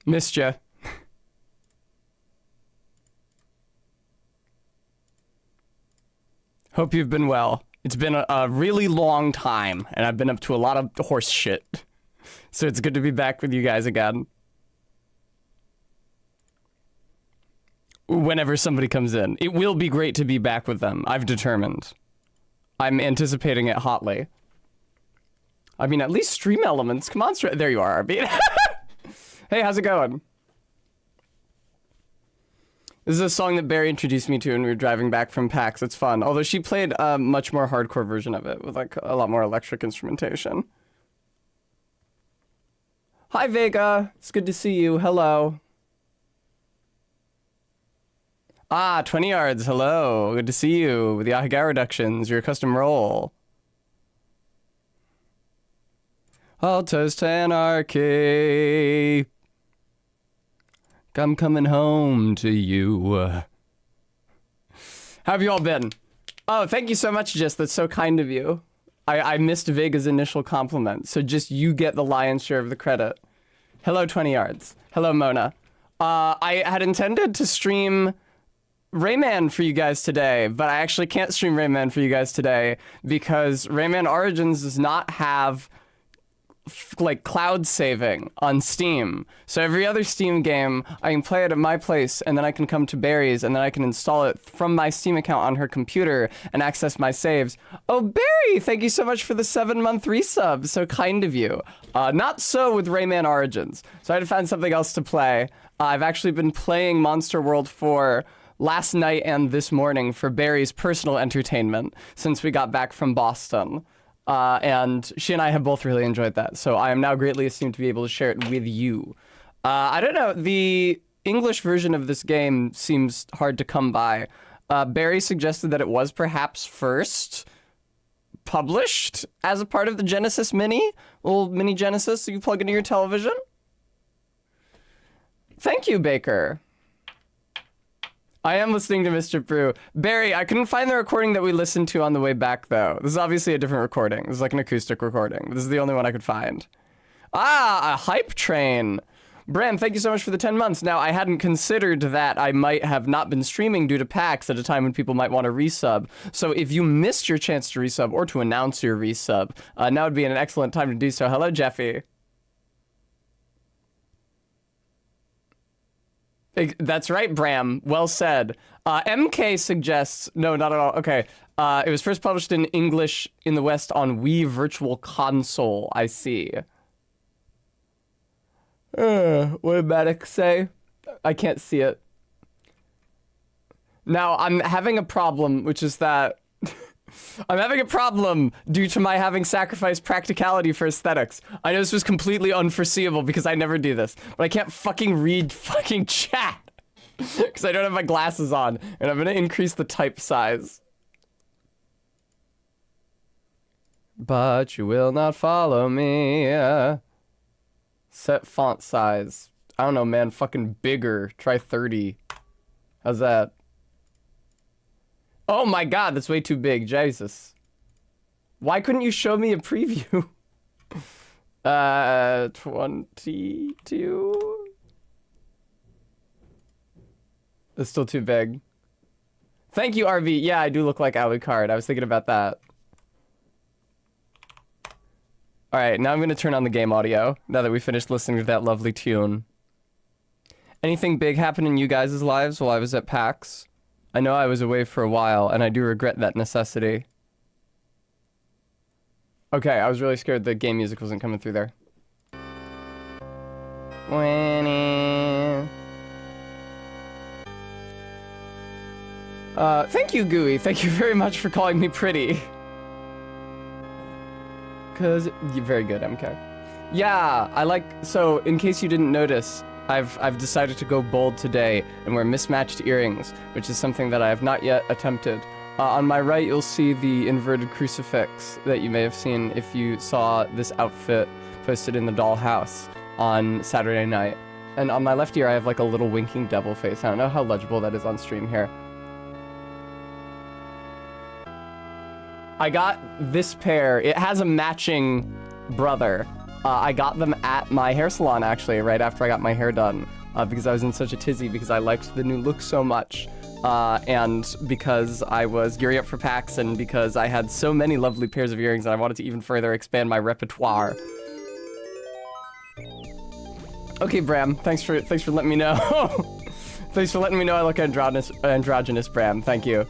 Missed ya. Hope you've been well. It's been a really long time, and I've been up to a lot of horse shit. So it's good to be back with you guys again. Whenever somebody comes in. It will be great to be back with them, I've determined. I'm anticipating it hotly. I mean, at least stream elements. Come on, there you are, Arby. Hey, how's it going? This is a song that Barry introduced me to when we were driving back from PAX. It's fun. Although she played a much more hardcore version of it with like a lot more electric instrumentation. Hi, Vega. It's good to see you. Hello. Ah, 20 yards. Hello. Good to see you with the Ahiga reductions, your custom roll. Altos to Anarchy. I'm coming home to you. How have you all been? Oh, thank you so much, Jess. That's so kind of you. I missed Vega's initial compliment, so just you get the lion's share of the credit. Hello, 20 yards. Hello, Mona. I had intended to stream Rayman for you guys today, but I actually can't stream Rayman for you guys today because Rayman Origins does not have like cloud saving on Steam. So every other Steam game, I can play it at my place and then I can come to Barry's and then I can install it from my Steam account on her computer and access my saves. Oh, Barry, thank you so much for the 7-month resub. So kind of you. Not so with Rayman Origins. So I had to find something else to play. I've actually been playing Monster World 4 last night and this morning for Barry's personal entertainment since we got back from Boston. And she and I have both really enjoyed that, so I am now greatly esteemed to be able to share it with you. I don't know, the English version of this game seems hard to come by. Barry suggested that it was perhaps first published as a part of the Genesis Mini, little mini Genesis that you plug into your television. Thank you, Baker. I am listening to Mr. Brew. Barry, I couldn't find the recording that we listened to on the way back, though. This is obviously a different recording. This is like an acoustic recording. This is the only one I could find. Ah, a hype train. Bram, thank you so much for the 10 months. Now, I hadn't considered that I might have not been streaming due to PAX at a time when people might want to resub. So if you missed your chance to resub or to announce your resub, now would be an excellent time to do so. Hello, Jeffy. That's right, Bram. Well said. MK suggests... No, not at all. Okay. It was first published in English in the West on Wii Virtual Console. I see. What did Maddox say? I can't see it. Now, I'm having a problem, which is that... I'm having a problem due to my having sacrificed practicality for aesthetics. I know this was completely unforeseeable because I never do this, but I can't fucking read fucking chat because I don't have my glasses on, and I'm gonna increase the type size. But you will not follow me. Set font size. I don't know, man. Fucking bigger. Try 30. How's that? Oh my god, that's way too big. Jesus. Why couldn't you show me a preview? 22? That's still too big. Thank you, RV. Yeah, I do look like Alucard. I was thinking about that. Alright, now I'm gonna turn on the game audio, now that we finished listening to that lovely tune. Anything big happen in you guys' lives while I was at PAX? I know I was away for a while, and I do regret that necessity. Okay, I was really scared the game music wasn't coming through there. Thank you, Gooey. Thank you very much for calling me pretty. Cause you're very good, MK. Yeah, I like, so in case you didn't notice, I've decided to go bold today and wear mismatched earrings, which is something that I have not yet attempted. On my right, you'll see the inverted crucifix that you may have seen if you saw this outfit posted in the dollhouse on Saturday night. And on my left ear, I have like a little winking devil face. I don't know how legible that is on stream here. I got this pair. It has a matching brother. I got them at my hair salon, actually, right after I got my hair done, because I was in such a tizzy because I liked the new look so much. And because I was gearing up for PAX and because I had so many lovely pairs of earrings and I wanted to even further expand my repertoire. Okay, Bram, thanks for letting me know. Thanks for letting me know I look androgynous, Bram. Thank you.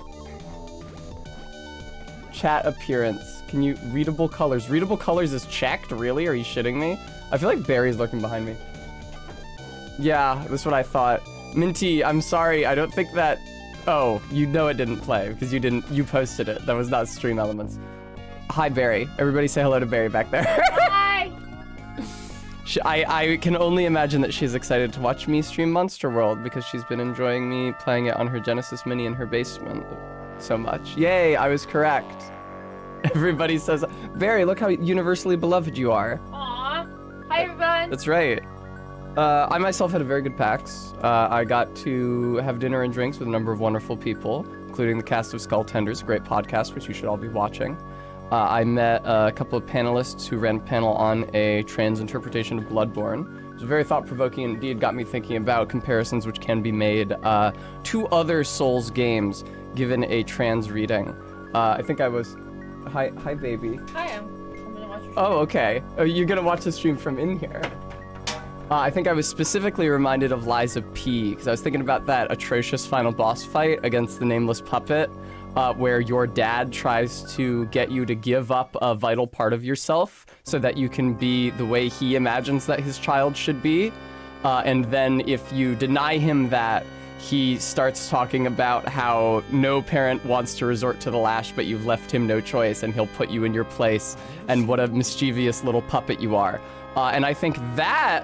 Chat appearance. Can you readable colors? Readable colors is checked? Really? Are you shitting me? I feel like Barry's lurking behind me. Yeah, that's what I thought. Minty, I'm sorry. I don't think that. Oh, you know it didn't play because you posted it. That was not Stream Elements. Hi, Barry. Everybody say hello to Barry back there. Hi! I can only imagine that she's excited to watch me stream Monster World because she's been enjoying me playing it on her Genesis Mini in her basement so much. Yay, I was correct. Everybody says, Barry, look how universally beloved you are. Aw. Hi, everyone. That's right. I myself had a very good PAX. I got to have dinner and drinks with a number of wonderful people, including the cast of Skull Tenders, a great podcast, which you should all be watching. I met a couple of panelists who ran a panel on a trans interpretation of Bloodborne. It was very thought-provoking and indeed got me thinking about comparisons which can be made to other Souls games given a trans reading. I think I was... Hi, baby. Hi, I'm gonna watch your Oh, okay. Oh, you're gonna watch the stream from in here. I think I was specifically reminded of Liza P, because I was thinking about that atrocious final boss fight against the Nameless Puppet, where your dad tries to get you to give up a vital part of yourself so that you can be the way he imagines that his child should be. And then if you deny him that, he starts talking about how no parent wants to resort to the lash, but you've left him no choice, and he'll put you in your place, and what a mischievous little puppet you are. And I think that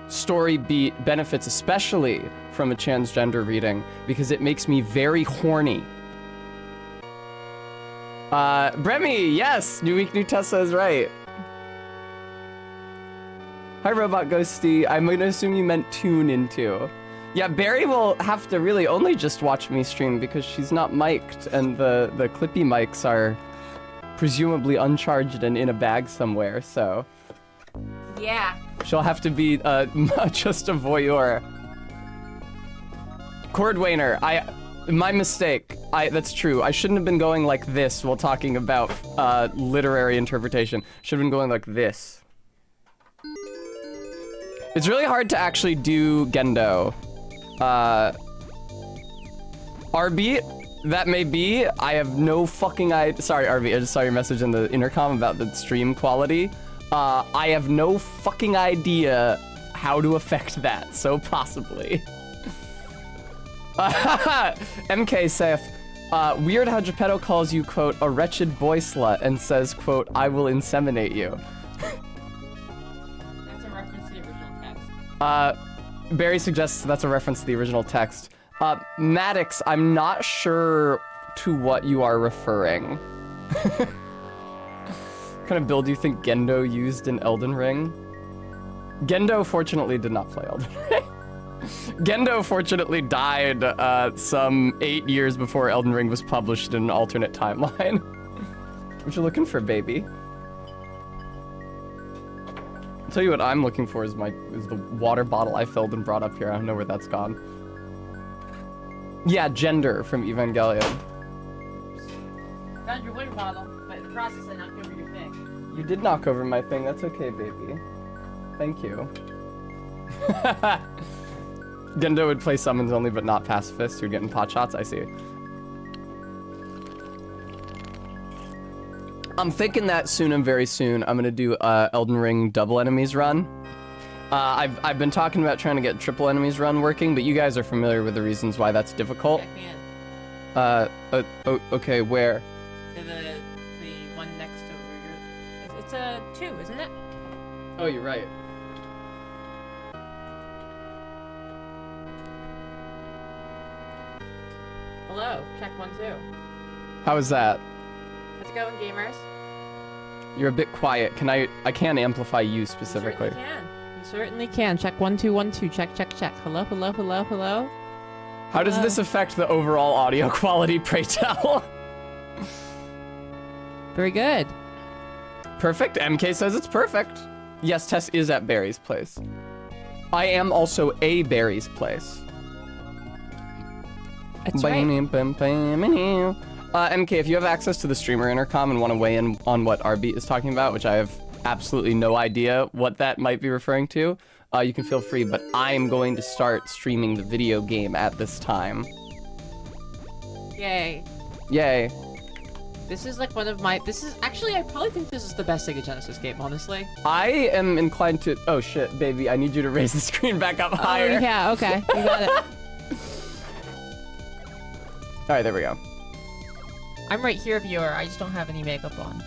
story beat benefits especially from a transgender reading because it makes me very horny. Bremy, yes, New Week, New Tessa is right. Hi, Robot Ghosty. I'm gonna assume you meant tune into. Yeah, Barry will have to really only just watch me stream because she's not mic'd and the clippy mics are presumably uncharged and in a bag somewhere, so. Yeah. She'll have to be just a voyeur. Cordwainer, my mistake. That's true. I shouldn't have been going like this while talking about literary interpretation. Should have been going like this. It's really hard to actually do Gendo. RB, that may be. I have no fucking idea. Sorry, RB, I just saw your message in the intercom about the stream quality. I have no fucking idea how to affect that, so possibly. MK Seth, weird how Geppetto calls you, quote, a wretched boy slut and says, quote, I will inseminate you. That's a reference to the original text. Barry suggests that's a reference to the original text. Maddox, I'm not sure to what you are referring. What kind of build do you think Gendo used in Elden Ring? Gendo fortunately did not play Elden Ring. Gendo fortunately died some 8 years before Elden Ring was published in an alternate timeline. What you looking for, baby? I'll tell you what I'm looking for is the water bottle I filled and brought up here. I don't know where that's gone. Yeah, Gender from Evangelion. Found your water bottle, but in the process I knocked over your thing. You did knock over my thing. That's okay, baby. Thank you. Gendo would play summons only, but not pacifist. You're getting pot shots. I see. I'm thinking that soon and very soon I'm gonna do Elden Ring double enemies run. I've been talking about trying to get triple enemies run working, but you guys are familiar with the reasons why that's difficult. Check me in. Okay, where? To the one next to where it's a 2, isn't it? Oh, you're right. Hello, check 1, 2. How is that? How's it going, gamers? You're a bit quiet. I can't amplify you specifically. You certainly can. Check 1, 2, 1, 2. Check, check, check. Hello, hello, hello, hello. How does this affect the overall audio quality, pray tell? Very good. Perfect. MK says it's perfect. Yes, Tess is at Barry's place. I am also a Barry's place. That's right. MK, if you have access to the streamer intercom and want to weigh in on what Arbeat is talking about, which I have absolutely no idea what that might be referring to, you can feel free, but I am going to start streaming the video game at this time. Yay. Yay. This is like one of my. This is actually. I probably think this is the best Sega Genesis game, honestly. I am inclined to. Oh shit, baby! I need you to raise the screen back up higher. Oh yeah. Okay. You got it. All right, there we go. I'm right here, viewer. I just don't have any makeup on.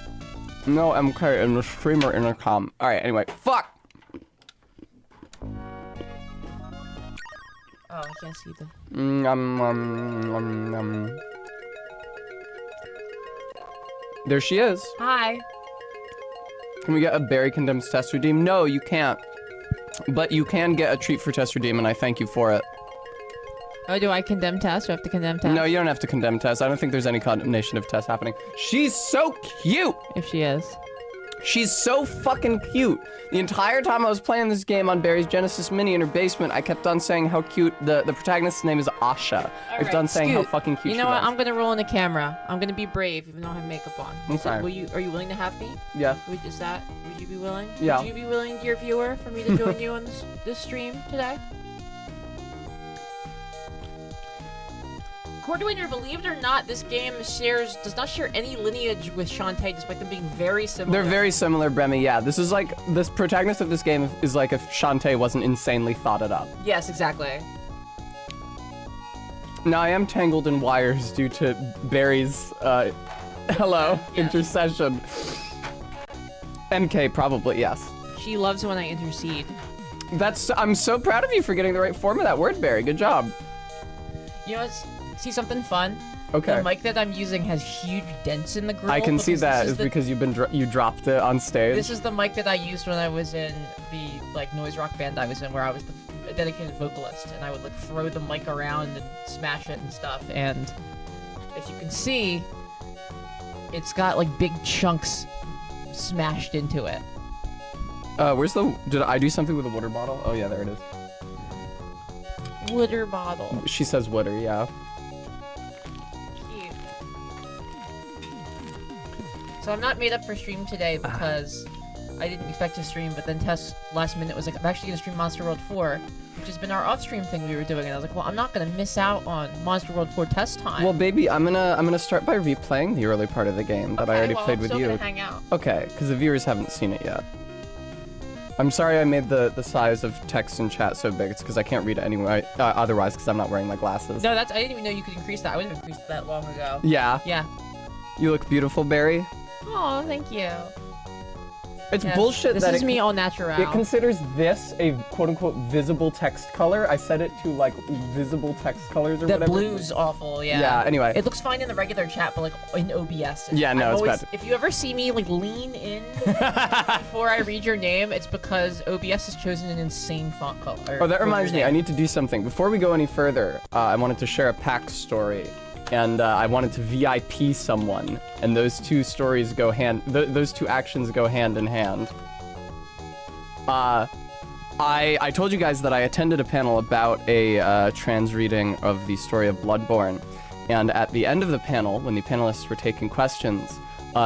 No, MK in the streamer intercom. All right. Anyway, fuck. Oh, I can't see the. There she is. Hi. Can we get a Barry Condemns test redeem? No, you can't. But you can get a treat for test redeem, and I thank you for it. Oh, do I condemn Tess? Do I have to condemn Tess? No, you don't have to condemn Tess. I don't think there's any condemnation of Tess happening. She's so cute! If she is. She's so fucking cute. The entire time I was playing this game on Barry's Genesis Mini in her basement, I kept on saying how cute. The protagonist's name is Asha. I kept on saying how Scoot. fucking cute You know she what? was. I'm gonna roll in the camera. I'm gonna be brave, even though I have makeup on. Okay. Are you willing to have me? Yeah. Would you be willing? Yeah. Would you be willing, dear viewer, for me to join you on this stream today? Cordwainer, believe it or not, this game does not share any lineage with Shantae, despite them being very similar. They're very similar, Bremy. Yeah, this protagonist of this game is like if Shantae wasn't insanely thought it up. Yes, exactly. Now I am tangled in wires due to Barry's, intercession. MK, probably, yes. She loves when I intercede. I'm so proud of you for getting the right form of that word, Barry. Good job. You know, see something fun? Okay. The mic that I'm using has huge dents in the grill. I can see because that this is because you dropped it on stage. This is the mic that I used when I was in the noise rock band I was in, where I was the dedicated vocalist, and I would throw the mic around and smash it and stuff. And as you can see, it's got big chunks smashed into it. Did I do something with a water bottle? Oh yeah, there it is. Water bottle. She says water, yeah. Cute. So I'm not made up for stream today because I didn't expect to stream, but then Tess last minute was like, I'm actually gonna stream Monster World 4, which has been our off-stream thing we were doing, and I was like, well, I'm not gonna miss out on Monster World 4 test time. Well, baby, I'm gonna start by replaying the early part of the game that I already played with you. I'm still gonna hang out. Okay, because the viewers haven't seen it yet. I'm sorry I made the size of text in chat so big. It's because I can't read it anyway, otherwise, because I'm not wearing my glasses. No, I didn't even know you could increase that. I would have increased that long ago. Yeah. Yeah. You look beautiful, Barry. Oh, thank you. It's Yes, bullshit this that is me all natural. It considers this a quote-unquote visible text color. I set it to visible text colors or the whatever. blue's awful, yeah. Yeah, anyway. It looks fine in the regular chat, but in OBS. Yeah, no, it's bad. If you ever see me lean in before I read your name, it's because OBS has chosen an insane font color. Oh, that reminds me. I need to do something. Before we go any further, I wanted to share a PAX story. And I wanted to VIP someone, and those two stories go those two actions go hand in hand. I told you guys that I attended a panel about a trans reading of the story of Bloodborne, and at the end of the panel, when the panelists were taking questions,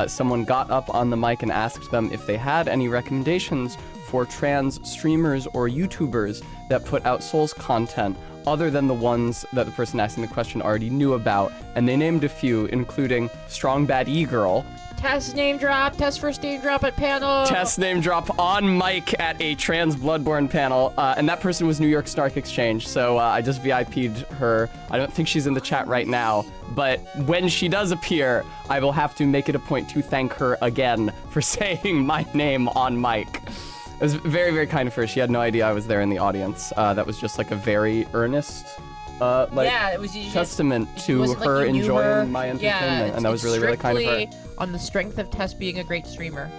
someone got up on the mic and asked them if they had any recommendations for trans streamers or YouTubers that put out Souls content other than the ones that the person asking the question already knew about, and they named a few, including Strong Bad E-Girl. Test name drop, test first name drop at panel. Test name drop on mic at a trans Bloodborne panel, and that person was New York Snark Exchange, so I just VIP'd her. I don't think she's in the chat right now, but when she does appear, I will have to make it a point to thank her again for saying my name on mic. It was very, very kind of her. She had no idea I was there in the audience. That was just a very earnest, yeah, it was testament to her enjoying my entertainment, and that was really, really kind of her. On the strength of Tess being a great streamer.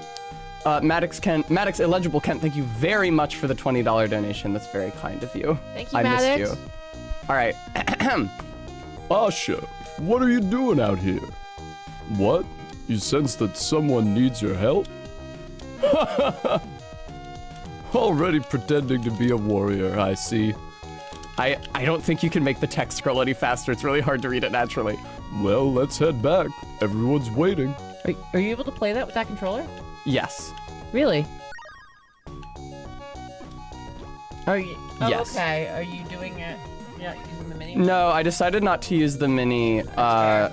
Maddox Illegible Kent, thank you very much for the $20 donation. That's very kind of you. Thank you, I Maddox. missed you. All right. Asha, what are you doing out here? What? You sense that someone needs your help? Already pretending to be a warrior, I see. I don't think you can make the text scroll any faster. It's really hard to read it naturally. Well, let's head back. Everyone's waiting. Are you able to play that with that controller? Yes. Really? Are you? Oh, Yes. okay. Are you doing it? You're not using the mini? No, I decided not to use the mini, fair.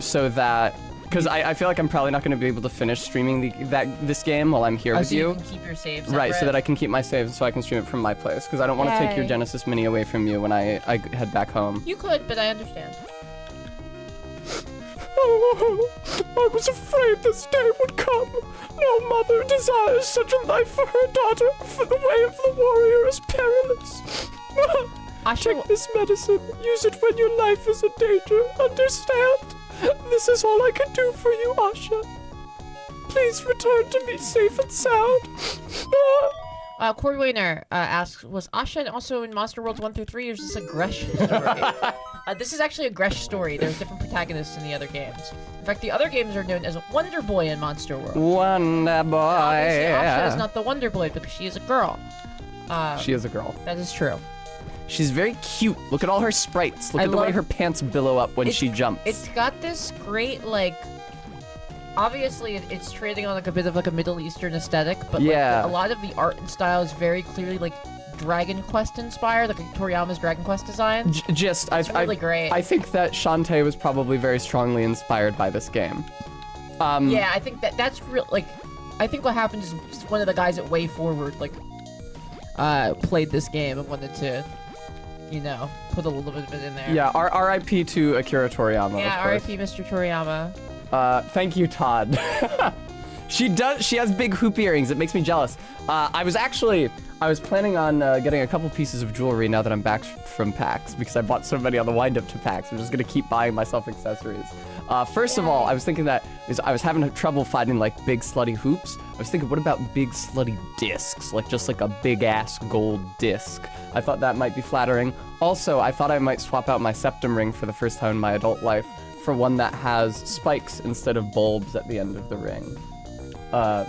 so that, because I feel like I'm probably not going to be able to finish streaming this game while I'm here with so you. you can keep your saves Right, so separate? that I can keep my saves so I can stream it from my place, because I don't want to take your Yay. Genesis Mini away from you when I head back home. You could, but I understand. I was afraid this day would come. No mother desires such a life for her daughter, for the way of the warrior is perilous. Asha, Take this medicine. Use it when your life is in danger. Understand? This is all I can do for you, Asha. Please return to me safe and sound. Corey Wayner asks, was Asha also in Monster Worlds 1 through 3, or is this a Gresh story? This is actually a Gresh story. There's different protagonists in the other games. In fact, the other games are known as Wonder Boy in Monster World. Wonder Boy. Obviously, Asha is not the Wonder Boy because she is a girl. She is a girl. That is true. She's very cute. Look at all her sprites. Look I at the way love- her pants billow up when It's- she jumps. It's got this great, like, obviously it's trading on like a bit of like a Middle Eastern aesthetic, but Yeah. like a lot of the art and style is very clearly like Dragon Quest inspired, like Toriyama's Dragon Quest design. It's really great. I think that Shantae was probably very strongly inspired by this game. Yeah, I think that's real. Like, I think what happened is one of the guys at Way Forward like played this game and wanted to, you know, put a little bit of it in there. Yeah, R.I.P. to Akira Toriyama. Yeah, of course. R.I.P. Mr. Toriyama. Thank you, Todd. She has big hoop earrings. It makes me jealous. I was planning on getting a couple pieces of jewelry now that I'm back from PAX because I bought so many on the wind up to PAX. I'm just gonna keep buying myself accessories. First of all, I was thinking that I was having trouble finding like big slutty hoops. I was thinking, what about big slutty discs? Like just like a big ass gold disc. I thought that might be flattering. Also, I thought I might swap out my septum ring for the first time in my adult life for one that has spikes instead of bulbs at the end of the ring.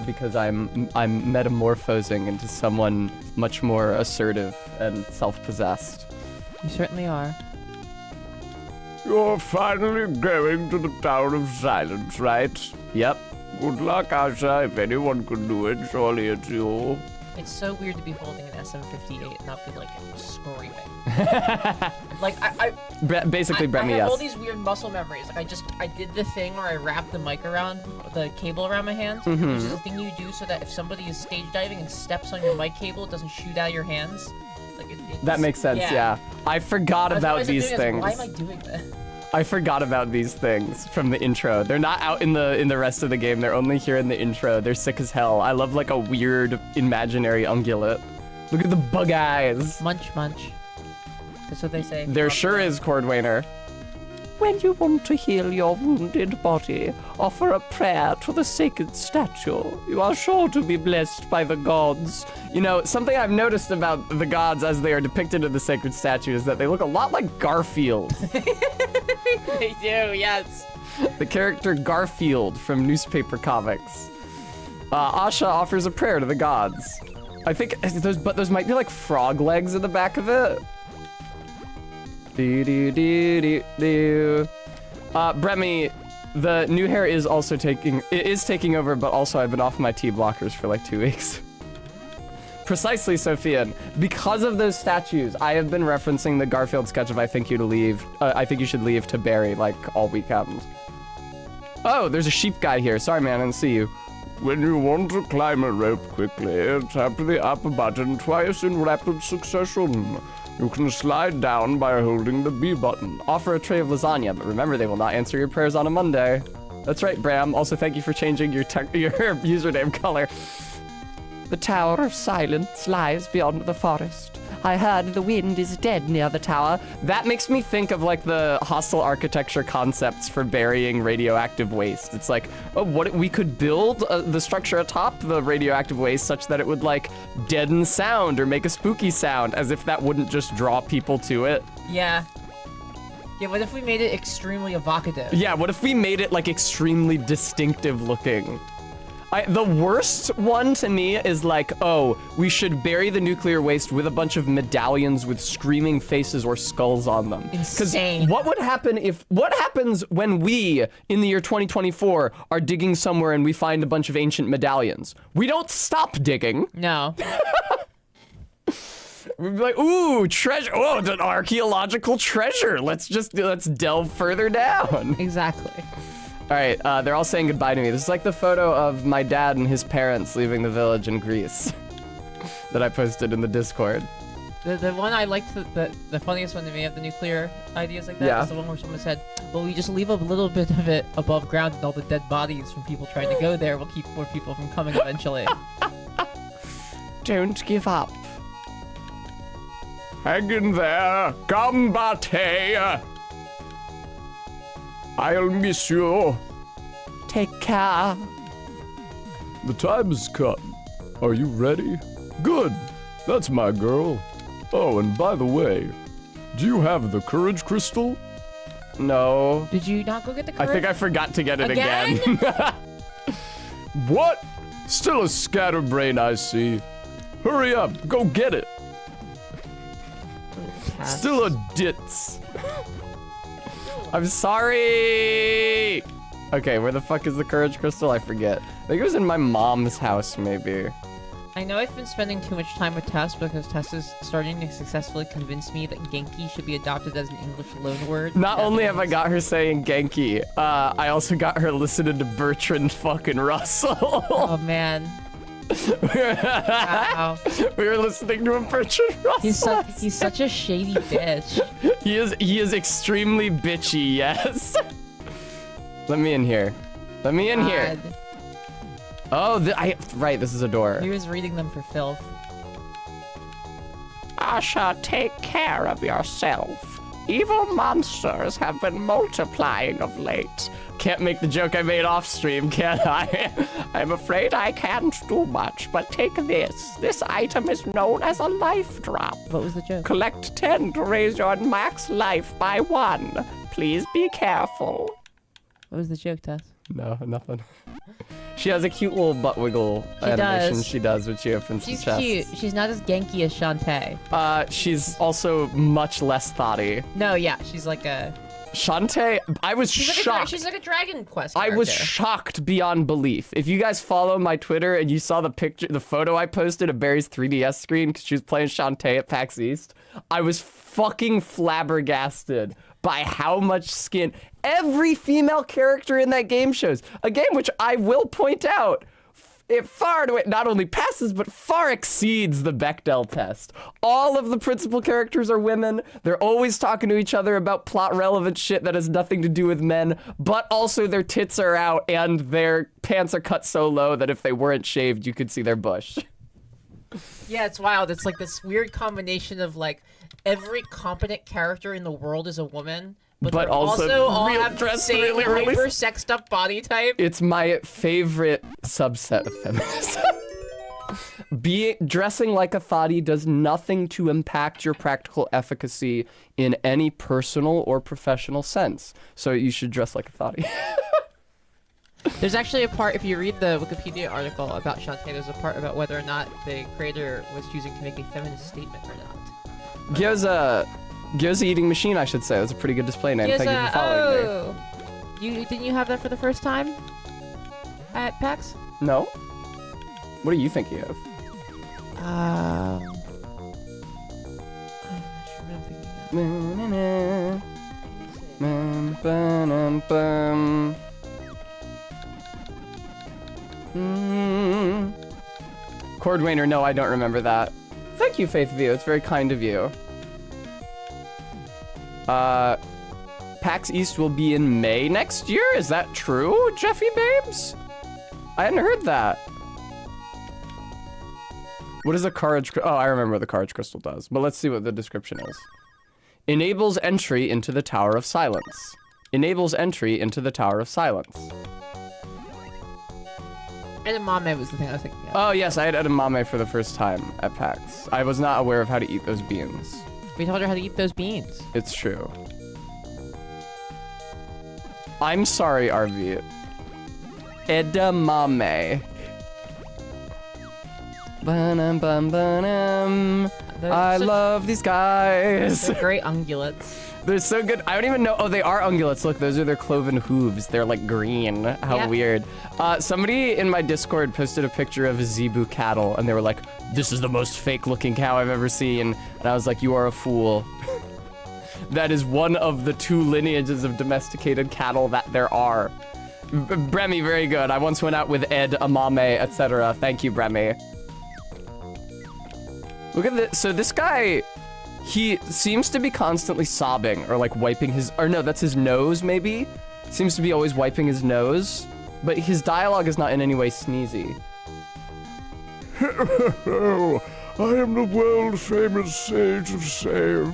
Because I'm metamorphosing into someone much more assertive and self-possessed. You certainly are. You're finally going to the Tower of Silence, right? Yep. Good luck, Asha. If anyone can do it, surely it's you. It's so weird to be holding an SM58 and not be like screaming. Like Basically, I have yes. all these weird muscle memories. Like I did the thing where I wrapped the mic around the cable around my hand, which is a thing you do so that if somebody is stage diving and steps on your mic cable, it doesn't shoot out of your hands. Like That makes sense, yeah. I forgot I was about always these doing this, things. Why am I doing this? I forgot about these things from the intro. They're not out in the rest of the game. They're only here in the intro. They're sick as hell. I love like a weird imaginary ungulate. Look at the bug eyes. Munch, munch. That's what they say. There sure is, Cordwainer. When you want to heal your wounded body, offer a prayer to the sacred statue. You are sure to be blessed by the gods. You know, something I've noticed about the gods as they are depicted in the sacred statue is that they look a lot like Garfield. They do, yes. The character Garfield from newspaper comics. Asha offers a prayer to the gods. I think those might be like frog legs in the back of it. Bremy, the new hair is also taking over, but also I've been off my T blockers for like 2 weeks. Precisely, Sophian. Because of those statues, I have been referencing the Garfield sketch of I think you should leave to Barry like all weekend. Oh, there's a sheep guy here. Sorry, man, I didn't see you. When you want to climb a rope quickly, tap the up button twice in rapid succession. You can slide down by holding the B button. Offer a tray of lasagna, but remember they will not answer your prayers on a Monday. That's right, Bram. Also, thank you for changing your username color. The Tower of Silence lies beyond the forest. I heard the wind is dead near the tower. That makes me think of like the hostile architecture concepts for burying radioactive waste. It's like, oh, what we could build the structure atop the radioactive waste such that it would like deaden sound or make a spooky sound, as if that wouldn't just draw people to it. Yeah. Yeah, what if we made it extremely evocative? Yeah, what if we made it like extremely distinctive looking? The worst one to me is like, oh, we should bury the nuclear waste with a bunch of medallions with screaming faces or skulls on them. 'Cause Insane. what happens when we, in the year 2024, are digging somewhere and we find a bunch of ancient medallions? We don't stop digging. No. We'd be like, ooh, treasure. Oh, an archaeological treasure. Let's delve further down. Exactly. All right, they're all saying goodbye to me. This is like the photo of my dad and his parents leaving the village in Greece that I posted in the Discord. The one I liked, the funniest one to me of the nuclear ideas like that Yeah. is the one where someone said, well, we just leave a little bit of it above ground and all the dead bodies from people trying to go there will keep more people from coming eventually. Don't give up. Hang in there. Combate. I'll miss you. Take care. The time's come. Are you ready? Good. That's my girl. Oh, and by the way, do you have the courage crystal? No. Did you not go get the I courage? think I forgot to get it again. What? Still a scatterbrain, I see. Hurry up, go get it. Pass. Still a ditz. I'm sorry. Okay, where the fuck is the courage crystal? I forget. I think it was in my mom's house, maybe. I know I've been spending too much time with Tess because Tess is starting to successfully convince me that Genki should be adopted as an English loanword. Not That only have I means- got her saying Genki, I also got her listening to Bertrand fucking Russell. Oh man. Wow. We were listening to a Bertrand Russell. He's such a shady bitch. He is extremely bitchy, yes. Let me in here. Let me in here. God. Oh, right, this is a door. He was reading them for filth. Asha, take care of yourself. Evil monsters have been multiplying of late. Can't make the joke I made off stream, can I? I'm afraid I can't do much, but take this. This item is known as a life drop. What was the joke? Collect 10 to raise your max life by 1. Please be careful. What was the joke, Tess? No, nothing. She has a cute little butt wiggle animation does. she does when she opens She's the chest. cute. She's not as Genki as Shantae. She's also much less thoughty. No, yeah, she's like a. Shantae, I was shocked. She's like a Dragon Quest. I was character. shocked beyond belief. If you guys follow my Twitter and you saw the photo I posted of Barry's 3DS screen because she was playing Shantae at PAX East, I was fucking flabbergasted by how much skin every female character in that game shows. A game which I will point out, it far and away not only passes but far exceeds the Bechdel test. All of the principal characters are women. They're always talking to each other about plot relevant shit that has nothing to do with men, but also their tits are out and their pants are cut so low that if they weren't shaved, you could see their bush. Yeah, it's wild. It's like this weird combination of like every competent character in the world is a woman, but But they're also all real- have the dressed same really hyper sexed up body type. It's my favorite subset of feminism. Dressing like a thotty does nothing to impact your practical efficacy in any personal or professional sense. So you should dress like a thotty. There's actually a part, if you read the Wikipedia article about Shantae, there's a part about whether or not the creator was choosing to make a feminist statement or not. Gyoza Eating Machine, I should say. That's a pretty good display name. Thank you for following me. Didn't you have that for the first time at PAX? No? What are you thinking of? I'm not sure what I'm thinking of. Cordwainer, no, I don't remember that. Thank you, Faith View. It's very kind of you. PAX East will be in May next year? Is that true, Jeffy Babes? I hadn't heard that. What is a courage? Oh, I remember what the courage crystal does, but let's see what the description is. Enables entry into the Tower of Silence. Enables entry into the Tower of Silence. Edamame was the thing I was thinking of. Oh yes, I had edamame for the first time at PAX. I was not aware of how to eat those beans. We told her how to eat those beans. It's true. I'm sorry, RV. Edamame. Ba-dum, bum, ba-dum. I love these guys. They're great ungulates. They're so good. I don't even know. Oh, they are ungulates. Look, those are their cloven hooves. They're like green. How Yeah. weird. Somebody in my Discord posted a picture of a zebu cattle, and they were like, "This is the most fake-looking cow I've ever seen." And I was like, "You are a fool." That is one of the 2 lineages of domesticated cattle that there are. Bremy, very good. I once went out with Ed, Amame, etc. Thank you, Bremy. Look at this. So this guy, he seems to be constantly sobbing or like wiping his, or no, that's his nose maybe? Seems to be always wiping his nose, but his dialogue is not in any way sneezy. Oh, I am the world-famous sage of Save.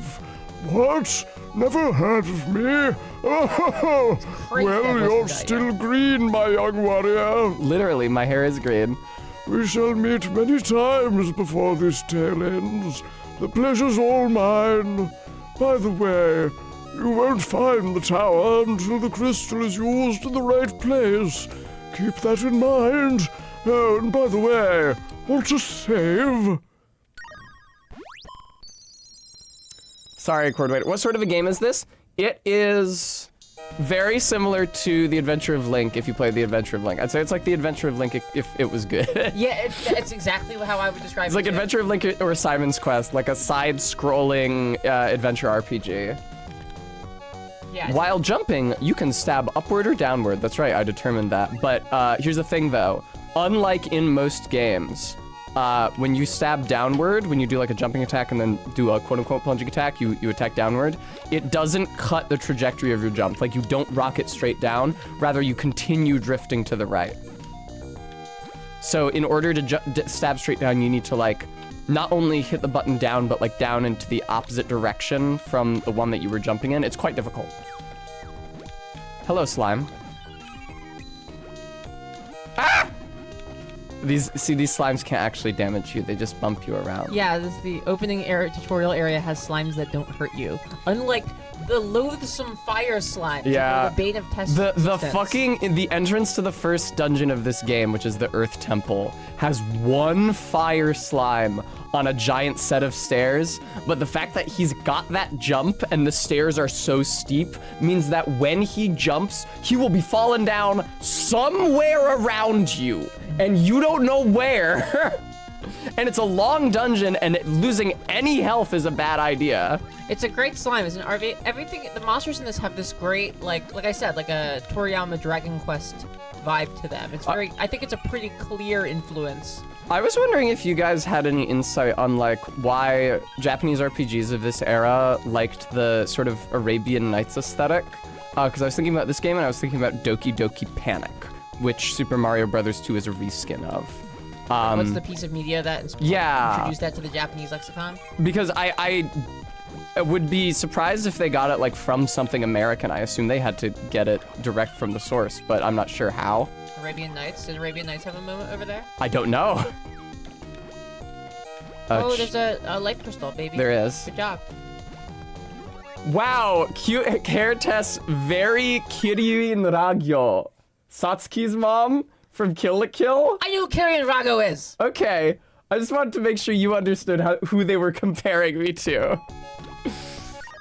What? Never heard of me? Oh, crazy well, that you're wasn't that still green, my young warrior. Literally, my hair is green. We shall meet many times before this tale ends. The pleasure's all mine. By the way, you won't find the tower until the crystal is used in the right place. Keep that in mind. Oh, and by the way, want to save? Sorry, Cordwaiter. What sort of a game is this? It is very similar to The Adventure of Link if you play The Adventure of Link. I'd say it's like The Adventure of Link if it was good. Yeah, it's exactly how I would describe It's it. like too. Adventure of Link or Simon's Quest, like a side-scrolling adventure RPG. Yeah, While jumping, you can stab upward or downward. That's right, I determined that. But here's the thing, though. Unlike in most games, when you stab downward, when you do like a jumping attack and then do a quote-unquote plunging attack, you attack downward, it doesn't cut the trajectory of your jump. Like, you don't rocket straight down. Rather, you continue drifting to the right. So in order to stab straight down, you need to, like, not only hit the button down, but, like, down into the opposite direction from the one that you were jumping in. It's quite difficult. Hello, slime. Ah! These slimes can't actually damage you. They just bump you around. Yeah, the opening tutorial area has slimes that don't hurt you. Unlike the loathsome fire slime. Yeah. The bane of test The existence. the entrance to the first dungeon of this game, which is the Earth Temple, has one fire slime on a giant set of stairs, but the fact that he's got that jump and the stairs are so steep means that when he jumps, he will be falling down somewhere around you, and you don't know where. And it's a long dungeon, and losing any health is a bad idea. It's a great slime. It's an RV. Everything. The monsters in this have this great, like I said, like a Toriyama Dragon Quest vibe to them. It's very. I think it's a pretty clear influence. I was wondering if you guys had any insight on like why Japanese RPGs of this era liked the sort of Arabian Nights aesthetic. Because I was thinking about this game and I was thinking about Doki Doki Panic, which Super Mario Bros. 2 is a reskin of. What's the piece of media that introduced that to the Japanese lexicon? Because I would be surprised if they got it like from something American. I assume they had to get it direct from the source, but I'm not sure how. Arabian Nights? Did Arabian Nights have a moment over there? I don't know. Oh, there's a life crystal, baby. There is. Good job. Wow, cute hair test, very Kiryu Nragyo. Satsuki's mom from Kill la Kill? I know who Kirin Rago is! Okay, I just wanted to make sure you understood who they were comparing me to.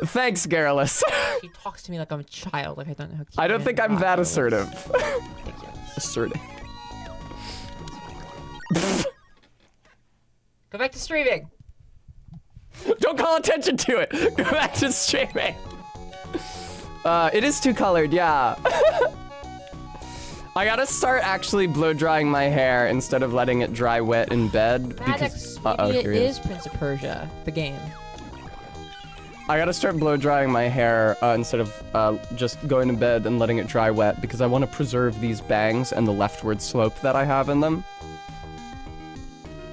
Thanks, Garrulus. He talks to me like I'm a child, like I don't know who I don't think I'm that assertive. Ridiculous. Assertive. Go back to streaming! Don't call attention to it. Go back to streaming. It is two-colored, yeah. I gotta start actually blow drying my hair instead of letting it dry wet in bed. Radix Because Media is Prince of Persia, the game. I gotta start blow drying my hair instead of just going to bed and letting it dry wet because I want to preserve these bangs and the leftward slope that I have in them.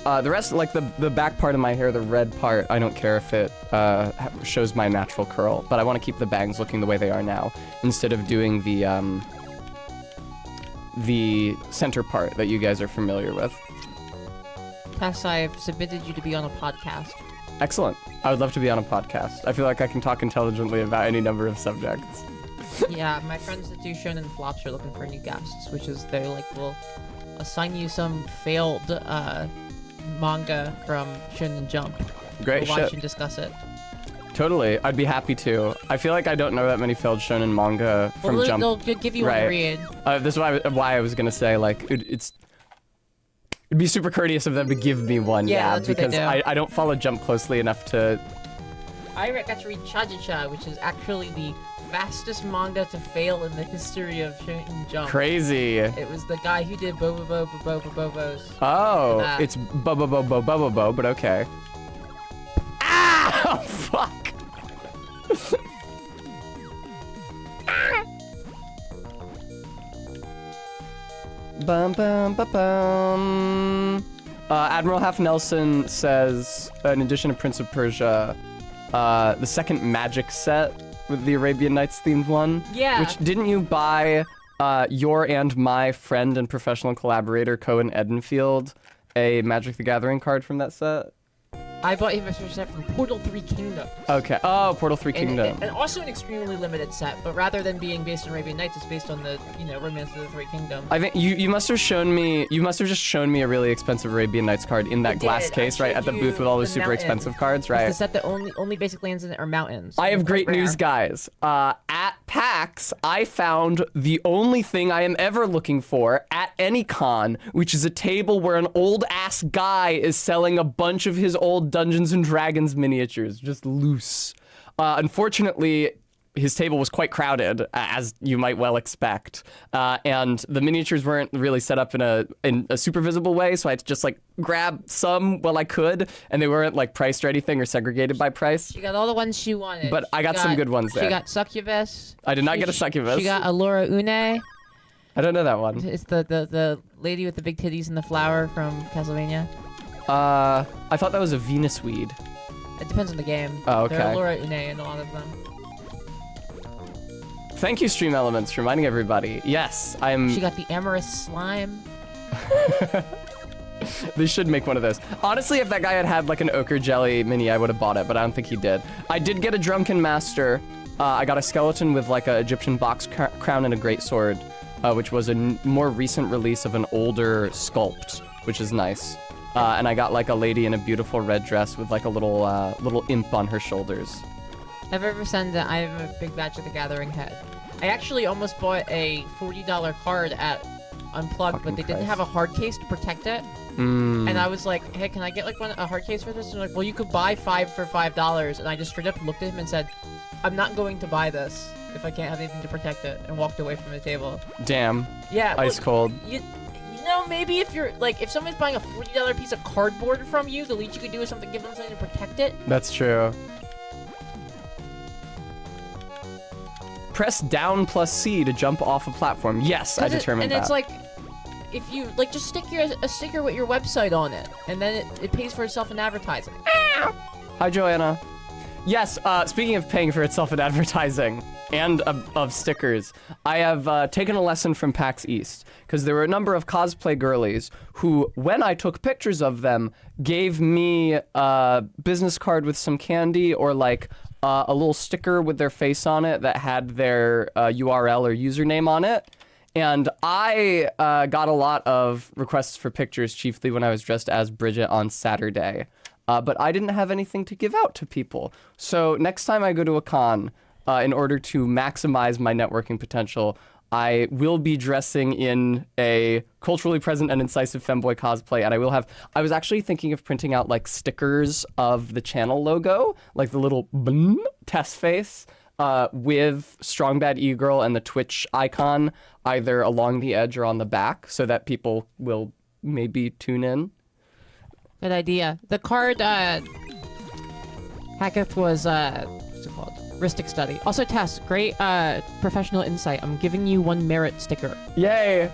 The rest, like the back part of my hair, the red part, I don't care if it shows my natural curl, but I want to keep the bangs looking the way they are now instead of doing the center part that you guys are familiar with. Tess, I've submitted you to be on a podcast. Excellent. I would love to be on a podcast. I feel like I can talk intelligently about any number of subjects. Yeah, my friends that do Shonen Flops are looking for new guests, which is they're like, we'll assign you some failed manga from Shonen Jump. Great We'll watch shit. and discuss it. Totally, I'd be happy to. I feel like I don't know that many failed shonen manga from Well, Jump. they'll give you one to Right. read. This is why I was gonna say, like, it'd be super courteous of them to give me one, Yeah, that's what they because do. I don't follow Jump closely enough to. I got to read Chajicha, which is actually the fastest manga to fail in the history of Shonen Jump. Crazy. It was the guy who did Bobos. Oh, that. it's bo, but okay. Ah! Fuck! Bum bum ba bum. Admiral Half Nelson says, in addition to Prince of Persia, the second Magic set with the Arabian Nights themed one. Yeah. Which didn't you buy? Your and my friend and professional collaborator Cohen Edenfield a Magic the Gathering card from that set. I bought him a set from Portal 3 Kingdoms. Okay. Oh, Portal 3 Kingdom. And also an extremely limited set, but rather than being based on Arabian Nights, it's based on the, Romance of the Three Kingdoms. I think you must have just shown me a really expensive Arabian Nights card in that I glass did. case, I right, at the showed booth with you all those the super mountain. expensive cards, It's the right? set that only basic lands in it are mountains. I have Quite great news, rare. guys. At PAX, I found the only thing I am ever looking for at any con, which is a table where an old-ass guy is selling a bunch of his old Dungeons & Dragons miniatures, just loose. Unfortunately, his table was quite crowded, as you might well expect, and the miniatures weren't really set up in a super visible way, so I had to just like grab some while I could, and they weren't like priced or anything or segregated by price. She got all the ones she wanted. But I got some good ones there. She got Succubus. I did not get a Succubus. She got Allura Une. I don't know that one. It's the lady with the big titties and the flower from Castlevania. I thought that was a Venus weed. It depends on the game. Oh, okay. There are Allura Une in a lot of them. Thank you, Stream Elements, for reminding everybody. Yes, I'm. She got the Amorous Slime. They should make one of those. Honestly, if that guy had had like an ochre jelly mini, I would have bought it, but I don't think he did. I did get a Drunken Master. I got a skeleton with like a Egyptian box crown and a greatsword, which was a more recent release of an older sculpt, which is nice. And I got like a lady in a beautiful red dress with like a little imp on her shoulders. I've ever said that I am a big Magic the Gathering head. I actually almost bought a $40 card at Unplugged, but they didn't have a hard case to protect it. And I was like, hey, can I get like a hard case for this? And they're like, well, you could buy 5 for $5. And I just straight up looked at him and said, I'm not going to buy this if I can't have anything to protect it, and walked away from the table. Damn. Yeah. Ice well, cold. You know, maybe if you're like, if someone's buying a $40 piece of cardboard from you, the least you could do is give them something to protect it. That's true. Press down plus C to jump off a platform. Yes, I determined that. And it's like, if you like, just stick a sticker with your website on it, and then it pays for itself in advertising. Hi, Joanna. Yes, speaking of paying for itself in advertising and of stickers, I have taken a lesson from PAX East, because there were a number of cosplay girlies who, when I took pictures of them, gave me a business card with some candy or like a little sticker with their face on it that had their URL or username on it. And I got a lot of requests for pictures, chiefly when I was dressed as Bridget on Saturday. But I didn't have anything to give out to people. So next time I go to a con, in order to maximize my networking potential, I will be dressing in a culturally present and incisive femboy cosplay, and I was actually thinking of printing out like stickers of the channel logo, like the little test face, with Strong Bad E-Girl and the Twitch icon either along the edge or on the back, so that people will maybe tune in. Good idea. The card Hacketh was what's it called? Ristic Study. Also, Tess, great professional insight. I'm giving you 1 merit sticker. Yay!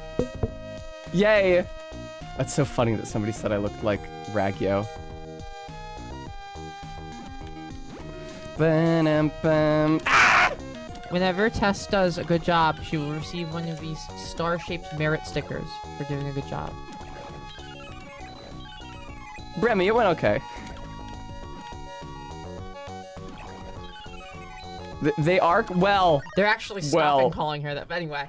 Yay! That's so funny that somebody said I looked like Ragyo. Whenever Tess does a good job, she will receive one of these star-shaped merit stickers for doing a good job. Bremy, it went okay. They are, well... They're actually stopping calling her that, but anyway.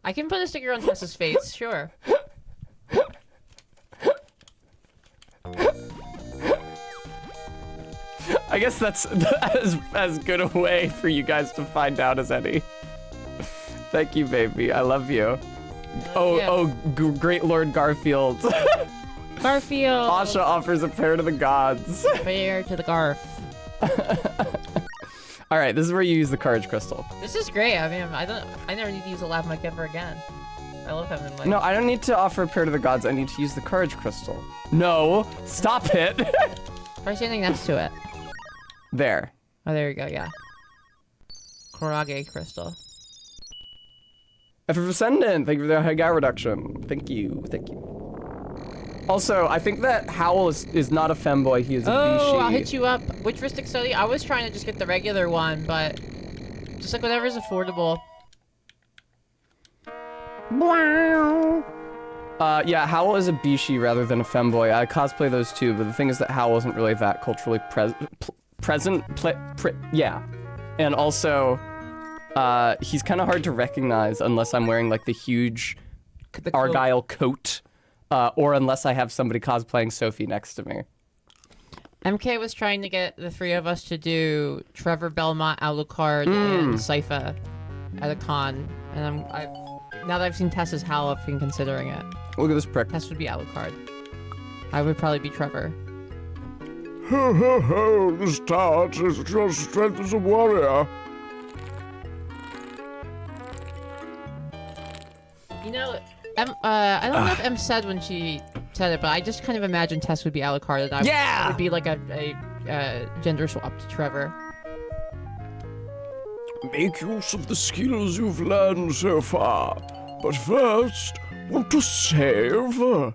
I can put a sticker on Tessa's face, sure. I guess that's as good a way for you guys to find out as any. Thank you, baby. I love you. Great Lord Garfield. Garfield. Asha offers a prayer to the gods. Prayer to the Garf. All right, this is where you use the courage crystal. This is great. I mean, I never need to use a lav mic ever again. I love having like. No, I don't need to offer a prayer to the gods. I need to use the courage crystal. No, stop it. Try standing next to it. There. Oh, there you go. Yeah. Korage crystal. Effervescent, thank you for the Hagai reduction. Thank you, thank you. Also, I think that Howl is not a femboy, he is a bishi. Oh, I'll hit you up. Which Ristic Study? I was trying to just get the regular one, but just like whatever's affordable. Yeah, Howl is a bishi rather than a femboy. I cosplay those too, but the thing is that Howl isn't really that culturally present. Yeah. And also, he's kind of hard to recognize unless I'm wearing like the huge Argyle coat, or unless I have somebody cosplaying Sophie next to me. MK was trying to get the three of us to do Trevor, Belmont, Alucard, and Sypha at a con, and now that I've seen Tessa's Howl, I've been considering it. Look at this prick. Tess would be Alucard. I would probably be Trevor. Ho ho ho, this tower says that your strength as a warrior. You know, I don't know if Em said when she said it, but I just kind of imagine Tess would be Alucard, and I would be like a gender swap to Trevor. Make use of the skills you've learned so far. But first, want to save?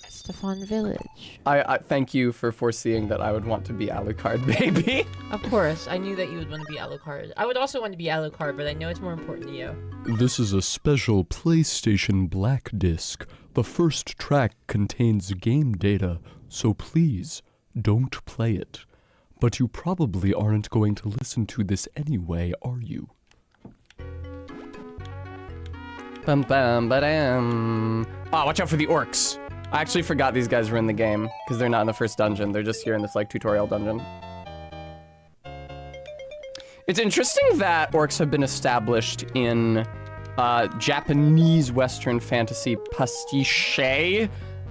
Stefan Village. I thank you for foreseeing that I would want to be Alucard, baby. Of course, I knew that you would want to be Alucard. I would also want to be Alucard, but I know it's more important to you. This is a special PlayStation Black Disc. The first track contains game data, so please don't play it. But you probably aren't going to listen to this anyway, are you? Bum bum ba-dum. Ah, watch out for the orcs. I actually forgot these guys were in the game, because they're not in the first dungeon. They're just here in this, like, tutorial dungeon. It's interesting that orcs have been established in Japanese Western fantasy pastiche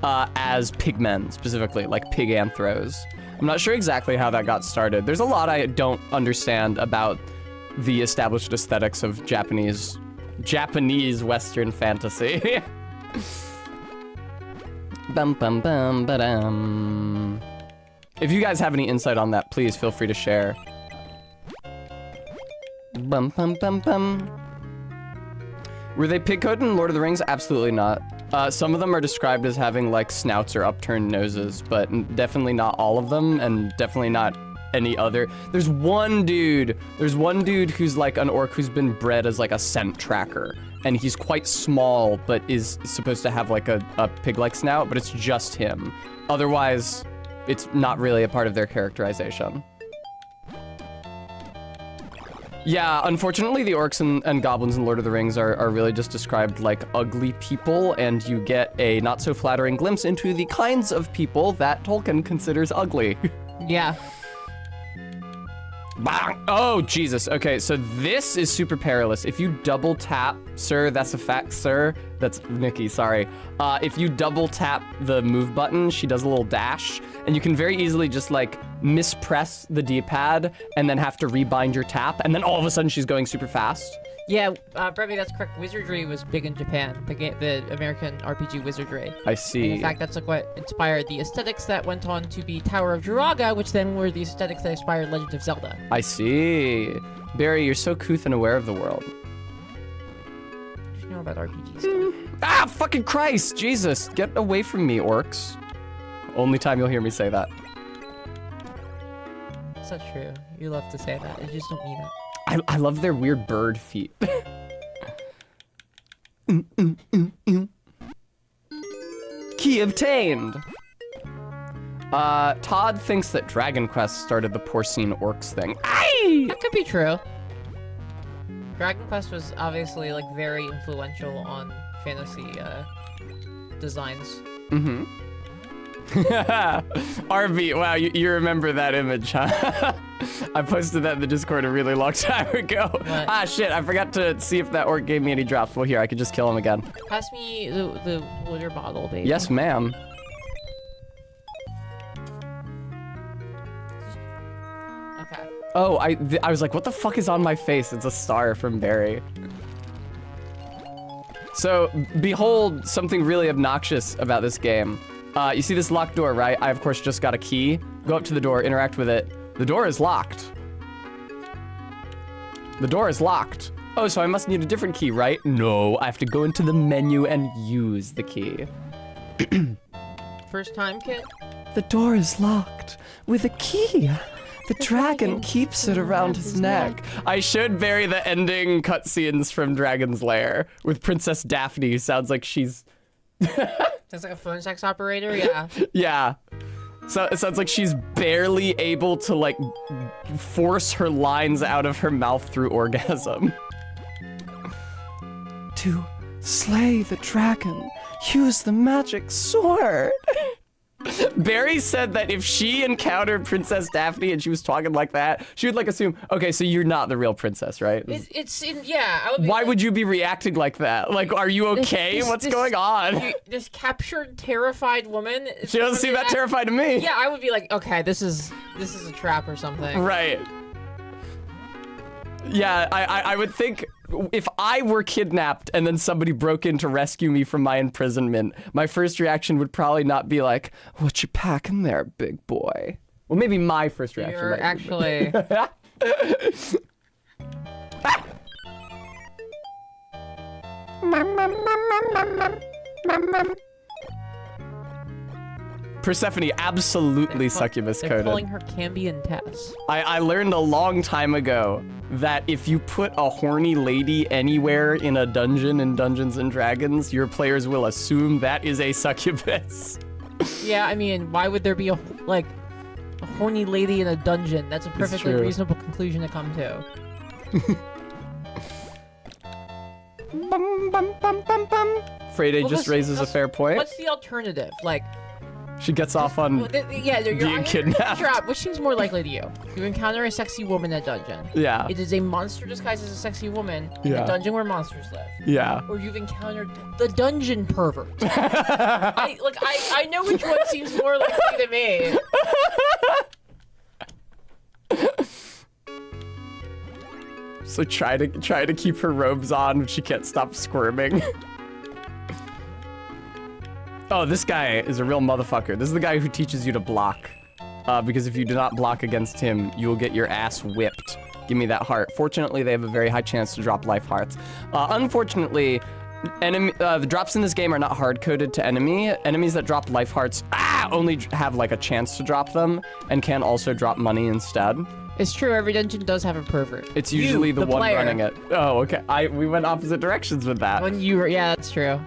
as pigmen, specifically, like pig anthros. I'm not sure exactly how that got started. There's a lot I don't understand about the established aesthetics of Japanese Western fantasy. Bum bum bum ba-dum. If you guys have any insight on that, please feel free to share. Bum bum bum bum. Were they pig-coated in Lord of the Rings? Absolutely not. Some of them are described as having like snouts or upturned noses, but definitely not all of them, and definitely not any other. There's one dude who's like an orc who's been bred as like a scent tracker, and he's quite small, but is supposed to have like a pig-like snout, but it's just him. Otherwise, it's not really a part of their characterization. Yeah, unfortunately, the orcs and goblins in Lord of the Rings are really just described like ugly people, and you get a not so flattering glimpse into the kinds of people that Tolkien considers ugly. Yeah. Bang! Oh, Jesus. Okay, so this is super perilous. If you double tap, sir, that's a fact, sir. That's Nikki, sorry. If you double tap the move button, she does a little dash, and you can very easily just like mispress the D-pad and then have to rebind your tap, and then all of a sudden she's going super fast. Yeah, Brevy, that's correct. Wizardry was big in Japan, the American RPG Wizardry. I see. And in fact, that's like what inspired the aesthetics that went on to be Tower of Jiraga, which then were the aesthetics that inspired Legend of Zelda. I see. Barry, you're so couth and aware of the world. Just know about RPG stuff. Ah, fucking Christ! Jesus, get away from me, orcs. Only time you'll hear me say that. It's not true. You love to say that. You just don't mean it. I love their weird bird feet. Key obtained! Todd thinks that Dragon Quest started the porcine orcs thing. Aye! That could be true. Dragon Quest was obviously like very influential on fantasy designs. Mm-hmm. RB, wow, you remember that image, huh? I posted that in the Discord a really long time ago. What? Ah, shit, I forgot to see if that orc gave me any drops. Well, here, I could just kill him again. Pass me the water bottle, baby. Yes, ma'am. Okay. Oh, I was like, what the fuck is on my face? It's a star from Barry. So, behold something really obnoxious about this game. You see this locked door, right? I, of course, just got a key. Go up to the door, interact with it. The door is locked. The door is locked. Oh, so I must need a different key, right? No, I have to go into the menu and use the key. First time, kid? The door is locked with a key. The dragon keeps it around his neck. I should bury the ending cutscenes from Dragon's Lair with Princess Daphne, who sounds like she's... Sounds like a phone sex operator, yeah. Yeah. So it sounds like she's barely able to, like, force her lines out of her mouth through orgasm. To slay the dragon, use the magic sword. Barry said that if she encountered Princess Daphne and she was talking like that, she would, like, assume, okay, so you're not the real princess, right? It's in, yeah. I would be Why like, would you be reacting like that? Like, are you okay? What's going on? This captured, terrified woman. She doesn't seem that terrified to me. Yeah, I would be like, okay, this is a trap or something. Right. Yeah, I would think if I were kidnapped and then somebody broke in to rescue me from my imprisonment, my first reaction would probably not be like, what you packing there, big boy? Well, maybe my first reaction. You're actually. Persephone, absolutely succubus They're coded. calling her Cambion Tess. I learned a long time ago that if you put a horny lady anywhere in a dungeon in Dungeons and Dragons, your players will assume that is a succubus. Yeah, I mean, why would there be a horny lady in a dungeon? That's a perfectly true. reasonable conclusion to come to. Bum, bum, bum, bum, bum. Freyday just raises a fair point. What's the alternative? Like, She gets off on yeah, being kidnapped. Trap. Which seems more likely to you? You encounter a sexy woman in a dungeon. Yeah. It is a monster disguised as a sexy woman in Yeah. a dungeon where monsters live. Yeah. Or you've encountered the dungeon pervert. I know which one seems more likely to me. So try to keep her robes on, but she can't stop squirming. Oh, this guy is a real motherfucker. This is the guy who teaches you to block. Because if you do not block against him, you will get your ass whipped. Give me that heart. Fortunately, they have a very high chance to drop life hearts. Unfortunately, the drops in this game are not hard-coded to enemy. Enemies that drop life hearts only have like a chance to drop them and can also drop money instead. It's true, every dungeon does have a pervert. It's usually the one player. running it. Oh, okay. We went opposite directions with that. When you were, yeah, that's true.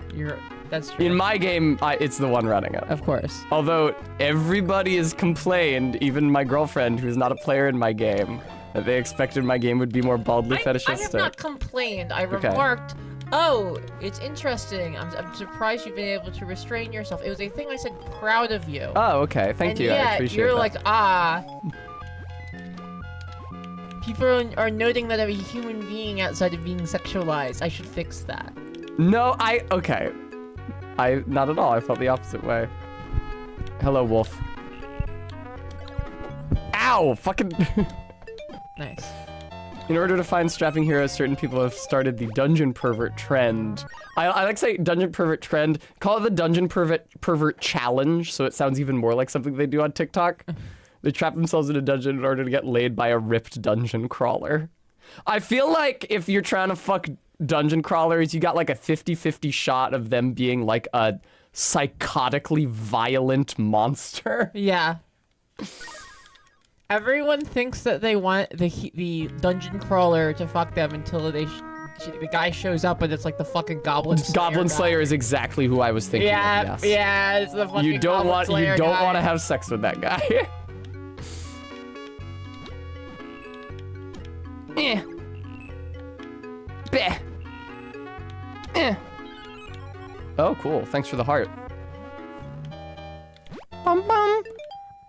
That's true. In my game, it's the one running it. Of course. Although everybody has complained, even my girlfriend, who's not a player in my game, that they expected my game would be more baldly fetishistic. I have not complained. I remarked, oh, it's interesting. I'm surprised you've been able to restrain yourself. It was a thing I said proud of you. Oh, okay. Thank you. I Yeah, appreciate you're that. like, People are noting that I'm a human being outside of being sexualized. I should fix that. No, okay. Not at all. I felt the opposite way. Hello, wolf. Ow! Fucking... Nice. In order to find strapping heroes, certain people have started the dungeon pervert trend. I like to say dungeon pervert trend. Call it the dungeon pervert challenge, so it sounds even more like something they do on TikTok. They trap themselves in a dungeon in order to get laid by a ripped dungeon crawler. I feel like if you're trying to fuck dungeon crawlers, you got like a 50-50 shot of them being like a psychotically violent monster. Yeah. Everyone thinks that they want the dungeon crawler to fuck them until the guy shows up and it's like the fucking Goblin Slayer. Goblin guy. Slayer is exactly who I was thinking Yeah, of, yes. yeah, it's the fucking You don't Goblin Slayer guy. want to have sex with that guy. Beh. Oh, cool. Thanks for the heart. Bum bum.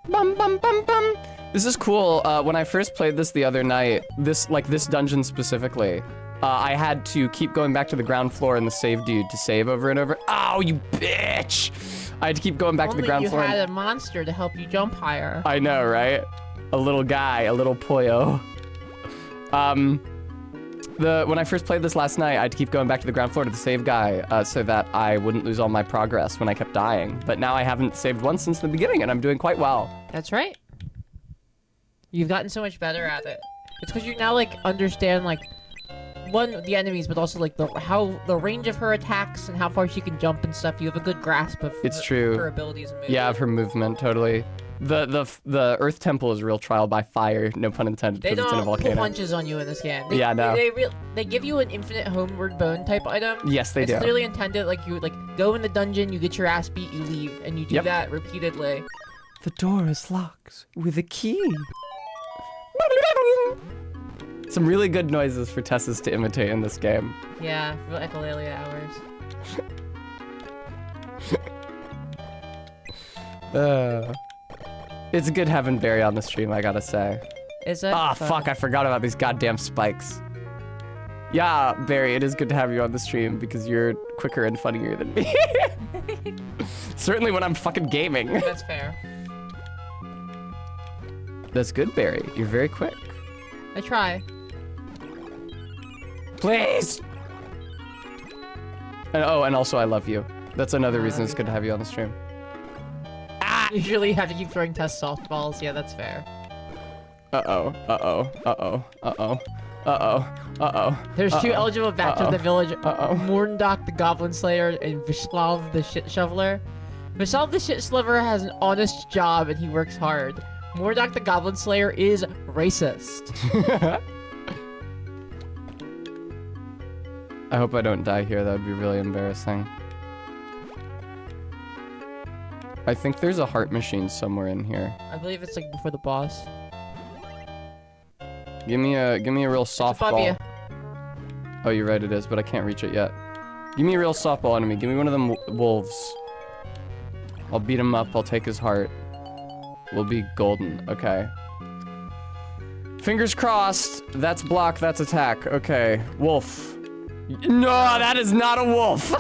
Bum bum bum bum. This is cool. When I first played this the other night, this dungeon specifically, I had to keep going back to the ground floor and the save dude to save over and over. Oh, you bitch! I had to keep going back to the ground floor. You had a monster to help you jump higher. I know, right? A little guy, a little poyo. When I first played this last night, I had to keep going back to the ground floor to the save guy so that I wouldn't lose all my progress when I kept dying. But now I haven't saved once since the beginning, and I'm doing quite well. That's right. You've gotten so much better at it. It's because you now, like, understand, like, one, the enemies, but also, like, the range of her attacks and how far she can jump and stuff. You have a good grasp of her abilities and movement. Yeah, of her movement, totally. The Earth Temple is a real trial by fire, no pun intended, because it's in a They don't volcano. pull punches on you in this game. No. They give you an infinite homeward bone type item. Yes, they do. It's clearly intended, like, you go in the dungeon, you get your ass beat, you leave, and you do that repeatedly. The door is locked with a key. Some really good noises for Tessus to imitate in this game. Yeah, real echolalia hours. It's good having Barry on the stream, I gotta say. Is it? Ah, fuck, I forgot about these goddamn spikes. Yeah, Barry, it is good to have you on the stream because you're quicker and funnier than me. Certainly when I'm fucking gaming. That's fair. That's good, Barry. You're very quick. I try. Please! And also I love you. That's another reason it's good to have you on the stream. Usually you have to keep throwing test softballs. Yeah, that's fair. There's two eligible bats of the village. Morndok the Goblin Slayer and Vishlav the Shit Shoveler. Vishlav the Shit Shoveler has an honest job and he works hard. Morndok the Goblin Slayer is racist. I hope I don't die here. That would be really embarrassing. I think there's a heart machine somewhere in here. I believe it's like before the boss. Give me a real softball. Oh, you're right, it is, but I can't reach it yet. Give me a real softball enemy. Give me one of them wolves. I'll beat him up. I'll take his heart. We'll be golden. Okay. Fingers crossed. That's block. That's attack. Okay. Wolf. No, that is not a wolf.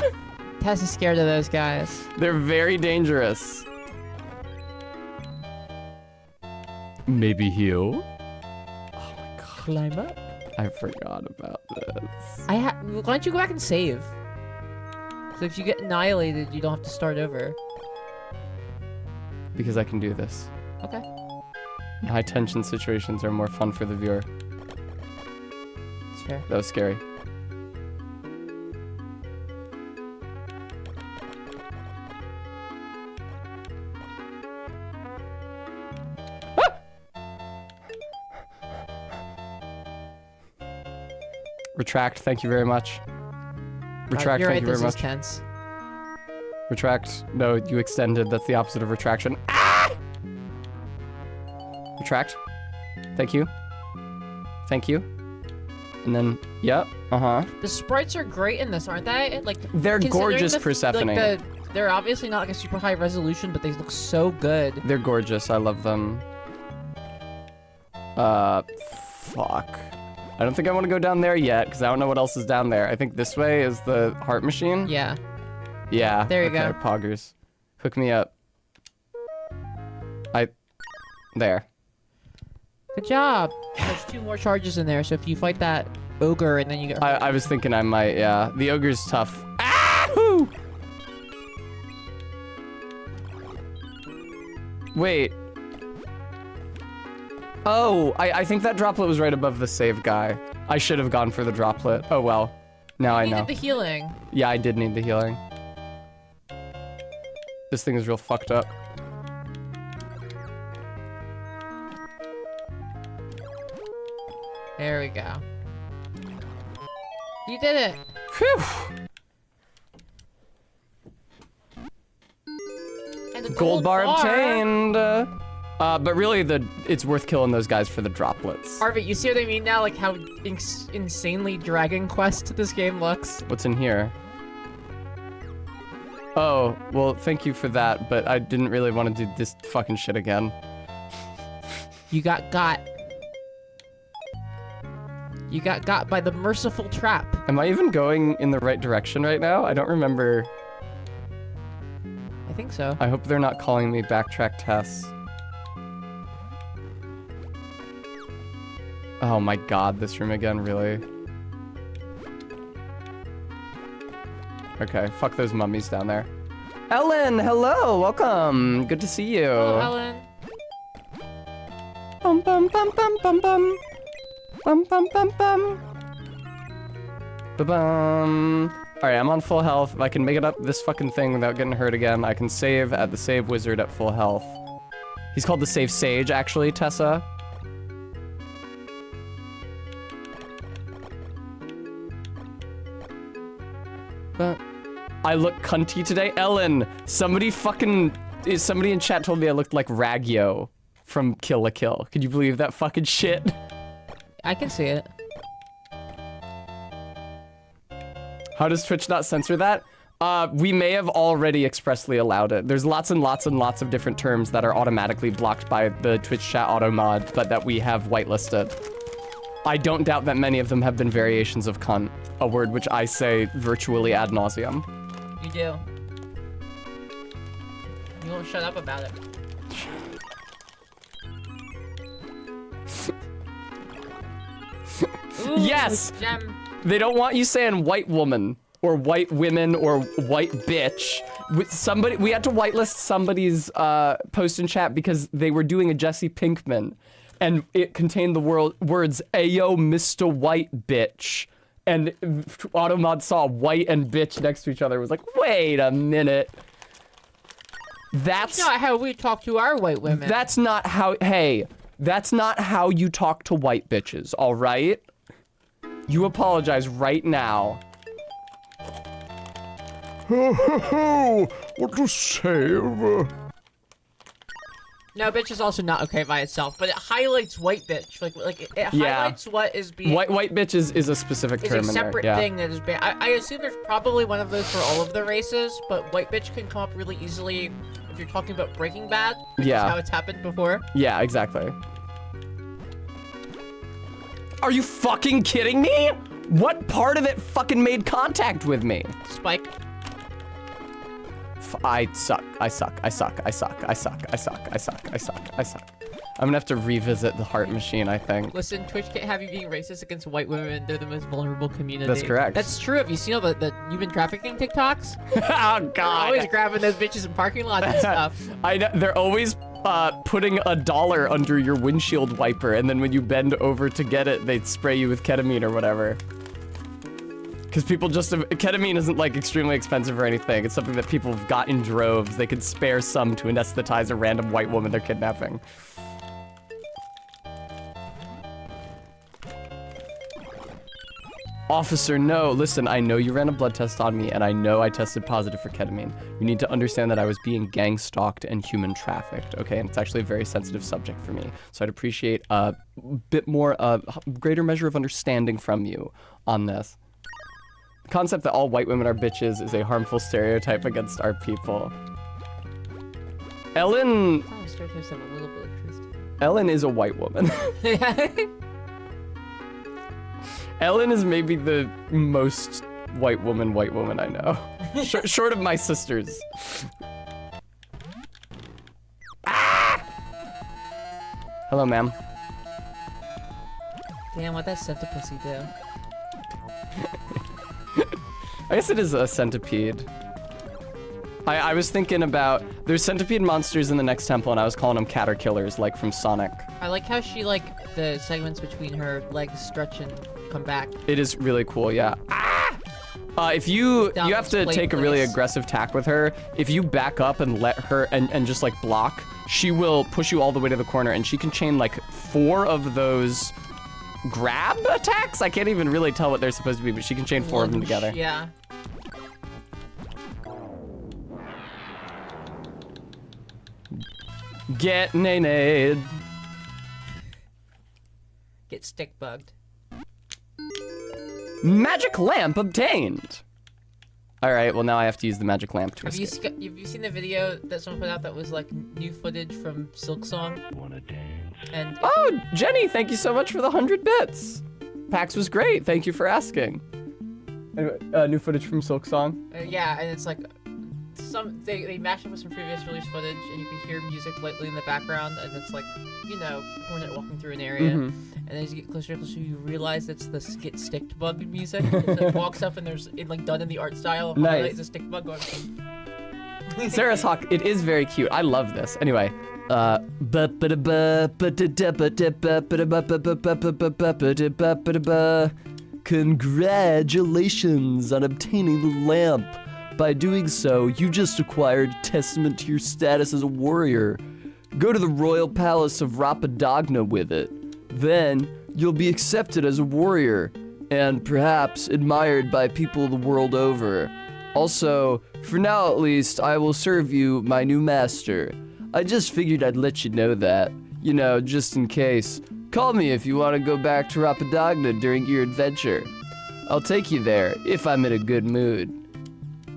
Tess is scared of those guys. They're very dangerous. Maybe heal? Oh my god. Climb up. I forgot about this. Why don't you go back and save? So if you get annihilated, you don't have to start over. Because I can do this. Okay. High tension situations are more fun for the viewer. It's fair. That was scary. Retract, thank you very much. Retract, you're thank right, you very this much. is tense. Retract. No, you extended. That's the opposite of retraction. Ah! Retract. Thank you. Thank you. And then, yep. The sprites are great in this, aren't they? Like They're considering gorgeous, Persephone. They're obviously not like a super high resolution, but they look so good. They're gorgeous. I love them. Fuck. I don't think I want to go down there yet, because I don't know what else is down there. I think this way is the heart machine. Yeah. Yeah. There you okay, go. Poggers. Hook me up. There. Good job. There's 2 more charges in there, so if you fight that ogre and then you get hurt. I was thinking I might, yeah. The ogre's tough. Ah! Woo! Wait. Oh, I think that droplet was right above the save guy. I should have gone for the droplet. Oh well. Now I You know. needed the healing. Yeah, I did need the healing. This thing is real fucked up. There we go. You did it. Whew. And the Gold bar obtained. But really, it's worth killing those guys for the droplets. Arvid, you see what I mean now? Like how insanely Dragon Quest this game looks? What's in here? Oh, well, thank you for that, but I didn't really want to do this fucking shit again. You got got. You got got by the merciful trap. Am I even going in the right direction right now? I don't remember. I think so. I hope they're not calling me backtrack tests. Oh my god, this room again, really? Okay, fuck those mummies down there. Ellen, hello, welcome. Good to see you. Hello, Ellen. Bum bum bum bum bum bum. Bum bum bum bum. Ba-bum. Alright, I'm on full health. If I can make it up this fucking thing without getting hurt again, I can save at the save wizard at full health. He's called the save sage, actually, Tessa. But I look cunty today. Ellen, somebody in chat told me I looked like Raggio from Kill la Kill. Could you believe that fucking shit? I can see it. How does Twitch not censor that? We may have already expressly allowed it. There's lots and lots and lots of different terms that are automatically blocked by the Twitch chat auto mod, but that we have whitelisted. I don't doubt that many of them have been variations of cunt, a word which I say virtually ad nauseum. You do. You won't shut up about it. Ooh, Yes! Gem. They don't want you saying white woman or white women or white bitch. We had to whitelist somebody's post in chat because they were doing a Jesse Pinkman and it contained the words "Ayo, Mr. White Bitch." And Automod saw white and bitch next to each other. It was like, wait a minute. That's Not how we talk to our white women. That's not how, hey, that's not how you talk to white bitches, all right? You apologize right now. Oh, what a save. No, bitch is also not okay by itself, but it highlights white bitch. Like it highlights what is being. White bitch is a specific Is term a in there. separate Yeah. thing that is banned. I assume there's probably one of those for all of the races, but white bitch can come up really easily if you're talking about Breaking Bad. Which Yeah. is how it's happened before. Yeah, exactly. Are you fucking kidding me? What part of it fucking made contact with me? Spike. I suck. I suck. I suck. I suck. I suck. I suck. I suck. I suck. I suck. I'm gonna have to revisit the heart machine, I think. Listen, Twitch can't have you being racist against white women. They're the most vulnerable community. That's correct. That's true. Have you seen all the human trafficking TikToks? Oh They're god. always grabbing those bitches in parking lots and stuff. I know, they're always putting $1 under your windshield wiper, and then when you bend over to get it, they spray you with ketamine or whatever. Because people ketamine isn't like extremely expensive or anything. It's something that people have got in droves. They could spare some to anesthetize a random white woman they're kidnapping. Officer, no. Listen, I know you ran a blood test on me, and I know I tested positive for ketamine. You need to understand that I was being gang stalked and human trafficked, okay? And it's actually a very sensitive subject for me. So I'd appreciate a bit more, greater measure of understanding from you on this. The concept that all white women are bitches is a harmful stereotype against our people. Ellen Stereotypes have a little bit of truth to them. Ellen is a white woman. Ellen is maybe the most white woman I know. Short of my sisters. Ah! Hello, ma'am. Damn, what that centipede do? I guess it is a centipede. I was thinking about, there's centipede monsters in the next temple, and I was calling them caterkillers, like from Sonic. I like how she, like, the segments between her legs stretch and come back. It is really cool, yeah. Ah! If you have to take a really aggressive tack with her, if you back up and let her, and just like block, she will push you all the way to the corner, and she can chain like 4 of those grab attacks? I can't even really tell what they're supposed to be, but she can chain 4 of them together. Yeah. Get nay-nayed. Get stick bugged. Magic lamp obtained. All right, well now I have to use the magic lamp to Have you, escape. have you seen the video that someone put out that was like new footage from Silk Song? And Oh, Jenny, thank you so much for the 100 bits. PAX was great. Thank you for asking. Anyway, new footage from Silk Song. yeah, and it's like they mashed up with some previous release footage, and you can hear music lightly in the background, and it's like, you know, Hornet walking through an area, and then as you get closer and closer, you realize it's the get sticked bug music. It walks up, and there's it like done in the art style of Nice. Hornet, the stick bug going. Sarah's Hawk, it is very cute. I love this. Anyway, congratulations on obtaining the lamp. By doing so, you just acquired a testament to your status as a warrior. Go to the royal palace of Rapadagna with it. Then, you'll be accepted as a warrior, and perhaps admired by people the world over. Also, for now at least, I will serve you my new master. I just figured I'd let you know that. You know, just in case. Call me if you want to go back to Rapadagna during your adventure. I'll take you there, if I'm in a good mood.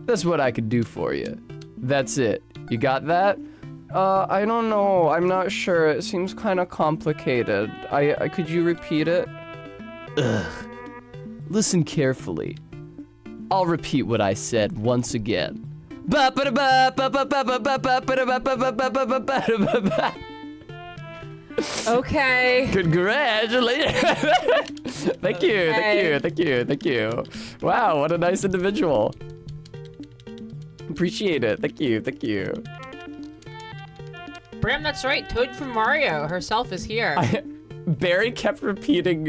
That's what I could do for you. That's it. You got that? I don't know. I'm not sure. It seems kind of complicated. I could you repeat it? Ugh. Listen carefully. I'll repeat what I said once again. Okay. Congratulations! Thank you, thank you, thank you, thank you. Wow, what a nice individual. Appreciate it. Thank you, thank you. Bram, that's right. Toad from Mario herself is here. Barry kept repeating.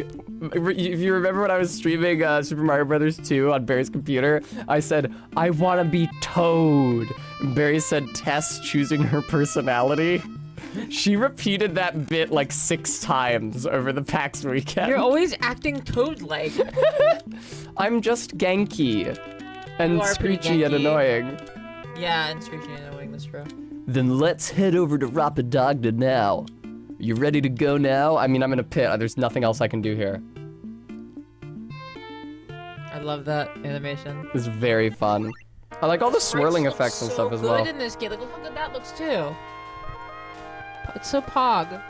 If you remember when I was streaming Super Mario Brothers 2 on Barry's computer, I said, I want to be Toad. And Barry said, Tess choosing her personality. She repeated that bit like 6 times over the PAX weekend. You're always acting Toad-like. I'm just Genki and You are pretty screechy and Genki. annoying. Yeah, and screeching and annoying, that's true. Then let's head over to Rapadagna now. You ready to go now? I mean, I'm in a pit. There's nothing else I can do here. I love that animation. It's very fun. I like all the swirling effects and stuff as well. Good in this game. Like, look how good that looks too. It's so pog.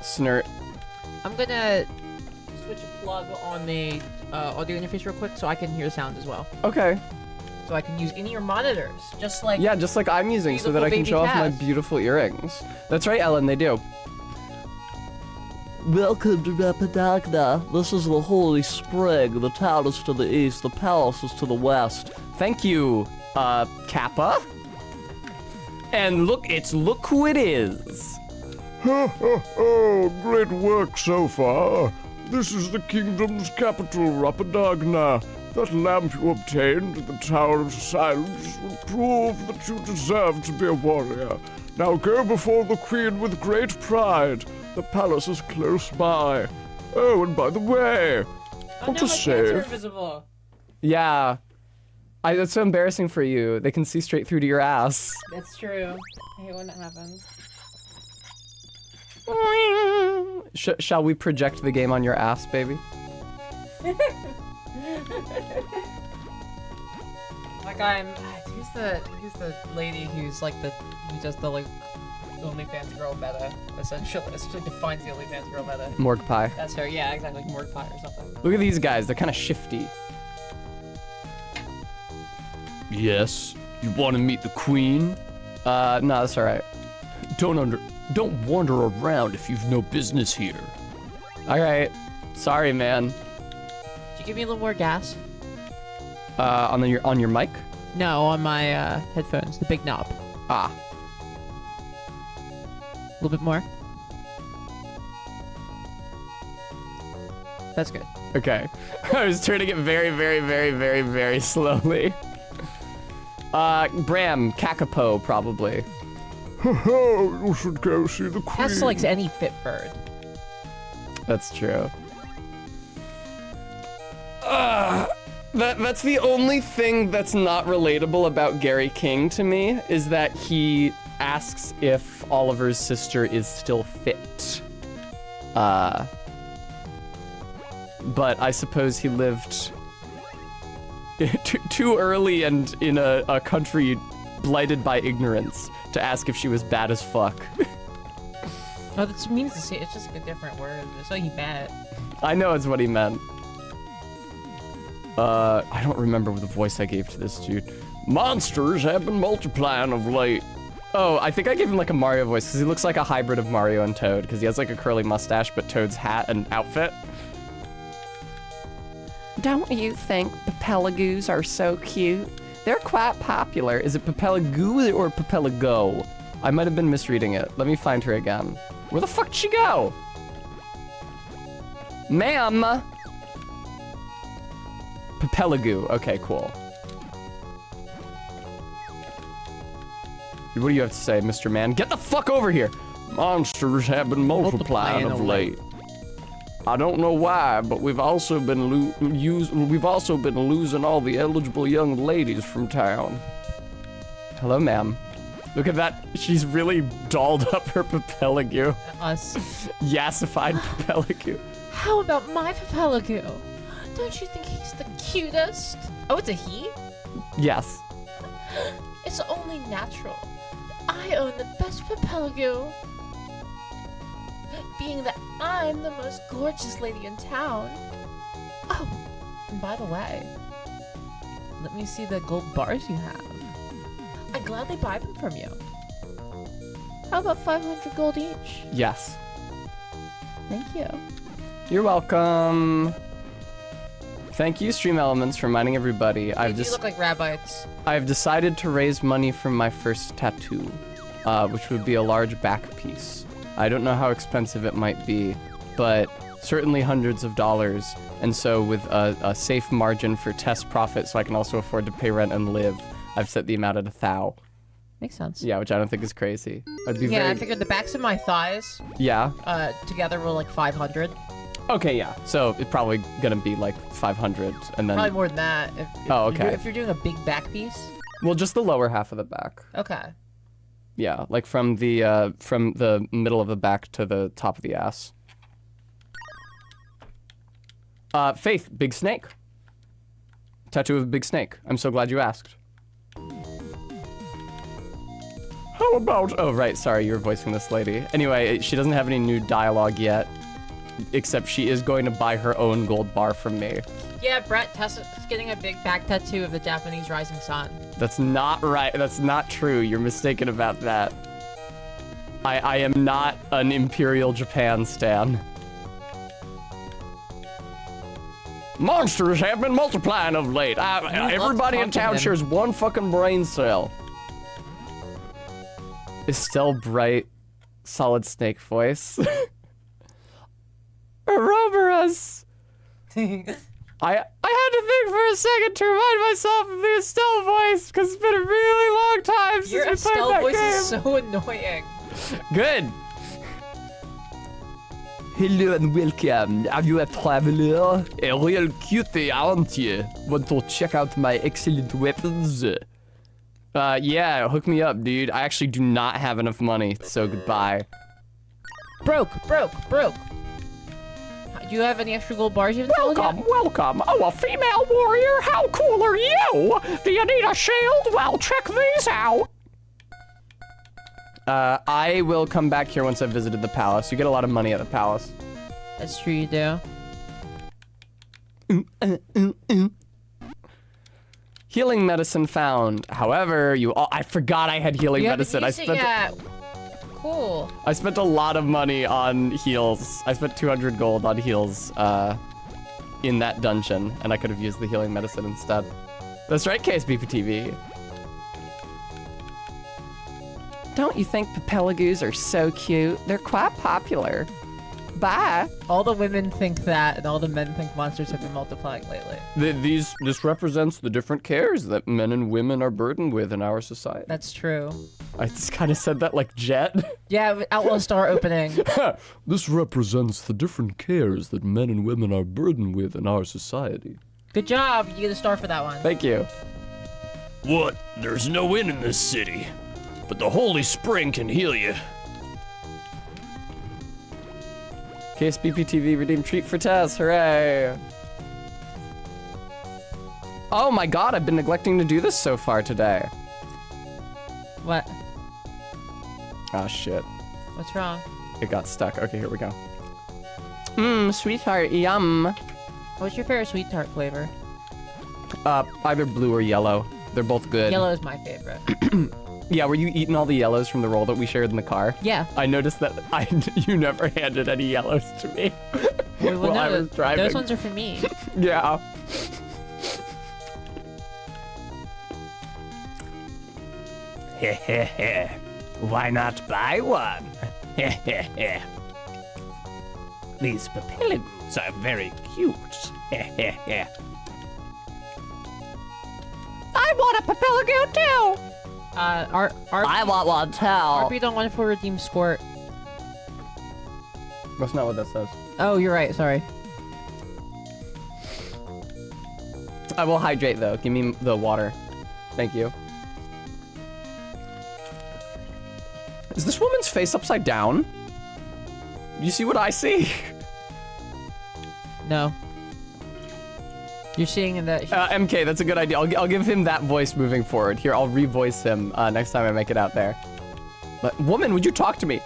Snurt. I'm gonna switch a plug on the audio interface real quick so I can hear the sound as well. Okay. So I can use in-ear monitors, just like Yeah, just like I'm using so that I can Beautiful show baby off my Cass. beautiful earrings. That's right, Ellen, they do. Welcome to Rapadagna. This is the Holy Spring. The town is to the east, the palace is to the west. Thank you, Kappa. And look who it is. Ha ha ha! Great work so far. This is the kingdom's capital, Rapadagna. That lamp you obtained in the Tower of Silence will prove that you deserve to be a warrior. Now go before the queen with great pride. The palace is close by. Oh, and by the way, want to save? Invisible. Yeah. That's so embarrassing for you. They can see straight through to your ass. That's true. I hate when that happens. Shall we project the game on your ass, baby? Like who's the lady who does the like OnlyFans girl meta, essentially defines the OnlyFans girl meta. Morgue pie. That's her, yeah, exactly, like Morgue Pie or something. Look at these guys. They're kind of shifty. Yes, you want to meet the queen? No, that's all right. Don't wander around if you've no business here. All right. Sorry, man. Did you give me a little more gas? On your mic? No, on my headphones, the big knob. Ah. A little bit more. That's good. Okay. I was turning it very, very, very, very, very slowly. Bram, Kakapo, probably. Ha ha! You should go see the queen. Cass likes any fit bird. That's true. That's the only thing that's not relatable about Gary King to me, is that he asks if Oliver's sister is still fit. But I suppose he lived too early and in a country blighted by ignorance to ask if she was bad as fuck. Oh, that means the same. It's just like a different word. It's what he meant. I know it's what he meant. I don't remember the voice I gave to this dude. Monsters have been multiplying of late. Oh, I think I gave him like a Mario voice because he looks like a hybrid of Mario and Toad because he has like a curly mustache but Toad's hat and outfit. Don't you think Papelagoos are so cute? They're quite popular. Is it Papelagoo or Papelago? I might have been misreading it. Let me find her again. Where the fuck did she go? Ma'am! Papelagoo. Okay, cool. What do you have to say, Mr. Man? Get the fuck over here! Monsters have been multiplying of late. I don't know why, but we've also been losing all the eligible young ladies from town. Hello, ma'am. Look at that. She's really dolled up her Papelagoo. Us. Yassified Papelagoo. How about my Papelagoo? Don't you think he's the cutest? Oh, it's a he? Yes. It's only natural. I own the best Papelagoo. Being that I'm the most gorgeous lady in town. Oh, and by the way, let me see the gold bars you have. I'd gladly buy them from you. How about 500 gold each? Yes. Thank you. You're welcome. Thank you, Stream Elements, for reminding everybody. You look like rabbits. I've decided to raise money for my first tattoo, which would be a large back piece. I don't know how expensive it might be, but certainly hundreds of dollars. And so with a safe margin for test profit so I can also afford to pay rent and live, I've set the amount at 1,000. Makes sense. Yeah, which I don't think is crazy. I'd be I figured the backs of my thighs together were like 500. Okay, yeah. So it's probably gonna be like 500 and then... Probably more than that. If you're doing a big back piece. Well, just the lower half of the back. Okay. Yeah, like from the middle of the back to the top of the ass. Faith, big snake. Tattoo of a big snake. I'm so glad you asked. How about... Oh, right, sorry, you were voicing this lady. Anyway, she doesn't have any new dialogue yet, except she is going to buy her own gold bar from me. Yeah, Brett, Tessa's getting a big back tattoo of the Japanese rising sun. That's not right. That's not true. You're mistaken about that. I am not an Imperial Japan stan. Monsters have been multiplying of late. Everybody in town shares one fucking brain cell. Estelle Bright, Solid Snake voice. Ouroboros. I had to think for a second to remind myself of the Estelle voice because it's been a really long time since Your we played Estelle that voice game. is so annoying. Good. Hello and welcome. Are you a traveler? A real cutie, aren't you? Want to check out my excellent weapons? Yeah, hook me up, dude. I actually do not have enough money, so goodbye. Broke. Do you have any extra gold bars you haven't sold yet? Welcome. Oh, a female warrior? How cool are you? Do you need a shield? Well, check these out. I will come back here once I've visited the palace. You get a lot of money at the palace. That's true, you do. Healing medicine found. However, I forgot I had healing medicine. Cool. I spent a lot of money on heals. I spent 200 gold on heals in that dungeon, and I could have used the healing medicine instead. That's right, KSBPTV. Don't you think Papelagoos are so cute? They're quite popular. Bye. All the women think that, and all the men think monsters have been multiplying lately. This represents the different cares that men and women are burdened with in our society. That's true. I just kind of said that like Jet. Yeah, Outlaw Star opening. This represents the different cares that men and women are burdened with in our society. Good job. You get a star for that one. Thank you. What? There's no inn in this city, but the Holy Spring can heal you. KSBP TV redeemed treat for Tess. Hooray. Oh my god, I've been neglecting to do this so far today. What? Oh shit. What's wrong? It got stuck. Okay, here we go. Sweetheart, yum. What's your favorite sweet tart flavor? Either blue or yellow. They're both good. Yellow is my favorite. Yeah, were you eating all the yellows from the roll that we shared in the car? Yeah. I noticed that you never handed any yellows to me while I was driving. Those ones are for me. Yeah. Why not buy one? These papilligos are very cute. I want a papilligo too. I want one too. RP on 1 for redeem squirt. That's not what that says. Oh, you're right. Sorry. I will hydrate though. Give me the water. Thank you. Is this woman's face upside down? You see what I see? No. You're seeing that. MK, that's a good idea. I'll give him that voice moving forward. Here, I'll revoice him next time I make it out there. But, woman, would you talk to me?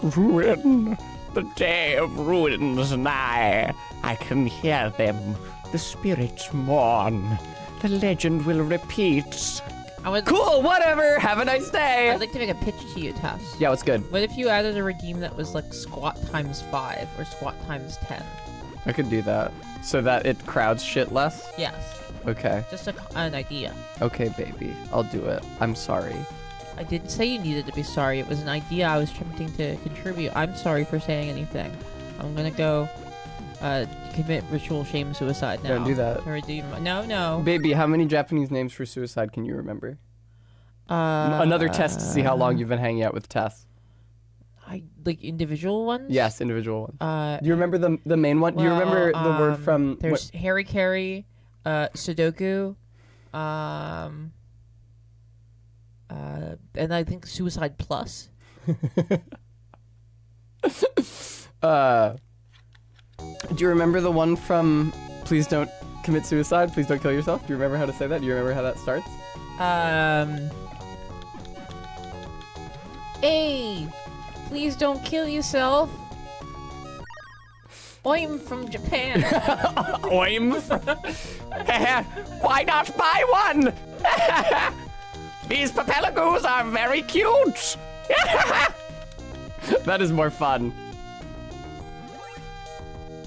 Ruin. The day of ruin is nigh. I can hear them. The spirits mourn. The legend will repeat. Cool, whatever. Have a nice day. I'd like to make a pitch to you, Tess. Yeah, what's good? What if you added a redeem that was like squat times 5 or squat times 10? I could do that. So that it crowds shit less? Yes. Okay. Just an idea. Okay, baby. I'll do it. I'm sorry. I didn't say you needed to be sorry. It was an idea I was attempting to contribute. I'm sorry for saying anything. I'm gonna go commit ritual shame suicide now. Don't do that. To redeem. No. Baby, how many Japanese names for suicide can you remember? Another test to see how long you've been hanging out with Tess. Like individual ones? Yes, individual ones. Do you remember the main one? Do you remember the word from... There's Harry Carry, Sudoku, and I think Suicide Plus. Do you remember the one from Please Don't Commit Suicide? Please Don't Kill Yourself? Do you remember how to say that? Do you remember how that starts? Hey, please don't kill yourself. I'm from Japan. I'm Why not buy one? These papilligos are very cute. That is more fun.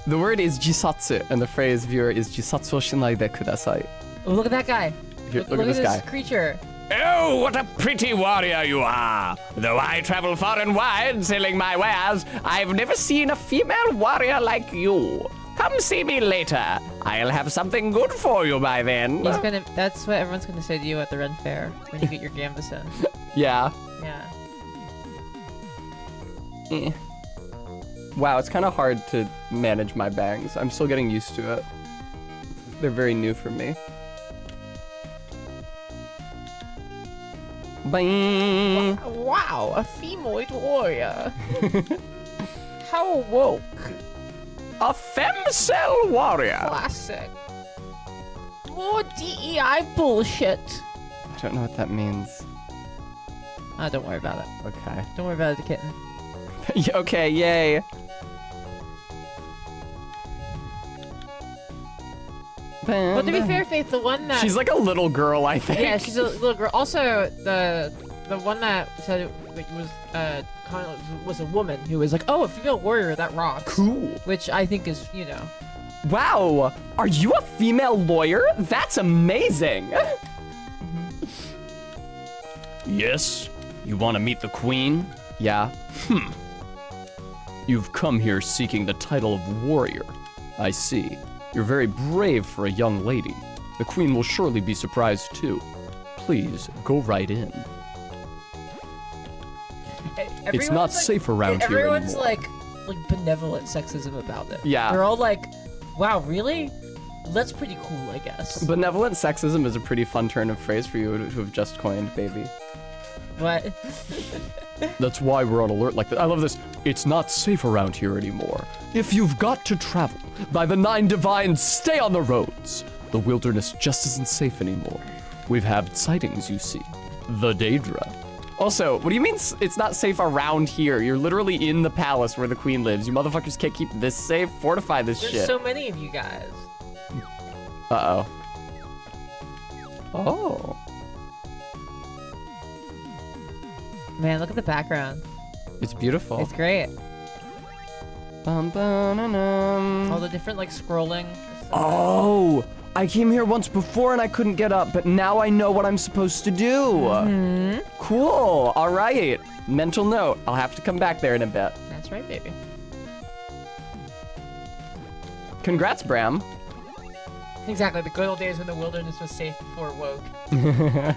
The word is jisatsu, and the phrase viewer is jisatsu o shinaide kudasai. Oh, look at that guy. Here, look at this guy. Creature. Oh, what a pretty warrior you are! Though I travel far and wide selling my wares, I've never seen a female warrior like you. Come see me later. I'll have something good for you by then. That's what everyone's gonna say to you at the Ren Fair when you get your Gambeson. Yeah. Yeah. Wow, it's kind of hard to manage my bangs. I'm still getting used to it. They're very new for me. Bing. Wow, a femoid warrior. How woke. A femcell warrior. Classic. More DEI bullshit. I don't know what that means. Don't worry about it. Okay. Don't worry about it, the kitten. Okay, yay. But to be fair, Faith, the one that... She's like a little girl, I think. Yeah, she's a little girl. Also, the one that said it was a woman who was like, oh, a female warrior, that rocks. Cool. Which I think is, you know. Wow, are you a female lawyer? That's amazing. Yes. You want to meet the queen? Yeah. You've come here seeking the title of warrior. I see. You're very brave for a young lady. The queen will surely be surprised too. Please, go right in. It's not safe around here everyone's anymore. like benevolent sexism about it. Yeah. They're all like, wow, really? That's pretty cool, I guess. Benevolent sexism is a pretty fun turn of phrase for you to have just coined, baby. What? That's why we're on alert like that. I love this. It's not safe around here anymore. If you've got to travel, by the 9 divines, stay on the roads. The wilderness just isn't safe anymore. We've had sightings, you see. The Daedra. Also, what do you mean it's not safe around here? You're literally in the palace where the queen lives. You motherfuckers can't keep this safe. Fortify this There's shit. so many of you guys. Uh-oh. Oh. Man, look at the background. It's beautiful. It's great. Bum, ba-na-num. All the different like scrolling. Oh, I came here once before and I couldn't get up, but now I know what I'm supposed to do. Cool. All right. Mental note. I'll have to come back there in a bit. That's right, baby. Congrats, Bram. Exactly, the good old days when the wilderness was safe before it woke.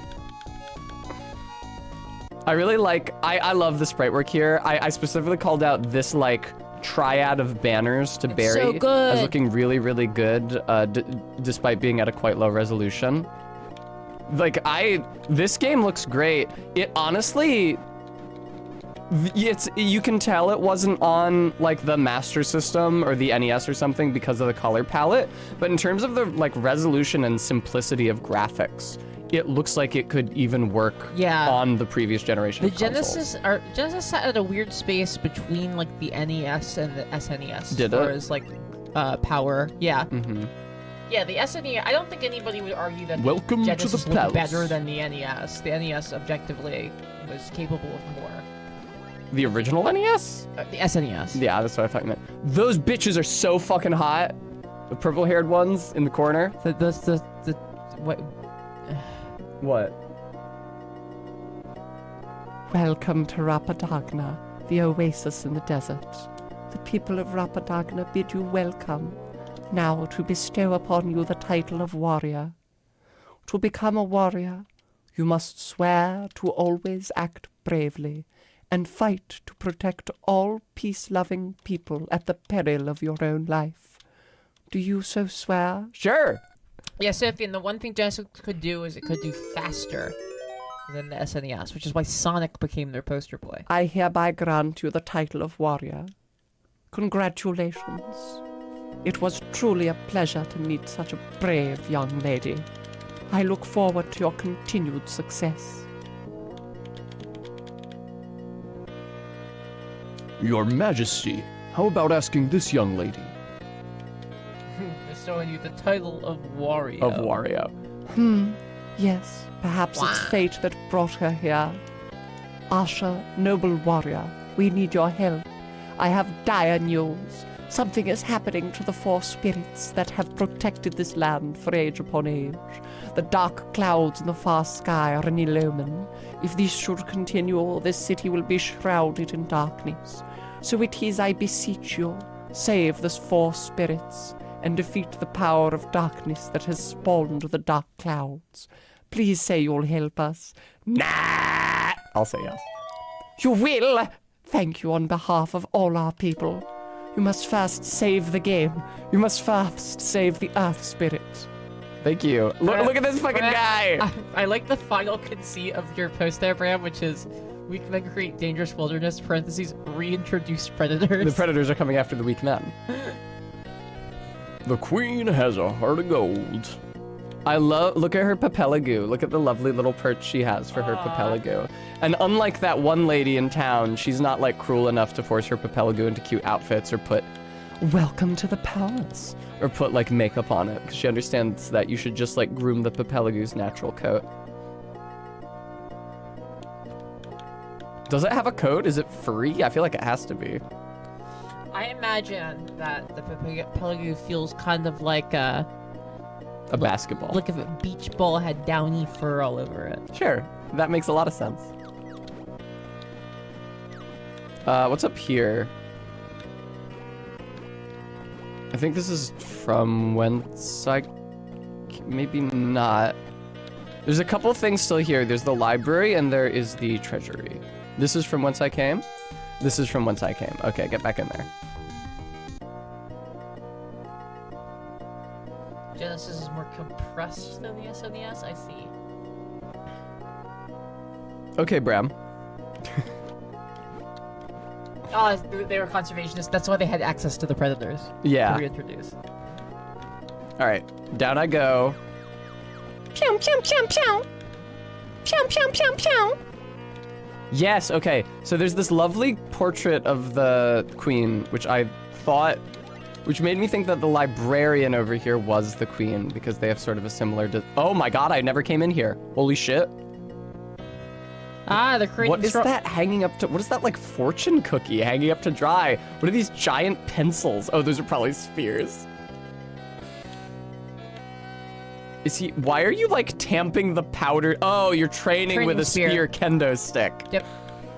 I really like, I love the sprite work here. I specifically called out this like triad of banners to Barry so good. as looking really, really good, despite being at a quite low resolution. Like this game looks great. It honestly, you can tell it wasn't on like the Master System or the NES or something because of the color palette. But in terms of the like resolution and simplicity of graphics, it looks like it could even work on the previous generation The of consoles. Genesis sat at a weird space between like the NES and the SNES. Did as far it? as like power. Yeah. Mm-hmm. Yeah, the SNES. I don't think anybody would argue that Welcome the to Genesis the looked palace. better than the NES. The NES objectively was capable of more. The original NES? The SNES. Yeah, that's what I thought you meant. Those bitches are so fucking hot. The purple-haired ones in the corner. The what? What? Welcome to Rapadagna, the oasis in the desert. The people of Rapadagna bid you welcome. Now to bestow upon you the title of warrior. To become a warrior, you must swear to always act bravely and fight to protect all peace-loving people at the peril of your own life. Do you so swear? Sure. Yeah, Sophian, the one thing Genesis could do is it could do faster than the SNES, which is why Sonic became their poster boy. I hereby grant you the title of warrior. Congratulations. It was truly a pleasure to meet such a brave young lady. I look forward to your continued success. Your Majesty, how about asking this young lady? Bestowing you the title of Wario. Of Wario. Yes, perhaps it's fate that brought her here. Asha, noble warrior, we need your help. I have dire news. Something is happening to the 4 spirits that have protected this land for age upon age. The dark clouds in the far sky are an ill omen. If this should continue, this city will be shrouded in darkness. So it is, I beseech you, save these 4 spirits and defeat the power of darkness that has spawned the dark clouds. Please say you'll help us. Nah! I'll say yes. You will? Thank you on behalf of all our people. You must first save the game. You must first save the Earth Spirit. Thank you. Look at this fucking guy! I like the final conceit of your post there, Bram, which is we can then create dangerous wilderness, parentheses, reintroduce predators. The predators are coming after the weak men. The queen has a heart of gold. Look at her papelagoo. Look at the lovely little perch she has for her papelagoo. And unlike that one lady in town, she's not like cruel enough to force her papelagoo into cute outfits or put "Welcome to the palace" or put like makeup on it, because she understands that you should just like groom the papelagoo's natural coat. Does it have a coat? Is it free? I feel like it has to be. I imagine that the papelagoo feels kind of like a basketball. Like if a beach ball had downy fur all over it. Sure, that makes a lot of sense. What's up here? I think this is from whence maybe not. There's a couple things still here. There's the library and there is the treasury. This is from whence I came. This is from whence I came. Okay, get back in there. Genesis is more compressed than the SNES, I see. Okay, Bram. Oh, they were conservationists. That's why they had access to the predators. Yeah. To reintroduce. All right, down I go. Pew, pew, pew, pew. Pew, pew, pew, pew. Yes, okay. So there's this lovely portrait of the queen, which made me think that the librarian over here was the queen because they have sort of a similar. Oh my god, I never came in here. Holy shit. Ah, they're creating. What is that hanging up to? What is that like fortune cookie hanging up to dry? What are these giant pencils? Oh, those are probably spheres. Why are you like tamping the powder? Oh, you're training with a spear kendo stick. Yep.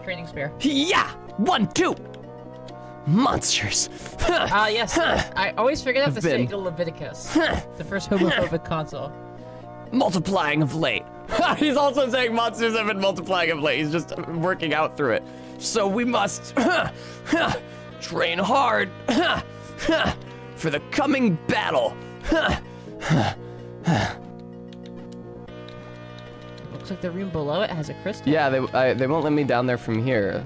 Training spear. Yeah! 1, 2! Monsters! Yes. I always forget to say been. Leviticus. The first homophobic console. Multiplying of late. He's also saying monsters have been multiplying of late. He's just working out through it. So we must train hard for the coming battle. Looks like the room below it has a crystal. Yeah, they won't let me down there from here.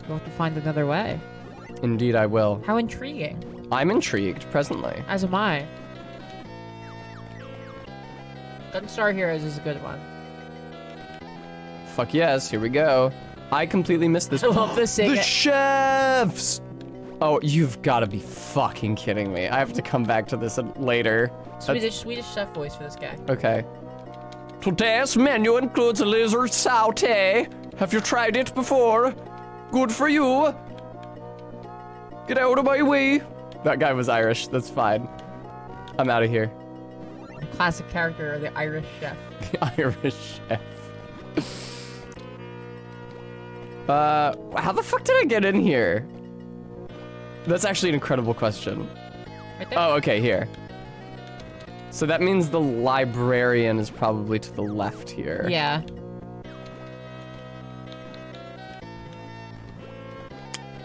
You'll have to find another way. Indeed, I will. How intriguing. I'm intrigued presently. As am I. Gun Star Heroes is a good one. Fuck yes, here we go. I completely missed this. I love this The chefs! Oh, you've got to be fucking kidding me. I have to come back to this later. Swedish chef voice for this guy. Okay. Today's menu includes a lizard sauté. Have you tried it before? Good for you. Get out of my way. That guy was Irish. That's fine. I'm out of here. Classic character, the Irish chef. The Irish chef. How the fuck did I get in here? That's actually an incredible question. Right there. Oh, okay, here. So that means the librarian is probably to the left here. Yeah.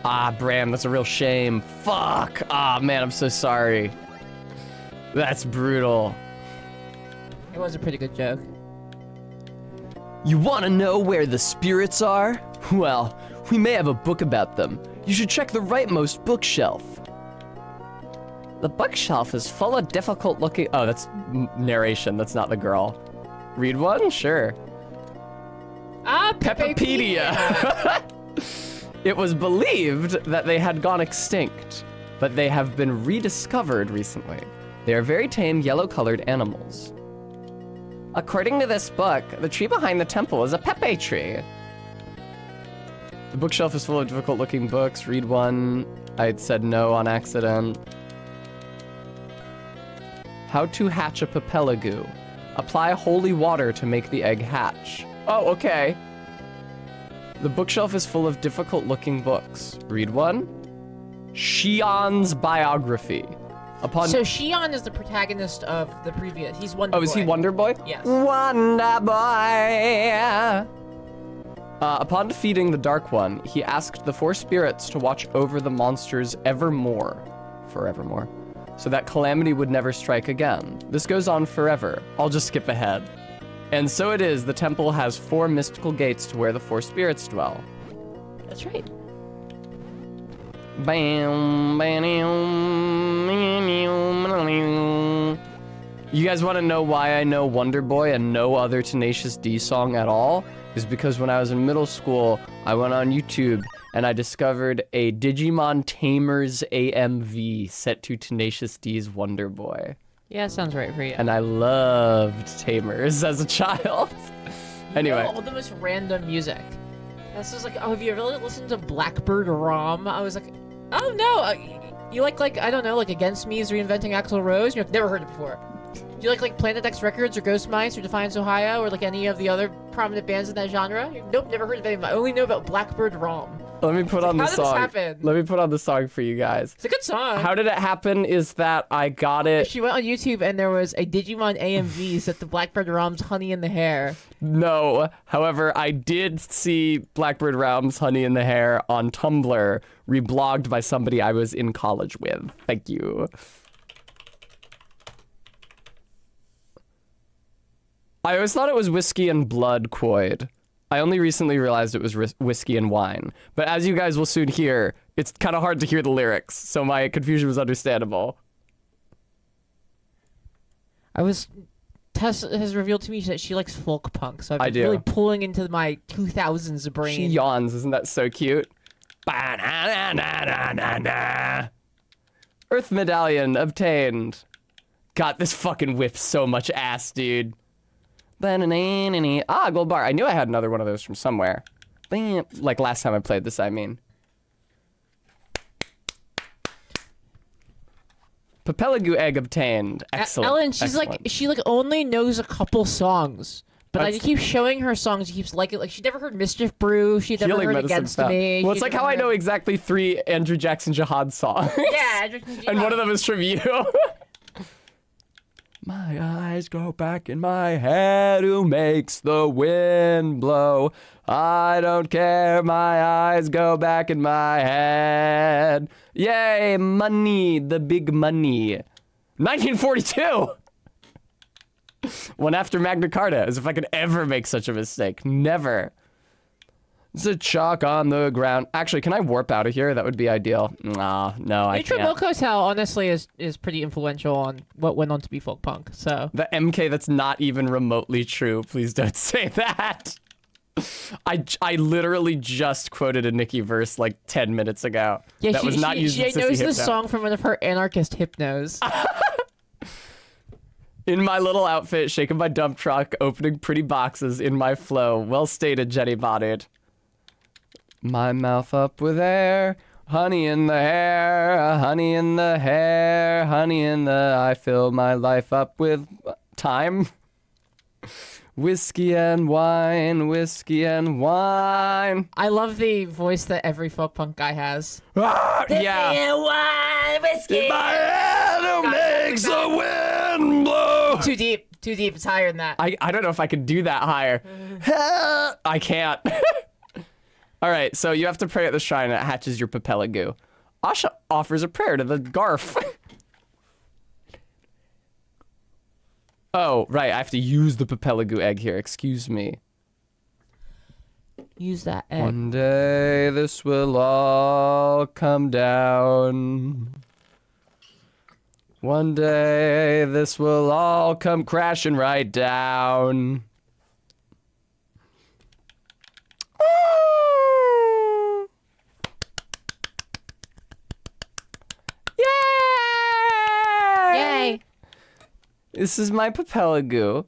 Ah, Bram, that's a real shame. Fuck. Ah, man, I'm so sorry. That's brutal. It was a pretty good joke. You want to know where the spirits are? Well, we may have a book about them. You should check the rightmost bookshelf. The bookshelf is full of difficult looking... Oh, that's narration. That's not the girl. Read one? Sure. Ah, Peppapedia. It was believed that they had gone extinct, but they have been rediscovered recently. They are very tame, yellow-colored animals. According to this book, the tree behind the temple is a Pepe tree. The bookshelf is full of difficult-looking books. Read one. I said no on accident. How to hatch a papelagoo. Apply holy water to make the egg hatch. Oh, okay. The bookshelf is full of difficult-looking books. Read one. Shion's biography. So Shion is the protagonist of the previous. He's Wonder Boy. Oh, is he Wonder Boy? Yes. Wonder Boy. Upon defeating the Dark One, he asked the four spirits to watch over the monsters forevermore, so that calamity would never strike again. This goes on forever. I'll just skip ahead. And so it is, the temple has 4 mystical gates to where the 4 spirits dwell. That's right. Bam, bam, you guys want to know why I know Wonder Boy and no other Tenacious D song at all? Is because when I was in middle school, I went on YouTube and I discovered a Digimon Tamers AMV set to Tenacious D's Wonder Boy. Yeah, sounds right for you. And I loved Tamers as a child. Anyway. All the most random music. This is like, oh, have you ever listened to Blackbird ROM? I was like, oh no, you like I don't know, like Against Me is reinventing Axl Rose? You've never heard it before. Do you like Planet X Records or Ghost Mice or Defiance Ohio or like any of the other prominent bands in that genre? Nope, never heard of any of them. I only know about Blackbird ROM. Let me put on the How did song. this happen? Let me put on the song for you guys. It's a good song. How did it happen is that I got it. She went on YouTube and there was a Digimon AMV set to Blackbird Realms Honey in the Hair. No. However, I did see Blackbird Realms Honey in the Hair on Tumblr, reblogged by somebody I was in college with. Thank you. I always thought it was Whiskey and Blood, Quoid. I only recently realized it was Whiskey and Wine. But as you guys will soon hear, it's kind of hard to hear the lyrics, so my confusion was understandable. Tess has revealed to me that she likes folk punk, so I I've do. been really pulling into my 2000s brain. She yawns, isn't that so cute? Earth Medallion obtained. God, this fucking whips so much ass, dude. Ah, gold bar. I knew I had another one of those from somewhere. Like last time I played this, I mean. Papelagoo egg obtained. Excellent. Ellen, she's Excellent. she only knows a couple songs. But I That's- keep showing her songs. She keeps liking like she never heard Mischief Brew. She never Healing heard medicine Against stuff. Me. Well, it's she like never how I know heard- exactly 3 Andrew Jackson Jihad songs. Yeah, And one of them is from you. My eyes go back in my head. Who makes the wind blow? I don't care. My eyes go back in my head. Yay, money, the big money. 1942. One after Magna Carta, as if I could ever make such a mistake. Never. It's a chalk on the ground. Actually, can I warp out of here? That would be ideal. Nah, no, I Neutral can't. Milk Hotel honestly is pretty influential on what went on to be folk punk. So The MK that's not even remotely true. Please don't say that. I literally just quoted a Nicki verse like 10 minutes ago. yeah, that was not used in she knows Sissy this Hypno. song from one of her anarchist hypnos. In my little outfit, shaking my dump truck, opening pretty boxes in my flow. Well stated, Jenny Bodied. My mouth up with air, honey in the hair, honey in the hair, honey in the... I fill my life up with time. Whiskey and wine, whiskey and wine. I love the voice that every folk punk guy has. Ah, yeah. Wine, whiskey. My head God, makes the wind blow. Too deep. It's higher than that. I don't know if I could do that higher. I can't. All right, so you have to pray at the shrine that hatches your Papelagoo. Asha offers a prayer to the Garf. Oh, right, I have to use the Papelagoo egg here. Excuse me. Use that egg. One day this will all come down. One day this will all come crashing right down. Yay! This is my Papelagoo.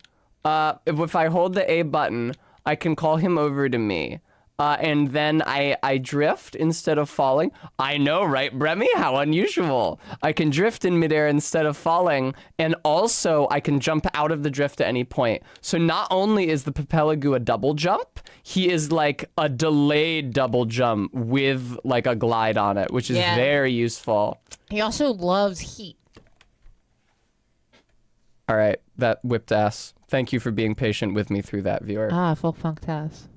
If I hold the A button, I can call him over to me. And then I drift instead of falling. I know, right, Bremy? How unusual. I can drift in midair instead of falling. And also, I can jump out of the drift at any point. So not only is the Papelagoo a double jump, he is like a delayed double jump with like a glide on it, which is Yeah. very useful. He also loves heat. All right, that whipped ass. Thank you for being patient with me through that, viewer. Ah, folk punk Tess.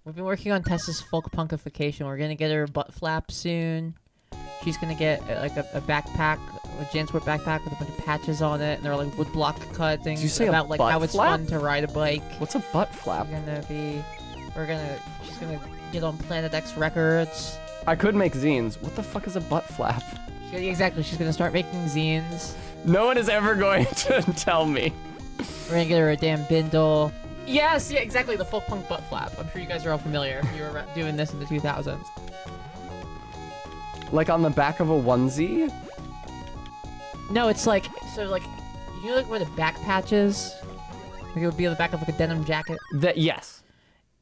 We've been working on Tessa's folk punkification. We're gonna get her a butt flap soon. She's gonna get like a backpack, a Jansport backpack with a bunch of patches on it, and they're like woodblock cut things Did you say a about like butt how it's flap? fun to ride a bike. What's a butt flap? She's gonna get on Planet X Records. I could make zines. What the fuck is a butt flap? Exactly, she's gonna start making zines. No one is ever going to tell me. We're gonna get her a damn bindle. Yes, yeah, exactly, the folk punk butt flap. I'm sure you guys are all familiar. You were doing this in the 2000s. Like on the back of a onesie? No, it's like, so like, you know like where the back patch is? Like it would be on the back of like a denim jacket. Yes.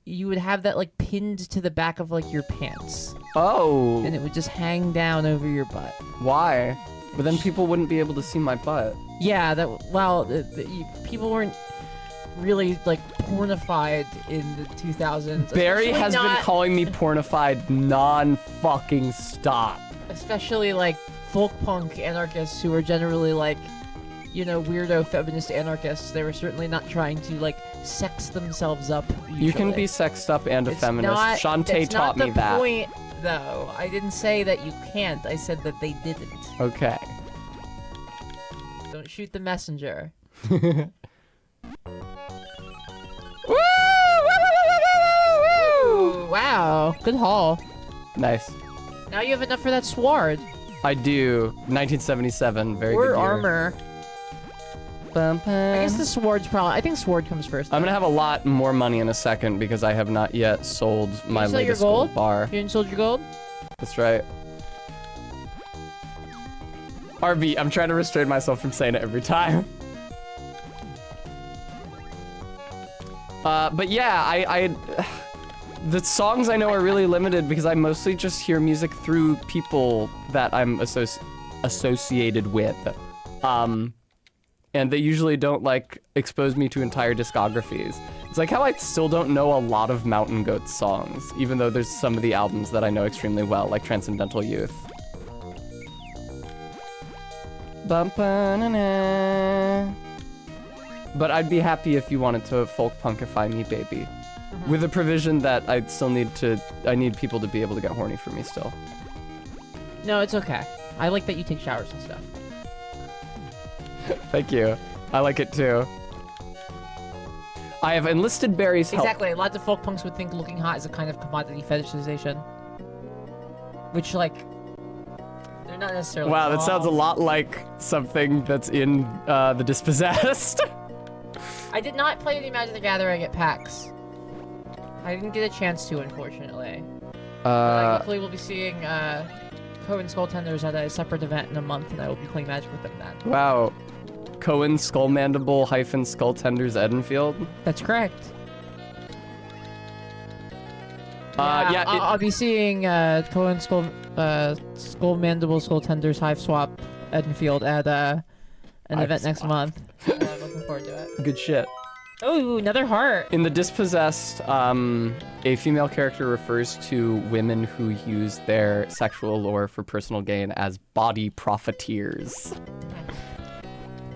You would have that like pinned to the back of like your pants. Oh. And it would just hang down over your butt. Why? But then people wouldn't be able to see my butt. Yeah, that, well, people weren't, really like pornified in the 2000s. Barry especially has been not- calling me pornified non-fucking stop. especially like folk punk anarchists who are generally like, you know, weirdo feminist anarchists. They were certainly not trying to like sex themselves up. You can usually. be sexed up and a It's feminist. not- Shantae it's taught not me the that. point, though. I didn't say that you can't. I said that they didn't. Okay. Don't shoot the messenger. Ooh, wow, good haul. Nice. Now you have enough for that sword I do. 1977. Very or good year. armor. Bum, bum. I guess the sword's probably. I think sword comes first. I'm gonna have a lot more money in a second because I have not yet sold my sell your latest gold? bar. You didn't sold your gold? That's right. RB, I'm trying to restrain myself from saying it every time. But yeah, I the songs I know are really limited because I mostly just hear music through people that I'm associated with. And they usually don't like expose me to entire discographies. It's like how I still don't know a lot of Mountain Goats songs, even though there's some of the albums that I know extremely well, like Transcendental Youth. Bum-ba-na-na. But I'd be happy if you wanted to folk punkify me, baby. With the provision that I need people to be able to get horny for me still. No, it's okay. I like that you take showers and stuff. Thank you. I like it too. I have enlisted Barry's help. Exactly. A lot of folk punks would think looking hot is a kind of commodity fetishization. Which, like, they're not necessarily. Wow, that sounds a wrong. lot like something that's in The Dispossessed. I did not play the Magic the Gathering at PAX. I didn't get a chance to, unfortunately. But I hopefully will be seeing Cohen Skulltenders at a separate event in a month, and I will be playing Magic with them then. Wow. Cohen Skullmandible Skulltenders Edenfield. That's correct. Yeah, I'll be seeing Cohen Skullmandible Skulltenders Hive Swap Edenfield at an Hive event next Swap. month. I'm looking forward to it. Good shit. Oh, another heart. In The Dispossessed, a female character refers to women who use their sexual allure for personal gain as body profiteers.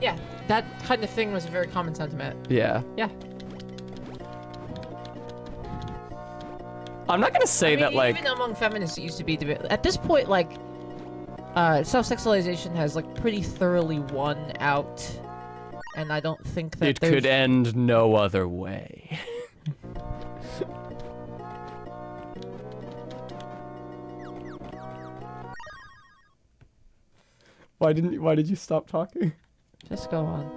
Yeah, that kind of thing was a very common sentiment. Yeah. Yeah. I'm not gonna say I mean, that, like... even among feminists, it used to be at this point, like, self-sexualization has like pretty thoroughly won out, and I don't think that It could end no other way. Why did you stop talking? Just go on.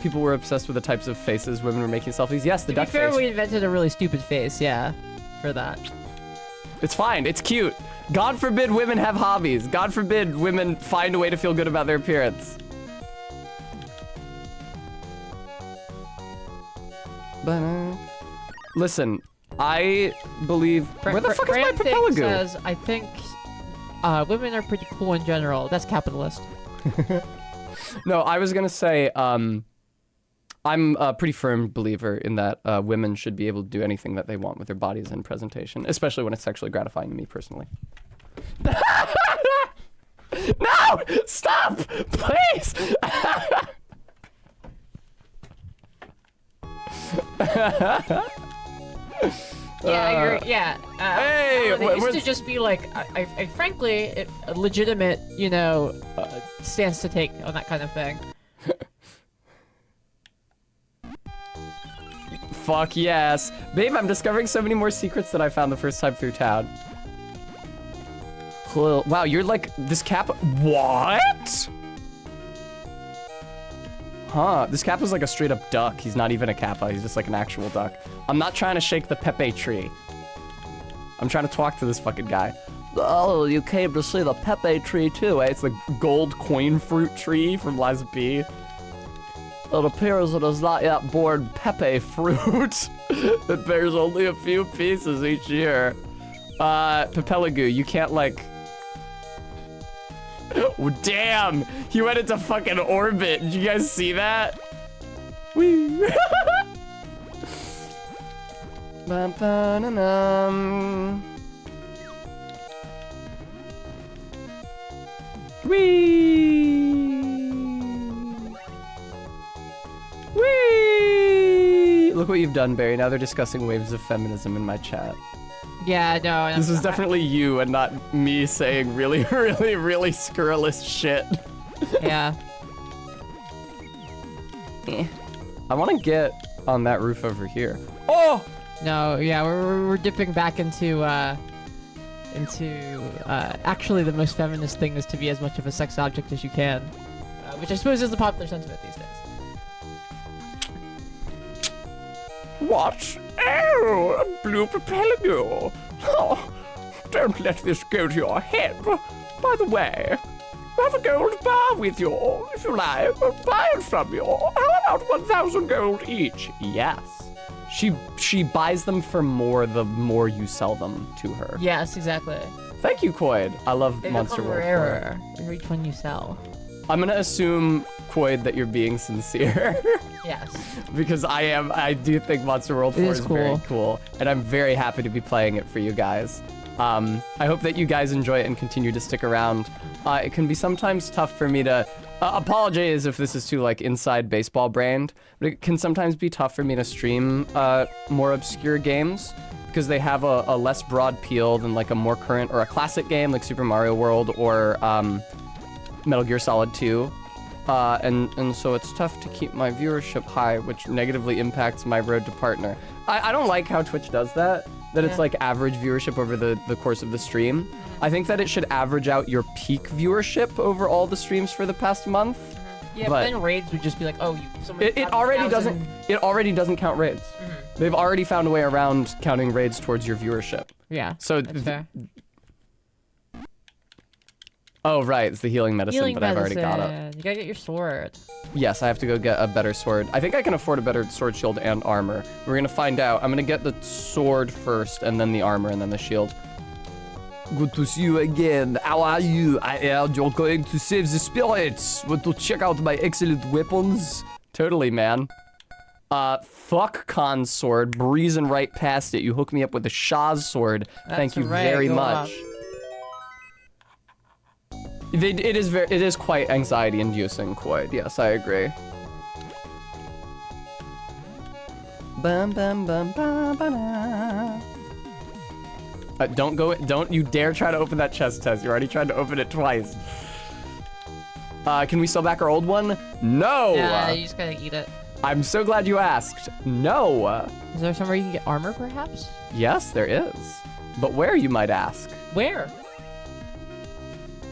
People were obsessed with the types of faces women were making selfies. Yes, the To be duck fair, face. we invented a really stupid face, yeah, for that. It's fine. It's cute. God forbid women have hobbies. God forbid women find a way to feel good about their appearance. Listen, I believe. Where the fuck is my Papelago? Says, I think women are pretty cool in general. That's capitalist. No, I was gonna say, I'm a pretty firm believer in that women should be able to do anything that they want with their bodies and presentation, especially when it's sexually gratifying to me personally. No! Stop! Please! Yeah. Hey, it used to where's- just be like, I frankly, a legitimate, you know, stance to take on that kind of thing. Fuck yes. Babe, I'm discovering so many more secrets than I found the first time through town. Wow, you're like, this cap. What? Huh, this Kappa's like a straight up duck. He's not even a Kappa, he's just like an actual duck. I'm not trying to shake the Pepe tree. I'm trying to talk to this fucking guy. Oh, you came to see the Pepe tree too, eh? It's the gold coin fruit tree from Liza P. It appears it has not yet borne Pepe fruit. It bears only a few pieces each year. Papelago, you can't like... Oh, damn! He went into fucking orbit. Did you guys see that? Whee! Ba-ba-na-nam. Whee! Whee! Look what you've done, Barry. Now they're discussing waves of feminism in my chat. Yeah, no. This is definitely you and not me saying really, really, really scurrilous shit. Yeah. I want to get on that roof over here. Oh! No, yeah, we're dipping back into actually the most feminist thing is to be as much of a sex object as you can, which I suppose is the popular sentiment these days. What? Oh, a blue propelago. Oh, don't let this go to your head. By the way, I have a gold bar with you. If you like, I'll buy it from you. How about 1,000 gold each? Yes. She buys them for more the more you sell them to her. Yes, exactly. Thank you, Quoid. I love They Monster become World. rarer for each one you sell. I'm gonna assume, Quoid, that you're being sincere. Yes. Because I do think Monster World 4 is very cool. cool, and I'm very happy to be playing it for you guys. I hope that you guys enjoy it and continue to stick around. It can be sometimes tough for me to apologize if this is too like inside baseball brained, but it can sometimes be tough for me to stream more obscure games because they have a less broad appeal than like a more current or a classic game like Super Mario World or Metal Gear Solid 2. And so it's tough to keep my viewership high, which negatively impacts my road to partner. I don't like how Twitch does that it's like average viewership over the course of the stream. I think that it should average out your peak viewership over all the streams for the past month. Yeah, but then raids would just be like, oh, It already doesn't count raids. They've already found a way around counting raids towards your viewership. Yeah, So that's fair. Oh, right, it's the healing medicine, Healing but I've already got it. medicine. You gotta get your sword. Yes, I have to go get a better sword. I think I can afford a better sword, shield, and armor. We're gonna find out. I'm gonna get the sword first, and then the armor, and then the shield. Good to see you again. How are you? I heard you're going to save the spirits. Want to check out my excellent weapons? Totally, man. Fuck Khan's sword. Breezing right past it. You hook me up with the Shah's sword. Thank you right, very go much. up. It is quite anxiety-inducing, Quoid. Yes, I agree. Bum bum bum bum ba. Don't you dare try to open that chest, Tez. You already tried to open it twice. Can we sell back our old one? No! Yeah, you just gotta eat it. I'm so glad you asked. No! Is there somewhere you can get armor, perhaps? Yes, there is. But where, you might ask? Where?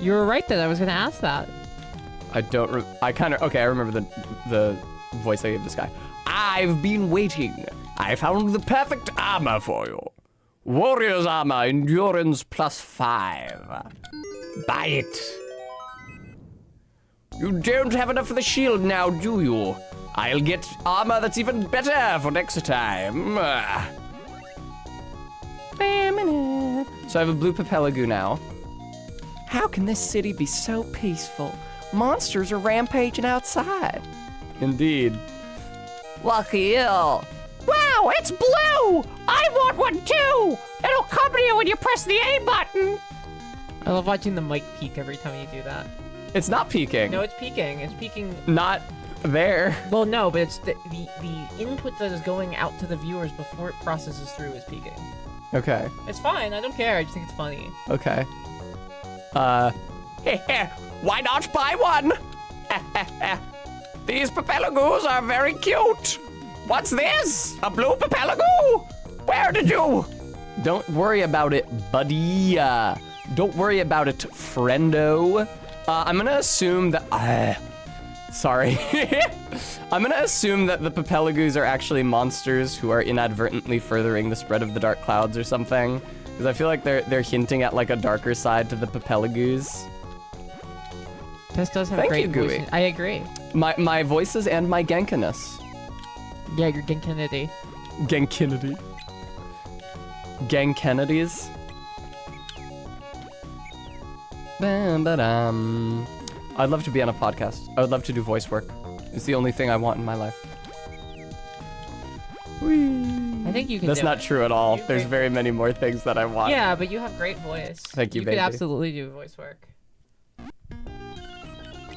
You were right that I was gonna ask that. I remember the voice I gave this guy. I've been waiting. I found the perfect armor for you. Warrior's armor, endurance +5. Buy it. You don't have enough for the shield now, do you? I'll get armor that's even better for next time. So I have a blue Papelagoo now. How can this city be so peaceful? Monsters are rampaging outside. Indeed. Lucky you. Wow, it's blue! I want one too! It'll come to you when you press the A button. I love watching the mic peak every time you do that. It's not peeking. No, it's peaking. It's peaking. Not there. Well, no, but it's the input that is going out to the viewers before it processes through is peaking. Okay. It's fine. I don't care. I just think it's funny. Okay. Why not buy one? These Papelagoos are very cute. What's this? A blue Papelagoo? Where did you? Don't worry about it, buddy. Don't worry about it, friendo. I'm gonna assume that... sorry. I'm gonna assume that the Papelagoos are actually monsters who are inadvertently furthering the spread of the dark clouds or something. Because I feel like they're hinting at like a darker side to the Papelagoos. This does have Thank great you, Gooey. voice. I agree. My voices and my Genkiness. Yeah, you're Genkinity. Genkinity. Gang Kennedys. Ba-ba-dum. I'd love to be on a podcast. I would love to do voice work. It's the only thing I want in my life. I think you can. That's do not it. true at all. You're There's great. very many more things that I want. Yeah, but you have great voice. Thank you, You baby. could absolutely do voice work.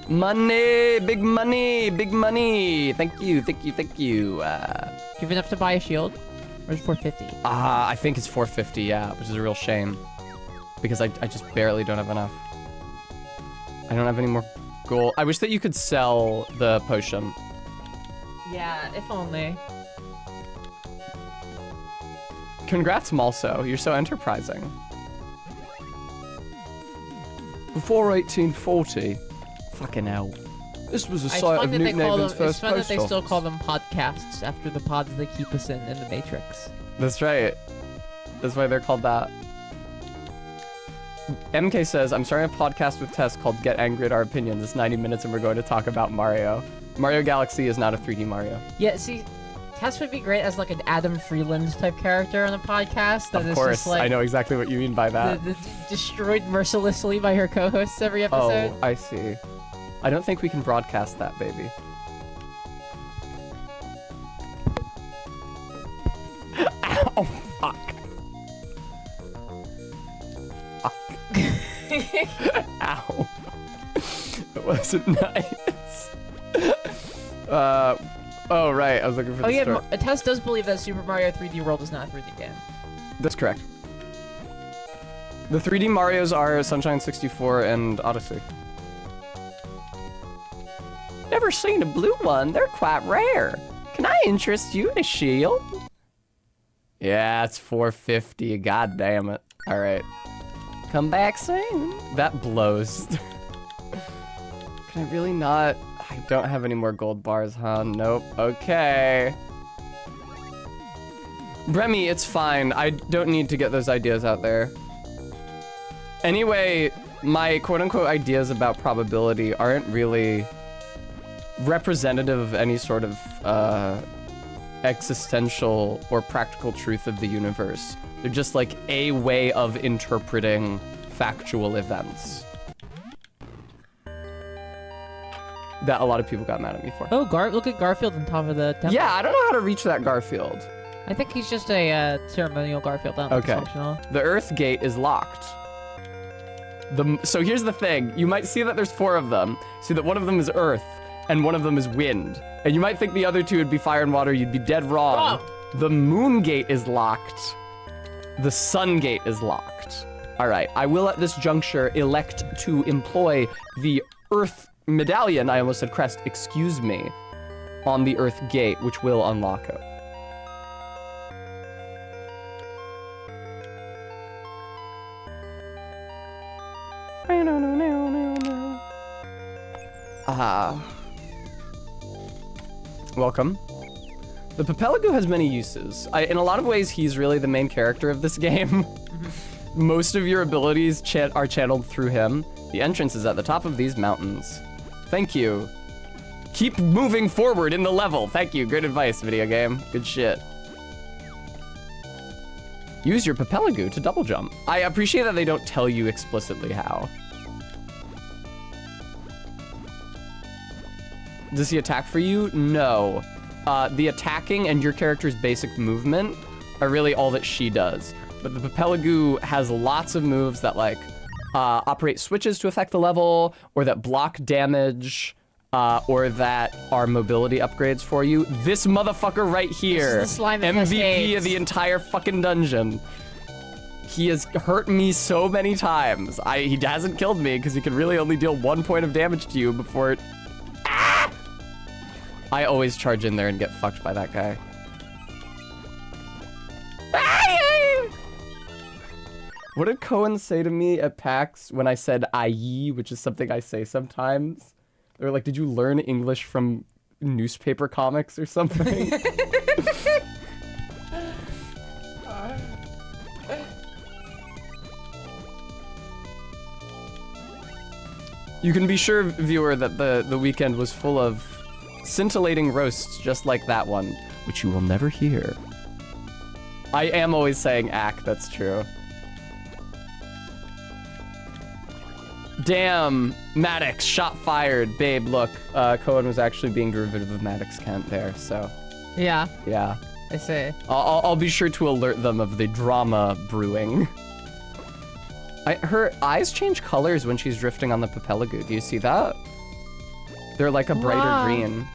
Money, big money, big money. Thank you, thank you, thank you. Do you have enough to buy a shield? Or is it 450? I think it's 450, yeah, which is a real shame. Because I just barely don't have enough. I don't have any more gold. I wish that you could sell the potion. Yeah, if only. Congrats, Malso. You're so enterprising. Before 1840, fucking hell. This was a It's site fun of that they Newton call them. Haven's It's first fun that post they still office. call them podcasts after the pods they keep us in the Matrix. That's right. That's why they're called that. MK says, I'm starting a podcast with Tess called Get Angry at Our Opinions. It's 90 minutes and we're going to talk about Mario. Mario Galaxy is not a 3D Mario. Yeah, see, Tess would be great as like an Adam Freeland type character on a podcast. That Of is course, just like I know exactly what you mean by that. destroyed mercilessly by her co-hosts every episode. Oh, I see. I don't think we can broadcast that, baby. Ow, fuck. Fuck. Ow. It wasn't nice. Oh, right. I was looking for Oh the yeah, story. Tess does believe that Super Mario 3D World is not a 3D game. That's correct. The 3D Marios are Sunshine 64 and Odyssey. Never seen a blue one. They're quite rare. Can I interest you in a shield? Yeah, it's 450. God damn it. All right. Come back soon. That blows. Can I really not? I don't have any more gold bars, huh? Nope. Okay. Remy, it's fine. I don't need to get those ideas out there. Anyway, my quote-unquote ideas about probability aren't really representative of any sort of existential or practical truth of the universe. They're just like a way of interpreting factual events that a lot of people got mad at me for. Oh, look at Garfield on top of the temple. Yeah, I don't know how to reach that Garfield. I think he's just a ceremonial Garfield. I don't think Okay. it's functional. The Earth Gate is locked. So here's the thing. You might see that there's 4 of them. See that one of them is Earth and one of them is wind. And you might think the other 2 would be fire and water. You'd be dead wrong. The Moon Gate is locked. The Sun Gate is locked. All right. I will at this juncture elect to employ the Earth Medallion. I almost said crest. Excuse me. On the Earth Gate, which will unlock it. Welcome. The Papelagoo has many uses. In a lot of ways, he's really the main character of this game. Most of your abilities are channeled through him. The entrance is at the top of these mountains. Thank you. Keep moving forward in the level. Thank you. Good advice, video game. Good shit. Use your Papelagoo to double jump. I appreciate that they don't tell you explicitly how. Does he attack for you? No. The attacking and your character's basic movement are really all that she does. But the Papelagoo has lots of moves that like operate switches to affect the level, or that block damage, or that are mobility upgrades for you. This motherfucker right here, This is the slime that MVP cascades. of the entire fucking dungeon. He has hurt me so many times. He hasn't killed me because he can really only deal 1 point of damage to you before it... Ah! I always charge in there and get fucked by that guy. What did Cohen say to me at PAX when I said aye, which is something I say sometimes? They were like, did you learn English from newspaper comics or something? You can be sure, viewer, that the weekend was full of scintillating roasts just like that one, which you will never hear. I am always saying ack, that's true. Damn, Maddox, shot fired. Babe, look, Cohen was actually being derivative of Maddox Kent there, so Yeah, yeah. I see. I'll be sure to alert them of the drama brewing. Her eyes change colors when she's drifting on the Papelagoo. Do you see that? They're like a brighter Wow. green.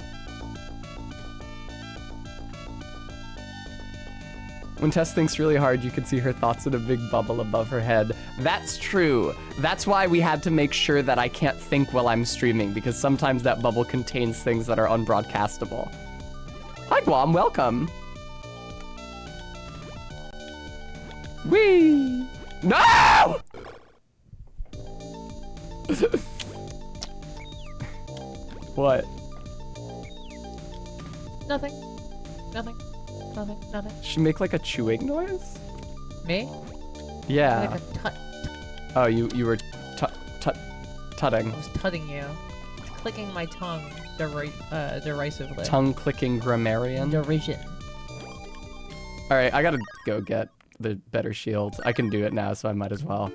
When Tess thinks really hard, you can see her thoughts in a big bubble above her head. That's true. That's why we had to make sure that I can't think while I'm streaming, because sometimes that bubble contains things that are unbroadcastable. Hi, Guam, welcome. Whee! No! What? Nothing. Nothing. Nothing. Nothing. Should make like a chewing noise? Me? Yeah. Like a tut. Oh, you were tutting. I was tutting you. Clicking my tongue derisively. Tongue clicking grammarian. Derision. All right, I gotta go get the better shield. I can do it now, so I might as well.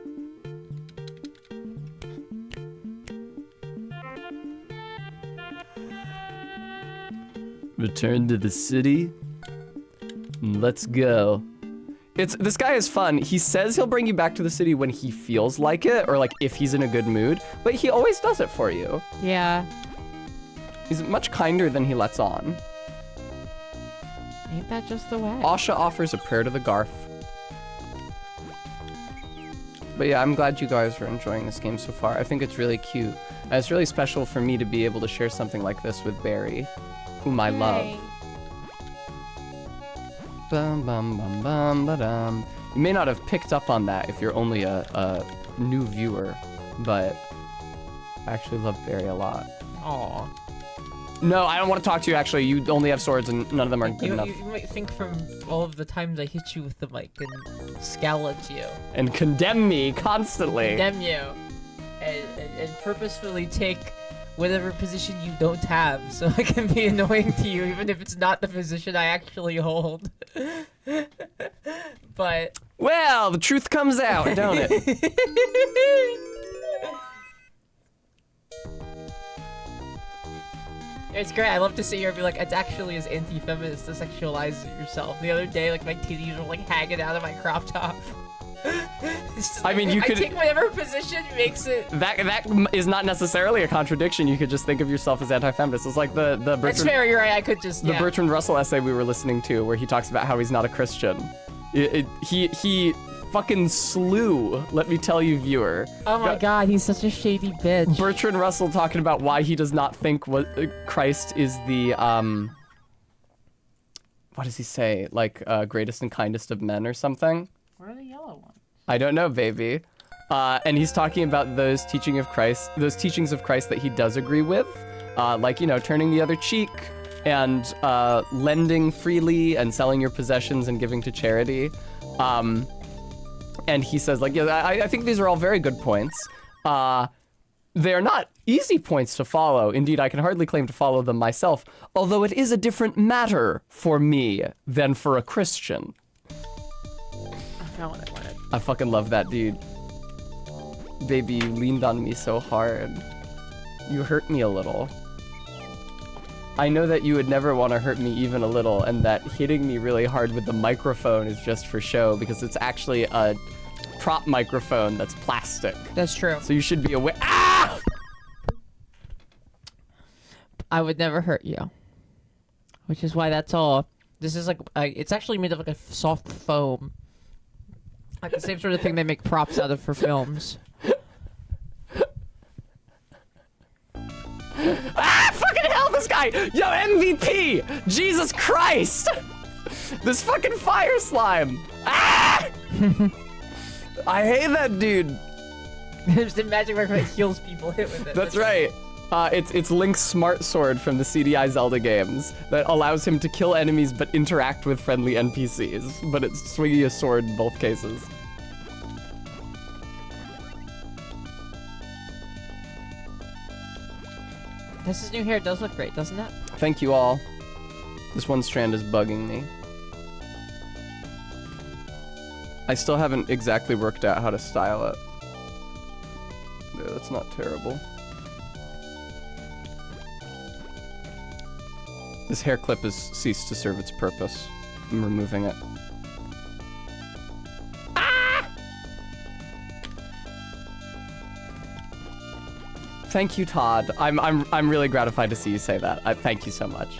Return to the city. Let's go. This guy is fun. He says he'll bring you back to the city when he feels like it, or like if he's in a good mood, but he always does it for you. Yeah. He's much kinder than he lets on. Ain't that just the way? Asha offers a prayer to the Garth. But yeah, I'm glad you guys are enjoying this game so far. I think it's really cute. And it's really special for me to be able to share something like this with Barry, whom I love. Bum, bum, bum, bum, ba-dum. You may not have picked up on that if you're only a new viewer, but I actually love Barry a lot. Aw. No, I don't want to talk to you, actually. You only have swords and none of them are good enough. You might think from all of the times I hit you with the mic and scowl at you, And condemn me constantly. condemn you, and purposefully take whatever position you don't have so I can be annoying to you even if it's not the position I actually hold. But Well, the truth comes out, don't it? it's great. I love to see her be like, it's actually as anti-feminist to sexualize yourself. The other day, like, my titties were like hanging out of my crop top. It's just I mean, you I could- take whatever position makes it. That is not necessarily a contradiction. You could just think of yourself as anti-feminist. It's like the That's Bertrand, fair. You're right. I could just the yeah. Bertrand Russell essay we were listening to, where he talks about how he's not a Christian. He fucking slew. Let me tell you, viewer. Oh my God, he's such a shady bitch. Bertrand Russell talking about why he does not think Christ is the what does he say? Like greatest and kindest of men or something. Where are the yellow ones? I don't know, baby. And he's talking about those teachings of Christ that he does agree with, like, you know, turning the other cheek and lending freely and selling your possessions and giving to charity. And he says, like, yeah, I think these are all very good points. They're not easy points to follow. Indeed, I can hardly claim to follow them myself, although it is a different matter for me than for a Christian. I found what I wanted. I fucking love that dude. Baby, you leaned on me so hard. You hurt me a little. I know that you would never want to hurt me even a little, and that hitting me really hard with the microphone is just for show, because it's actually a prop microphone that's plastic. That's true. So you should be aware. Ah! I would never hurt you. Which is why that's all. This is like, it's actually made of like a soft foam. Like the same sort of thing they make props out of for films. Ah, fucking hell, this guy! Yo, MVP! Jesus Christ! This fucking fire slime! Ah! I hate that dude. There's the magic marker that heals people hit with it. That's right. It's Link's smart sword from the CDI Zelda games that allows him to kill enemies but interact with friendly NPCs. But it's swinging a sword in both cases. This new hair does look great, doesn't it? Thank you all. This one strand is bugging me. I still haven't exactly worked out how to style it. there. That's not terrible. This hair clip has ceased to serve its purpose. I'm removing it. Thank you, Todd. I'm really gratified to see you say that. Thank you so much.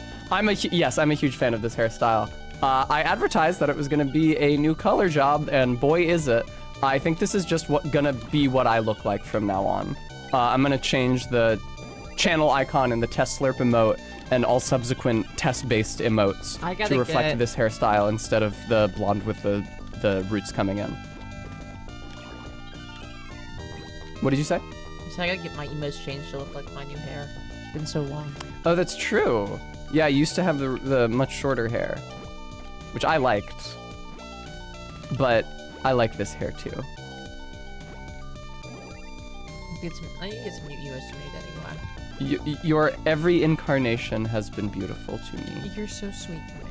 Yes, I'm a huge fan of this hairstyle. I advertised that it was gonna be a new color job, and boy is it. I think this is just gonna be what I look like from now on. I'm gonna change the channel icon and the test slurp emote and all subsequent test-based emotes to reflect this hairstyle instead of the blonde with the roots coming in. What did you say? So I gotta get my emotes changed to look like my new hair. It's been so long. Oh, that's true. Yeah, I used to have the much shorter hair, which I liked. But I like this hair too. I need to get some new emotes made anyway. Your every incarnation has been beautiful to me. You're so sweet to me.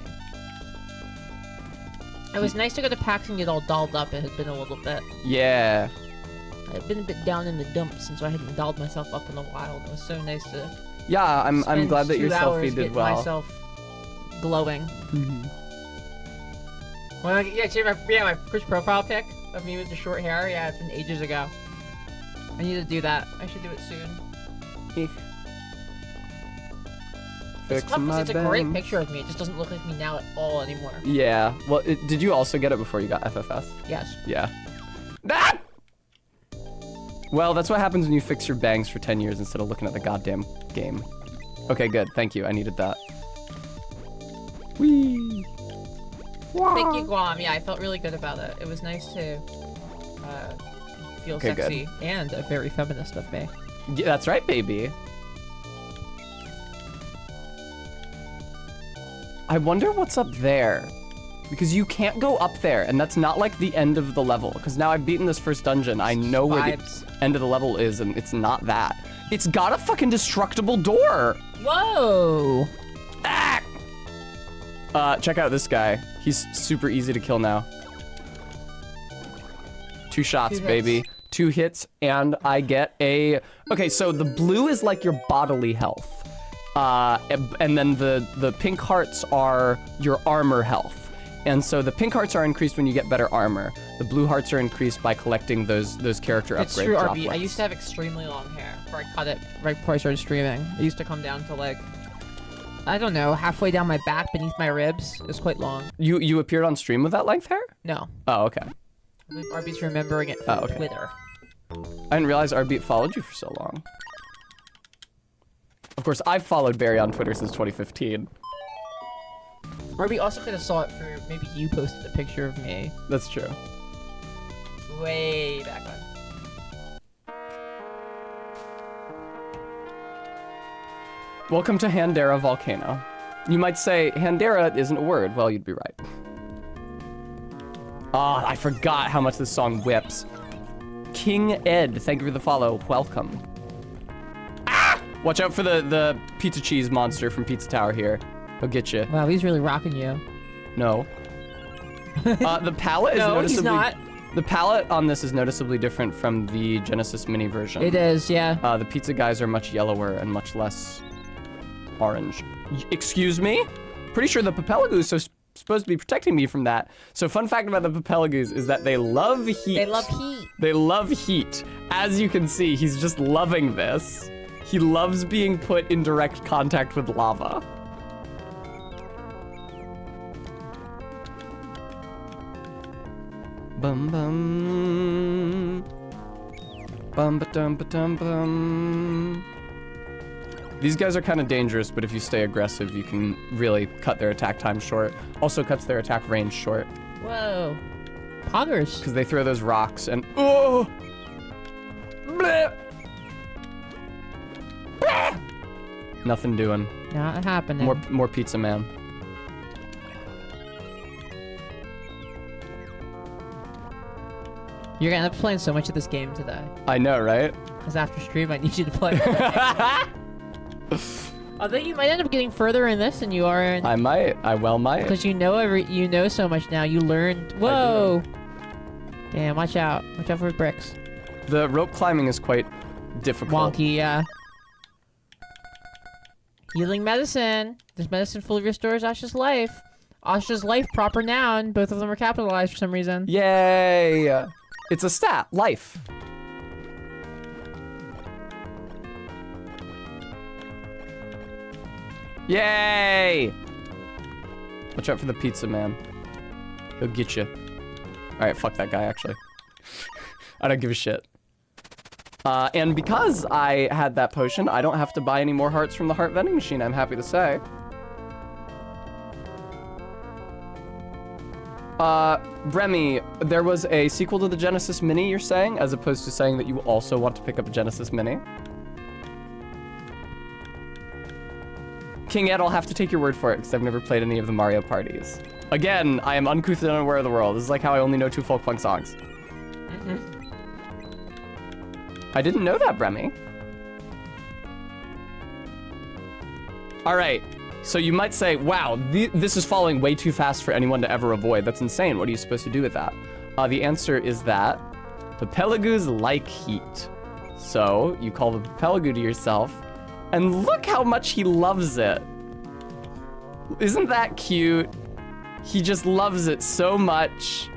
It was nice to go to PAX and get all dolled up. It had been a little bit. Yeah. I've been a bit down in the dumps since I hadn't dolled myself up in a while. It was so nice to. Yeah, I'm glad that your selfie did well. Myself glowing. Mm-hmm. Well, my first profile pic of me with the short hair. Yeah, it's been ages ago. I need to do that. I should do it soon. It's a great picture of me. It just doesn't look like me now at all anymore. Yeah. Well, did you also get it before you got FFS? Yes. Yeah. Ah! Well, that's what happens when you fix your bangs for 10 years instead of looking at the goddamn game. Okay, good. Thank you. I needed that. Whee! Thank you, Guam. Yeah, I felt really good about it. It was nice to feel sexy and very feminist of me. Yeah, that's right, baby. I wonder what's up there. Because you can't go up there, and that's not like the end of the level. Because now I've beaten this first dungeon, I know where the end of the level is, and it's not that. It's got a fucking destructible door! Whoa! Ah! Check out this guy. He's super easy to kill now. 2 shots, baby. 2 hits, and I get a... Okay, so the blue is like your bodily health. And then the pink hearts are your armor health. And so the pink hearts are increased when you get better armor. The blue hearts are increased by collecting those character it's upgrade true, droplets. RB. I used to have extremely long hair before I cut it right before I started streaming. It used to come down to like, I don't know, halfway down my back beneath my ribs. It was quite long. You appeared on stream with that length hair? No. Oh, okay. I believe RB's remembering it from Twitter. I didn't realize RB followed you for so long. Of course, I've followed Barry on Twitter since 2015. RB also could have saw it through, maybe you posted a picture of me. That's true. Way back when. Welcome to Handera Volcano. You might say, Handera isn't a word. Well, you'd be right. Ah, I forgot how much this song whips. King Ed, thank you for the follow. Welcome. Ah! Watch out for the pizza cheese monster from Pizza Tower here. He'll get you. Wow, he's really rocking you. No. The palette is noticeably... he's not. The palette on this is noticeably different from the Genesis Mini version. It is, yeah. The pizza guys are much yellower and much less orange. Excuse me? Pretty sure the Papelagoos are supposed to be protecting me from that. So fun fact about the Papelagoos is that they love heat. They love heat. They love heat. As you can see, he's just loving this. He loves being put in direct contact with lava. Bum bum. Bum ba dum ba dum bum. These guys are kind of dangerous, but if you stay aggressive, you can really cut their attack time short. Also cuts their attack range short. Whoa. Poggers. Because they throw those rocks and... Oh! Bleh! Bleh! Nothing doing. Not happening. More pizza man. You're gonna end up playing so much of this game today. I know, right? Because after stream, I need you to play. Although you might end up getting further in this than you are in. I might. I well might. Because you know so much now. You learned. Whoa! Damn! Watch out! Watch out for bricks. The rope climbing is quite difficult. Wonky, yeah. Healing medicine. This medicine fully restores Asha's life. Asha's life, proper noun. Both of them are capitalized for some reason. Yay! It's a stat, life. Yay! Watch out for the pizza man. He'll get you. Alright, fuck that guy, actually. I don't give a shit. And because I had that potion, I don't have to buy any more hearts from the heart vending machine, I'm happy to say. Bremy, there was a sequel to the Genesis Mini, you're saying, as opposed to saying that you also want to pick up a Genesis Mini? King Ed, I'll have to take your word for it, because I've never played any of the Mario parties. Again, I am uncouth and unaware of the world. This is like how I only know 2 folk punk songs. I didn't know that, Bremy. Alright, so you might say, wow, this is falling way too fast for anyone to ever avoid. That's insane. What are you supposed to do with that? The answer is that Papelagoos like heat. So you call the Papelagoo to yourself, and look how much he loves it. Isn't that cute? He just loves it so much.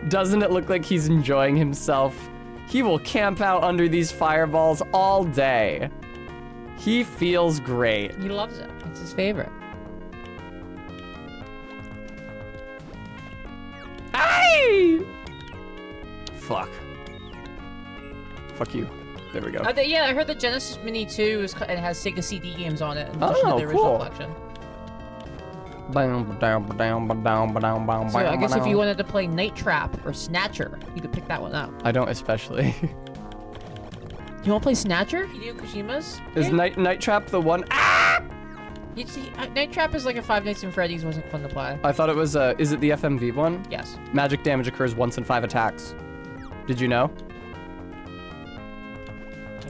Doesn't it look like he's enjoying himself? He will camp out under these fireballs all day. He feels great. He loves it. It's his favorite. Aye! Fuck. Fuck you. There we go. Yeah, I heard the Genesis Mini 2 it has Sega CD games on it. In Oh, addition to the original cool. collection. So So I guess if you wanted to play Night Trap or Snatcher, you could pick that one up. I don't especially. You want to play Snatcher? Hideo Kojima's? Is game? Night Trap the one? Ah! You see, Night Trap is like a Five Nights at Freddy's. Wasn't fun to play. I thought it was, is it the FMV one? Yes. Magic damage occurs once in 5 attacks. Did you know?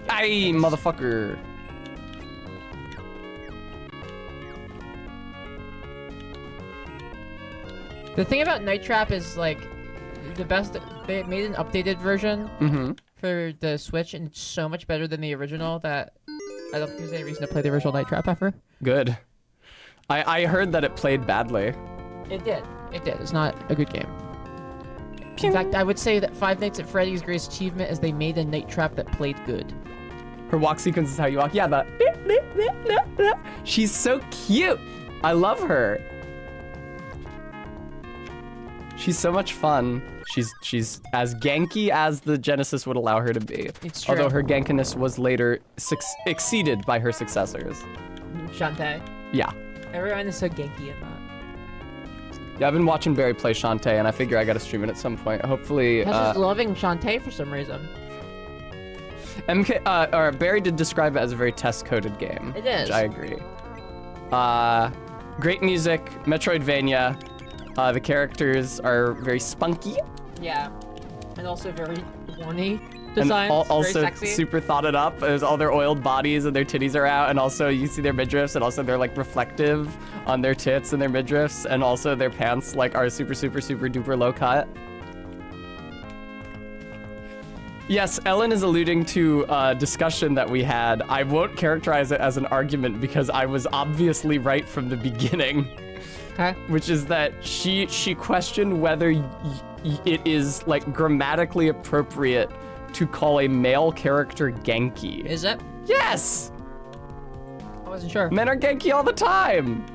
Aye, motherfucker. The thing about Night Trap is like the best. They made an updated version for the Switch, and it's so much better than the original that I don't think there's any reason to play the original Night Trap ever. Good. I heard that it played badly. It did. It did. It's not a good game. In fact, I would say that Five Nights at Freddy's greatest achievement is they made a Night Trap that played good. Her walk sequence is how you walk. Yeah, the... She's so cute. I love her. She's so much fun. She's as ganky as the Genesis would allow her to be. It's true. Although her gankiness was later exceeded by her successors. Shantae. Yeah. Everyone is so genki in that. Yeah, I've been watching Barry play Shantae, and I figure I gotta stream it at some point. Hopefully, Tess is loving Shantae for some reason. Barry did describe it as a very test-coded game. It is. Which I agree. Great music, Metroidvania. The characters are very spunky. Yeah. And also very horny And designs. also very sexy. super thoughted up. There's all their oiled bodies and their titties are out, and also you see their midriffs, and also they're like reflective on their tits and their midriffs, and also their pants like are super duper low cut. Yes, Ellen is alluding to a discussion that we had. I won't characterize it as an argument because I was obviously right from the beginning. Okay. Which is that she questioned whether it is like grammatically appropriate to call a male character Genki. Is it? Yes! I wasn't sure. Men are Genki all the time!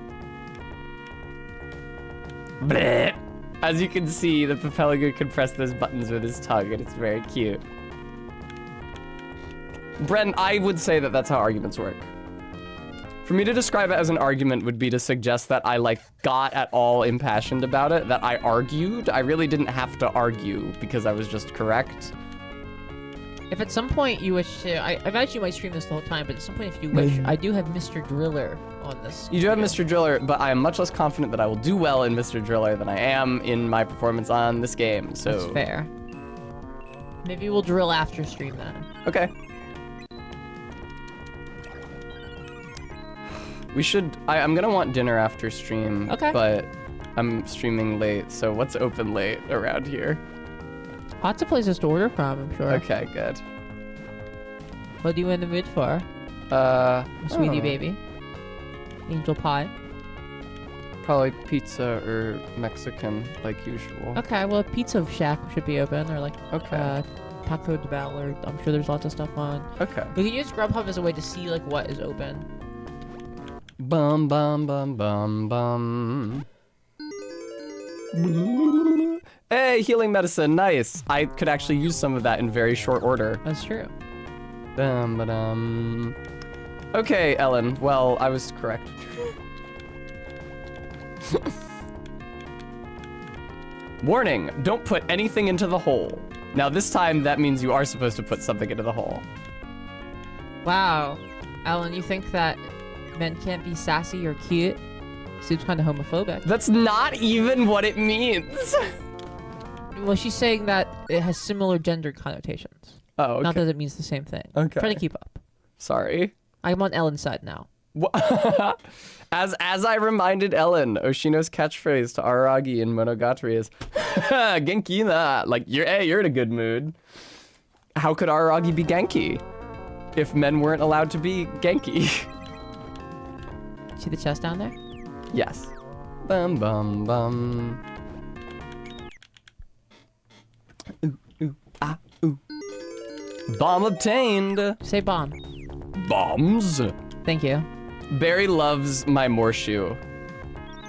Blech. As you can see, the Papelagoon can press those buttons with his tongue, and it's very cute. Bren, I would say that that's how arguments work. For me to describe it as an argument would be to suggest that I like got at all impassioned about it, that I argued. I really didn't have to argue because I was just correct. If at some point you wish to, I imagine you might stream this the whole time, but at some point if you wish, I do have Mr. Driller on this. You do have Mr. Driller, but I am much less confident that I will do well in Mr. Driller than I am in my performance on this game, so... That's fair. Maybe we'll drill after stream then. Okay. We should... I'm gonna want dinner after stream, Okay. but I'm streaming late, so what's open late around here? Lots of places to order from, I'm sure. Okay, good. What are you in the mood for, sweetie oh, baby? Angel pie. Probably pizza or Mexican, like usual. Okay, well, Pizza Shack should be open, or like Okay. Taco Bell, or I'm sure there's lots of stuff on. Okay. We can use Grubhub as a way to see like what is open. Bum bum bum bum bum. Hey, healing medicine, nice. I could actually use some of that in very short order. That's true. Dum ba dum. Okay, Ellen. Well, I was correct. Warning, don't put anything into the hole. Now this time that means you are supposed to put something into the hole. Wow, Alan, you think that men can't be sassy or cute? Seems kind of homophobic. That's not even what it means. Well, she's saying that it has similar gender connotations. Oh, okay. Not that it means the same thing. Okay. Try to keep up. Sorry. I'm on Ellen's side now. As I reminded Ellen, Oshino's catchphrase to Araragi in Monogatari is Genki na. Like, you're in a good mood. How could Araragi be Genki if men weren't allowed to be Genki? See the chest down there? Yes. Bum bum bum. Ooh, ooh, ah, ooh. Bomb obtained. Say bomb. Bombs? Thank you. Barry loves my Morshu.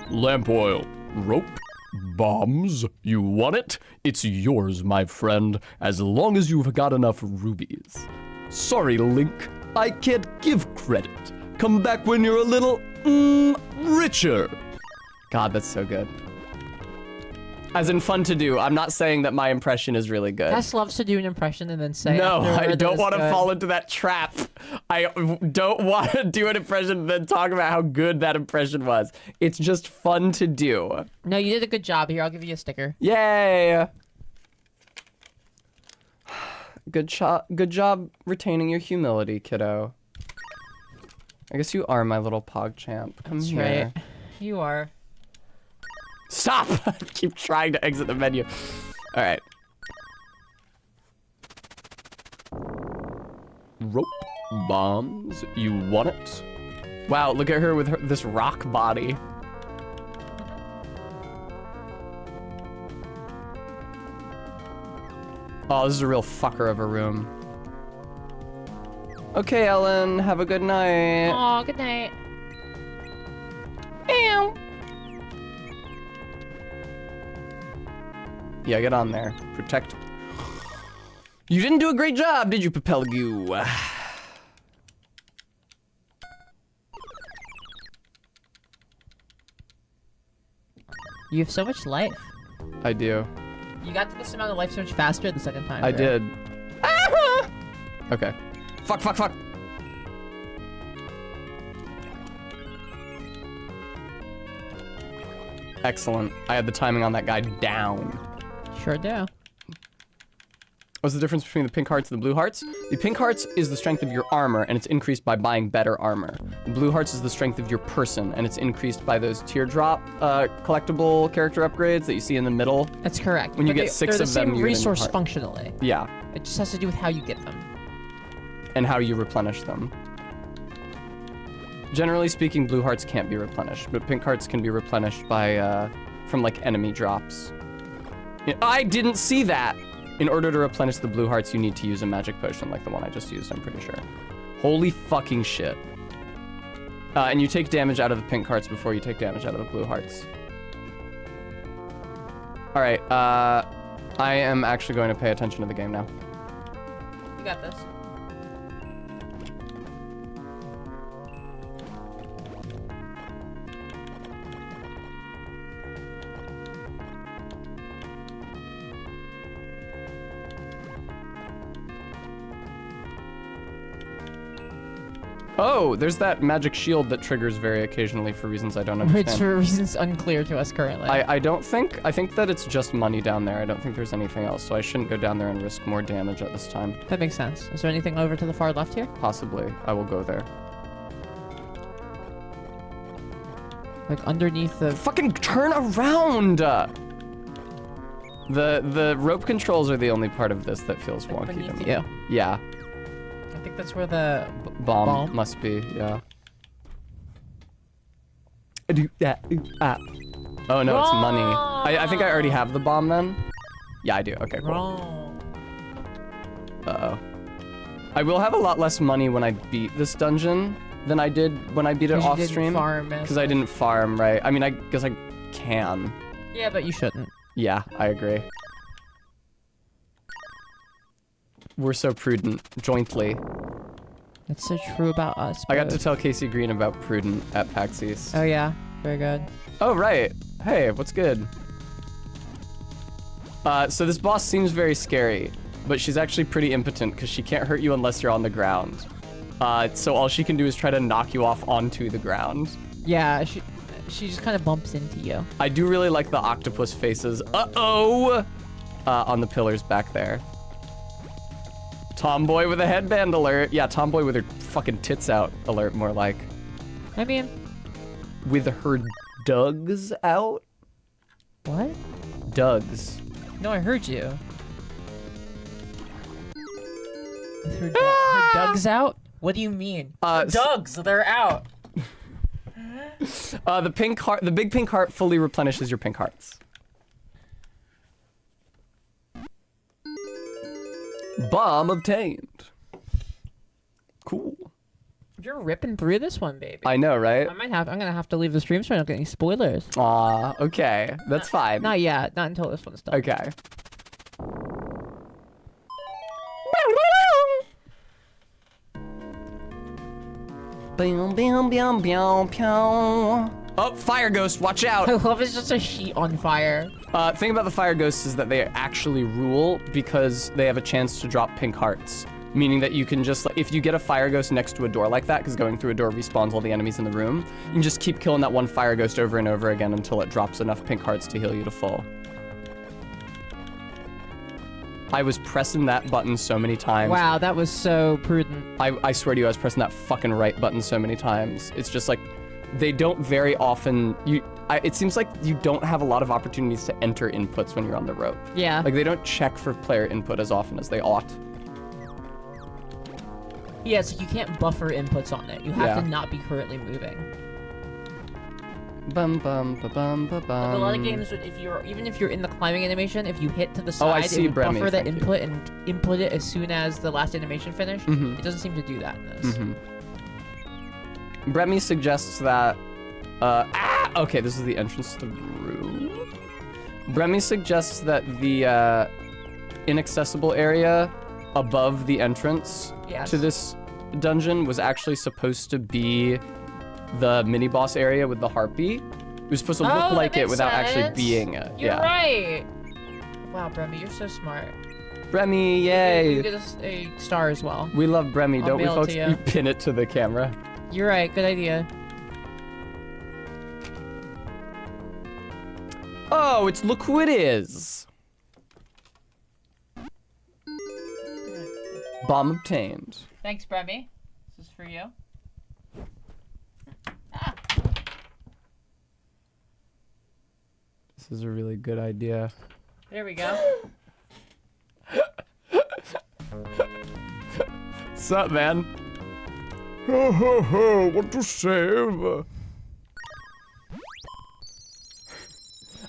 Lamp oil. Rope. Bombs. You want it? It's yours, my friend, as long as you've got enough rubies. Sorry, Link. I can't give credit. Come back when you're a little, richer. God, that's so good. As in fun to do. I'm not saying that my impression is really good. Tess loves to do an impression and then say No, afterward I that don't it's want to good. fall into that trap. I don't want to do an impression and then talk about how good that impression was. It's just fun to do. No, you did a good job. Here, I'll give you a sticker. Yay! Good job retaining your humility, kiddo. I guess you are my little PogChamp. Come That's here. right. You are. Stop! I keep trying to exit the menu. All right. Rope. Bombs. You want it? Wow, look at her with this rock body. Oh, this is a real fucker of a room. Okay, Ellen, have a good night. Aw, good night. Meow. Yeah, get on there. Protect. You didn't do a great job, did you, Papelgu? You have so much life. I do. You got to this amount of life so much faster the second time. I right? did. Okay. Fuck. Excellent. I had the timing on that guy down. Sure do. What's the difference between the pink hearts and the blue hearts? The pink hearts is the strength of your armor, and it's increased by buying better armor. The blue hearts is the strength of your person, and it's increased by those teardrop collectible character upgrades that you see in the middle. That's correct. When you But get six they're of the them, same you're in resource heart. functionally. Yeah, It just has to do with how you get them. and how you replenish them. Generally speaking, blue hearts can't be replenished, but pink hearts can be replenished by from like enemy drops. I didn't see that! In order to replenish the blue hearts, you need to use a magic potion like the one I just used, I'm pretty sure. Holy fucking shit. And you take damage out of the pink hearts before you take damage out of the blue hearts. Alright, I am actually going to pay attention to the game now. You got this. Oh, there's that magic shield that triggers very occasionally for reasons I don't Which understand. for reasons unclear to us currently. I think that it's just money down there. I don't think there's anything else, so I shouldn't go down there and risk more damage at this time. That makes sense. Is there anything over to the far left here? Possibly, I will go there. Like underneath the... Fucking turn around! The rope controls are the only part of this that feels wonky to Beneath me. you. Yeah. think that's where the Bomb must be, yeah. Do that. Oh no, it's money. I think I already have the bomb then. Yeah, I do. Okay, cool. Wrong. Uh-oh. I will have a lot less money when I beat this dungeon than I did when I beat it off stream. Because I didn't farm, right? I mean, I guess I can. Yeah, but you shouldn't. Yeah, I agree. We're so prudent, jointly. That's so true about us. I got to both. tell Casey Green about prudent at PAX East. Oh yeah, very good. Oh, right. Hey, what's good? So this boss seems very scary, but she's actually pretty impotent because she can't hurt you unless you're on the ground. So all she can do is try to knock you off onto the ground. Yeah, she just kind of bumps into you. I do really like the octopus faces. Uh-oh! On the pillars back there. Tomboy with a headband alert. Yeah, tomboy with her fucking tits out alert, more like. I mean, With her dugs out? what? Dugs. No, I heard you. With her dugs out? What do you mean? Dugs, they're out. The pink heart, the big pink heart fully replenishes your pink hearts. Bomb obtained. Cool. You're ripping through this one, baby. I know, right? I'm gonna have to leave the stream so I don't get any spoilers. Aw, okay. That's fine. Not yet. Not until this one's done. Okay. Bam, bam, bam, bam, bam. Oh, fire ghost, watch out. I love it's just a sheet on fire. Thing about the fire ghosts is that they actually rule because they have a chance to drop pink hearts. Meaning that you can just, like, if you get a fire ghost next to a door like that, because going through a door respawns all the enemies in the room, you can just keep killing that one fire ghost over and over again until it drops enough pink hearts to heal you to full. I was pressing that button so many times. Wow, that was so prudent. I swear to you, I was pressing that fucking right button so many times. It's just like, they don't very often, it seems like you don't have a lot of opportunities to enter inputs when you're on the rope. Yeah. Like, they don't check for player input as often as they ought. Yeah, so you can't buffer inputs on it. You have Yeah. to not be currently moving. Bum bum ba bum ba bum. Like a lot of games, even if you're in the climbing animation, if you hit to the side, Oh, I see, it would Bremy, buffer the thank you. input and input it as soon as the last animation finished. Mhm. It doesn't seem to do that in this. Bremy suggests that, okay, this is the entrance to the room. Bremy suggests that the, inaccessible area above the entrance Yes. to this dungeon was actually supposed to be the mini boss area with the harpy. It was supposed to look that like it makes without actually sense. being it. You're yeah. right. Wow, Bremy, you're so smart. Bremy, You yay. get us a star as well. We love Bremy, I'll don't we, mail it folks? to you. You pin it to the camera. You're right. Good idea. Oh, it's look who it is. Bomb obtained. Thanks, Bremy. This is for you. This is a really good idea. There we go. Sup, man? Ho ho ho, what to save?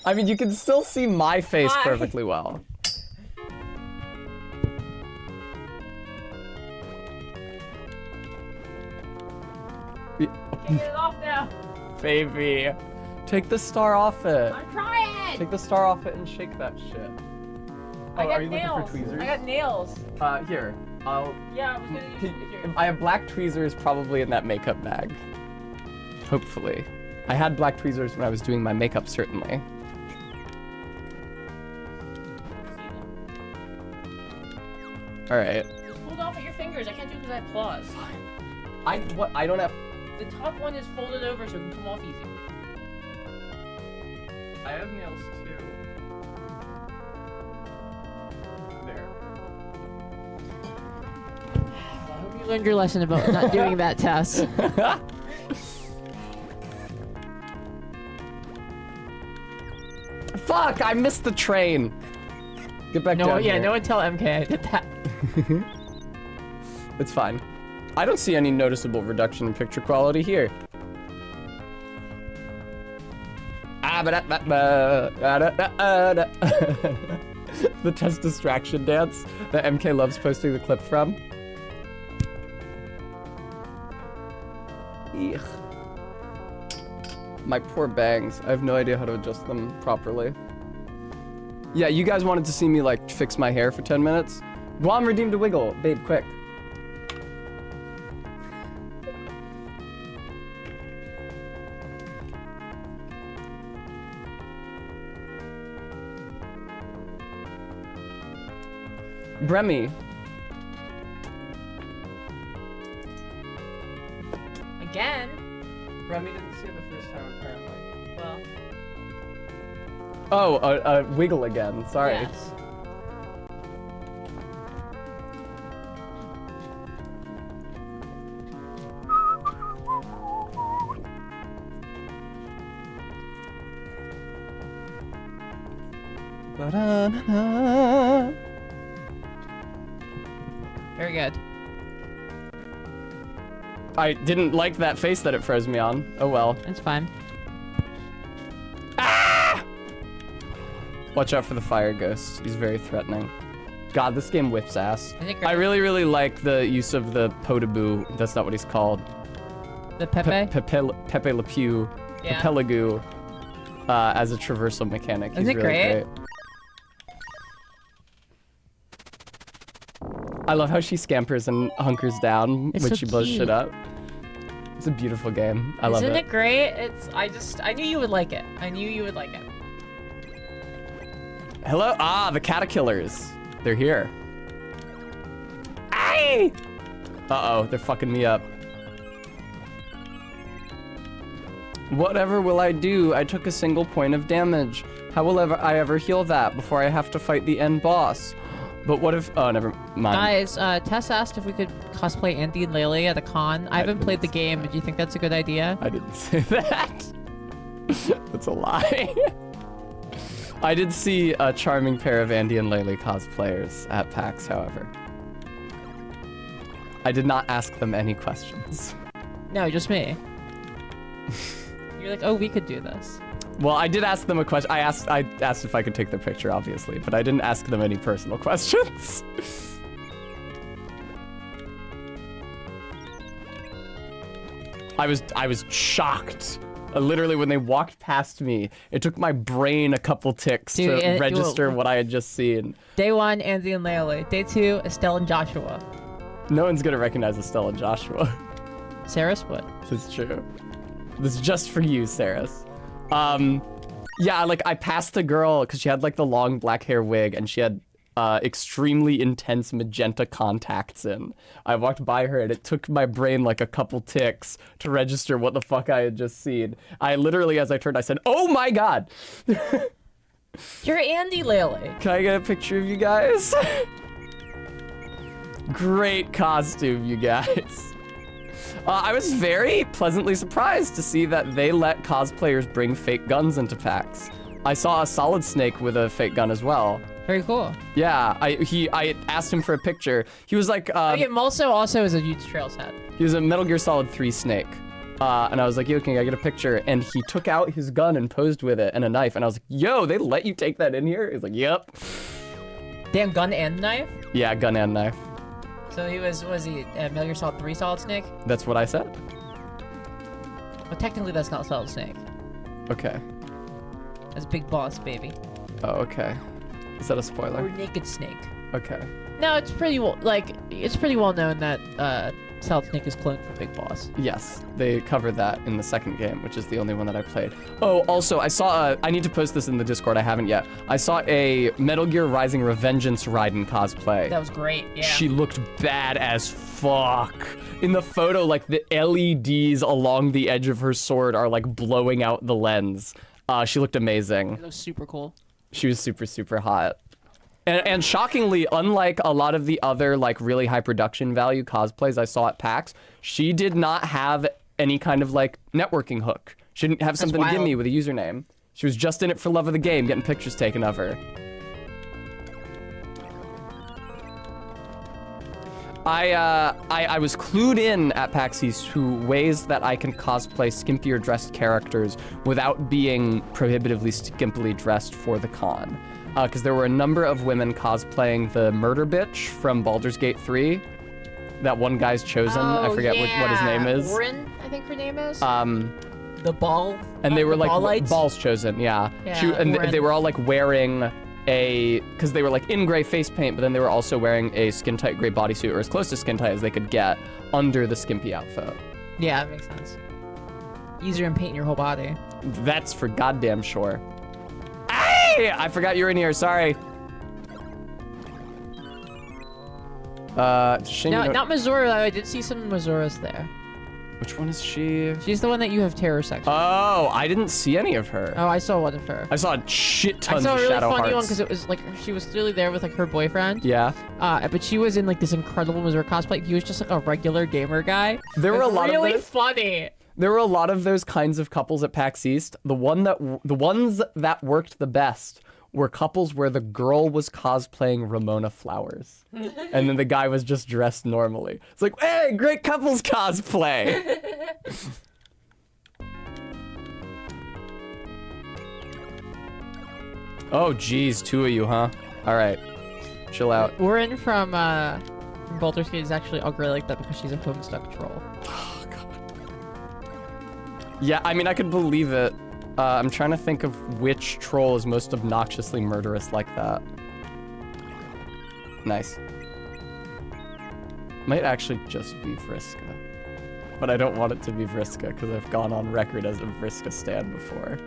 I mean, you can still see my face Why? perfectly well. Get it off now. Baby. Take the star off it. I'm trying. Take the star off it and shake that shit. I Oh, got are you nails. looking for tweezers? I got nails. Here. I'll... Yeah, I was gonna use it. I have black tweezers probably in that makeup bag. Hopefully. I had black tweezers when I was doing my makeup, certainly. Alright. Just hold off at your fingers. I can't do it because I have claws. I don't have... The top one is folded over so it can come off easy. I have nails too. There. I hope you learned your lesson about not doing that, Tess. Fuck! I missed the train! Get back down Yeah, here. no one tell MK I did that. It's fine. I don't see any noticeable reduction in picture quality here. The test distraction dance that MK loves posting the clip from. Eek. My poor bangs. I have no idea how to adjust them properly. Yeah, you guys wanted to see me like fix my hair for 10 minutes? Guam redeemed a wiggle. Babe, quick. Bremy. Again? Bremy didn't see it the first time, apparently. Well, Oh, wiggle again. Sorry. yes. Ba-da-na-na. Very good. I didn't like that face that it froze me on. Oh well. That's fine. Watch out for the fire ghost. He's very threatening. God, this game whips ass. Isn't it great? I really, really like the use of the Potaboo. That's not what he's called. The Pepe? Pepe Le Pew. Yeah. Pelagoo. As a traversal mechanic. He's Isn't it really great? I love how she scampers and hunkers down It's when so she blows cute. shit up. It's a beautiful game. I love Isn't it. it great? I knew you would like it. I knew you would like it. Hello? Ah, the Caterkillers. They're here. Aye! Uh-oh, they're fucking me up. Whatever will I do? I took a single point of damage. How will I ever heal that before I have to fight the end boss? But what if... Oh, never mind. Guys, Tess asked if we could cosplay Andy and Laylee at a con. I haven't played the game. Do you think that's a good idea? I didn't say that. That's a lie. I did see a charming pair of Andy and Laylee cosplayers at PAX, however. I did not ask them any questions. No, just me. You're like, oh, we could do this. Well, I did ask them a question. I asked if I could take their picture, obviously, but I didn't ask them any personal questions. I was shocked. Literally, when they walked past me, it took my brain a couple ticks Dude, to register what I had just seen. Day 1, Andy and Laylee. Day 2, Estelle and Joshua. No one's gonna recognize Estelle and Joshua. Saris would. This is true. This is just for you, Saris. Yeah, like I passed the girl because she had like the long black hair wig and she had extremely intense magenta contacts in. I walked by her and it took my brain like a couple ticks to register what the fuck I had just seen. I literally, as I turned, I said, "Oh my god!" You're Andy Laylee. Can I get a picture of you guys? Great costume, you guys. I was very pleasantly surprised to see that they let cosplayers bring fake guns into PAX. I saw a Solid Snake with a fake gun as well. Very cool. Yeah, I asked him for a picture. He was like, Okay, Mulso also is a huge Trails head. he was a Metal Gear Solid 3 Snake. And I was like, yo, can I get a picture? And he took out his gun and posed with it and a knife. And I was like, yo, they let you take that in here? He's like, yep. Damn, gun and knife? Yeah, gun and knife. So he was he Metal Gear Solid 3 Solid Snake? That's what I said. Well, technically that's not Solid Snake. Okay. That's Big Boss, baby. Oh, okay. Is that a Or spoiler? Naked Snake. Okay. No, it's pretty well known that Solid Snake is cloned from Big Boss. Yes, they covered that in the second game, which is the only one that I played. Oh, also, I saw I need to post this in the Discord, I haven't yet. I saw a Metal Gear Rising Revengeance Raiden cosplay. That was great. Yeah. She looked bad as fuck. In the photo, like the LEDs along the edge of her sword are like blowing out the lens. She looked amazing. That was super cool. She was super, super hot. And shockingly, unlike a lot of the other like really high production value cosplays I saw at PAX, she did not have any kind of like networking hook. She didn't have something to give wild. me with a username. She was just in it for love of the game, getting pictures taken of her. I was clued in at PAX East to ways that I can cosplay skimpier dressed characters without being prohibitively skimpily dressed for the con. Because there were a number of women cosplaying the murder bitch from Baldur's Gate 3. That one guy's chosen. I forget what his name is. Orin, I think her name is. The ball. And they were the ball like lights? balls chosen, yeah. Yeah, And Orin. they were all like wearing because they were like in gray face paint, but then they were also wearing a skin tight gray bodysuit, or as close to skin tight as they could get, under the skimpy outfit. Yeah, that makes sense. Easier than painting your whole body. That's for goddamn sure. Hey! I forgot you were in here, sorry. Shame No, you don't- not Missouri. I did see some Missouri's there. Which one is she? She's the one that you have terror sex with. Oh, I didn't see any of her. Oh, I saw one of her. I saw a shit I tons saw a of really Shadow funny Hearts. one because it was like she was clearly there with like her boyfriend. Yeah. But she was in like this incredible Missouri cosplay. He was just like a regular gamer guy. There were a lot of really those. funny. There were a lot of those kinds of couples at PAX East. The ones that worked the best were couples where the girl was cosplaying Ramona Flowers, and then the guy was just dressed normally. It's like, hey, great couples cosplay. Oh, geez, two of you, huh? All right, chill out. Orin from Baldur's Gate is actually ugly like that because she's a homestuck troll. Yeah, I mean, I could believe it. I'm trying to think of which troll is most obnoxiously murderous like that. Nice. Might actually just be Vriska. But I don't want it to be Vriska because I've gone on record as a Vriska stan before.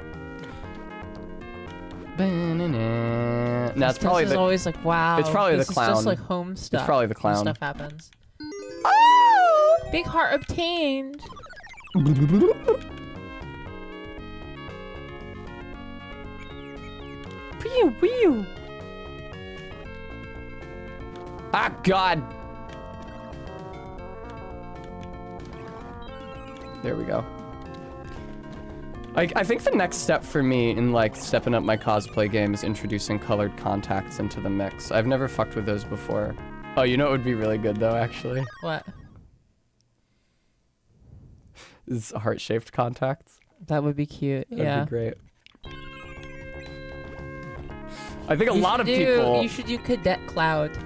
No, it's probably This is always like, wow. It's probably the this is clown. just like home stuff. probably the when clown. Stuff happens. Oh! Big heart obtained. Pew, pew. Ah, God. There we go. I think the next step for me in like stepping up my cosplay game is introducing colored contacts into the mix. I've never fucked with those before. Oh, you know what would be really good though, actually? What? Is heart-shaped contacts. That would be cute. That'd yeah. be great. I think a You lot should of do- people. You should do Cadet Cloud.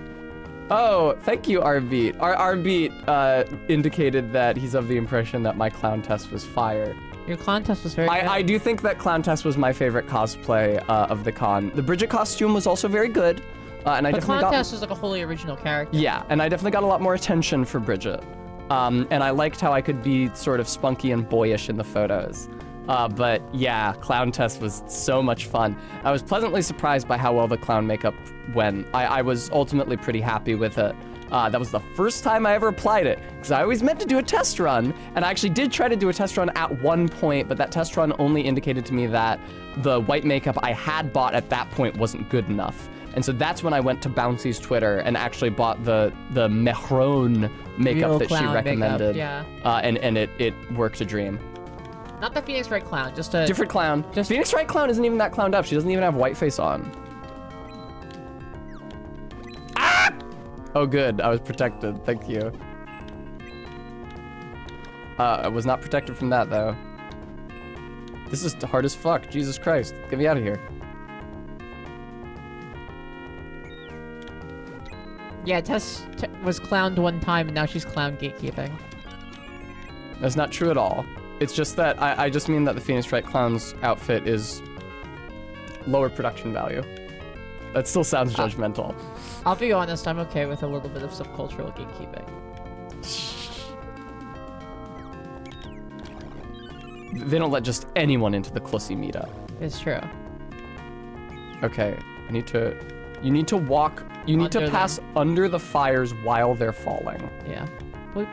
Oh, thank you, Rbeat. Rbeat indicated that he's of the impression that my clown test was fire. Your clown test was very good. I do think that clown test was my favorite cosplay of the con. The Bridget costume was also very good, and I The definitely clown got. test was like a wholly original character. Yeah, and I definitely got a lot more attention for Bridget. And I liked how I could be sort of spunky and boyish in the photos. But yeah, clown test was so much fun. I was pleasantly surprised by how well the clown makeup went. I was ultimately pretty happy with it. That was the first time I ever applied it, because I always meant to do a test run, and I actually did try to do a test run at one point, but that test run only indicated to me that the white makeup I had bought at that point wasn't good enough. And so that's when I went to Bouncy's Twitter and actually bought the Mehron makeup Real that she clown makeup, recommended. yeah. And it worked a dream. Not the Phoenix Wright clown, just a Different clown. Just- Phoenix Wright clown isn't even that clowned up. She doesn't even have white face on. Ah! Oh, good. I was protected. Thank you. I was not protected from that, though. This is hard as fuck. Jesus Christ. Get me out of here. Yeah, Tess was clowned one time and now she's clown gatekeeping. That's not true at all. It's just that I just mean that the Phoenix Wright clown's outfit is lower production value. That still sounds judgmental. I'll be honest, I'm okay with a little bit of subcultural gatekeeping. They don't let just anyone into the Clussy meetup. It's true. Okay, you need to walk, you need to Under pass under the fires while they're falling. Yeah. Boop.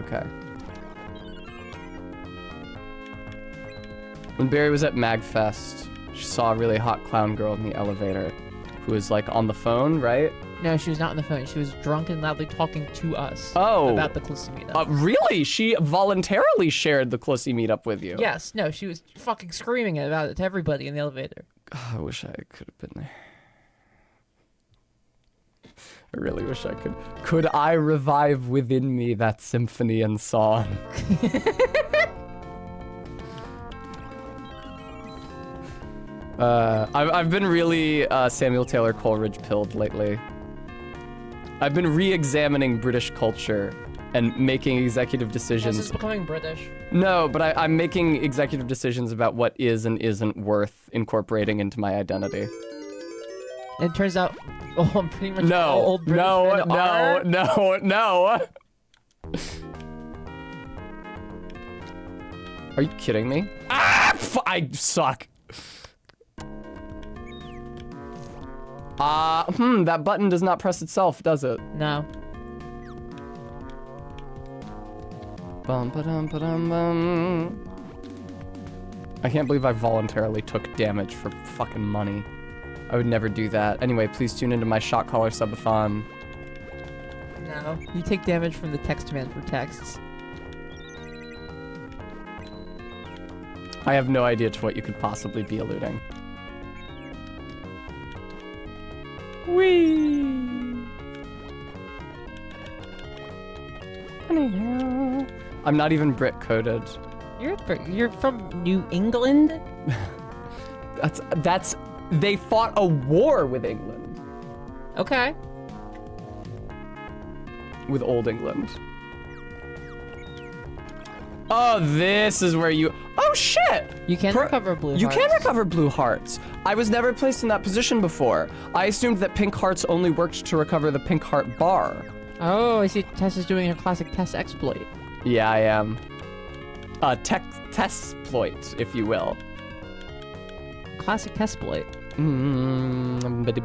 Okay. When Barry was at MagFest, she saw a really hot clown girl in the elevator who was like on the phone, right? No, she was not on the phone. She was drunk and loudly talking to us Oh. about the Clussy meetup. Really? She voluntarily shared the Clussy meetup with you? Yes, no, she was fucking screaming about it to everybody in the elevator. I wish I could have been there. I really wish I could. Could I revive within me that symphony and song? I've been really Samuel Taylor Coleridge pilled lately. I've been re-examining British culture and making executive decisions. This is becoming British. No, but I'm making executive decisions about what is and isn't worth incorporating into my identity. It turns out, I'm pretty much all No, old British no, men no, are. no. Are you kidding me? I suck. That button does not press itself, does it? No. Bum, ba-dum, ba-dum, bum. I can't believe I voluntarily took damage for fucking money. I would never do that. Anyway, please tune into my shot caller subathon. No. You take damage from the text man for texts. I have no idea to what you could possibly be alluding. Whee! Anyhow. I'm not even Brit coded. You're from New England? That's they fought a war with England. Okay. With Old England. Oh, this is where you... Oh, shit! You can recover blue You hearts. can recover blue hearts. I was never placed in that position before. I assumed that pink hearts only worked to recover the pink heart bar. Oh, I see Tess is doing her classic Tess exploit. Yeah, I am. Test-ploit, if you will. Classic Tess exploit. What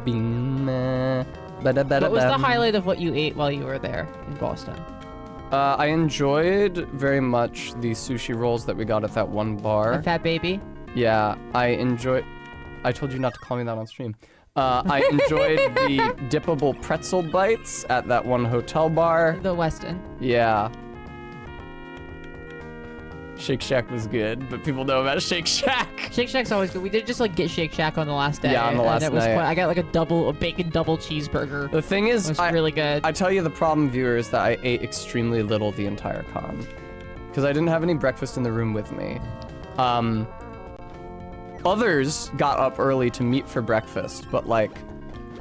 What was the highlight of what you ate while you were there in Boston? I enjoyed very much the sushi rolls that we got at that one bar. A fat baby? Yeah, I enjoyed... I told you not to call me that on stream. I enjoyed the dippable pretzel bites at that one hotel bar. The Westin. Yeah. Shake Shack was good, but people know about Shake Shack. Shake Shack's always good. We did just like get Shake Shack on the last day. Yeah, on the last and it was night. Quite, I got like a bacon double cheeseburger. The thing It is, was really good. I tell you the problem, viewers, that I ate extremely little the entire con. Because I didn't have any breakfast in the room with me. Others got up early to meet for breakfast, but like,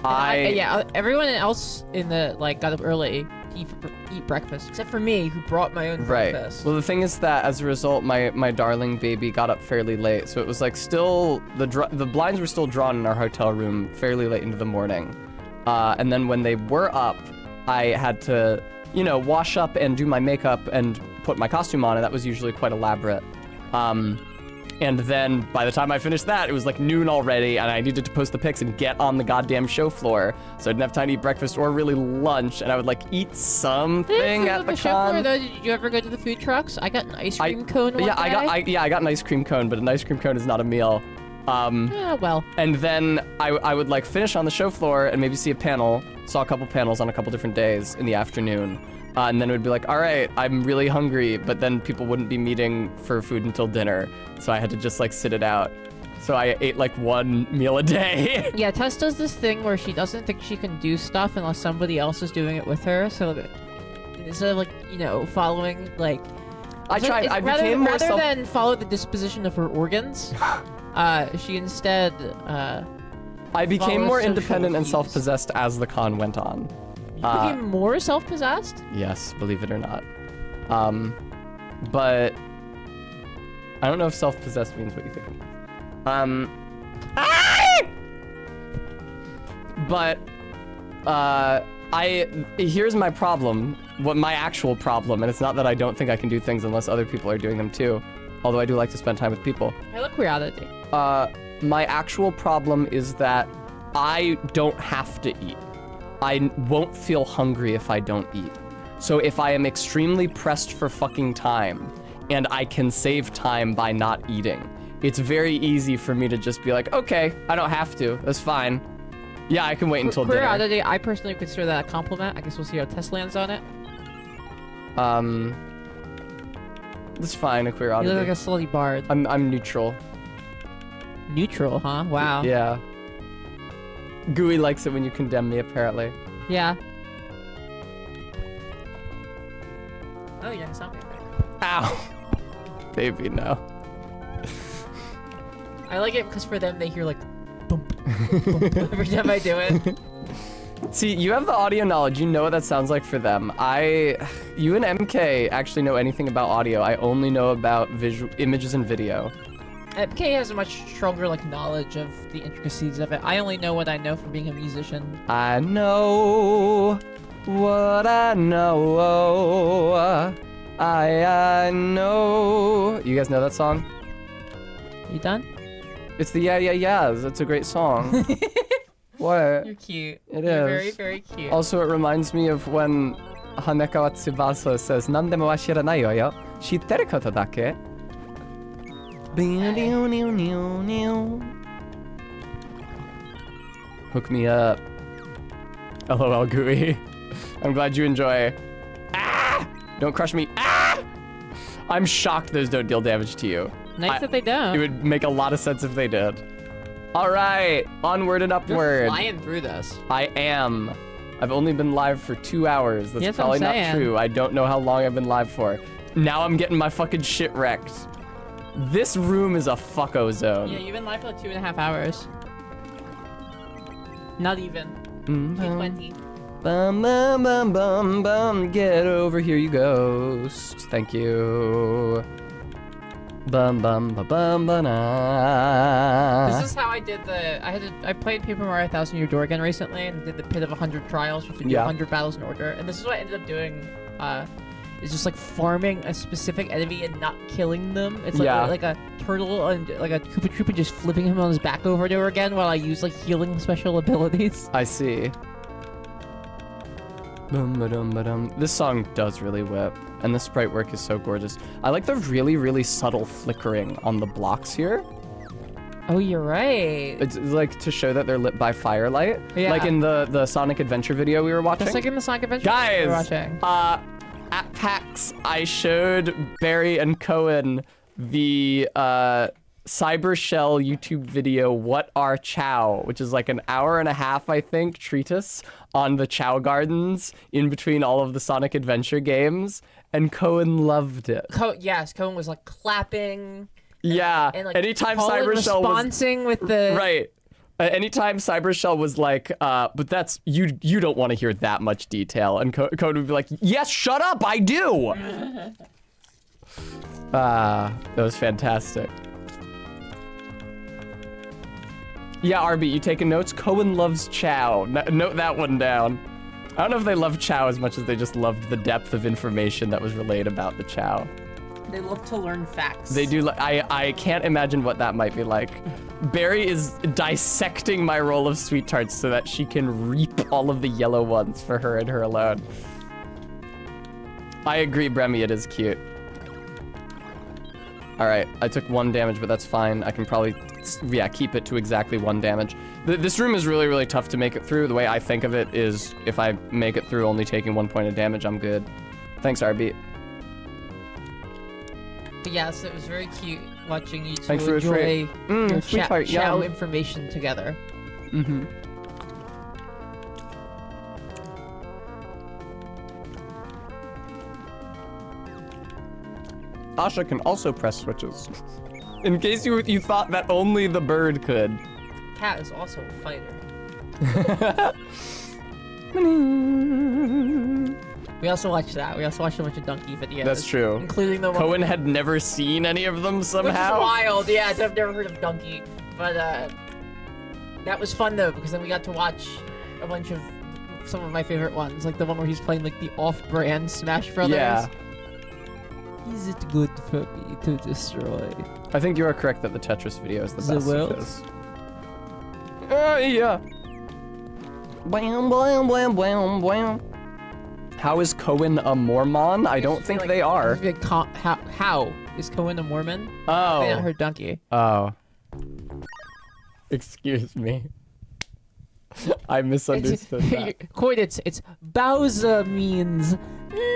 yeah, everyone else in the got up early to eat breakfast, except for me, who brought my own Right. breakfast. Well, the thing is that as a result, my darling baby got up fairly late, so it was like still the blinds were still drawn in our hotel room fairly late into the morning, and then when they were up, I had to wash up and do my makeup and put my costume on, and that was usually quite elaborate. And then by the time I finished that, it was like noon already, and I needed to post the pics and get on the goddamn show floor. So I didn't have time to eat breakfast or really lunch, and I would like eat something at the show floor, con. though, did you ever go to the food trucks? I got an ice cream cone one Yeah, day. I got an ice cream cone, but an ice cream cone is not a meal. Yeah, well. And then I would like finish on the show floor and maybe see a panel. Saw a couple panels on a couple different days in the afternoon. And then it would be like, all right, I'm really hungry, but then people wouldn't be meeting for food until dinner. So I had to just like sit it out. So I ate like one meal a day. Yeah, Tess does this thing where she doesn't think she can do stuff unless somebody else is doing it with her. So instead of following I tried. I became more rather than follow the disposition of her organs, she instead I became follows more social independent and cues. self-possessed as the con went on. you became more self-possessed. Yes, believe it or not. But I don't know if self-possessed means what you think it means. But here's my problem. What my actual problem, and it's not that I don't think I can do things unless other people are doing them too. Although I do like to spend time with people. I look reality. My actual problem is that I don't have to eat. I won't feel hungry if I don't eat. So if I am extremely pressed for fucking time and I can save time by not eating, it's very easy for me to just be like, okay, I don't have to. That's fine. Yeah, I can wait until dinner. Reality, I personally consider that a compliment. I guess we'll see how Tess lands on it. That's fine, a queer You oddity. look like a slutty bard. I'm neutral. Neutral, huh? Wow. Yeah. Gooey likes it when you condemn me, apparently. Yeah. Oh, you're sound effect. Ow. Baby, no. I like it because for them they hear like bump, bump every time I do it. See, you have the audio knowledge. You know what that sounds like for them. You and MK actually know anything about audio. I only know about images and video. MK has a much stronger like knowledge of the intricacies of it. I only know what I know from being a musician. I know what I know. I know. You guys know that song? You done? It's the Yeah Yeah Yeahs. It's a great song. What? You're cute. It You're is. very, very cute. Also, it reminds me of when Hanekawa Tsubasa says, "Nandemo wa shiranayo yo, shitteru koto dake." Hook me up. LOL Gooey. I'm glad you enjoy. Ah! Don't crush me. Ah! I'm shocked those don't deal damage to you. Nice that they don't. It would make a lot of sense if they did. All right, onward and You're upward. flying through this. I am. I've only been live for 2 hours. That's Yes, I'm probably not saying. true. I don't know how long I've been live for. Now I'm getting my fucking shit wrecked. This room is a fucko zone. Yeah, you've been live for like 2.5 hours. Not even. Mhm. 2:20. Bum bum bum bum bum. Get over here, you ghost. Thank you. Bum bum ba bum ba na. This is how I did I played Paper Mario 1000 Year Door again recently and did the Pit of 100 Trials, which would do Yeah. 100 battles in order. And this is what I ended up doing, is just like farming a specific enemy and not killing them. It's like, Yeah. like a turtle and like a Koopa Troopa just flipping him on his back over and over again while I use like healing special abilities. I see. Bum, ba-dum, ba-dum. This song does really whip, and the sprite work is so gorgeous. I like the really, really subtle flickering on the blocks here. Oh, you're right. It's like to show that they're lit by firelight. Yeah. Like in the Sonic Adventure video we were watching. Just like in the Sonic Adventure we were Guys, watching. at PAX, I showed Barry and Cohen the Cyber Shell YouTube video, What Are Chow, which is like an hour and a half, I think, treatise on the Chow Gardens in between all of the Sonic Adventure games, and Cohen loved it. Yes, Cohen was like clapping. Yeah, And like anytime Colin Cyber Shell was responsing with the right. Anytime Cyber Shell was like, but that's you don't want to hear that much detail, and Cohen would be like, yes, shut up, I do. That was fantastic. Yeah, RB, you taking notes? Cohen loves Chow. Note that one down. I don't know if they love Chow as much as they just loved the depth of information that was relayed about the Chow. They love to learn facts. They do. I can't imagine what that might be like. Barry is dissecting my roll of sweet tarts so that she can reap all of the yellow ones for her and her alone. I agree, Bremy. It is cute. All right, I took 1 damage, but that's fine. I can probably, yeah, keep it to exactly 1 damage. This room is really, really tough to make it through. The way I think of it is if I make it through only taking 1 point of damage, I'm good. Thanks, RB. But yes, it was very cute watching you two Thanks for the enjoy your sweetheart, Chow yum. information together. Mm-hmm. Asha can also press switches. In case you thought that only the bird could. Cat is also a fighter. We also watched that. We also watched a bunch of donkey videos. That's true. Including the one Cohen had never seen any of them which is somehow. wild. Yeah, I've never heard of donkey. But that was fun though, because then we got to watch a bunch of some of my favorite ones, like the one where he's playing like the off-brand Smash Brothers. Yeah. Is it good for me to destroy? I think you are correct that the Tetris video is the The best world? of this. Yeah. Blam, blam, blam, blam, blam. How is Cohen a Mormon? I don't think they are. How is Cohen a Mormon? Oh. I haven't heard donkey. Oh. Excuse me. I misunderstood that. Quite, it's Bowser means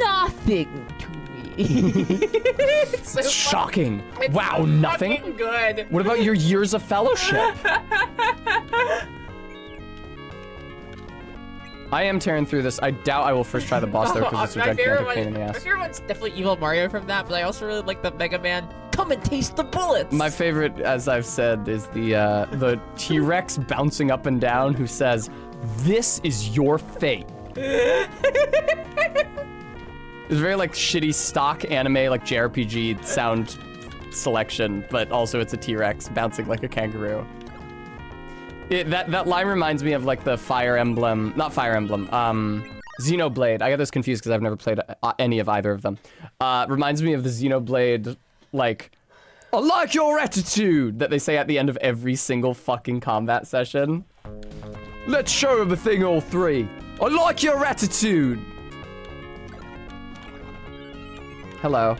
nothing to me. It's so Shocking. It's Wow, so nothing? fucking good. What about your years of fellowship? I am tearing through this. I doubt I will first try the boss though, because it's a gigantic pain in the My ass. favorite one's definitely Evil Mario from that, but I also really like the Mega Man. Come and taste the bullets. My favorite, as I've said, is the T-Rex bouncing up and down who says, "This is your fate." It's very like shitty stock anime, like JRPG sound selection, but also it's a T-Rex bouncing like a kangaroo. That line reminds me of like the Fire Emblem, not Fire Emblem, Xenoblade. I get those confused because I've never played any of either of them. Reminds me of the Xenoblade, like, "I like your attitude," that they say at the end of every single fucking combat session. "Let's show him a thing or three. I like your attitude." Hello.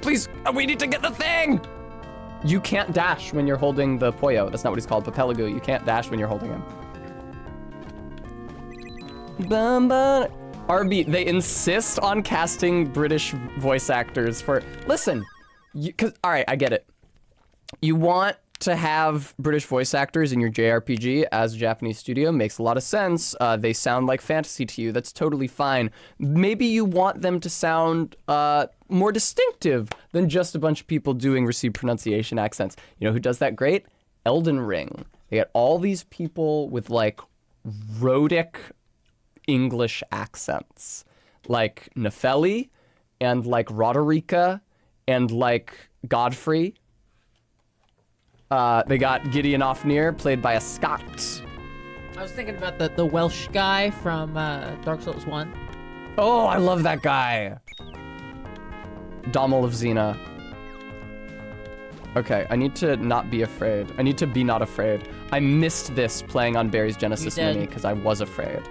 Please, we need to get the thing! You can't dash when you're holding the Poyo. That's not what he's called, Papelagu. You can't dash when you're holding him. RB, they insist on casting British voice actors for... Listen, all right, I get it. You want to have British voice actors in your JRPG as a Japanese studio. Makes a lot of sense. They sound like fantasy to you. That's totally fine. Maybe you want them to sound more distinctive than just a bunch of people doing received pronunciation accents. You know who does that great? Elden Ring. They get all these people with like rhotic English accents, like Nefeli and like Roderica and like Godfrey. They got Gideon Ofnir, played by a Scot. I was thinking about the Welsh guy from Dark Souls 1. Oh, I love that guy. Dommel of Xena. Okay, I need to not be afraid. I need to be not afraid. I missed this playing on Barry's Genesis You did. Mini because I was afraid.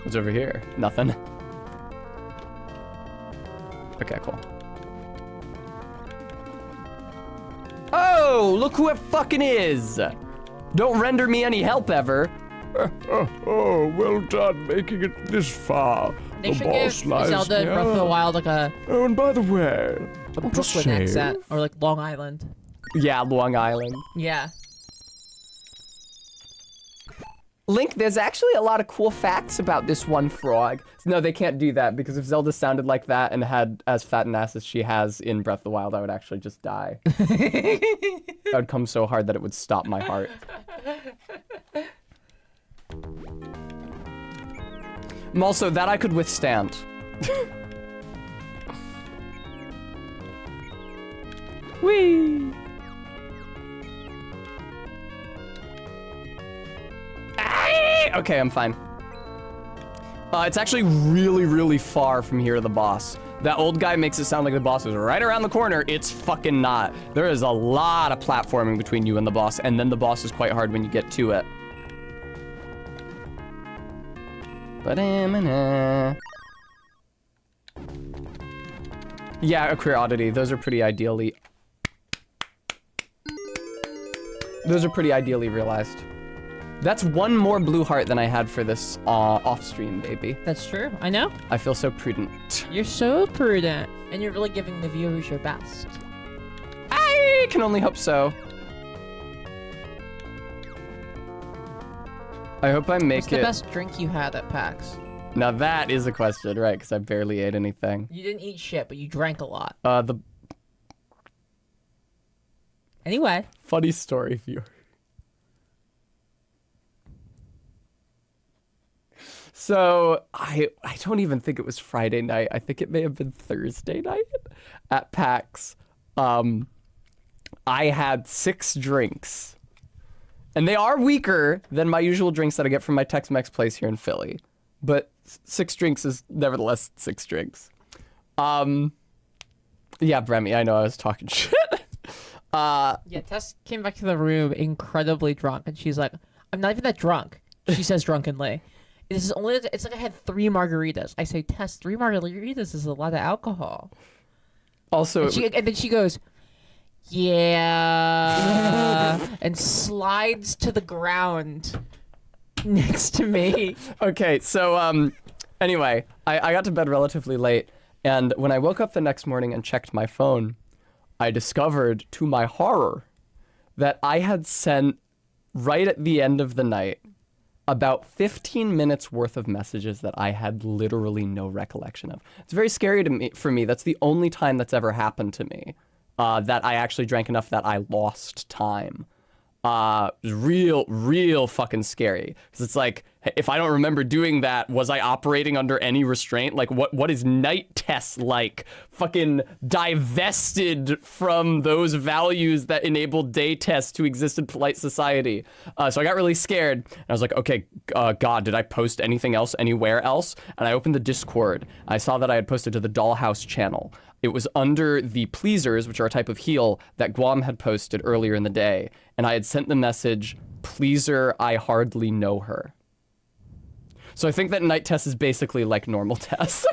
What's over here? Nothing. Okay, cool. Oh, look who it fucking is! Don't render me any help ever. Oh, well done making it this far. They The should boss give lies Zelda in near. Breath of the Wild like a Oh, and by the way, Brooklyn save. accent, or like Long Island. Yeah, Long Island. Yeah. Link, there's actually a lot of cool facts about this one frog. No, they can't do that, because if Zelda sounded like that and had as fat an ass as she has in Breath of the Wild, I would actually just die. That would come so hard that it would stop my heart. Also, that I could withstand. Whee! Okay, I'm fine. It's actually really, really far from here to the boss. That old guy makes it sound like the boss is right around the corner. It's fucking not. There is a lot of platforming between you and the boss, and then the boss is quite hard when you get to it. Yeah, a queer oddity. Those are pretty ideally realized. That's one more blue heart than I had for this off stream, baby. That's true. I know. I feel so prudent. You're so prudent, and you're really giving the viewers your best. I can only hope so. I hope I make What's the it. best drink you had at PAX? Now that is a question, right? Because I barely ate anything. You didn't eat shit, but you drank a lot. The Anyway. funny story viewer. So I don't even think it was Friday night. I think it may have been Thursday night at PAX. I had 6 drinks. And they are weaker than my usual drinks that I get from my Tex-Mex place here in Philly. But 6 drinks is nevertheless 6 drinks. Yeah, Bremy, I know I was talking shit. Yeah, Tess came back to the room incredibly drunk, and she's like, I'm not even that drunk. She says drunkenly. It's like I had 3 margaritas. I say, Tess, 3 margaritas is a lot of alcohol. Also, And then she goes, yeah, and slides to the ground next to me. okay, so anyway, I got to bed relatively late, and when I woke up the next morning and checked my phone, I discovered, to my horror, that I had sent right at the end of the night, about 15 minutes worth of messages that I had literally no recollection of. It's very scary for me. That's the only time that's ever happened to me, that I actually drank enough that I lost time. Real fucking scary. Because it's like, if I don't remember doing that, was I operating under any restraint? Like, what is night test like? Fucking divested from those values that enabled day tests to exist in polite society. So I got really scared. And I was like, okay, God, did I post anything else anywhere else? And I opened the Discord. I saw that I had posted to the Dollhouse channel. It was under the pleasers, which are a type of heal that Guam had posted earlier in the day. And I had sent the message, pleaser, I hardly know her. So I think that night test is basically like normal tests.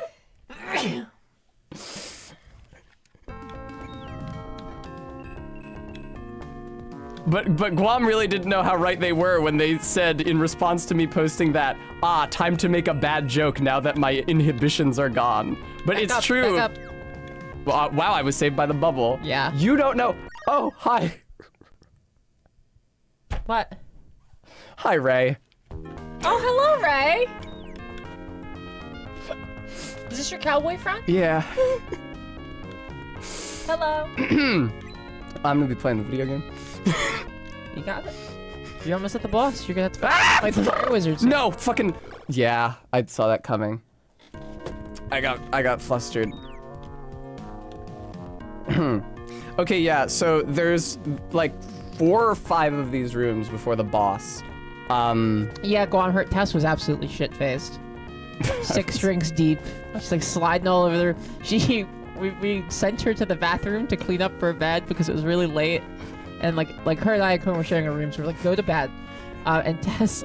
But Guam really didn't know how right they were when they said in response to me posting that, time to make a bad joke now that my inhibitions are gone. But Back it's up, true. back up. Wow, I was saved by the bubble. Yeah. You don't know. Oh, hi. What? Hi, Ray. Oh, hello, Ray. Is this your cowboy friend? Yeah. Hello. I'm gonna be playing the video game. You got it. You're almost at the boss. You're gonna have to fight the fire wizards. No, fucking. Yeah, I saw that coming. I got flustered. Okay, yeah, so there's like 4 or 5 of these rooms before the boss. Yeah, Guam, her test was absolutely shit-faced. 6 drinks deep. She's like sliding all over there. We sent her to the bathroom to clean up her bed because it was really late. And like her and I were sharing a room, so we're like, go to bed. And Tess,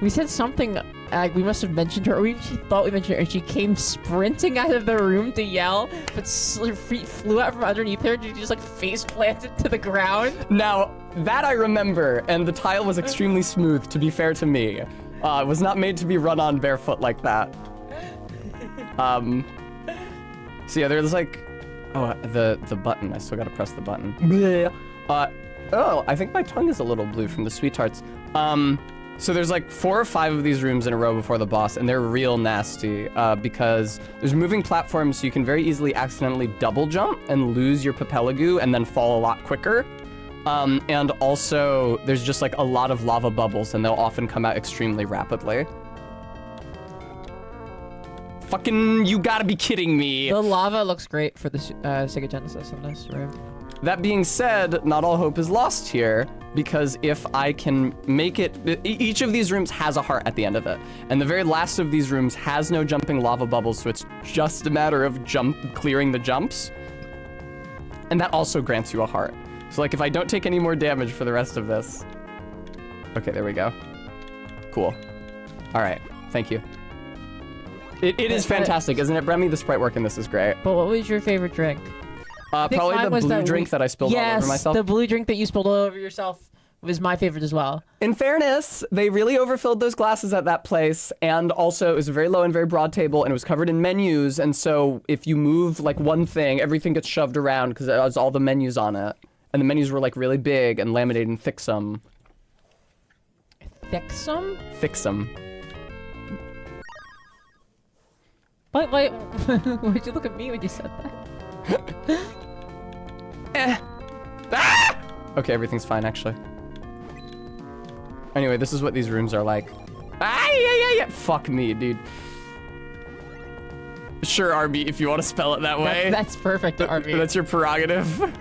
we said something, like we must have mentioned her, or she thought we mentioned her, and she came sprinting out of the room to yell, but her feet flew out from underneath her, and she just like face planted to the ground. Now, that I remember, and the tile was extremely smooth, to be fair to me. It was not made to be run on barefoot like that. So yeah, there's like, the button. I still gotta press the button. Oh, I think my tongue is a little blue from the sweet tarts. So there's like 4 or 5 of these rooms in a row before the boss, and they're real nasty because there's moving platforms, so you can very easily accidentally double jump and lose your Papelagoo and then fall a lot quicker. And also, there's just like a lot of lava bubbles, and they'll often come out extremely rapidly. Fucking, you gotta be kidding me. The lava looks great for the Sega Genesis in this room. That being said, not all hope is lost here, because if I can make it, each of these rooms has a heart at the end of it. And the very last of these rooms has no jumping lava bubbles, so it's just a matter of clearing the jumps. And that also grants you a heart. So like if I don't take any more damage for the rest of this. Okay, there we go. Cool. All right, thank you. It is fantastic, isn't it, Bremy? The sprite work in this is great. But what was your favorite drink? Probably the blue drink that I spilled all over myself. Yes, the blue drink that you spilled all over yourself was my favorite as well. In fairness, they really overfilled those glasses at that place, and also it was a very low and very broad table, and it was covered in menus, and so if you move like one thing, everything gets shoved around because it has all the menus on it. And the menus were like really big and laminated in thicksome. Thicksome? Thicksome. Wait, why'd you look at me when you said that? Okay, everything's fine actually. Anyway, this is what these rooms are like. Yeah. Fuck me, dude. Sure, RB, if you want to spell it that way. That's perfect, RB. That's your prerogative. I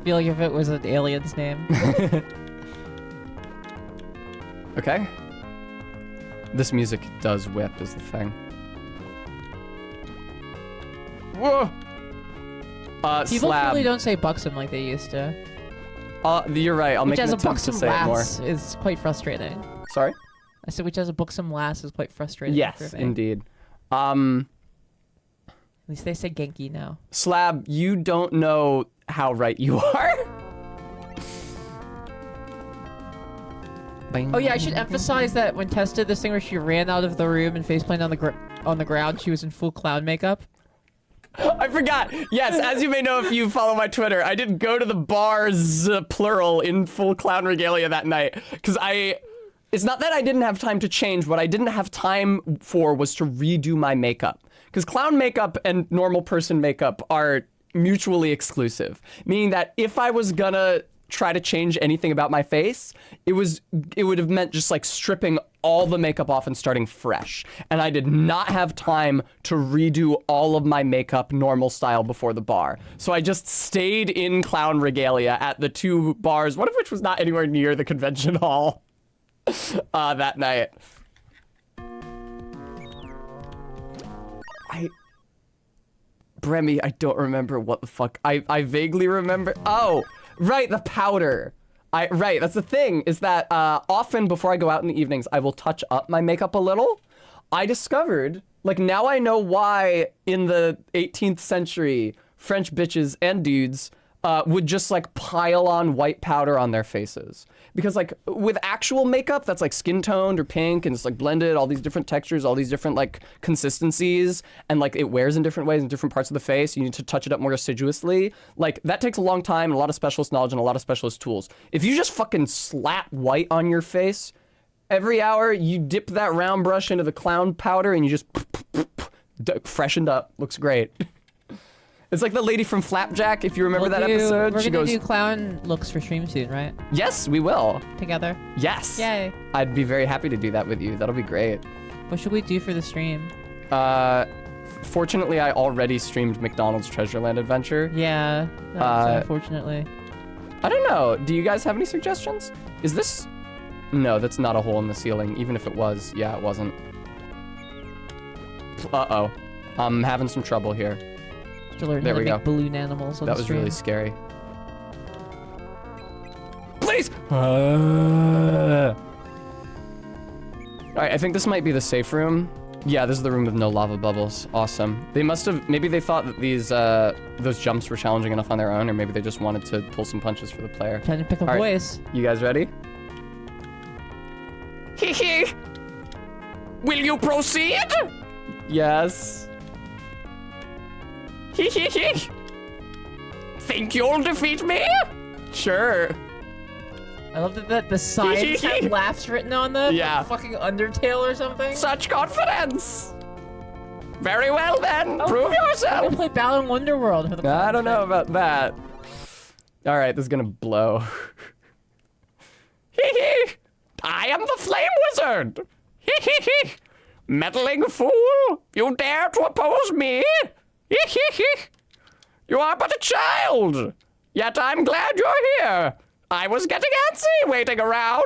feel like if it was an alien's name. Okay. This music does whip is the thing. Whoa! People Slab. really don't say buxom like they used to. You're right. I'll Which make an as a attempt to buxom say it more. lass is quite frustrating. Sorry? I said which as a buxom lass is quite frustrating. Yes, for me. indeed. At least they say Genki now. Slab, you don't know how right you are. Oh yeah, I should emphasize that when Tess did this thing where she ran out of the room and faceplanted on the ground, she was in full clown makeup. I forgot. Yes, as you may know if you follow my Twitter, I did go to the bars, plural, in full clown regalia that night. Because it's not that I didn't have time to change. What I didn't have time for was to redo my makeup. Because clown makeup and normal person makeup are mutually exclusive. Meaning that if I was gonna try to change anything about my face, it would have meant just like stripping all the makeup off and starting fresh. And I did not have time to redo all of my makeup normal style before the bar. So I just stayed in clown regalia at the 2 bars, one of which was not anywhere near the convention hall that night. Bremy, I don't remember what the fuck. I vaguely remember. Oh, right, the powder. Right, that's the thing, is that often before I go out in the evenings, I will touch up my makeup a little. I discovered, like, now I know why in the 18th century, French bitches and dudes would just, like, pile on white powder on their faces. Because, like, with actual makeup that's, like, skin-toned or pink and it's, like, blended, all these different textures, all these different, like, consistencies, and, like, it wears in different ways in different parts of the face, you need to touch it up more assiduously. Like, that takes a long time and a lot of specialist knowledge and a lot of specialist tools. If you just fucking slap white on your face, every hour you dip that round brush into the clown powder and you just freshened up. Looks great. It's like the lady from Flapjack, if you remember that episode. We're gonna do clown looks for stream soon, right? Yes, we will. Together. Yes. Yay. I'd be very happy to do that with you. That'll be great. What should we do for the stream? Fortunately, I already streamed McDonald's Treasureland Adventure. Yeah, unfortunately. I don't know. Do you guys have any suggestions? Is this... No, that's not a hole in the ceiling. Even if it was, yeah, it wasn't. Uh-oh. I'm having some trouble here. To learn There how to we make go. balloon animals on That the was stream. really scary. Please! All right, I think this might be the safe room. Yeah, this is the room with no lava bubbles. Awesome. They must have, maybe they thought that those jumps were challenging enough on their own, or maybe they just wanted to pull some punches for the player. Time to pick a All right. voice. You guys ready? Hee. Will you proceed? Yes. Hee. Think you'll defeat me? Sure. I love that the signs have laughs written on them. Yeah. Like fucking Undertale or something. Such confidence. Very well then, prove I'm yourself. gonna play Balan Wonderworld for the I don't know about that. All right, this is gonna blow. Hee. I am the Flame Wizard. Hee. Meddling fool, you dare to oppose me? Hee. You are but a child. Yet I'm glad you're here. I was getting antsy waiting around.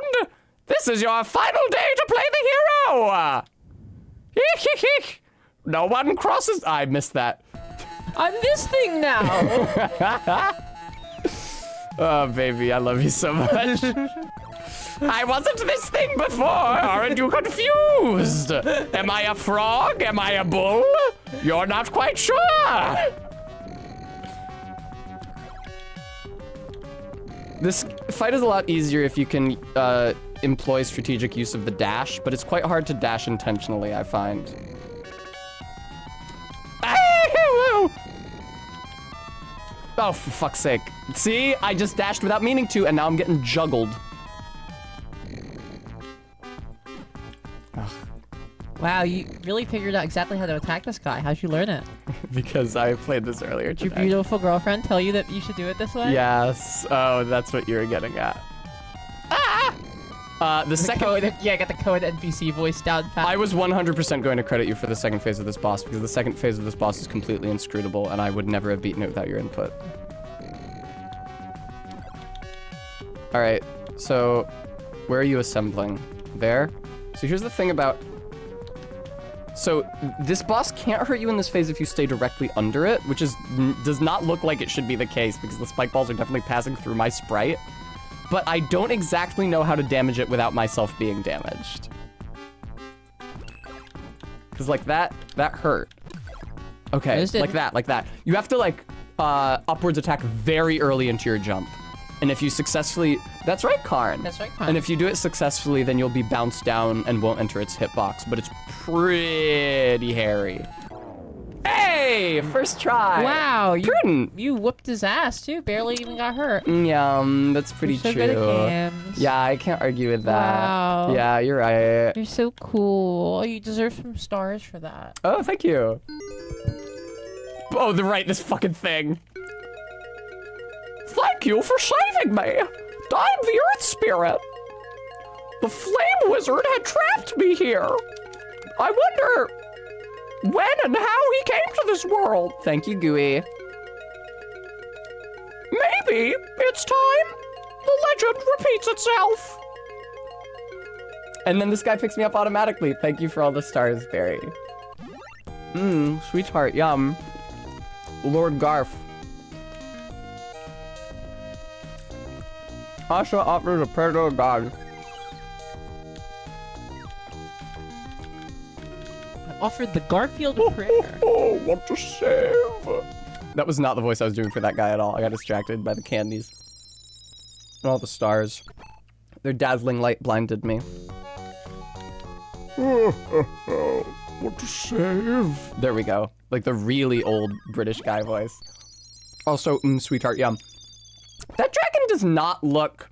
This is your final day to play the hero. Hee. No one crosses. I missed that. I'm this thing now. Oh, baby, I love you so much. I wasn't this thing before. Aren't you confused? Am I a frog? Am I a bull? You're not quite sure. This fight is a lot easier if you can employ strategic use of the dash, but it's quite hard to dash intentionally, I find. Oh, for fuck's sake. See, I just dashed without meaning to, and now I'm getting juggled. Wow, you really figured out exactly how to attack this guy. How'd you learn it? Because I played this earlier Did your today. beautiful girlfriend tell you that you should do it this way? Yes. Oh, that's what you were getting at. The second... Code, yeah, get the code NPC voice down pat. I was 100% going to credit you for the second phase of this boss, because the second phase of this boss is completely inscrutable, and I would never have beaten it without your input. Alright, so where are you assembling? There? So here's the thing about... So this boss can't hurt you in this phase if you stay directly under it, which does not look like it should be the case, because the spike balls are definitely passing through my sprite. But I don't exactly know how to damage it without myself being damaged. Cause like that hurt. Okay, like that. You have to like upwards attack very early into your jump. And if you successfully, that's right, Karn. That's right, Karn. And if you do it successfully, then you'll be bounced down and won't enter its hitbox, but it's pretty hairy. Hey! Yay! First try. Wow, Prudent. you whooped his ass too. Barely even got hurt. That's pretty You're so true. good at games. Yeah, I can't argue with that. Wow. Yeah, you're right. You're so cool. You deserve some stars for that. Oh, thank you. Oh, this fucking thing. Thank you for saving me. I'm the Earth Spirit. The Flame Wizard had trapped me here. I wonder when and how he came to this world. Thank you, Gooey. Maybe it's time the legend repeats itself. And then this guy picks me up automatically. Thank you for all the stars, Barry. Sweetheart, yum. Lord Garf. Asha offers a prayer to God. I offered the Garfield a prayer. Oh, what to save? That was not the voice I was doing for that guy at all. I got distracted by the candies. And all the stars. Their dazzling light blinded me. What to save? There we go. Like the really old British guy voice. Also, sweetheart, yum. That dragon does not look...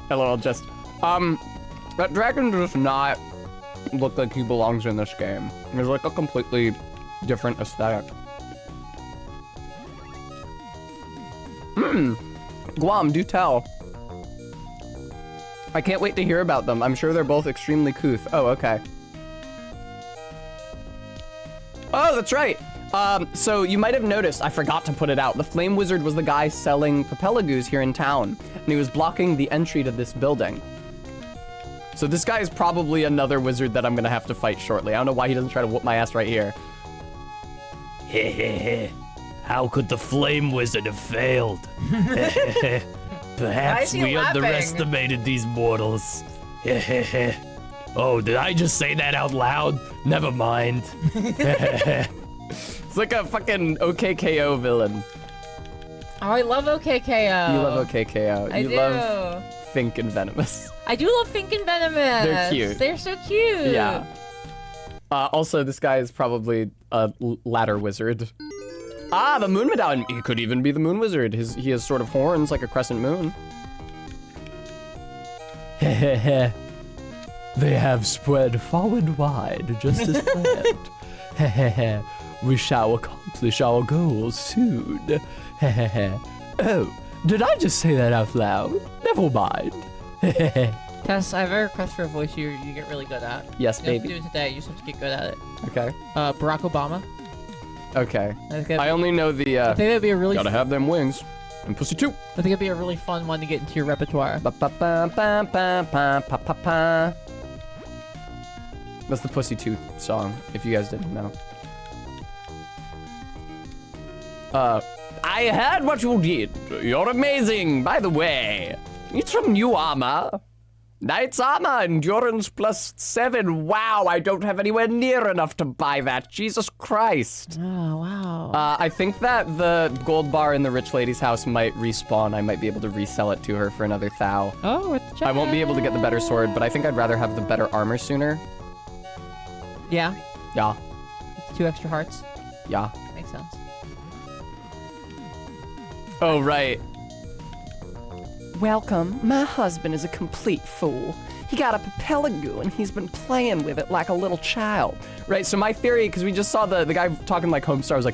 LOL, just... That dragon does not look like he belongs in this game. There's like a completely different aesthetic. Guam, do tell. I can't wait to hear about them. I'm sure they're both extremely couth. Oh, okay. Oh, that's right. So you might have noticed, I forgot to put it out. The Flame Wizard was the guy selling Papelagoos here in town, and he was blocking the entry to this building. So this guy is probably another wizard that I'm gonna have to fight shortly. I don't know why he doesn't try to whoop my ass right here. How could the Flame Wizard have failed? Why Perhaps is he we laughing? underestimated these mortals. Oh, did I just say that out loud? Never mind. It's like a fucking OKKO villain. Oh, I love OKKO. You love OKKO. I You do. love Fink and Venomous. I do love Fink and Venomous. They're cute. They're so cute. Yeah. Also, this guy is probably a ladder wizard. Ah, the Moon Medallion. He could even be the Moon Wizard. He has sort of horns like a crescent moon. They have spread far and wide, just as planned. We shall accomplish our goals soon. Oh, did I just say that out loud? Never mind. Tess, I have a request for a voice you get really good at. Yes, You don't have to baby. do it today. You just have to get good at it. Okay. Barack Obama. Okay. I think I only know the, I think that'd be a really. gotta have them wings. And pussy too. I think it'd be a really fun one to get into your repertoire. Ba-ba-ba-ba-ba-ba-ba-ba. That's the Pussy Tooth song, if you guys didn't know. I heard what you did. You're amazing, by the way. Need some new armor. Knight's armor, endurance +7. Wow, I don't have anywhere near enough to buy that. Jesus Christ. Oh, wow. I think that the gold bar in the rich lady's house might respawn. I might be able to resell it to her for another thou. Oh, I won't be able to get the better sword, but I think I'd rather have the better armor sooner. Yeah. Yeah, It's 2 extra hearts. yeah. Makes sense. Oh, right. Welcome. My husband is a complete fool. He got a Papelagoo and he's been playing with it like a little child. Right, so my theory, because we just saw the guy talking like Homestar was like,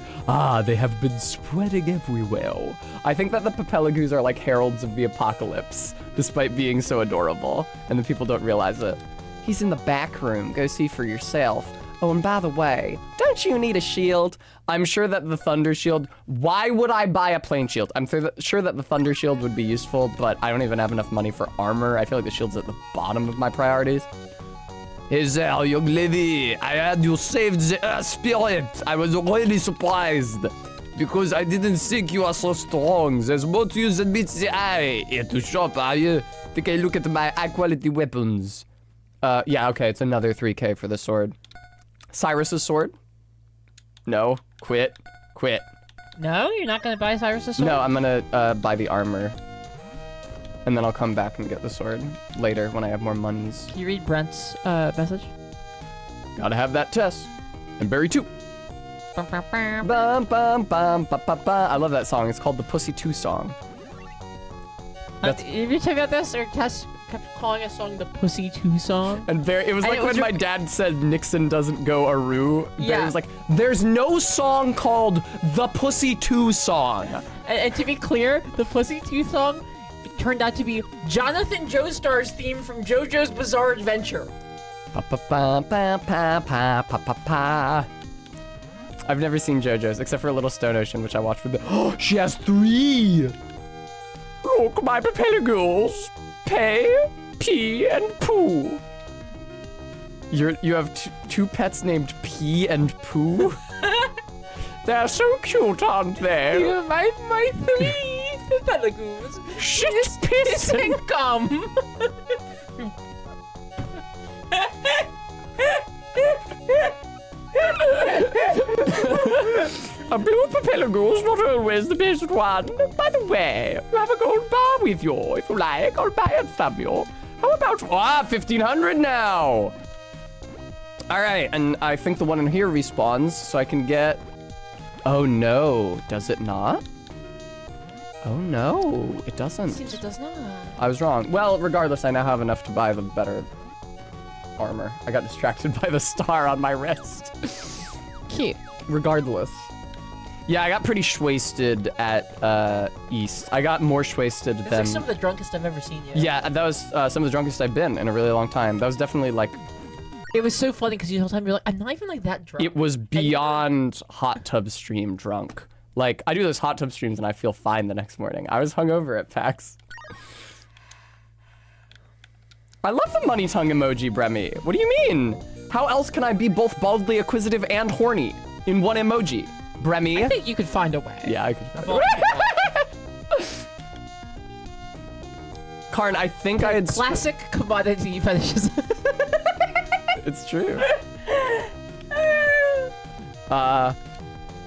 They have been spreading everywhere. I think that the Papelagoos are like heralds of the apocalypse, despite being so adorable, and the people don't realize it. He's in the back room. Go see for yourself. Oh, and by the way, don't you need a shield? I'm sure that the Thunder Shield... Why would I buy a plane shield? I'm sure that the Thunder Shield would be useful, but I don't even have enough money for armor. I feel like the shield's at the bottom of my priorities. Hey there, young lady. I heard you saved the Earth Spirit. I was really surprised, because I didn't think you are so strong. There's more to you than meets the eye. Here to shop, are you? Take a look at my high-quality weapons. Yeah, okay, it's another 3K for the sword. Cyrus's sword? No. Quit. No, you're not gonna buy Cyrus's sword? No, I'm gonna buy the armor. And then I'll come back and get the sword later when I have more monies. Can you read Brent's message? Gotta have that test. And Barry too. Bum, bum, bum, ba, ba, ba. I love that song. It's called the Pussy 2 song. Have you checked out this? Or Tess kept calling a song the Pussy 2 song. And it was And like it was when my dad said Nixon doesn't go Aru. Yeah. It was like, there's no song called the Pussy 2 song. And to be clear, the Pussy 2 song turned out to be Jonathan Joestar's theme from JoJo's Bizarre Adventure. Pa pa pa pa pa pa pa pa pa. I've never seen JoJo's except for a Little Stone Ocean, which I watched with the. Oh, she has 3. Look, my Papilagos. Pay, Pee, and Pooh. You have two pets named Pee and Pooh. They're so cute, aren't they? You're my 3 Papilagos. Shit, piss, and Come. A blue Papilagos not always the best one. By the way, you have a gold bar with you. If you like, I'll buy it from you. How about 1,500 now? All right, and I think the one in here respawns, so I can get. Oh no, does it not? Oh no, it doesn't. Seems it does not. I was wrong. Well, regardless, I now have enough to buy the better armor. I got distracted by the star on my wrist. Cute. Regardless. Yeah, I got pretty shwasted at East. I got more shwasted It's than... like some of the drunkest I've ever seen you. Yeah, that was some of the drunkest I've been in a really long time. That was definitely like... It was so funny because the whole time you're like, I'm not even like that drunk. It was beyond hot tub stream drunk. Like, I do those hot tub streams and I feel fine the next morning. I was hungover at PAX. I love the money tongue emoji, Bremy. What do you mean? How else can I be both baldly acquisitive and horny in one emoji? Bremy? I think you could find a way. Yeah, I could. Well, Karn, I think I had... classic commodity fetishes. It's true. I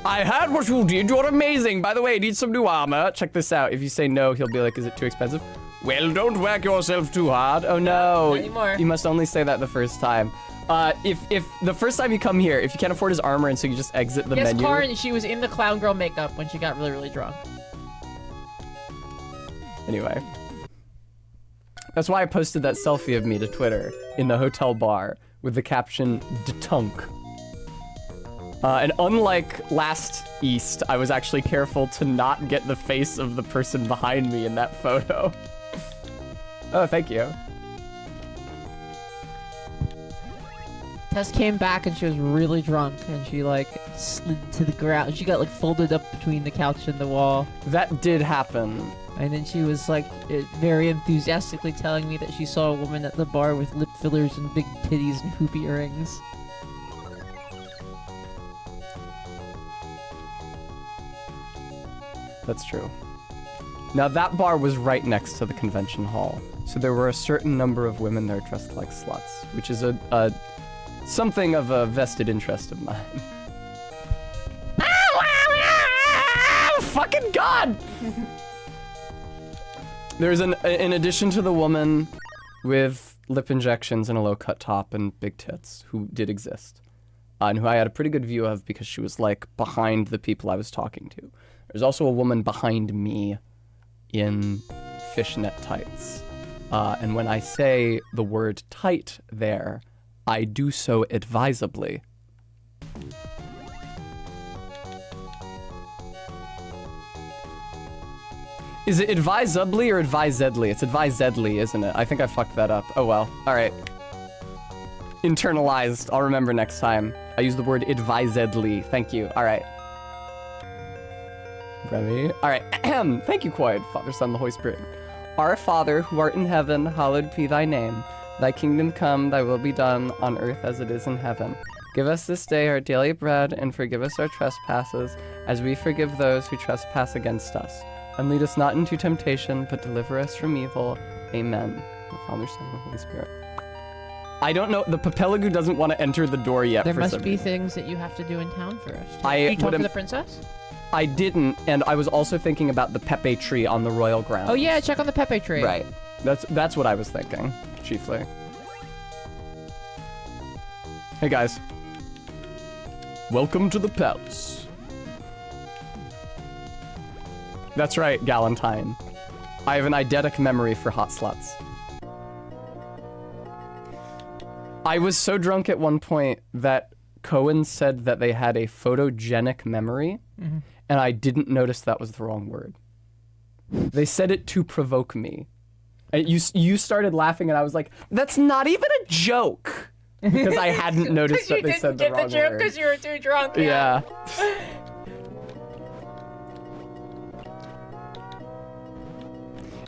heard what you did. You're amazing. By the way, need some new armor. Check this out. If you say no, he'll be like, is it too expensive? Well, don't work yourself too hard. Oh no. Not anymore. You must only say that the first time. If the first time you come here, if you can't afford his armor and so you just exit the Yes, menu. Karin, she was in the clown girl makeup when she got really, really drunk. Anyway. That's why I posted that selfie of me to Twitter in the hotel bar with the caption, "Detunk." And unlike last East, I was actually careful to not get the face of the person behind me in that photo. Oh, thank you. Tess came back and she was really drunk and she like slid to the ground. She got like folded up between the couch and the wall. That did happen. And then she was like very enthusiastically telling me that she saw a woman at the bar with lip fillers and big titties and hoop earrings. That's true. Now that bar was right next to the convention hall, so there were a certain number of women there dressed like sluts, which is a something of a vested interest of mine. Fucking God! There's in addition to the woman with lip injections and a low-cut top and big tits, who did exist, and who I had a pretty good view of because she was like behind the people I was talking to. There's also a woman behind me in fishnet tights. And when I say the word tight there, I do so advisably. Is it advisably or advisedly? It's advisedly, isn't it? I think I fucked that up. Oh well. All right. Internalized. I'll remember next time. I use the word advisedly. Thank you. All right. Remy. All right. Thank you, Quiet, Father, Son, the Holy Spirit. Our Father, who art in heaven, hallowed be thy name. Thy kingdom come, thy will be done, on earth as it is in heaven. Give us this day our daily bread, and forgive us our trespasses, as we forgive those who trespass against us. And lead us not into temptation, but deliver us from evil. Amen. The Father, Son, and the Holy Spirit. I don't know. The Papelagu doesn't want to enter the door yet. There for must some be reason. things that you have to do in town first. I Did you talk would to im- the princess? I didn't, and I was also thinking about the Pepe tree on the royal grounds. Oh yeah, check on the Pepe tree. Right. That's what I was thinking, chiefly. Hey guys. Welcome to the palace. That's right, Galentine. I have an eidetic memory for hot sluts. I was so drunk at one point that Cohen said that they had a photogenic memory, and I didn't notice that was the wrong word. They said it to provoke me. And you started laughing, and I was like, that's not even a joke. Because I hadn't noticed that they said the wrong word. You didn't get the joke because you were too drunk. Yeah.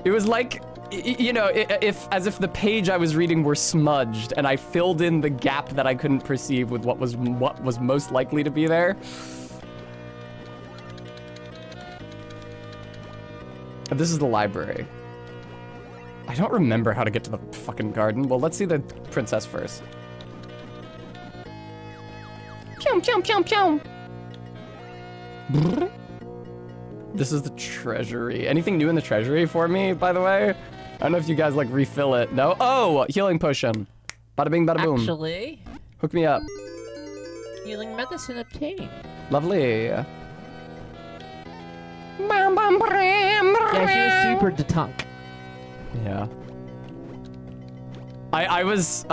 It was like, you know, as if the page I was reading were smudged, and I filled in the gap that I couldn't perceive with what was most likely to be there. This is the library. I don't remember how to get to the fucking garden. Well, let's see the princess first. Pew, pew, pew, pew. This is the treasury. Anything new in the treasury for me, by the way? I don't know if you guys, like, refill it. No? Oh, healing potion. Bada bing, bada boom. Actually, Hook me up. healing medicine obtained. Lovely. Yeah, she was super detunk. Yeah. I was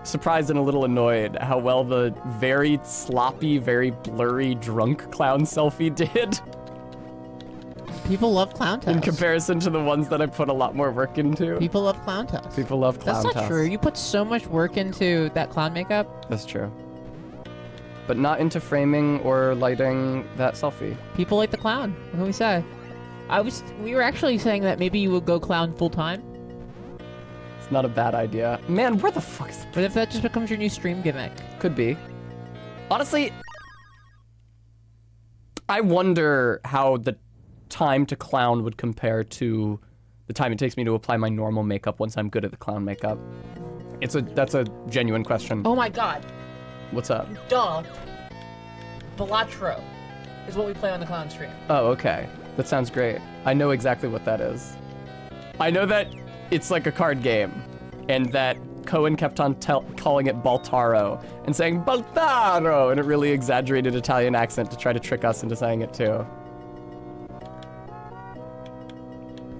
surprised and a little annoyed how well the very sloppy, very blurry drunk clown selfie did People love clown in toast. comparison to the ones that I put a lot more work into. People love clown toast. People love clown That's not toast. true. You put so much work into that clown makeup. That's true. But not into framing or lighting that selfie. People like the clown. What can we say? We were actually saying that maybe you would go clown full time. It's not a bad idea. Man, where the fuck is... But if that just becomes your new stream gimmick. Could be. Honestly, I wonder how the time to clown would compare to the time it takes me to apply my normal makeup once I'm good at the clown makeup. That's a genuine question. Oh my god. What's up? Duh. Balatro is what we play on the clown stream. Oh, okay. That sounds great. I know exactly what that is. I know that it's like a card game, and that Cohen kept on calling it Baltaro and saying Baltaro in a really exaggerated Italian accent to try to trick us into saying it too.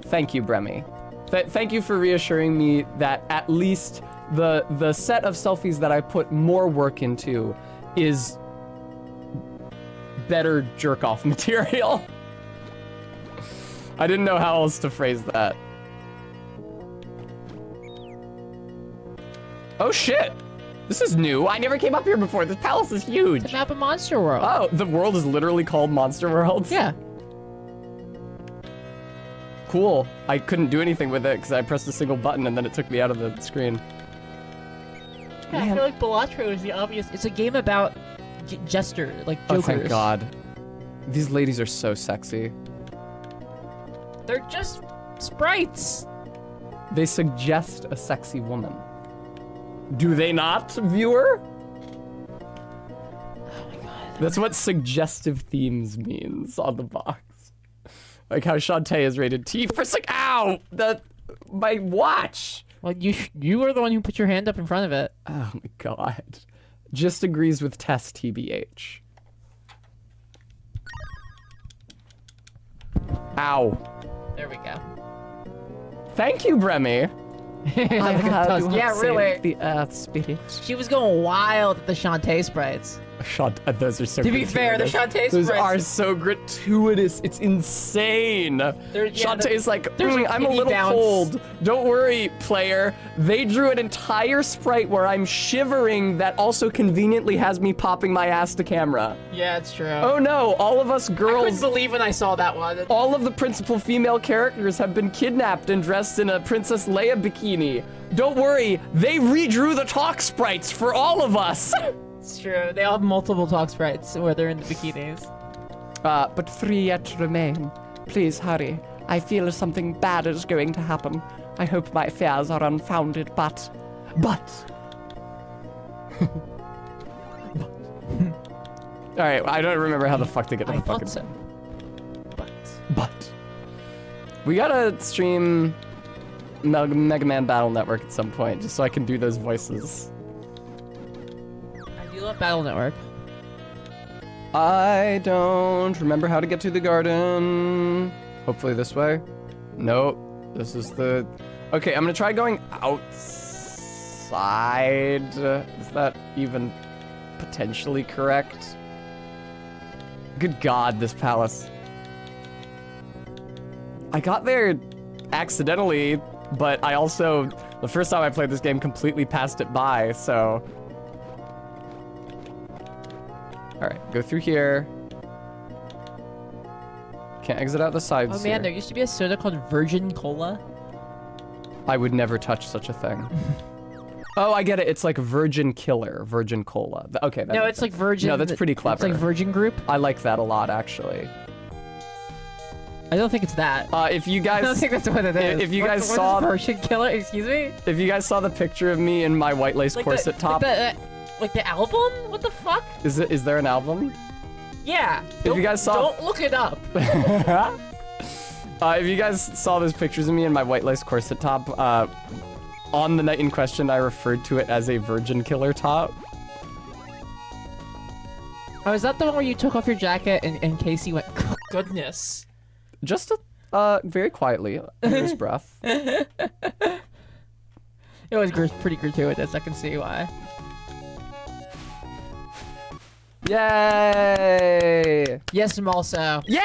Thank you, Bremy. Thank you for reassuring me that at least the set of selfies that I put more work into is better jerk-off material. I didn't know how else to phrase that. Oh shit! This is new. I never came up here before. This palace is huge. The map of Monster World. Oh, the world is literally called Monster World? Yeah. Cool. I couldn't do anything with it because I pressed a single button and then it took me out of the screen. Yeah, I feel like Balatro is the obvious. It's a game about jester, like Oh, jokers. thank God. These ladies are so sexy. They're just sprites. They suggest a sexy woman. Do they not, viewer? Oh my god. That's what suggestive themes means on the box. Like how Shantae is rated T for ow! My watch! Well, you were the one who put your hand up in front of it. Oh my God. Just agrees with Tess, TBH. Ow. There we go. Thank you, Bremy. Yeah, really. The earth spirits. She was going wild at the Shantae sprites. Those are so To be fair, the Shantae Those sprites. are so gratuitous. It's insane. Shantae's like, there's a I'm a kitty little bounce." cold. Don't worry, player. They drew an entire sprite where I'm shivering that also conveniently has me popping my ass to camera. Yeah, it's true. Oh no, all of us I couldn't girls, believe when I saw that one. all of the principal female characters have been kidnapped and dressed in a Princess Leia bikini. Don't worry, they redrew the talk sprites for all of us. It's true. They all have multiple talk sprites where they're in the bikinis. But 3 yet remain. Please hurry. I feel something bad is going to happen. I hope my fears are unfounded, but... Alright, I don't remember how the fuck to get to I the thought fucking... so. But... We gotta stream Mega Man Battle Network at some point, just so I can do those voices. I do love Battle Network. I don't remember how to get to the garden. Hopefully this way. Nope. This is the... Okay, I'm gonna try going outside. Is that even potentially correct? Good God, this palace. I got there accidentally, but I also, the first time I played this game, completely passed it by, so... Alright, go through here. Can't exit out the sides Oh man, here. there used to be a soda called Virgin Cola. I would never touch such a thing. Oh, I get it. It's like Virgin Killer, Virgin Cola. Okay, that No, makes it's like sense. Virgin. No, that's pretty clever. It's like Virgin Group. I like that a lot, actually. I don't think it's that. If you I don't guys, think that's what it is. if you What's- guys what's saw- Virgin Killer, excuse me. if you guys saw the picture of me in my white lace corset top, Like the album? What the fuck? is there an album? Yeah. If you guys saw- don't look it up. If you guys saw those pictures of me in my white lace corset top, on the night in question, I referred to it as a Virgin Killer top. Oh, is that the one where you took off your jacket and Casey went, goodness? Just very quietly, under his breath. It was pretty gratuitous. I can see why. Yay! Yes, I'm also. Yeah!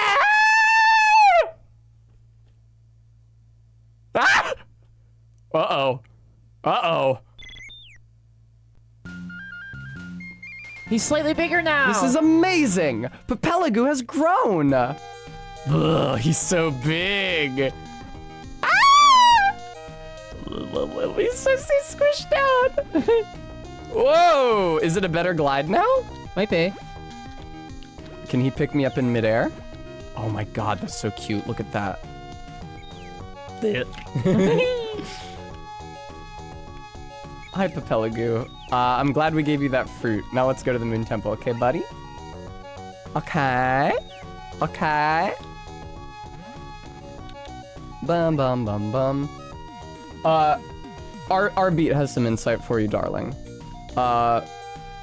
Ah! Uh-oh. Uh-oh. He's slightly bigger now. This is amazing! Papelagu has grown! Ugh, he's so big! Ah! He's so squished down! Whoa! Is it a better glide now? Might be. Can he pick me up in midair? Oh my god, that's so cute. Look at that. Hi, Papelagu. I'm glad we gave you that fruit. Now let's go to the Moon Temple, okay, buddy? Okay. Okay. Bum, bum, bum, bum. Our beat has some insight for you, darling.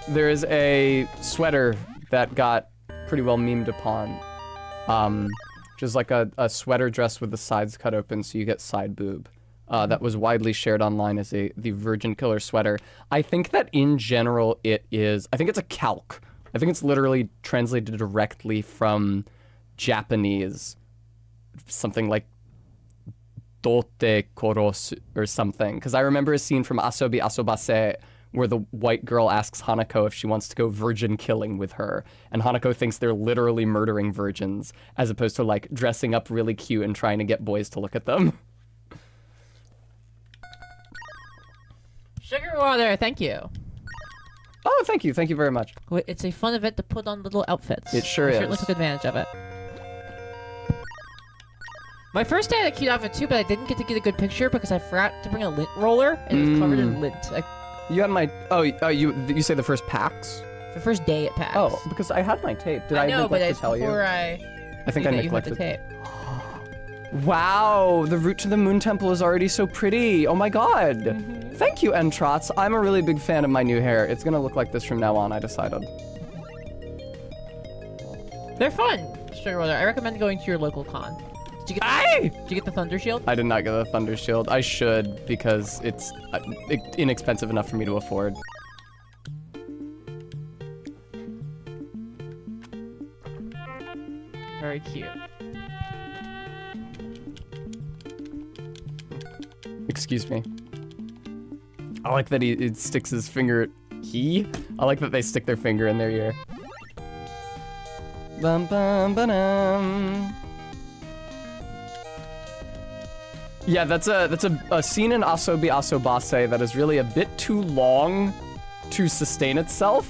There is a sweater that got pretty well memed upon. Which is like a sweater dress with the sides cut open so you get side boob. That was widely shared online as the Virgin Killer sweater. I think that in general I think it's a calque. I think it's literally translated directly from Japanese. Something like Dote Korosu or something. Because I remember a scene from Asobi Asobase where the white girl asks Hanako if she wants to go virgin killing with her. And Hanako thinks they're literally murdering virgins as opposed to like dressing up really cute and trying to get boys to look at them. Sugar water, thank you. Oh, thank you. Thank you very much. It's a fun event to put on little outfits. It sure I is. certainly took advantage of it. My first day I had a cute outfit too, but I didn't get to get a good picture because I forgot to bring a lint roller and it was covered in lint. You had my... you say the first PAX? The first day at PAX. Oh, because I had my tape. Did I know, but neglect it's to tell you? before I think you I had the neglected. tape. Wow, the route to the Moon Temple is already so pretty. Oh my god. Thank you, Entrots. I'm a really big fan of my new hair. It's gonna look like this from now on, I decided. They're fun, Sugar water. I recommend going to your local con. Did you get the Thunder Shield? I did not get the Thunder Shield. I should, because it's inexpensive enough for me to afford. Very cute. Excuse me. I like that he sticks his finger... I like that they stick their finger in their ear. Bum bum ba-dum. Yeah, that's a scene in Asobi Asobase that is really a bit too long to sustain itself.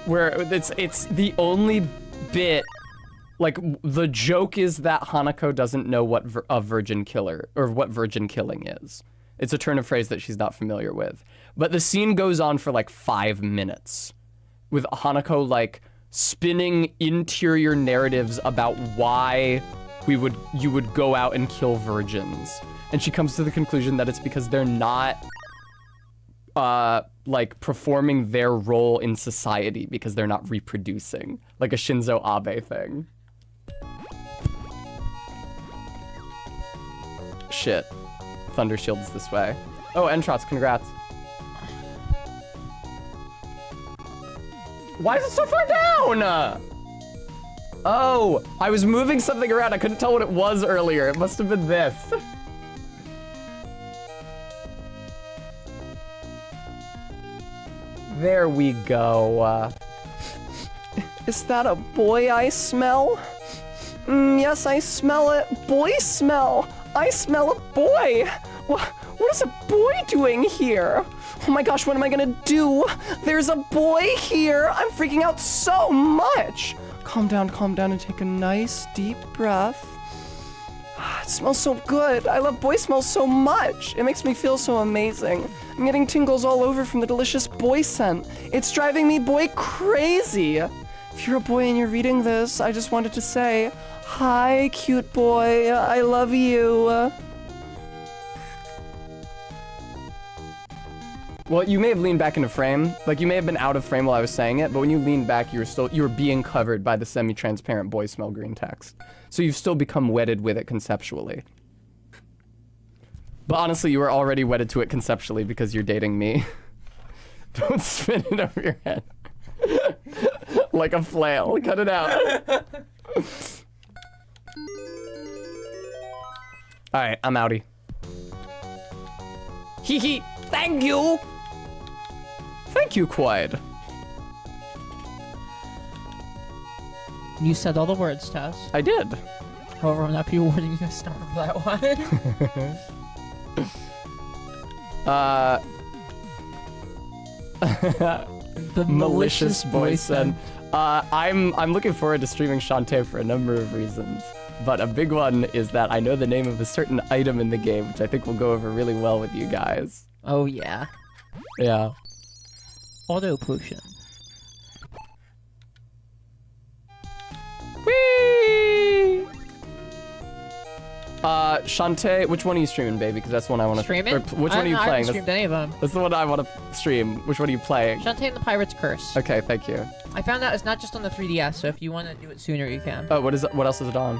Where it's the only bit, like, the joke is that Hanako doesn't know what a virgin killer, or what virgin killing is. It's a turn of phrase that she's not familiar with. But the scene goes on for like 5 minutes, with Hanako like spinning interior narratives about why you would go out and kill virgins. And she comes to the conclusion that it's because they're not like performing their role in society because they're not reproducing, like a Shinzo Abe thing. Shit. Thunder Shield's this way. Oh, Entrots, congrats. Why is it so far down? Oh, I was moving something around. I couldn't tell what it was earlier. It must have been this. There we go. Is that a boy I smell? Yes, I smell it. Boy smell. I smell a boy. What is a boy doing here? Oh my gosh, what am I gonna do? There's a boy here. I'm freaking out so much. Calm down, and take a nice deep breath. It smells so good. I love boy smell so much. It makes me feel so amazing. I'm getting tingles all over from the delicious boy scent. It's driving me boy crazy. If you're a boy and you're reading this, I just wanted to say, hi, cute boy. I love you. Well, you may have leaned back into frame. Like, you may have been out of frame while I was saying it, but when you leaned back, you were being covered by the semi-transparent boy smell green text. So you've still become wedded with it conceptually. But honestly, you were already wedded to it conceptually because you're dating me. Don't spin it over your head. Like a flail. Cut it out. Alright, I'm outie. Hee hee. Thank you. Thank you, Quaid. You said all the words, Tess. I did. However, I'm not be awarding you a star for that one. The Malicious Boysen. I'm looking forward to streaming Shantae for a number of reasons. But a big one is that I know the name of a certain item in the game, which I think will go over really well with you guys. Oh, yeah. Yeah. Auto potion. Whee! Shantae, which one are you streaming, baby? Because that's the one I want to stream it. Which one are you I playing? haven't streamed any of them. That's the one I want to stream. Which one are you playing? Shantae and the Pirate's Curse. Okay, thank you. I found out it's not just on the 3DS, so if you want to do it sooner, you can. Oh, what is it? What else is it on?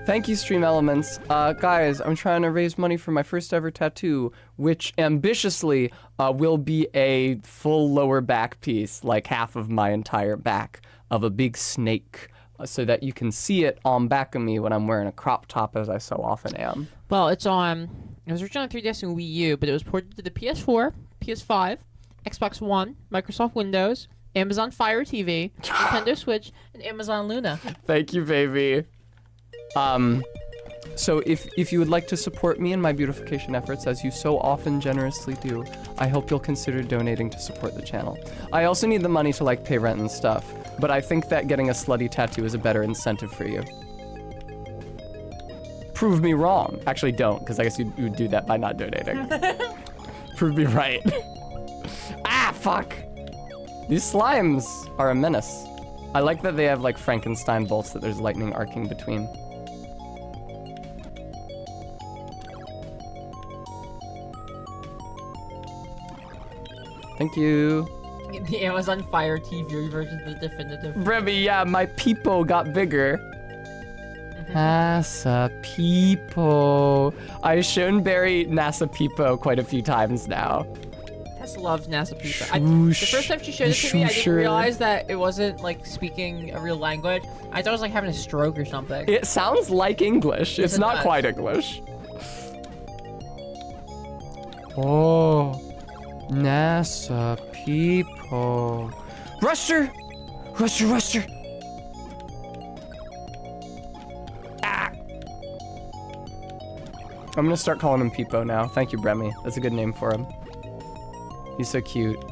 Thank you, Stream Elements. Guys, I'm trying to raise money for my first ever tattoo, which ambitiously will be a full lower back piece, like half of my entire back, of a big snake, so that you can see it on back of me when I'm wearing a crop top, as I so often am. Well, it was originally on 3DS and Wii U, but it was ported to the PS4, PS5, Xbox One, Microsoft Windows, Amazon Fire TV, Nintendo Switch, and Amazon Luna. Thank you, baby. So if you would like to support me in my beautification efforts, as you so often generously do, I hope you'll consider donating to support the channel. I also need the money to, like, pay rent and stuff, but I think that getting a slutty tattoo is a better incentive for you. Prove me wrong. Actually, don't, because I guess you would do that by not donating. Prove me right. Ah, fuck! These slimes are a menace. I like that they have, like, Frankenstein bolts that there's lightning arcing between. Thank you. The Amazon Fire TV version is the definitive. Remy, yeah, my peepo got bigger. NASA peepo. I've shown Barry NASA peepo quite a few times now. Tess loves NASA Peepo. The first time she showed it to me, I didn't Sure. realize that it wasn't like speaking a real language. I thought it was like having a stroke or something. It sounds like English. It's it not does. quite English. Oh, NASA people. Ruster! Ruster! Ah! I'm gonna start calling him Peepo now. Thank you, Bremy. That's a good name for him. He's so cute.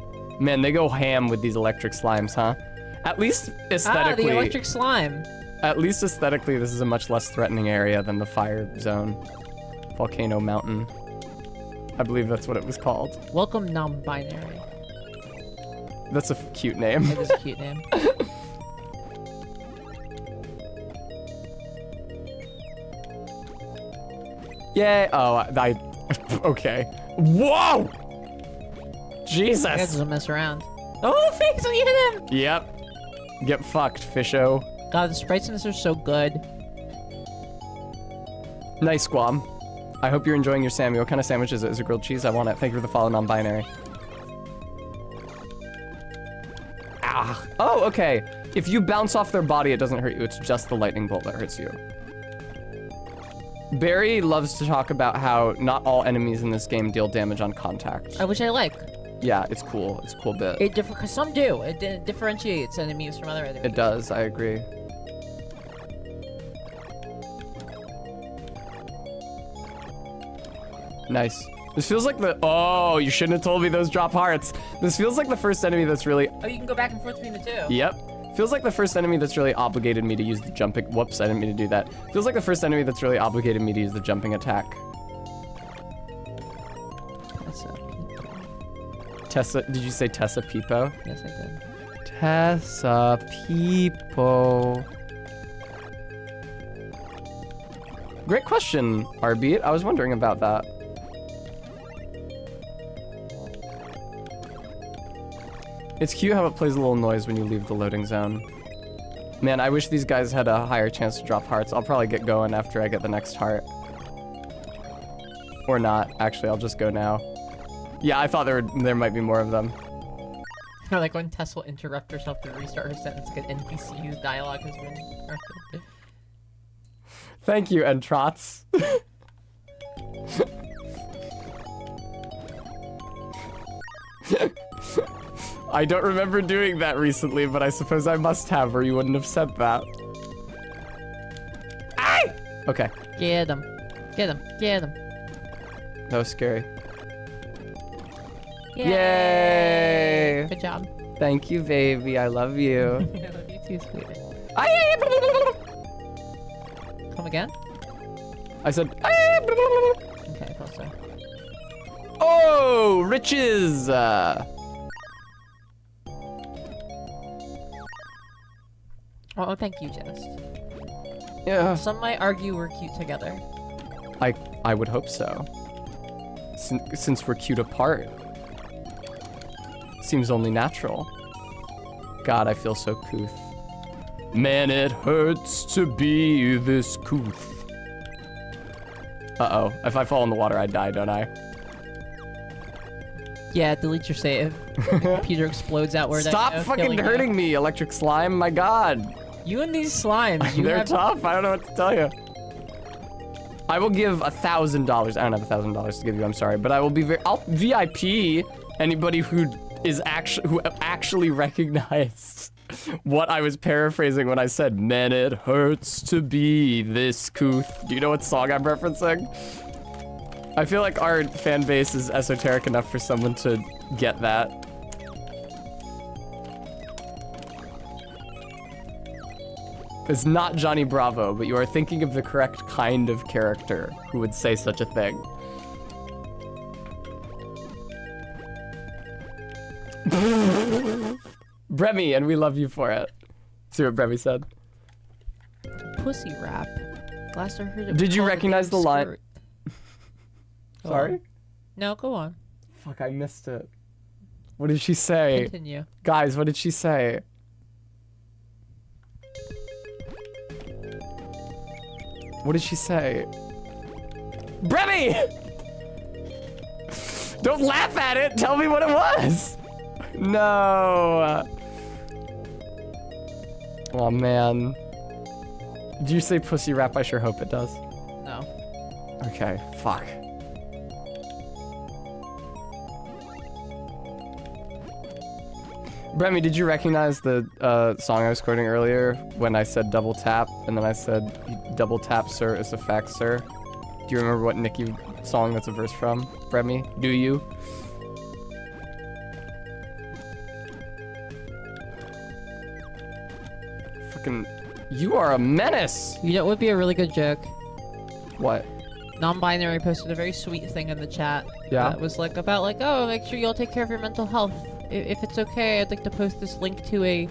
Man, they go ham with these electric slimes, huh? At least aesthetically. Ah, the electric slime. At least aesthetically, this is a much less threatening area than the fire zone. Volcano Mountain. I believe that's what it was called. Welcome, non-binary. That's a cute name. It is a cute name. Yay! Oh, I okay. Whoa! That Jesus. doesn't mess around. Oh, thanks, you hit him! Yep. Get fucked, fisho. God, the sprites in this are so good. Nice, Guam. I hope you're enjoying your Sammy. What kind of sandwich is it? Is it grilled cheese? I want it. Thank you for the follow, non-binary. Ah. Oh, okay. If you bounce off their body, it doesn't hurt you. It's just the lightning bolt that hurts you. Barry loves to talk about how not all enemies in this game deal damage on contact. Which I like. Yeah, it's cool. It's a cool bit. It cause some do. It differentiates enemies from other enemies. It does. I agree. Nice. This feels like the... Oh, you shouldn't have told me those drop hearts. This feels like the first enemy that's really... Oh, you can go back and forth between the two. Yep. Feels like the first enemy that's really obligated me to use the jumping... Whoops, I didn't mean to do that. Feels like the first enemy that's really obligated me to use the jumping attack. Tessa... Did you say Tessa Peepo? Yes, I did. Tessa Peepo. Great question, Arbeat. I was wondering about that. It's cute how it plays a little noise when you leave the loading zone. Man, I wish these guys had a higher chance to drop hearts. I'll probably get going after I get the next heart. Or not. Actually, I'll just go now. Yeah, I thought there might be more of them. Or like when Tess will interrupt herself to restart her sentence because NPC whose dialogue has been interrupted. Thank you, Entrots. I don't remember doing that recently, but I suppose I must have, or you wouldn't have said that. Aye! Okay, Get him. Get him. Get him. that was scary. Yay! Good job. Thank you, baby. I love you. I love you too, sweetie. Aye! Come again? I said, aye! Okay, I thought so. Oh, riches! Oh, thank you, Jess. Yeah, Some might argue we're cute together. I would hope so. Since we're cute apart. Seems only natural. God, I feel so couth. Man, it hurts to be this couth. Uh-oh. If I fall in the water, I die, don't I? Yeah, delete your save. The computer explodes outward. Stop fucking hurting me, electric slime. My God. You and these slimes. You They're have... tough. I don't know what to tell you. I will give $1,000. I don't have $1,000 to give you. I'm sorry, but I will be I'll VIP anybody who actually recognized what I was paraphrasing when I said, "Man, it hurts to be this couth." Do you know what song I'm referencing? I feel like our fan base is esoteric enough for someone to get that. It's not Johnny Bravo, but you are thinking of the correct kind of character who would say such a thing. Bremy, and we love you for it. See what Bremy said? Pussy rap. Last I heard it. Did you called a recognize big the line? skirt. Go Sorry? on. No, go on. Fuck, I missed it. What did she say? Continue. Guys, what did she say? What did she say? Bremy! Don't laugh at it! Tell me what it was! No! Oh man. Did you say pussy rap? I sure hope it does. No. Okay, fuck. Bremy, did you recognize the song I was quoting earlier when I said double tap and then I said double tap, sir, is a fact, sir? Do you remember what Nicki song that's a verse from? Bremy, do you? Fucking, you are a menace! You know what would be a really good joke? What? Non-binary posted a very sweet thing in the chat. Yeah? That was like about like, oh, make sure you all take care of your mental health. If it's okay, I'd like to post this link to a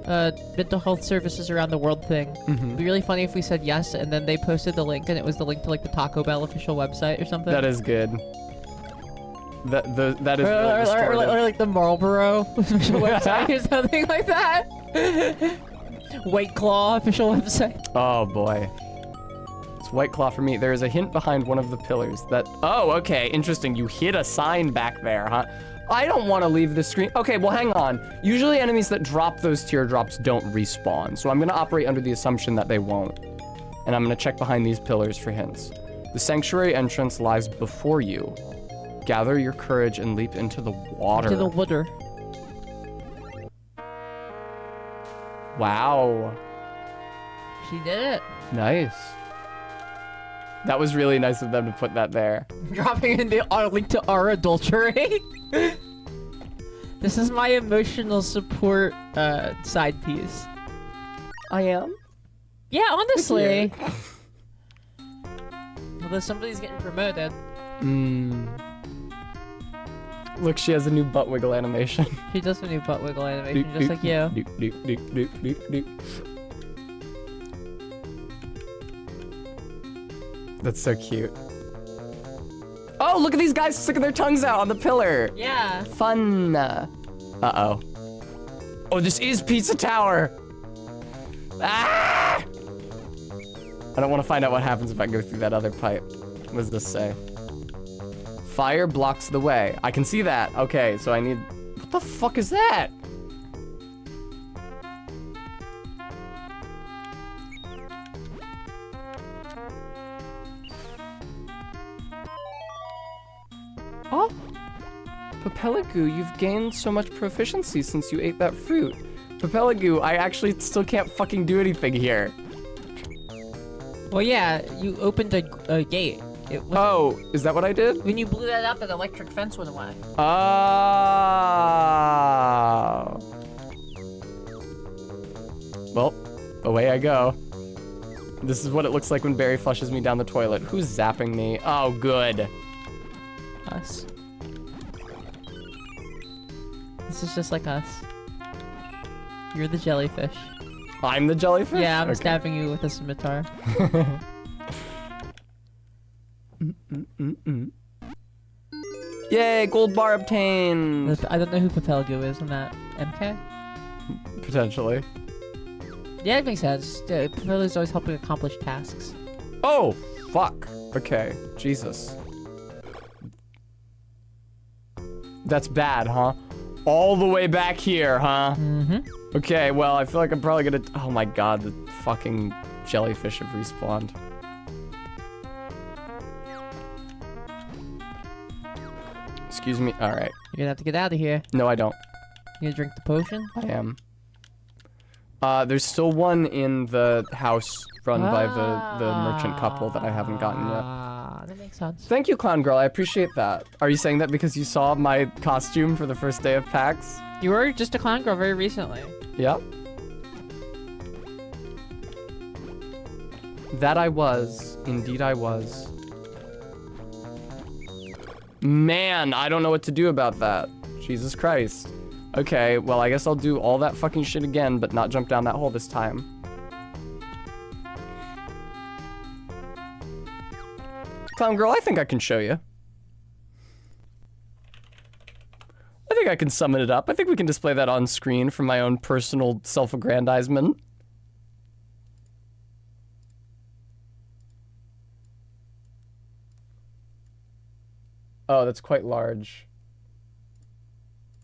mental health services around the world thing. It'd be really funny if we said yes, and then they posted the link, and it was the link to like the Taco Bell official website or something. That is good. That is really or restorative. like the Marlboro official website or something like that. White Claw official website. Oh boy. It's White Claw for me. There is a hint behind one of the pillars that... Oh, okay, interesting. You hit a sign back there, huh? I don't want to leave the screen. Okay, well, hang on. Usually enemies that drop those teardrops don't respawn, so I'm going to operate under the assumption that they won't. And I'm going to check behind these pillars for hints. The sanctuary entrance lies before you. Gather your courage and leap into the water. To the water. Wow. She did it. Nice. That was really nice of them to put that there. Dropping in the link to our adultery. This is my emotional support side piece. I am? Yeah, honestly. Although somebody's getting promoted. Look, she has a new butt wiggle animation. She does a new butt wiggle animation, just like you. That's so cute. Oh, look at these guys sticking their tongues out on the pillar. Yeah. Fun. Uh-oh. Oh, this is Pizza Tower. Ah! I don't want to find out what happens if I go through that other pipe. What does this say? Fire blocks the way. I can see that. Okay, so I need... What the fuck is that? Oh! Papelagu, you've gained so much proficiency since you ate that fruit. Papelagu, I actually still can't fucking do anything here. Well, yeah, you opened a gate. It was Oh, is that what I did? when you blew that up, that electric fence went away. Oh. Well, away I go. This is what it looks like when Barry flushes me down the toilet. Who's zapping me? Oh, good. Us. This is just like us. You're the jellyfish. I'm the jellyfish? Yeah, I'm Okay. stabbing you with a scimitar. Yay, gold bar obtained. I don't know who Papelago is in that. MK? Potentially. Yeah, it makes sense. Papelago's always helping accomplish tasks. Oh, fuck. Okay, Jesus. That's bad, huh? All the way back here, huh? Mm-hmm. Okay, well, I feel like I'm probably gonna... Oh my god, the fucking jellyfish have respawned. Excuse me. Alright. You're gonna have to get out of here. No, I don't. You gonna drink the potion? I am. There's still one in the house run by the merchant couple that I haven't gotten yet. Ah, that makes sense. Thank you, Clown Girl. I appreciate that. Are you saying that because you saw my costume for the first day of PAX? You were just a clown girl very recently. Yep. That I was. Indeed I was. Man, I don't know what to do about that. Jesus Christ. Okay, well, I guess I'll do all that fucking shit again, but not jump down that hole this time. Clown Girl, I think I can show you. I think I can summon it up. I think we can display that on screen for my own personal self-aggrandizement. Oh, that's quite large.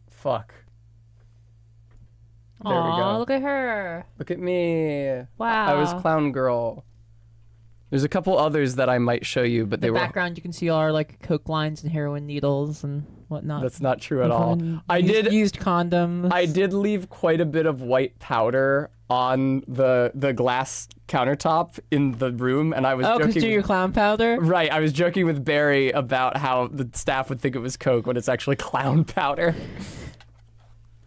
Fuck. There we Aw, go. look at her. Look at me. Wow. I was Clown Girl. There's a couple others that I might show you, but they The were... background, you can see all our like coke lines and heroin needles and whatnot. That's not true at all. And I used condoms. I did leave quite a bit of white powder on the glass countertop in the room, and I was Oh, because joking. do your clown powder? Right, I was joking with Barry about how the staff would think it was Coke when it's actually clown powder.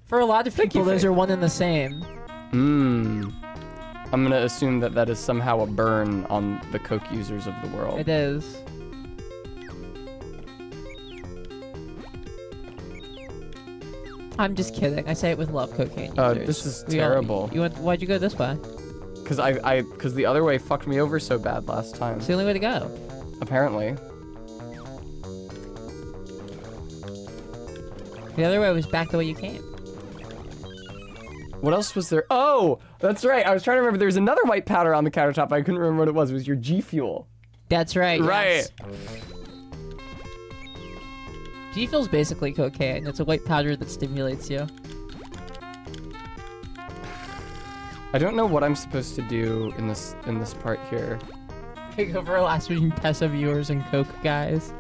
For a lot of people, you, those Faye. are one and the same. I'm gonna assume that that is somehow a burn on the Coke users of the world. It is. I'm just kidding. I say it with love, cocaine users. This is We all- terrible. Why'd you go this way? Because the other way fucked me over so bad last time. It's the only way to go. Apparently. The other way was back the way you came. What else was there? Oh, that's right. I was trying to remember. There was another white powder on the countertop. I couldn't remember what it was. It was your G Fuel. That's right. Right. Yes. G Fuel's basically cocaine. It's a white powder that stimulates you. I don't know what I'm supposed to do in this part here. Take over last week Tessa viewers and coke guys.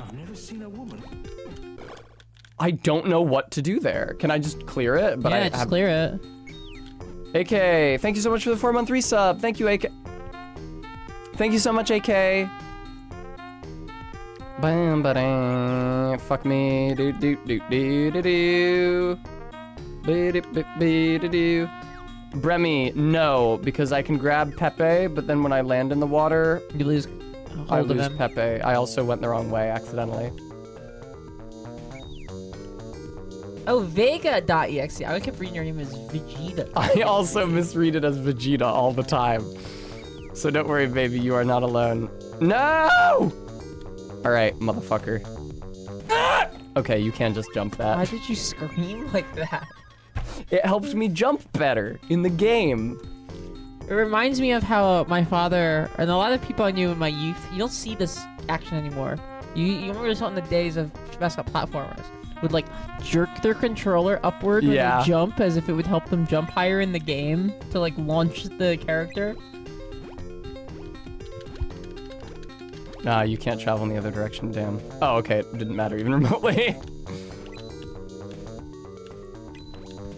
I've never seen a woman. I don't know what to do there. Can I just clear it? But yeah, I just have... clear it. AK, thank you so much for the 4-month resub. Thank you, AK. Thank you so much, AK. Bam, ba-dam. Fuck me. Do do do do do do. Be-do-be-be-do-do. Bremy, no, because I can grab Pepe, but then when I land in the water, You lose I hold of lose him. Pepe. I also went the wrong way accidentally. Oh, Vega.exe. I kept reading your name as Vegeta. I also misread it as Vegeta all the time. So don't worry, baby, you are not alone. No! Alright, motherfucker. Ah! Okay, you can just jump Why that. did you scream like that? It helps me jump better in the game. It reminds me of how my father and a lot of people I knew in my youth, you don't see this action anymore. You remember this in the days of messed up platformers would like jerk their controller upward when Yeah. they jump as if it would help them jump higher in the game to like launch the character. Nah, you can't travel in the other direction, damn. Oh, okay, it didn't matter even remotely.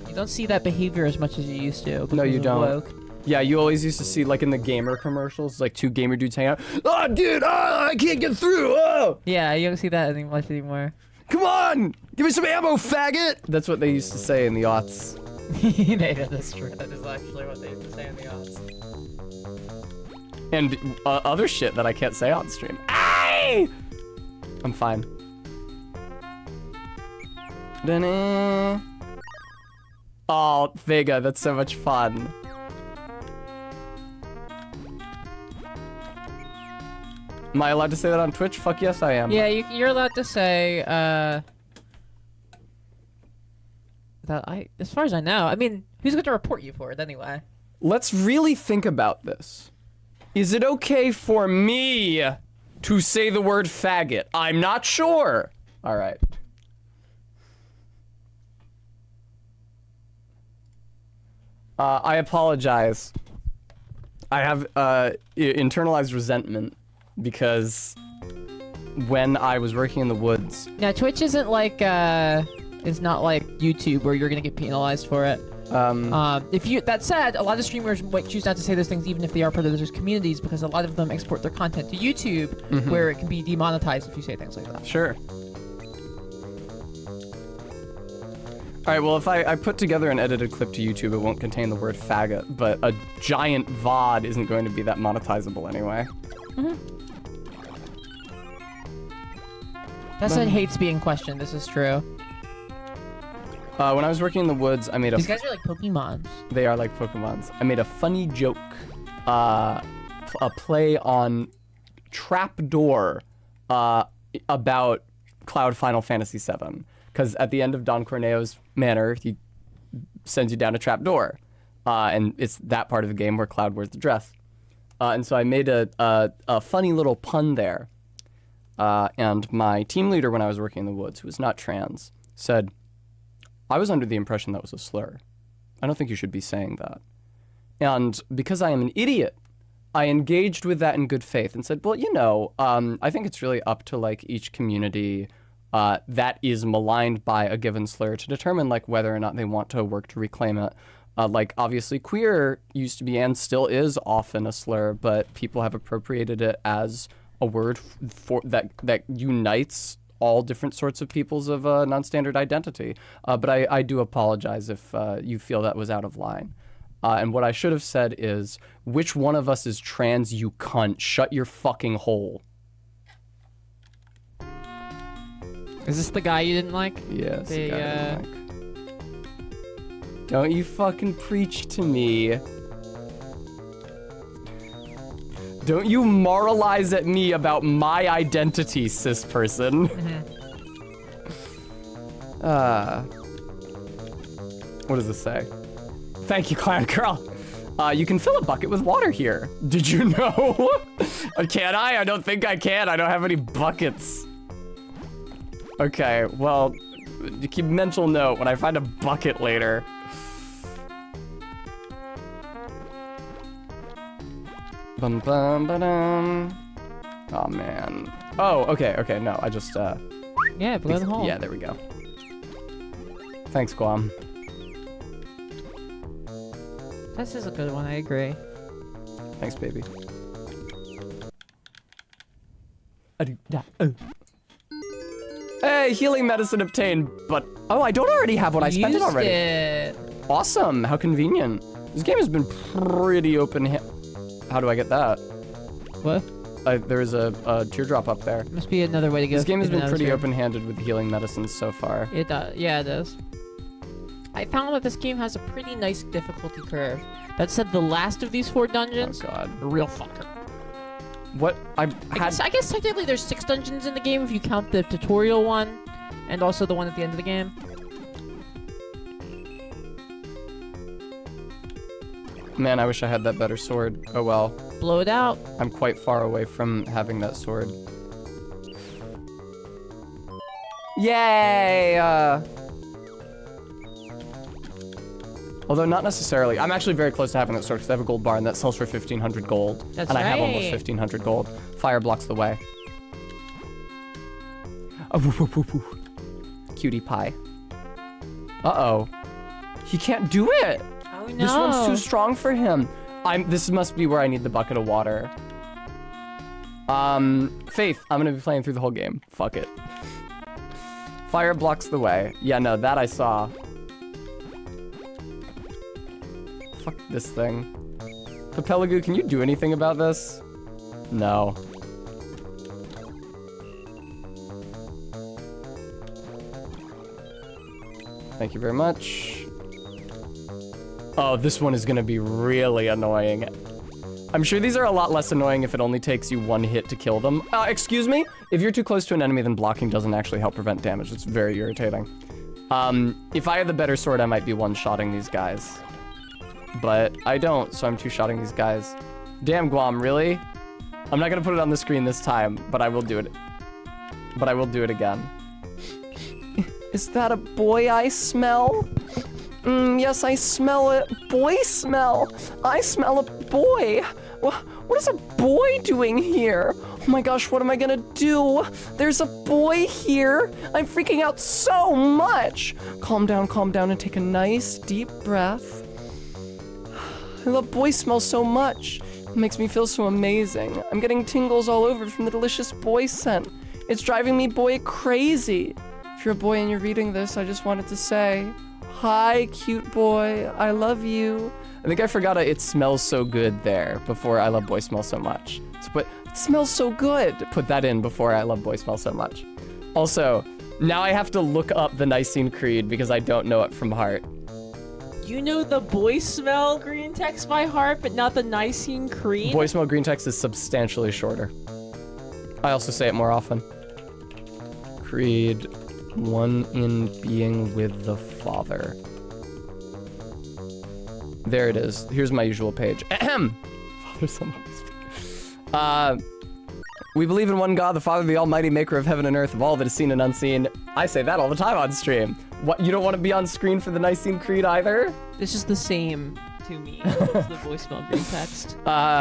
You don't see that behavior as much as you used to. No, you because of don't. woke. Yeah, you always used to see, like, in the gamer commercials, like, two gamer dudes hanging out. Oh, dude, oh, I can't get through, oh! Yeah, you don't see that much anymore. Come on! Give me some ammo, faggot! That's what they used to say in the aughts. That's true. That is actually what they used to say in the odds. And other shit that I can't say on stream. Aye! I'm fine. Da-na. Oh, Vega, that's so much fun. Am I allowed to say that on Twitch? Fuck yes, I am. Yeah, you're allowed to say, that as far as I know, I mean, who's going to report you for it anyway? Let's really think about this. Is it okay for me to say the word faggot? I'm not sure. All right. I apologize. I have internalized resentment because when I was working in the woods, Now, Twitch isn't like, it's not like YouTube where you're going to get penalized for it. That said, a lot of streamers might choose not to say those things even if they are part of those communities because a lot of them export their content to YouTube where it can be demonetized if you say things like that. sure. All right, well, if I put together an edited clip to YouTube, it won't contain the word faggot, but a giant VOD isn't going to be that monetizable anyway. That said, hates being questioned. This is true. When I was working in the woods, I made a... These guys are like Pokemons. They are like Pokemons. I made a funny joke, a play on Trapdoor, about Cloud Final Fantasy VII. Because at the end of Don Corneo's Manor, he sends you down a trapdoor, and it's that part of the game where Cloud wears the dress. And so I made a funny little pun there. And my team leader when I was working in the woods, who was not trans, said, I was under the impression that was a slur. I don't think you should be saying that. And because I am an idiot, I engaged with that in good faith and said, well, you know, I think it's really up to like each community that is maligned by a given slur to determine like whether or not they want to work to reclaim it. Like obviously queer used to be and still is often a slur, but people have appropriated it as a word for that unites all different sorts of peoples of non-standard identity. But I do apologize if you feel that was out of line. And what I should have said is, which one of us is trans, you cunt? Shut your fucking hole. Is this the guy you didn't like? Yes. The, guy I like. Don't you fucking preach to me. Don't you moralize at me about my identity, cis person. What does this say? Thank you, Clown Girl. You can fill a bucket with water here. Did you know? Can I? I don't think I can. I don't have any buckets. Okay, well, keep mental note when I find a bucket later. Bum bum ba-dum. Oh man. Oh, okay, no, I just Yeah, blow the hole. yeah, there we go. Thanks, Guam. This is a good one, I agree. Thanks, baby. Hey, healing medicine obtained, but oh, I don't already have one. I spent it already. It. Awesome, how convenient. This game has been pretty open. How do I get that? What? There's a teardrop up there. Must be another way to go. This game has in been pretty another open-handed with healing medicines so far. It does. Yeah, it does. I found that this game has a pretty nice difficulty curve. That said, the last of these 4 dungeons, Oh god. a real fucker. What? I guess technically there's 6 dungeons in the game if you count the tutorial one, and also the one at the end of the game. Man, I wish I had that better sword. Oh well. Blow it out. I'm quite far away from having that sword. Yay! Although not necessarily. I'm actually very close to having that sword because I have a gold bar and that sells for 1,500 gold. That's and I have almost right. 1,500 gold. Fire blocks the way. Oh, woo, woo, woo, woo. Cutie pie. Uh-oh. He can't do it! Oh no. This one's too strong for him. This must be where I need the bucket of water. Faith, I'm gonna be playing through the whole game. Fuck it. Fire blocks the way. Yeah, no, that I saw. Fuck this thing. Papelagu, can you do anything about this? No. Thank you very much. Oh, this one is gonna be really annoying. I'm sure these are a lot less annoying if it only takes you 1 hit to kill them. Excuse me? If you're too close to an enemy, then blocking doesn't actually help prevent damage. It's very irritating. If I had the better sword, I might be one-shotting these guys. But I don't, so I'm two-shotting these guys. Damn, Guam, really? I'm not gonna put it on the screen this time, but I will do it. But I will do it again. Is that a boy I smell? Yes, I smell it. Boy smell. I smell a boy. What is a boy doing here? Oh my gosh, what am I gonna do? There's a boy here. I'm freaking out so much. Calm down, and take a nice deep breath. I love boy smell so much. It makes me feel so amazing. I'm getting tingles all over from the delicious boy scent. It's driving me boy crazy. If you're a boy and you're reading this, I just wanted to say, hi, cute boy. I love you. I think I forgot it smells so good there before I love boy smell so much. But it smells so good. Put that in before I love boy smell so much. Also, now I have to look up the Nicene Creed because I don't know it from heart. You know the boy smell green text by heart, but not the Nicene Creed? Boy smell green text is substantially shorter. I also say it more often. Creed, one in being with the Father. There it is. Here's my usual page. Ahem. Father, Son, Holy Spirit. We believe in one God, the Father, the Almighty, maker of heaven and earth, of all that is seen and unseen. I say that all the time on stream. What, you don't want to be on screen for the Nicene Creed either? This is the same to me as the boy smell green text.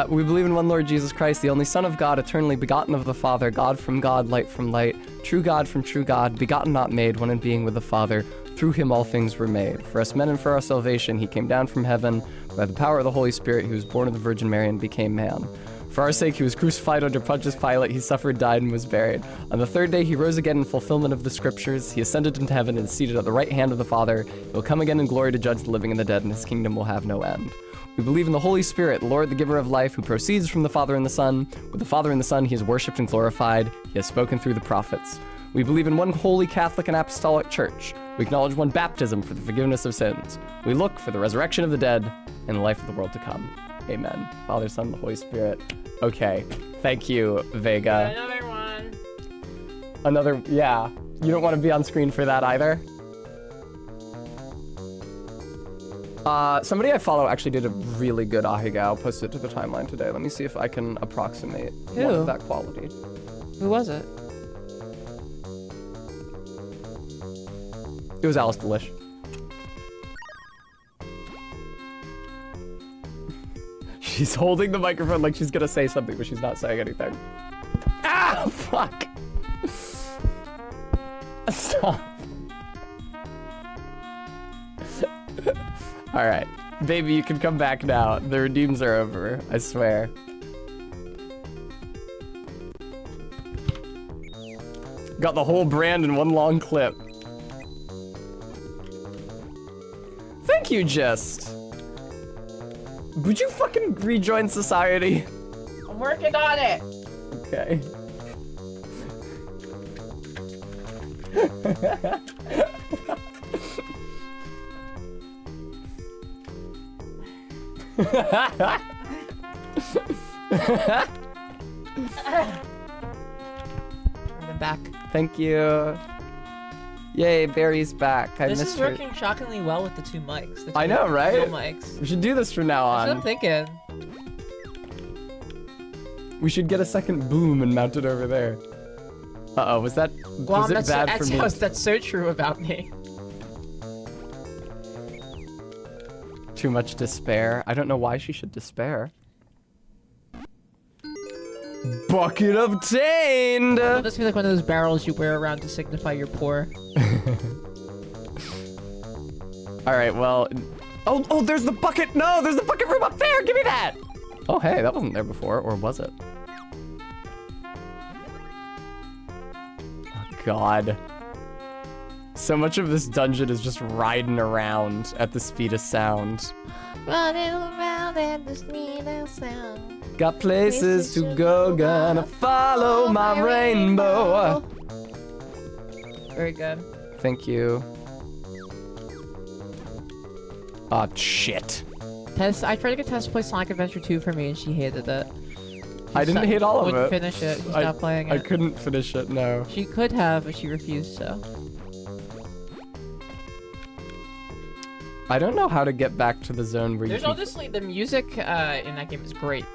We believe in one Lord Jesus Christ, the only Son of God, eternally begotten of the Father, God from God, light from light, true God from true God, begotten not made, one in being with the Father. Through him all things were made. For us men and for our salvation, he came down from heaven. By the power of the Holy Spirit, he was born of the Virgin Mary and became man. For our sake, he was crucified under Pontius Pilate. He suffered, died, and was buried. On the 3rd day, he rose again in fulfillment of the scriptures. He ascended into heaven and is seated at the right hand of the Father. He will come again in glory to judge the living and the dead, and his kingdom will have no end. We believe in the Holy Spirit, the Lord, the giver of life, who proceeds from the Father and the Son. With the Father and the Son, he is worshipped and glorified. He has spoken through the prophets. We believe in one holy Catholic and Apostolic Church. We acknowledge one baptism for the forgiveness of sins. We look for the resurrection of the dead and the life of the world to come. Amen. Father, Son, and the Holy Spirit. Okay. Thank you, Vega. Another one. Another, yeah. You don't want to be on screen for that either? Somebody I follow actually did a really good Ahiga. I'll post it to the timeline today. Let me see if I can approximate one Who? of that quality. Who was it? It was Alice Delish. She's holding the microphone like she's gonna say something, but she's not saying anything. Ah, fuck! Stop. Alright. Baby, you can come back now. The redeems are over. I swear. Got the whole brand in one long clip. Thank you, Just. Would you fucking rejoin society? I'm working on it. Okay. I'm back. Thank you. Yay, Barry's back. I This missed is her. working shockingly well with the two mics. The two I know, right? real mics. We should do this from now That's what I'm on. thinking. We should get a second boom and mount it over there. Uh-oh, was it That's, bad for me? that's so true about me. Too much despair. I don't know why she should despair. Bucket obtained! It'll just be like one of those barrels you wear around to signify you're poor. Alright, well... Oh, there's the bucket! No, there's the bucket room up there! Give me that! Oh, hey, that wasn't there before, or was it? Oh, God. So much of this dungeon is just riding around at the speed of sound. Running around at the speed of sound. Got places to go, gonna follow my rainbow. Very good. Thank you. Ah, shit. Tess, I tried to get Tess to play Sonic Adventure 2 for me and she hated it. I didn't hate all of Wouldn't it. finish it. She stopped playing it. I couldn't finish it, no. She could have, but she refused to. I don't know how to get back to the zone where There's you can... honestly, the music in that game is great.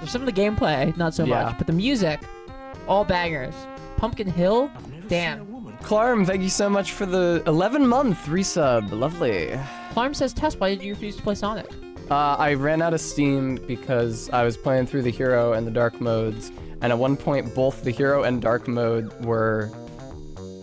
Some of the gameplay, not so Yeah. much, but the music, all bangers. Pumpkin Hill, damn. Clarm, thank you so much for the 11-month resub. Lovely. Clarm says, Tess, why did you refuse to play Sonic? I ran out of steam because I was playing through the hero and the dark modes, and at one point both the hero and dark mode were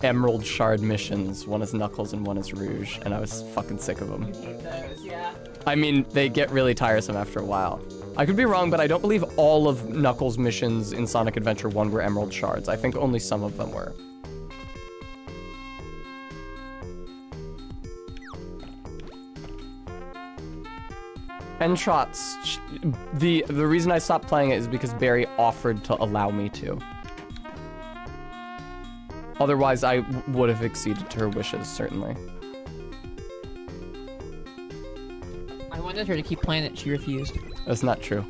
Emerald Shard missions. One is Knuckles and one is Rouge, and I was fucking sick of them. Hate those, yeah. I mean, they get really tiresome after a while. I could be wrong, but I don't believe all of Knuckles' missions in Sonic Adventure 1 were Emerald Shards. I think only some of them were. Entrots. The reason I stopped playing it is because Barry offered to allow me to. Otherwise, I would have acceded to her wishes, certainly. I wanted her to keep playing it, she refused. That's not true.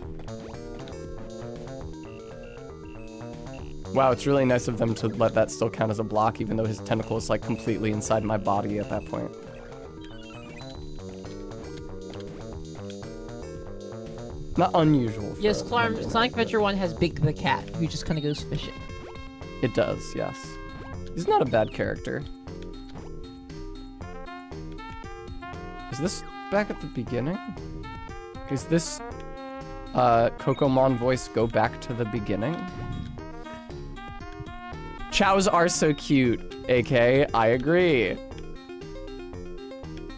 Wow, it's really nice of them to let that still count as a block, even though his tentacle is like completely inside my body at that point. Not unusual. For Yes, a Clarm, Monday Sonic night, Adventure 1 has Big the Cat, who just kind of goes fishing. but it does, yes. He's not a bad character. Is this back at the beginning? Is this Cocomon voice go back to the beginning? Chows are so cute, AK. I agree.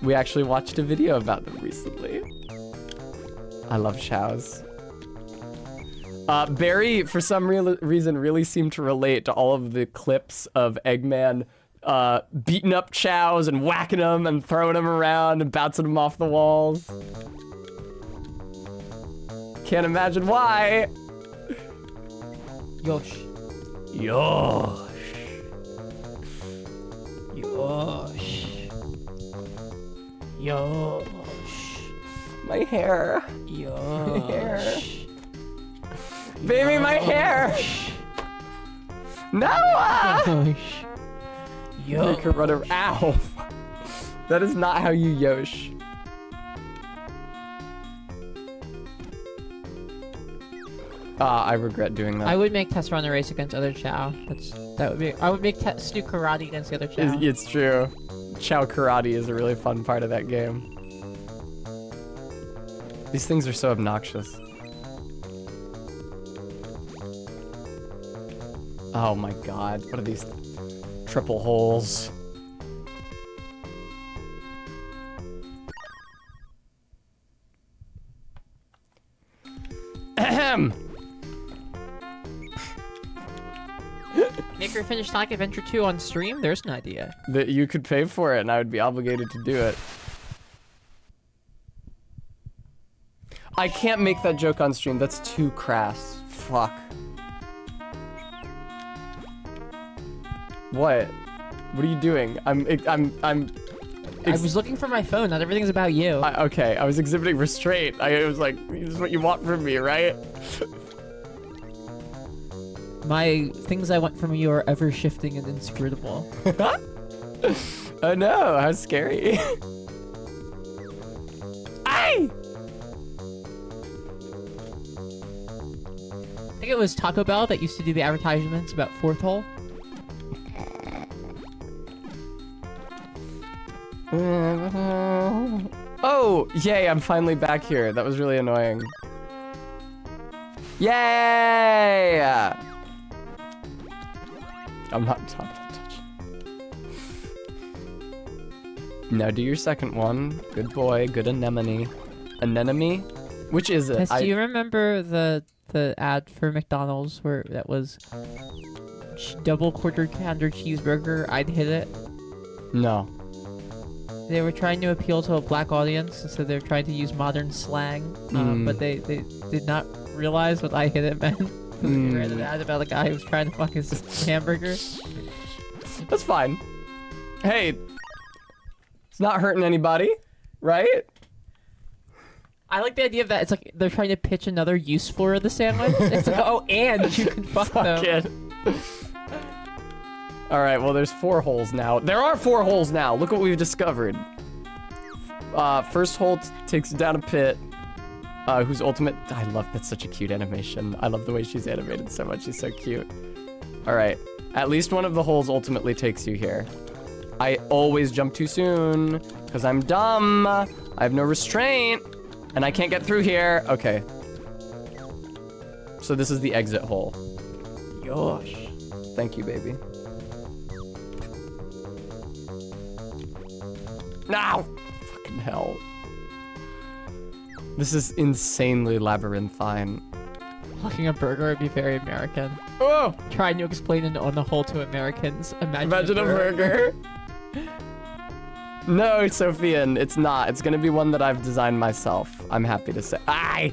We actually watched a video about them recently. I love chows. Barry, for some reason, really seemed to relate to all of the clips of Eggman beating up chows and whacking them and throwing them around and bouncing them off the walls. Can't imagine why. Yosh. Yosh. Yosh. Yosh. My hair. Yosh. Baby, my hair! Noah! Yosh. Make her run around. Ow! That is not how you yosh. I regret doing that. I would make Tess run a race against other Chow. I would make Tess do karate against the other Chow. It's true. Chow karate is a really fun part of that game. These things are so obnoxious. Oh my god, what are these triple holes? Ahem. Make her finish Sonic Adventure 2 on stream? There's an idea. That you could pay for it and I would be obligated to do it. I can't make that joke on stream. That's too crass. Fuck. What? What are you doing? I was looking for my phone. Not everything's about you. Okay, I was exhibiting restraint. I was like, this is what you want from me, right? My things I want from you are ever shifting and inscrutable. Oh no, how scary. Aye! I think it was Taco Bell that used to do the advertisements about Fourth Hole. Oh, yay, I'm finally back here. That was really annoying. Yay! I'm not touch. Now do your second one. Good boy, good anemone. Anemone? Which is it? Tess, do you remember the ad for McDonald's where that was double quarter pounder cheeseburger? I'd hit it. No. They were trying to appeal to a black audience, so they're trying to use modern slang, but they did not realize what I hit it meant. They read an ad about a guy who was trying to fuck his hamburger. That's fine. Hey, it's not hurting anybody, right? I like the idea of that. It's like they're trying to pitch another use for the sandwich. It's like, oh, and you can fuck them. It. All right, well, there's 4 holes now. There are 4 holes now. Look what we've discovered. First hole takes you down a pit. Whose ultimate... I love... That's such a cute animation. I love the way she's animated so much. She's so cute. All right. At least one of the holes ultimately takes you here. I always jump too soon because I'm dumb. I have no restraint. And I can't get through here. Okay. So this is the exit hole. Yosh. Thank you, baby. No! Fucking hell. This is insanely labyrinthine. Fucking a burger would be very American. Oh! Trying to explain it on the whole to Americans. Imagine a burger. No, Sophian, it's not. It's gonna be one that I've designed myself. I'm happy to say. Aye!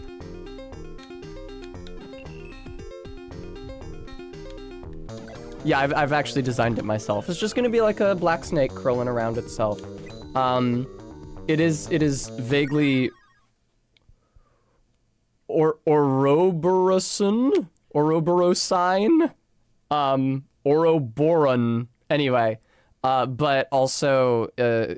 Yeah, I've actually designed it myself. It's just gonna be like a black snake crawling around itself. It is vaguely Ouroborosine, Ouroboron. Anyway, but also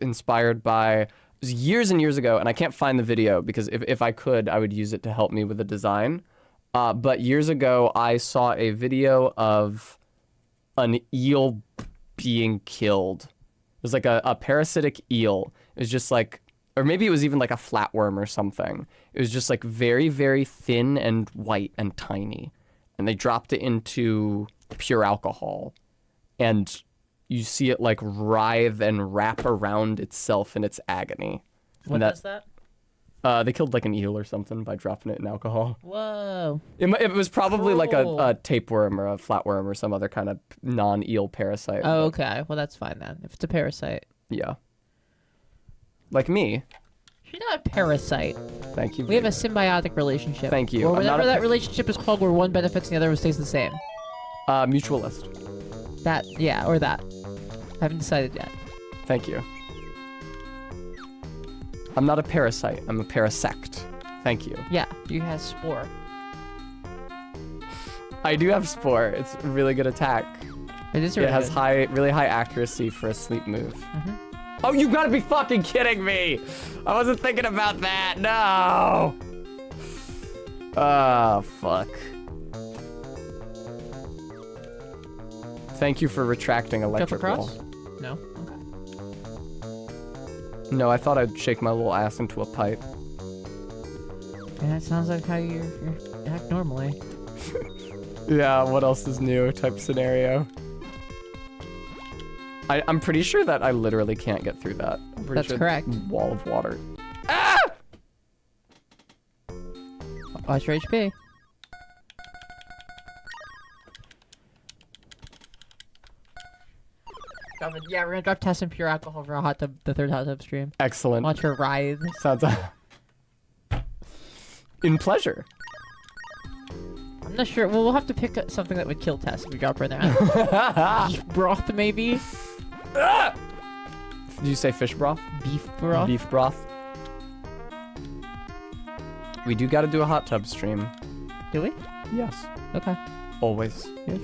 inspired by, it was years and years ago, and I can't find the video because if I could, I would use it to help me with the design. But years ago, I saw a video of an eel being killed. It was like a parasitic eel. It was just like, or maybe it was even like a flatworm or something. It was just like very, very thin and white and tiny. And they dropped it into pure alcohol. And you see it like writhe and wrap around itself in its agony. What does that? They killed like an eel or something by dropping it in alcohol. Whoa. It was probably like Cruel. a tapeworm or a flatworm or some other kind of non-eel parasite. Oh, okay. Well, that's fine then. If it's a parasite. Yeah. Like me. You're not a parasite. Thank you. We have a symbiotic relationship. Thank you. Or I'm not whatever a that relationship is called where one benefits and the other stays the same. Mutualist. That, yeah, or that. Haven't decided yet. Thank you. I'm not a parasite. I'm a parasect. Thank you. Yeah, you have Spore. I do have Spore. It's a really good attack. It is It really has good. really high accuracy for a sleep move. Mm-hmm. Oh, you gotta be fucking kidding me! I wasn't thinking about that. No. Oh, fuck. Thank you for retracting Jump electrical. across? No? Okay. No, I thought I'd shake my little ass into a pipe. And that sounds like how you act normally. Yeah, what else is new type scenario. I'm pretty sure that I literally can't get through that. I'm pretty That's sure correct. Wall of water. Watch your HP. Yeah, we're gonna drop Tess and pure alcohol for a hot tub, the third hot tub stream. Excellent. Watch her writhe. Sounds in pleasure. I'm not sure. Well, we'll have to pick something that would kill Tess if we drop her there. Beef broth, maybe? Did you say fish broth? Beef broth? Beef broth. We do gotta do a hot tub stream. Do we? Yes. Okay. Always. Yes.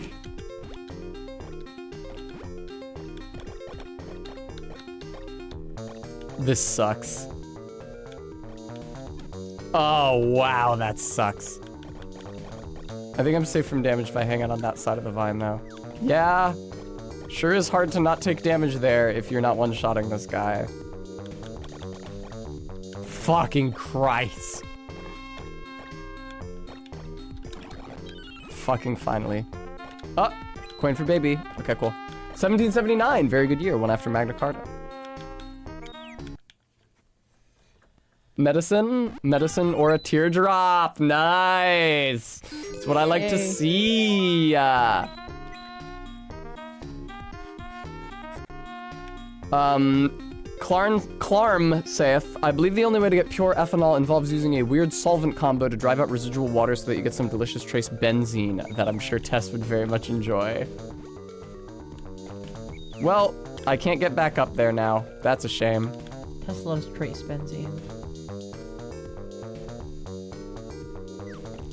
This sucks. Oh, wow, that sucks. I think I'm safe from damage if I hang out on that side of the vine, though. Yeah. Sure is hard to not take damage there if you're not one-shotting this guy. Fucking Christ. Fucking finally. Oh, coin for baby. Okay, cool. 1779, very good year, one after Magna Carta. Medicine or a teardrop. Nice. That's what I like to Yay. see. Clarm saith, I believe the only way to get pure ethanol involves using a weird solvent combo to drive out residual water so that you get some delicious trace benzene that I'm sure Tess would very much enjoy. Well, I can't get back up there now. That's a shame. Tess loves trace benzene.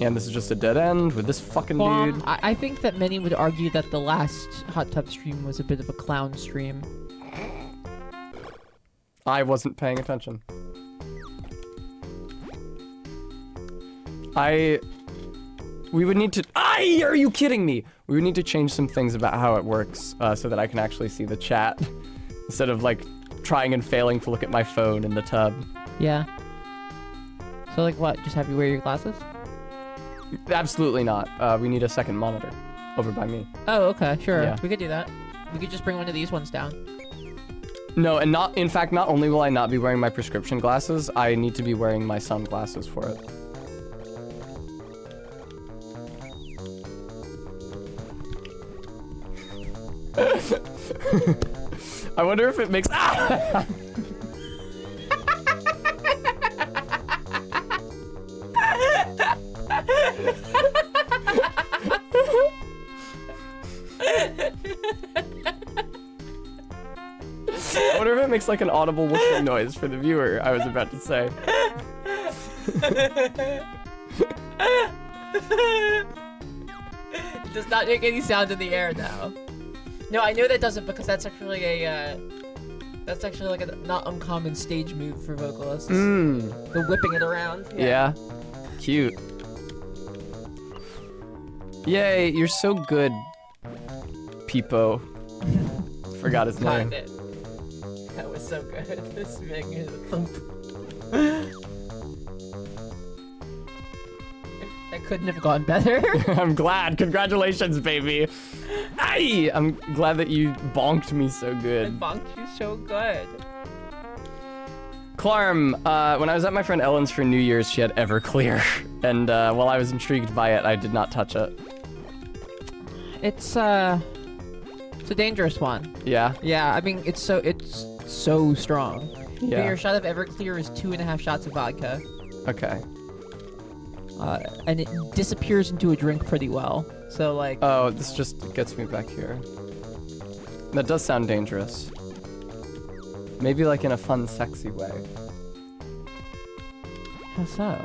And this is just a dead end with this fucking dude. I think that many would argue that the last hot tub stream was a bit of a clown stream. I wasn't paying attention. We would need to... Are you kidding me? We would need to change some things about how it works so that I can actually see the chat. Instead of, like, trying and failing to look at my phone in the tub. Yeah. So, like, what? Just have you wear your glasses? Absolutely not. We need a second monitor over by me. Oh, okay, sure. Yeah. We could do that. We could just bring one of these ones down. No, and in fact, not only will I not be wearing my prescription glasses, I need to be wearing my sunglasses for it. I wonder if it makes... I wonder if it makes like an audible whooshing noise for the viewer, I was about to say. It does not make any sound in the air now. No, I know that doesn't because that's actually that's actually like a not uncommon stage move for vocalists. The whipping it around. Yeah. Cute. Yay, you're so good, Peepo. Forgot his Got name. it. That was so good. This making it thump. That couldn't have gone better. I'm glad. Congratulations, baby. Aye! I'm glad that you bonked me so I good. bonked you so good. Clarm, when I was at my friend Ellen's for New Year's, she had Everclear. And while I was intrigued by it, I did not touch it. It's a dangerous one. Yeah? Yeah, I mean it's so strong. Yeah. Your shot of Everclear is 2.5 shots of vodka. Okay. And it disappears into a drink pretty well. So like, Oh, this just gets me back here. That does sound dangerous. Maybe like in a fun, sexy way. How so?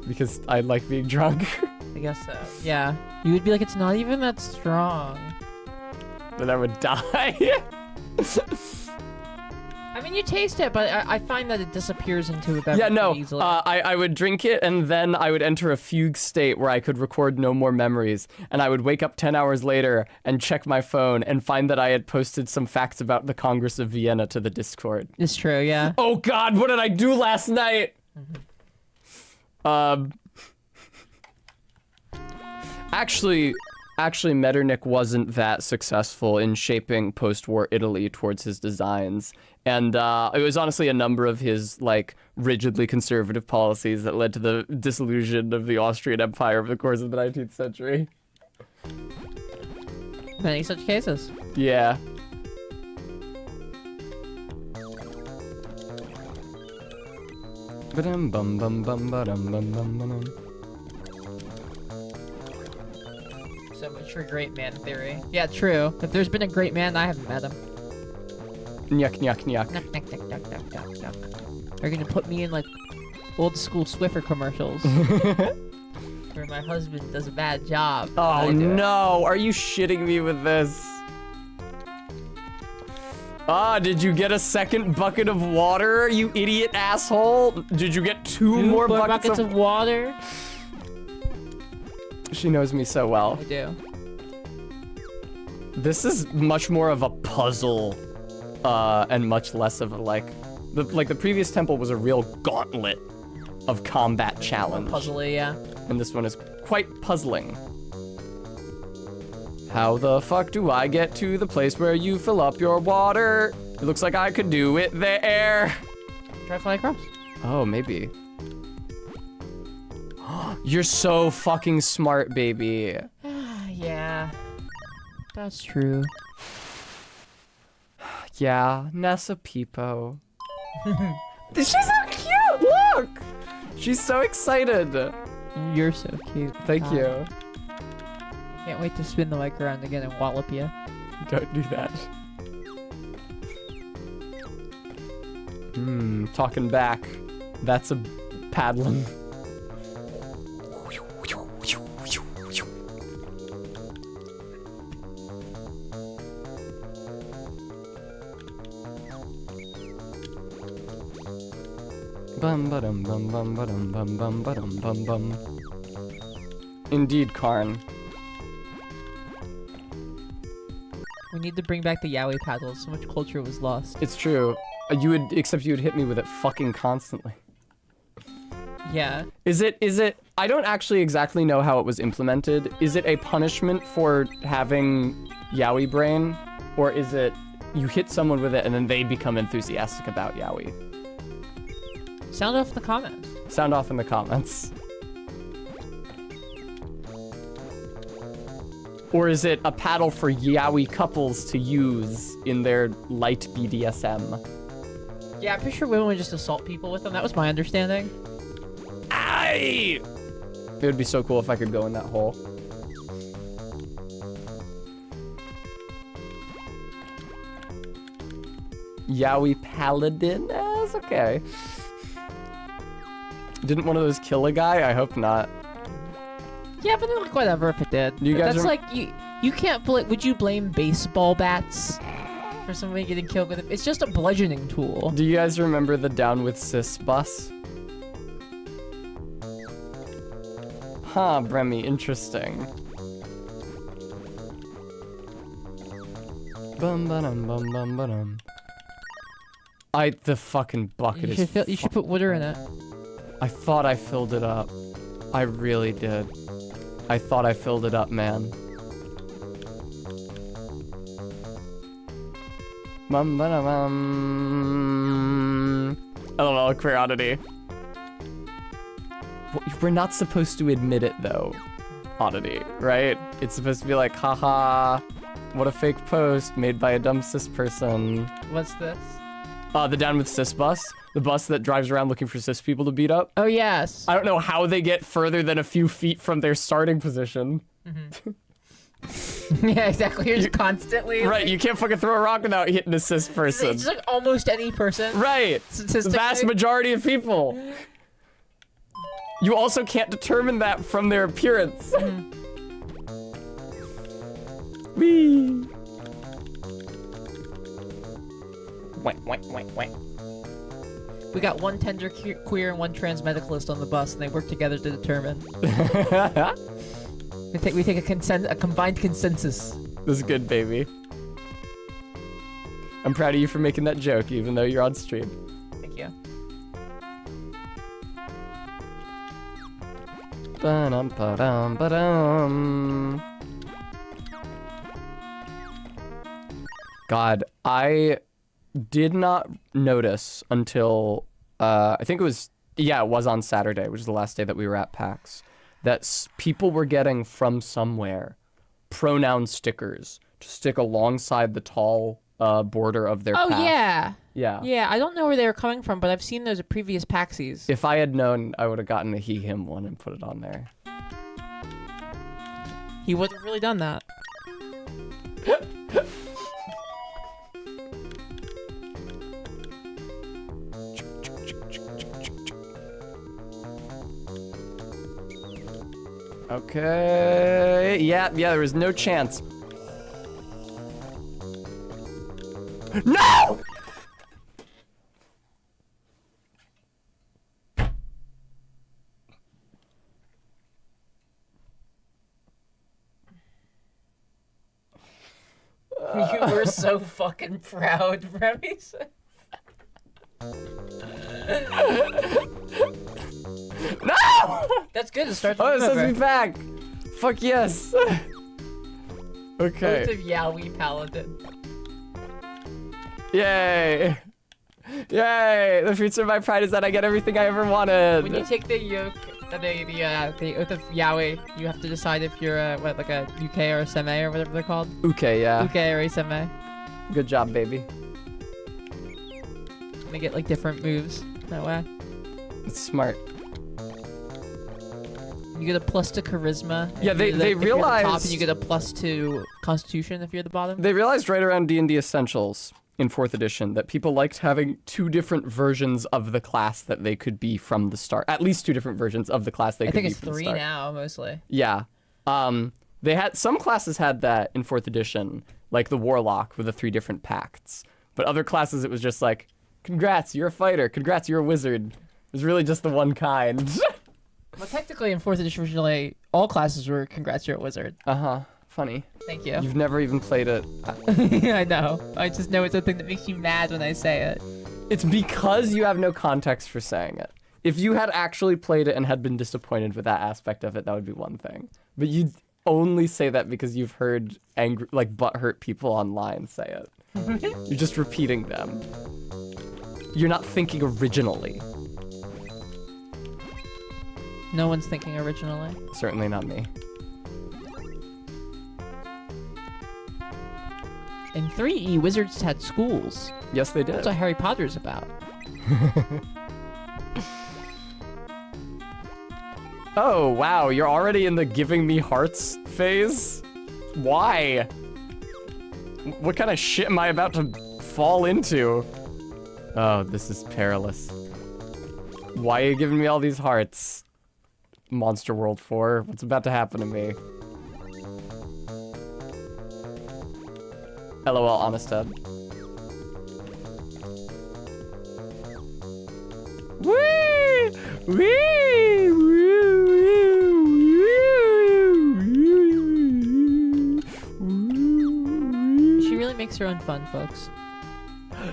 Because I like being drunk. I guess so. Yeah. You would be like, it's not even that strong. Then I would die. I mean, you taste it, but I find that it disappears into a beverage Yeah, no. pretty easily. I would drink it, and then I would enter a fugue state where I could record no more memories. And I would wake up 10 hours later and check my phone and find that I had posted some facts about the Congress of Vienna to the Discord. It's true, yeah. Oh God, what did I do last night? Actually, Metternich wasn't that successful in shaping post-war Italy towards his designs. And it was honestly a number of his, like, rigidly conservative policies that led to the dissolution of the Austrian Empire over the course of the 19th century. Many such cases. Yeah. Ba-dum bum bum bum ba-dum bum bum bum. So much for great man theory. Yeah, true. If there's been a great man, I haven't met him. Nyuk nyuk nyuk. Nuck, nuck, nuck, nuck, nuck, nuck, nuck. They're gonna put me in like old school Swiffer commercials where my husband does a bad job. and Oh I do it. no, are you shitting me with this? Ah, did you get a second bucket of water, you idiot asshole? Did you get two more buckets of water? She knows me so well. I do. This is much more of a puzzle, and much less of a, like the previous temple was a real gauntlet of combat challenge. Puzzly, yeah. And this one is quite puzzling. How the fuck do I get to the place where you fill up your water? It looks like I could do it there. Try to fly across. Oh, maybe. You're so fucking smart, baby. Yeah. That's true. Yeah, Nessa Peepo. She's so cute, look! She's so excited. You're so cute. Thank you. Can't wait to spin the mic around again and wallop you. Don't do that. Talking back. That's a paddling. Bum ba-dum bum bum ba-dum bum bum ba-dum bum bum. Indeed, Karn. We need to bring back the yaoi paddles. So much culture was lost. It's true. Except you would hit me with it fucking constantly. Yeah. Is it, I don't actually exactly know how it was implemented. Is it a punishment for having yaoi brain? Or is it you hit someone with it and then they become enthusiastic about yaoi? Sound off in the comments. Sound off in the comments. Or is it a paddle for yaoi couples to use in their light BDSM? Yeah, I'm pretty sure women would just assault people with them. That was my understanding. Aye! It would be so cool if I could go in that hole. Yaoi Paladin? That's okay. Didn't one of those kill a guy? I hope not. Yeah, but like whatever if it did. You guys That's are- like you can't would you blame baseball bats for somebody getting killed with it? It's just a bludgeoning tool. Do you guys remember the Down with Cis bus? Huh, Bremy, interesting. Bum ba-dum bum bum ba-dum. The fucking bucket is You should put water in it. I thought I filled it up. I really did. I thought I filled it up, man. Bum ba bum. LOL, queer oddity. We're not supposed to admit it though, oddity, right? It's supposed to be like, haha, what a fake post made by a dumb cis person. What's this? The Down with Cis bus. The bus that drives around looking for cis people to beat up. Oh yes. I don't know how they get further than a few feet from their starting position. Yeah, exactly. You're just constantly Right, you can't fucking throw a rock without hitting assist person. It's like almost any person. Right. The Statistically. vast majority of people. You also can't determine that from their appearance. Whee! Wait. We got one tender queer and one trans medicalist on the bus, and they work together to determine. We take a combined consensus. This is good, baby. I'm proud of you for making that joke, even though you're on stream. Thank you. Ba-dum. God, I did not notice until I think it was on Saturday, which is the last day that we were at PAX, that people were getting from somewhere pronoun stickers to stick alongside the tall border of their Oh path. yeah. Yeah. I don't know where they were coming from, but I've seen those at previous PAXs. If I had known, I would have gotten a he him one and put it on there. He would have really done that. Okay. Yeah, there was no chance. No! You were so fucking proud, Remy. No! That's good to start the Oh, it says movie. me back. Fuck yes. Okay. Oath of Yowie Paladin. Yay. Yay. The fruits of my pride is that I get everything I ever wanted. When you take the yoke, the Oath of Yowie, you have to decide if you're like a UK or a Seme or whatever they're called. Okay, yeah. UK or a Seme. Good job, baby. They get like different moves that way. It's smart. You get a plus to charisma. Yeah, if they you're the top, realized- and you get a plus to constitution if you're the bottom. They realized right around D&D Essentials in 4th edition that people liked having two different versions of the class that they could be from the start. At least two different versions of the class they I could think be it's from the 3 start. now mostly. Yeah. They had some classes had that in 4th edition, like the Warlock with the 3 different pacts. But other classes it was just like, congrats, you're a fighter. Congrats, you're a wizard. It was really just the one kind. Well, technically in 4th edition originally, all classes were congrats, you're a wizard. Uh-huh. Funny. Thank you. You've never even played it. I know. I just know it's a thing that makes you mad when I say it. It's because you have no context for saying it. If you had actually played it and had been disappointed with that aspect of it, that would be one thing. But you only say that because you've heard angry, like butthurt people online say it. You're just repeating them. You're not thinking originally. No one's thinking originally. Certainly not me. In 3E, wizards had schools. Yes, they did. That's what Harry Potter's about. Oh, wow. You're already in the giving me hearts phase? Why? What kind of shit am I about to fall into? Oh, this is perilous. Why are you giving me all these hearts? Monster World 4, what's about to happen to me? LOL, Honested. Whee! Whee! She really makes her own fun, folks.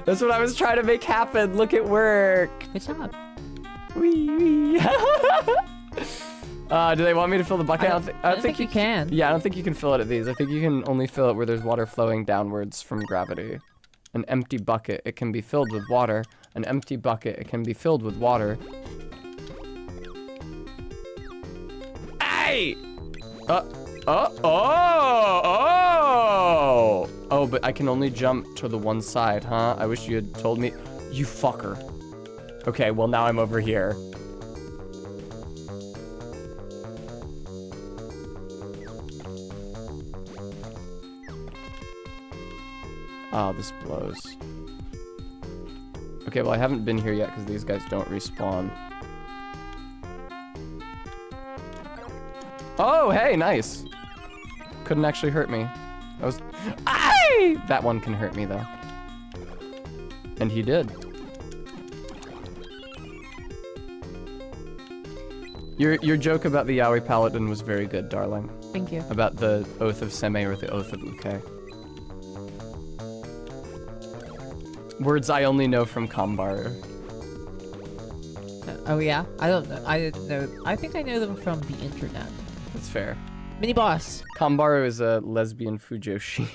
That's what I was trying to make happen. Look at work. Good job. Wee. Do they want me to fill the bucket? I don't think you can. Yeah, I don't think you can fill it at these. I think you can only fill it where there's water flowing downwards from gravity. An empty bucket, it can be filled with water. An empty bucket, it can be filled with water. Hey! Oh, but I can only jump to the one side, huh? I wish you had told me. You fucker. Okay, well now I'm over here. Oh, this blows. Okay, well I haven't been here yet because these guys don't respawn. Oh, hey, nice. Couldn't actually hurt me. That was... Aye! That one can hurt me, though. And he did. Your joke about the Yaoi Paladin was very good, darling. Thank you. About the Oath of Seme or the Oath of Uke. Words I only know from Kambar. Oh yeah? I don't know. I didn't know. I think I know them from the internet. That's fair. Mini boss. Kambaru is a lesbian Fujoshi.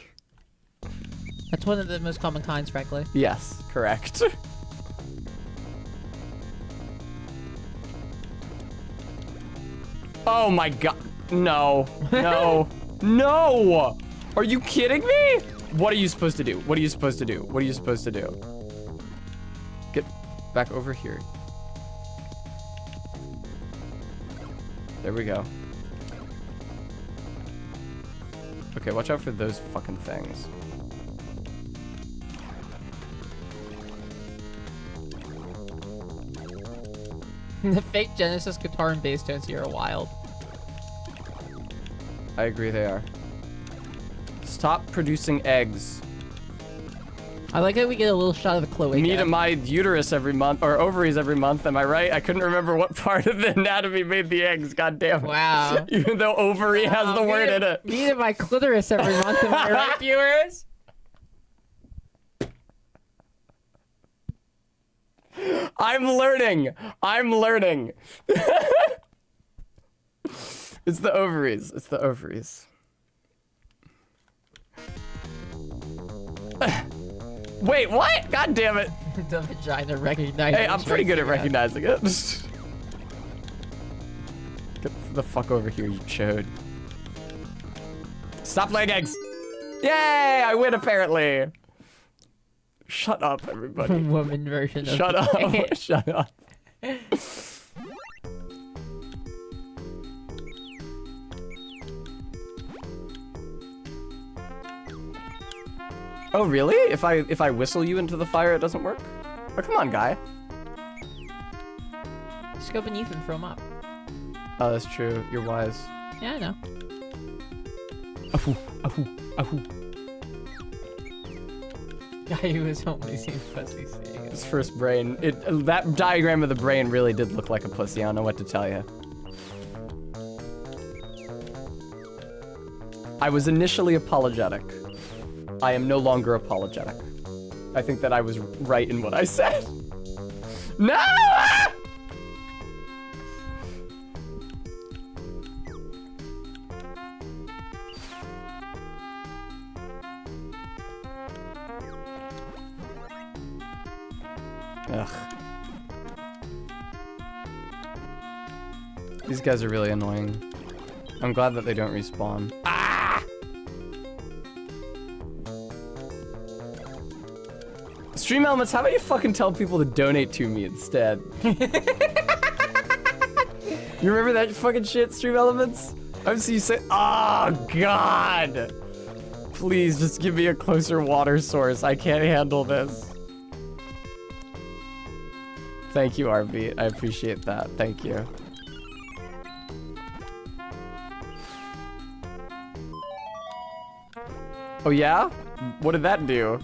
That's one of the most common kinds, frankly. Yes, correct. Oh my god. No. No. No! Are you kidding me? What are you supposed to do? What are you supposed to do? What are you supposed to do? Get back over here. There we go. Okay, watch out for those fucking things. The fake Genesis guitar and bass tones here are wild. I agree they are. Stop producing eggs. I like how we get a little shot of the cloaca. Meet my uterus every month, or ovaries every month, am I right? I couldn't remember what part of the anatomy made the eggs, god damn it. Wow. Even though ovary has the word in it. Meet my clitoris every month, am I right, viewers? I'm learning. I'm learning. It's the ovaries. It's the ovaries. Wait, what? God damn it. The vagina recognizes. Hey, I'm pretty good at recognizing it. Get the fuck over here, you chode. Stop laying eggs. Yay, I win apparently. Shut up, everybody. Woman version of Shut up. Shut up. Oh, really? If I whistle you into the fire, it doesn't work? Oh, come on, guy. Just go beneath and throw them up. Oh, that's true. You're wise. Yeah, I know. Ahoo, ahoo, ahoo. Guy who has only seen pussy seeing it. His first brain. That diagram of the brain really did look like a pussy. I don't know what to tell you. I was initially apologetic. I am no longer apologetic. I think that I was right in what I said. No! Ah! Ugh. These guys are really annoying. I'm glad that they don't respawn. Ah! Stream Elements, how about you fucking tell people to donate to me instead? You remember that fucking shit, Stream Elements? I've seen you say, oh god! Please just give me a closer water source. I can't handle this. Thank you, RB. I appreciate that. Thank you. Oh yeah? What did that do?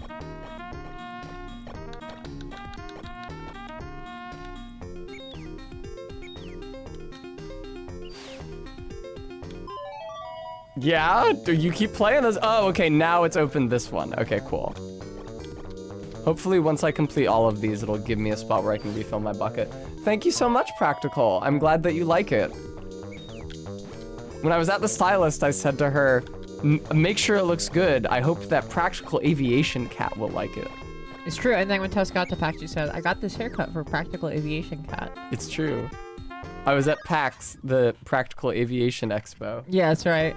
Yeah? Do you keep playing this? Oh, okay, now it's opened this one. Okay, cool. Hopefully once I complete all of these, it'll give me a spot where I can refill my bucket. Thank you so much, Practical. I'm glad that you like it. When I was at the stylist, I said to her, make sure it looks good. I hope that Practical Aviation Cat will like it. It's true, and then when Tess got to PAX, she said, I got this haircut for Practical Aviation Cat. It's true. I was at PAX, the Practical Aviation Expo. Yeah, that's right.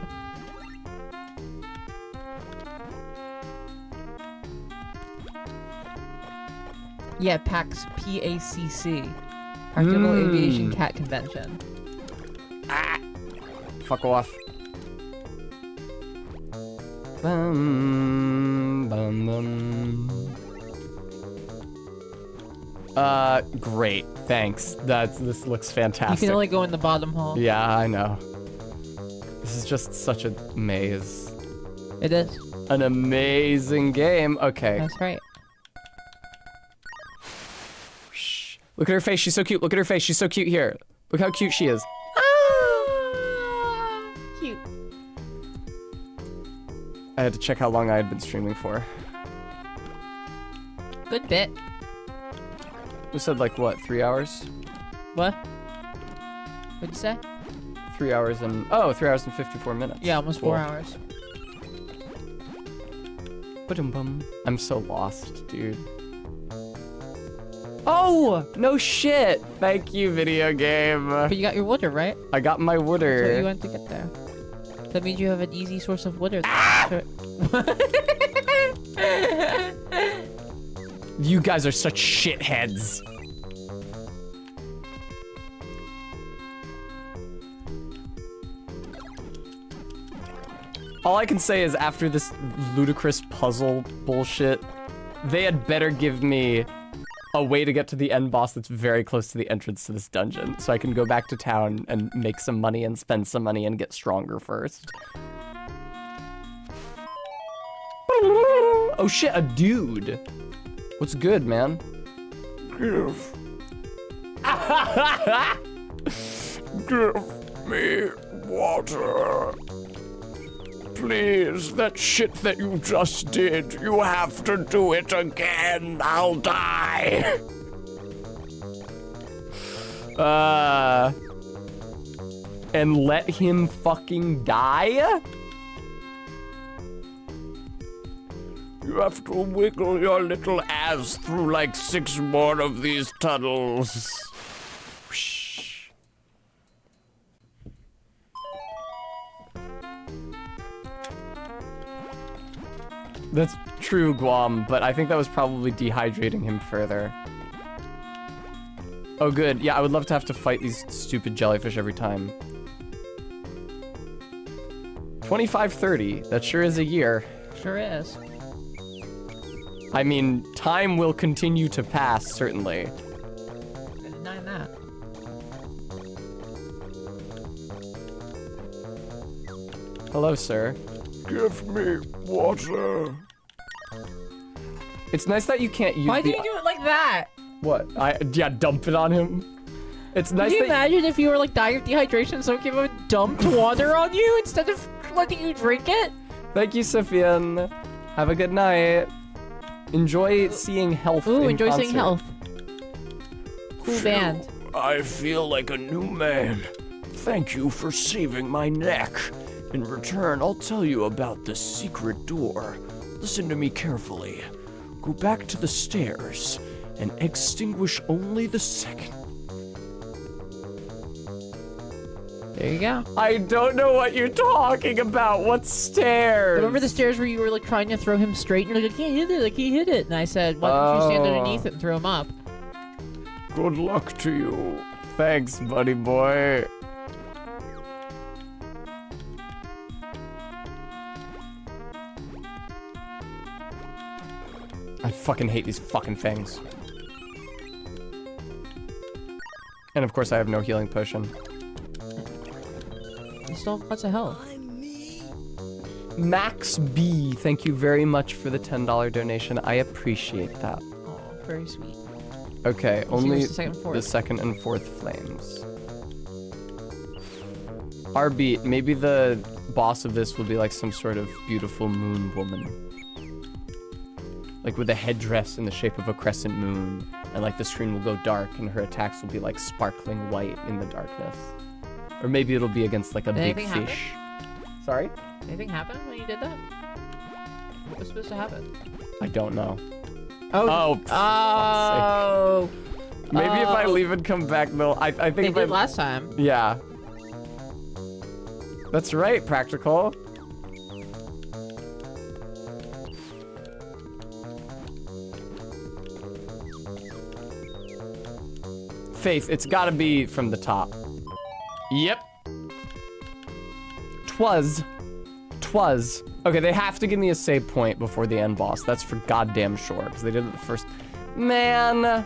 Yeah, PAX, P-A-C-C. Practical Aviation Cat Convention. Ah! Fuck off. Bum, bum, bum, bum. Great. Thanks. This looks You fantastic. can only go in the bottom hall. Yeah, I know. This is just such a maze. It is. An amazing game. Okay. That's right. Shh. Look at her face. She's so cute. Look at her face. She's so cute here. Look how cute she is. Ah, cute. I had to check how long I had been streaming for. Good bit. You said like what, 3 hours? What? What'd you say? 3 hours and, oh, 3 hours and 54 minutes. Yeah, almost Cool. 4 hours. Ba-dum-bum. I'm so lost, dude. Oh, no shit. Thank you, video game. But you got your water, right? I got my That's what you water. went to get there. That means you have an easy source of water. You guys are such shitheads. All I can say is after this ludicrous puzzle bullshit, they had better give me a way to get to the end boss that's very close to the entrance to this dungeon, so I can go back to town and make some money and spend some money and get stronger first. Oh shit, a dude. What's good, man? Give. Give me water. Please, that shit that you just did, you have to do it again. I'll die. And let him fucking die? You have to wiggle your little ass through like 6 more of these tunnels. That's true, Guam, but I think that was probably dehydrating him further. Oh, good. Yeah, I would love to have to fight these stupid jellyfish every time. 2530. That sure is a year. Sure is. I mean, time will continue to pass, certainly. I deny that. Hello, sir. Give me water. It's nice that you can't use Why the... did you do it like that? What? Yeah, dump it on him? It's nice Can you that... imagine if you were like dying of dehydration, someone came up and dumped water on you instead of letting you drink it? Thank you, Sophian. Have a good night. Enjoy seeing health Ooh, in enjoy concert. seeing health. Cool band. I feel like a new man. Thank you for saving my neck. In return, I'll tell you about the secret door. Listen to me carefully. Go back to the stairs and extinguish only the second. There you go. I don't know what you're talking about. What stairs? Remember the stairs where you were like trying to throw him straight and you're like, I can't hit it, I can't hit it. And I said, why don't you stand Oh. underneath it and throw him up? Good luck to you. Thanks, buddy boy. I fucking hate these fucking things. And of course I have no healing potion. You still have lots of health. Max B, thank you very much for the $10 donation. I appreciate that. Oh, very sweet. Okay, only where's the second and fourth? the second and fourth flames. RB, maybe the boss of this will be like some sort of beautiful moon woman. Like with a headdress in the shape of a crescent moon. And like the screen will go dark and her attacks will be like sparkling white in the darkness. Or maybe it'll be against like a Did big anything fish. Sorry? Anything happen when you did that? What was supposed to happen? I don't know. Oh. Oh, for Oh. fuck's sake. Maybe if I Oh. leave and come back, they'll. I think They if I. did last time. Yeah. That's right, Practical. Faith, it's gotta be from the top. Yep. Twas. Okay, they have to give me a save point before the end boss. That's for goddamn sure, because they did it the first... Man!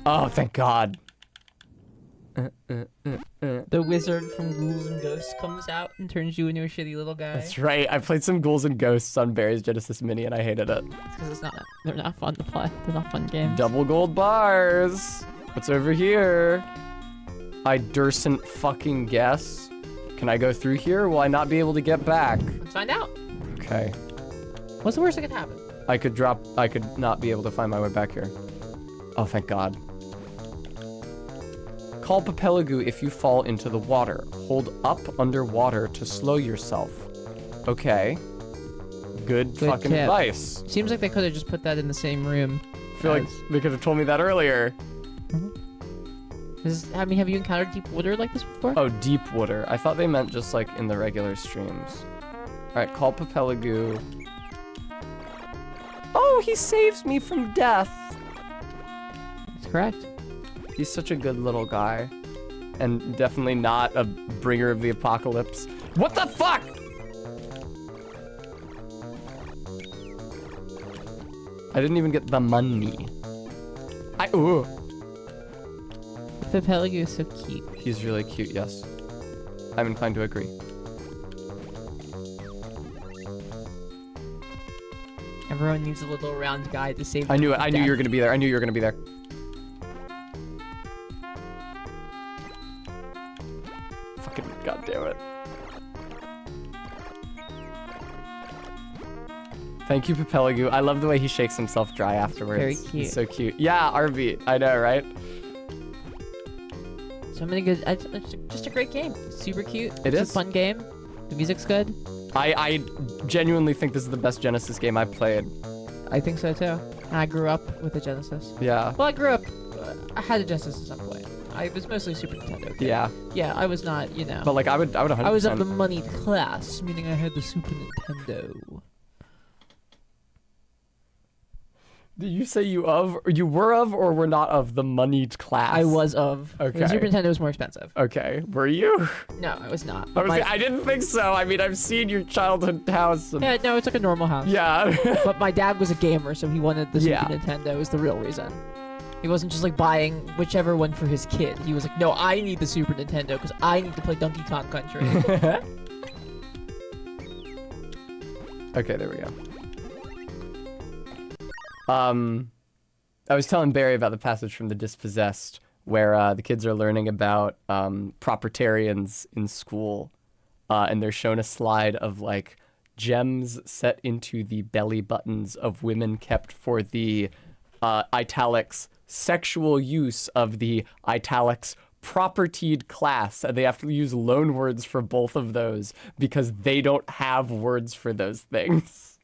Oh, thank God. The wizard from Ghouls and Ghosts comes out and turns you into a shitty little guy. That's right. I played some Ghouls and Ghosts on Barry's Genesis Mini, and I hated it. Because they're not fun to play. They're not fun games. Double gold bars. What's over here? I dursn't fucking guess. Can I go through here? Will I not be able to get back? Let's find out. Okay. What's the worst that could happen? I could not be able to find my way back here. Oh, thank God. Call Papelagoo if you fall into the water. Hold up underwater to slow yourself. Okay. Good fucking tip. advice. Seems like they could have just put that in the same room. I feel like they could have told me that earlier. Have you encountered deep water like this before? Oh, deep water. I thought they meant just like in the regular streams. Alright, call Papelagoo. Oh, he saves me from death. That's correct. He's such a good little guy. And definitely not a bringer of the apocalypse. What the fuck? I didn't even get the money. Ooh. Papelagoo is so cute. He's really cute, yes. I'm inclined to agree. Everyone needs a little round guy to save I knew them it. from I knew you death. were gonna be there. I knew you were gonna be there. Fucking goddamn it. Thank you, Papelagoo. I love the way he shakes himself dry afterwards. Very cute. He's so cute. Yeah, RV. I know, right? So many good. It's just a great game. It's super cute. It It's is. a fun game. The music's good. I genuinely think this is the best Genesis game I've played. I think so too. And I grew up with a Genesis. Yeah. Well, I grew up. I had a Genesis at some point. I was mostly Super Nintendo. Kid. Yeah. Yeah, I was not. You know. But like, I would 100%. I was of the moneyed class, meaning I had the Super Nintendo. Did you say you were of, or were not of the moneyed class? I was of. Okay. The Super Nintendo was more expensive. Okay. Were you? No, I was not. I didn't think so. I mean, I've seen your childhood house. And... Yeah, no, it's like a normal house. Yeah. But my dad was a gamer, so he wanted the Yeah. Super Nintendo was the real reason. He wasn't just like buying whichever one for his kid. He was like, no, I need the Super Nintendo because I need to play Donkey Kong Country. Okay, there we go. I was telling Barry about the passage from The Dispossessed, where the kids are learning about propertarians in school, and they're shown a slide of like gems set into the belly buttons of women kept for the italics sexual use of the italics propertied class, and they have to use loan words for both of those because they don't have words for those things.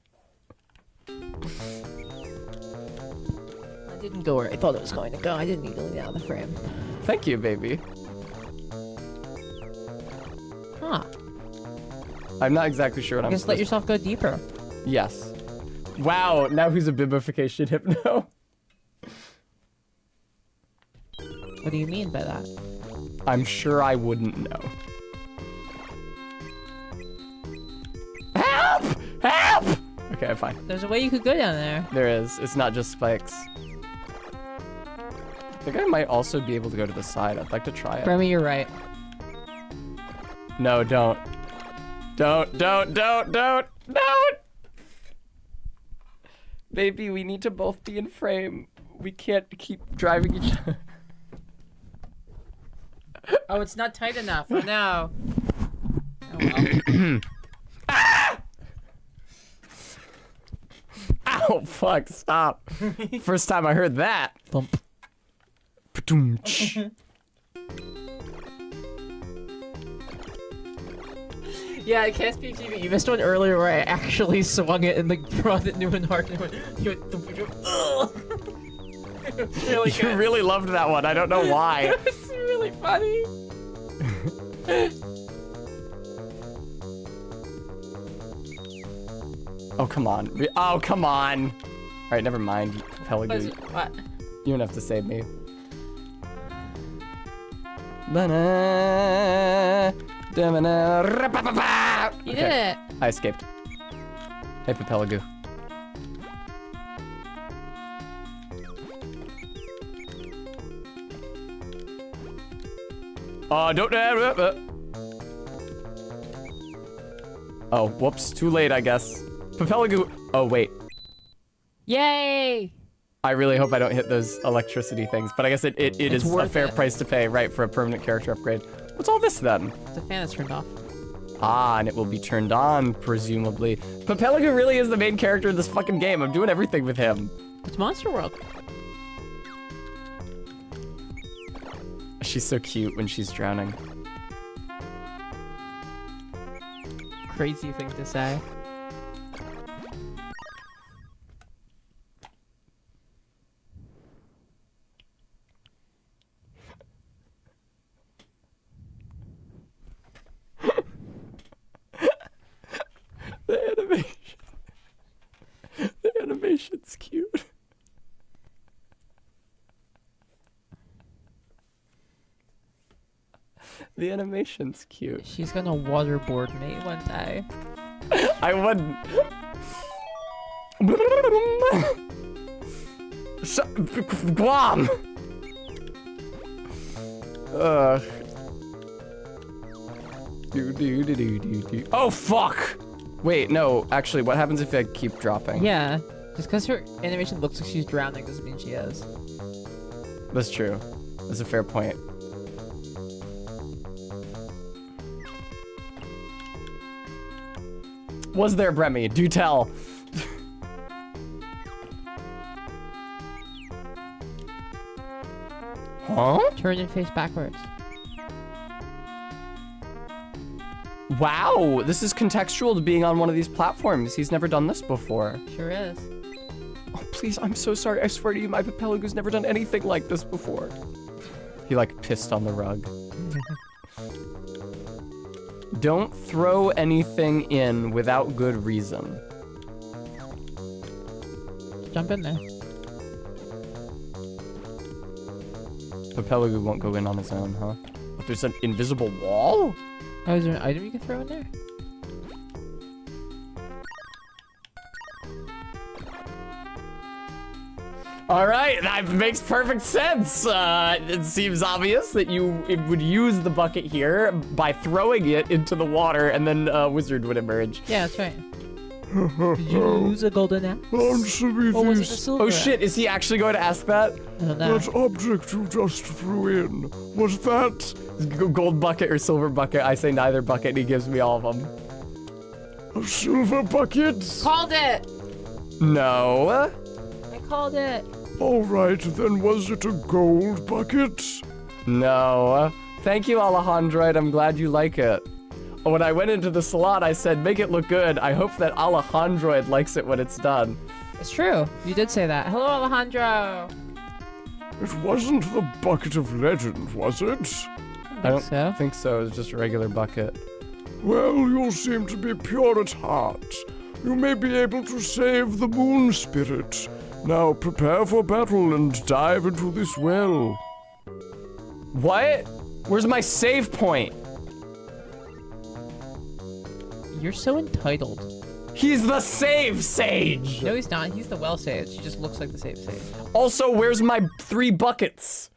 It didn't go where I thought it was going to go. I didn't need to lean out of the frame. Thank you, baby. Huh. I'm not exactly sure what I I'm guess let supposed yourself go deeper. Yes. Wow, now who's a bibification hypno? What do you mean by that? I'm sure I wouldn't know. Help! Help! Okay, I'm fine. There's a way you could go down there. There is. It's not just spikes. I think I might also be able to go to the side. I'd like to try it. Remy, you're right. No, don't. Don't. Baby, we need to both be in frame. We can't keep driving each other. Oh, it's not tight enough. Oh, no. Oh, well. Ow, fuck, stop. First time I heard that. Thump. Pa-doom-tsh. Yeah, I can't speak to you. You missed one earlier where I actually swung it and like brought it new and hard. And you went thump, and you went, ugh. It was really You good. really loved that one. I don't know why. It's really funny. Oh, come on. Oh, come on. All right, never mind. Pelegoo. What? You don't have to save me. Ba-na, You did it. I escaped. Hey, Papelagoo. Don't. Oh, whoops. Too late, I guess. Papelagoo. Oh, wait. Yay! I really hope I don't hit those electricity things, but I guess it is a worth fair it. price to pay, right, for a permanent character upgrade. What's all this then? The fan is turned off. Ah, and it will be turned on, presumably. Papelagoo really is the main character in this fucking game. I'm doing everything with him. It's Monster World. She's so cute when she's drowning. Crazy thing to say. The animation. The animation's cute. The animation's cute. She's gonna waterboard me one day. I wouldn't. Guam! Ugh. Oh, fuck! Wait, no, actually, what happens if I keep dropping? Yeah. Just because her animation looks like she's drowning doesn't mean she is. That's true. That's a fair point. Was there, Bremy? Do tell. Huh? Turn and face backwards. Wow, this is contextual to being on one of these platforms. He's never done this before. Sure is. Oh, please, I'm so sorry. I swear to you, my Papelagoo's never done anything like this before. He, like, pissed on the rug. Don't throw anything in without good reason. Jump in there. Papelagoo won't go in on his own, huh? But there's an invisible wall? Oh, is there an item you can throw in there? All right, that makes perfect sense. It seems obvious that you would use the bucket here by throwing it into the water, and then a wizard would emerge. Yeah, that's right. Did you lose a golden axe? Answer me Or was it a this. silver Oh shit, is he actually going to ask that? axe? I don't know. That object you just threw in, was that Gold bucket or silver bucket? I say neither bucket, and he gives me all of them. a silver bucket? Called it! No. I called it. All right, then was it a gold bucket? No. Thank you, Alejandroid. I'm glad you like it. When I went into the salon, I said, make it look good. I hope that Alejandroid likes it when it's done. It's true. You did say that. Hello, Alejandro. It wasn't the bucket of legend, was it? I don't so. think so. It's just a regular bucket. Well, you seem to be pure at heart. You may be able to save the moon spirit. Now prepare for battle and dive into this well. What? Where's my save point? You're so entitled. He's the save sage! No, he's not. He's the well sage. He just looks like the save sage. Also, where's my 3 buckets?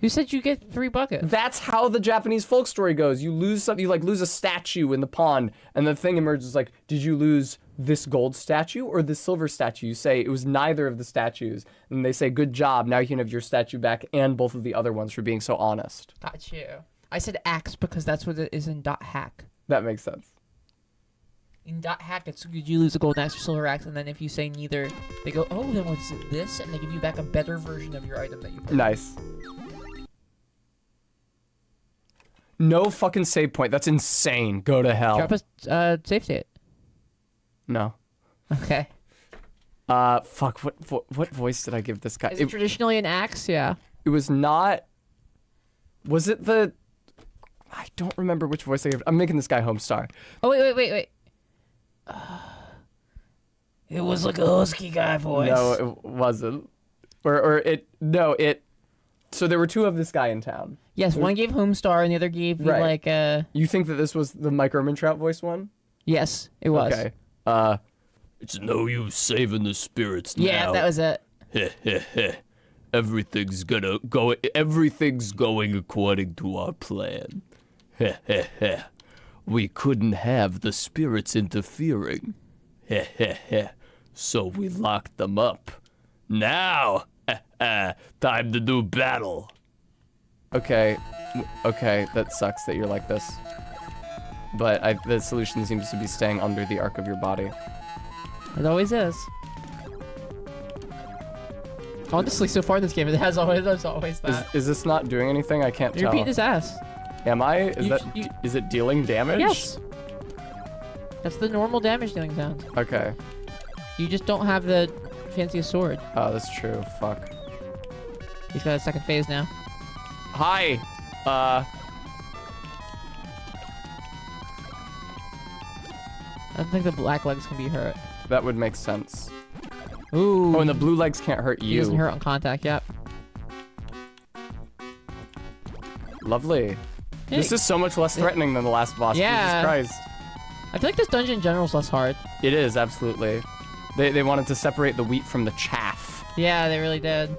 Who said you get 3 buckets? That's how the Japanese folk story goes. You lose something, you like lose a statue in the pond, and the thing emerges like, did you lose this gold statue or this silver statue? You say it was neither of the statues, and they say, good job, now you can have your statue back and both of the other ones for being so honest. Got you. I said axe because that's what it is in .hack. That makes sense. In .hack, it's did you lose a golden axe or silver axe, and then if you say neither, they go, oh, then what's this? And they give you back a better version of your item that you put. Nice. No fucking save point. That's insane. Go to hell. Drop a save state. No. Okay. Fuck. What voice did I give this guy? Is it traditionally an axe? Yeah. It was not. Was it the? I don't remember which voice I gave. I'm making this guy Homestar. Oh wait. It was like a husky guy voice. No, it wasn't. Or it. No, it. So there were two of this guy in town. Yes, one gave Homestar and the other gave you Right. like You think that this was the Mike Ehrmantraut voice one? Yes, it was. Okay. It's no use saving the spirits now. Yeah, that was it. Everything's going according to our plan. We couldn't have the spirits interfering. So we locked them up. Now, time to do battle. Okay. Okay, that sucks that you're like this. But the solution seems to be staying under the arc of your body. It always is. Honestly, so far in this game, there's always that. Is this not doing anything? I can't You're tell. beating his ass. Am I? You- Is it dealing damage? Yes. That's the normal damage dealing sound. Okay. You just don't have the fanciest sword. Oh, that's true. Fuck. He's got a second phase now. Hi. I don't think the black legs can be hurt. That would make sense. Ooh. Oh, and the blue legs can't hurt He doesn't you. hurt on contact, yep. Lovely. Hey. This is so much less threatening than the last boss. Yeah. Jesus Christ. I feel like this dungeon in general is less hard. It is, absolutely. They wanted to separate the wheat from the chaff. Yeah, they really did.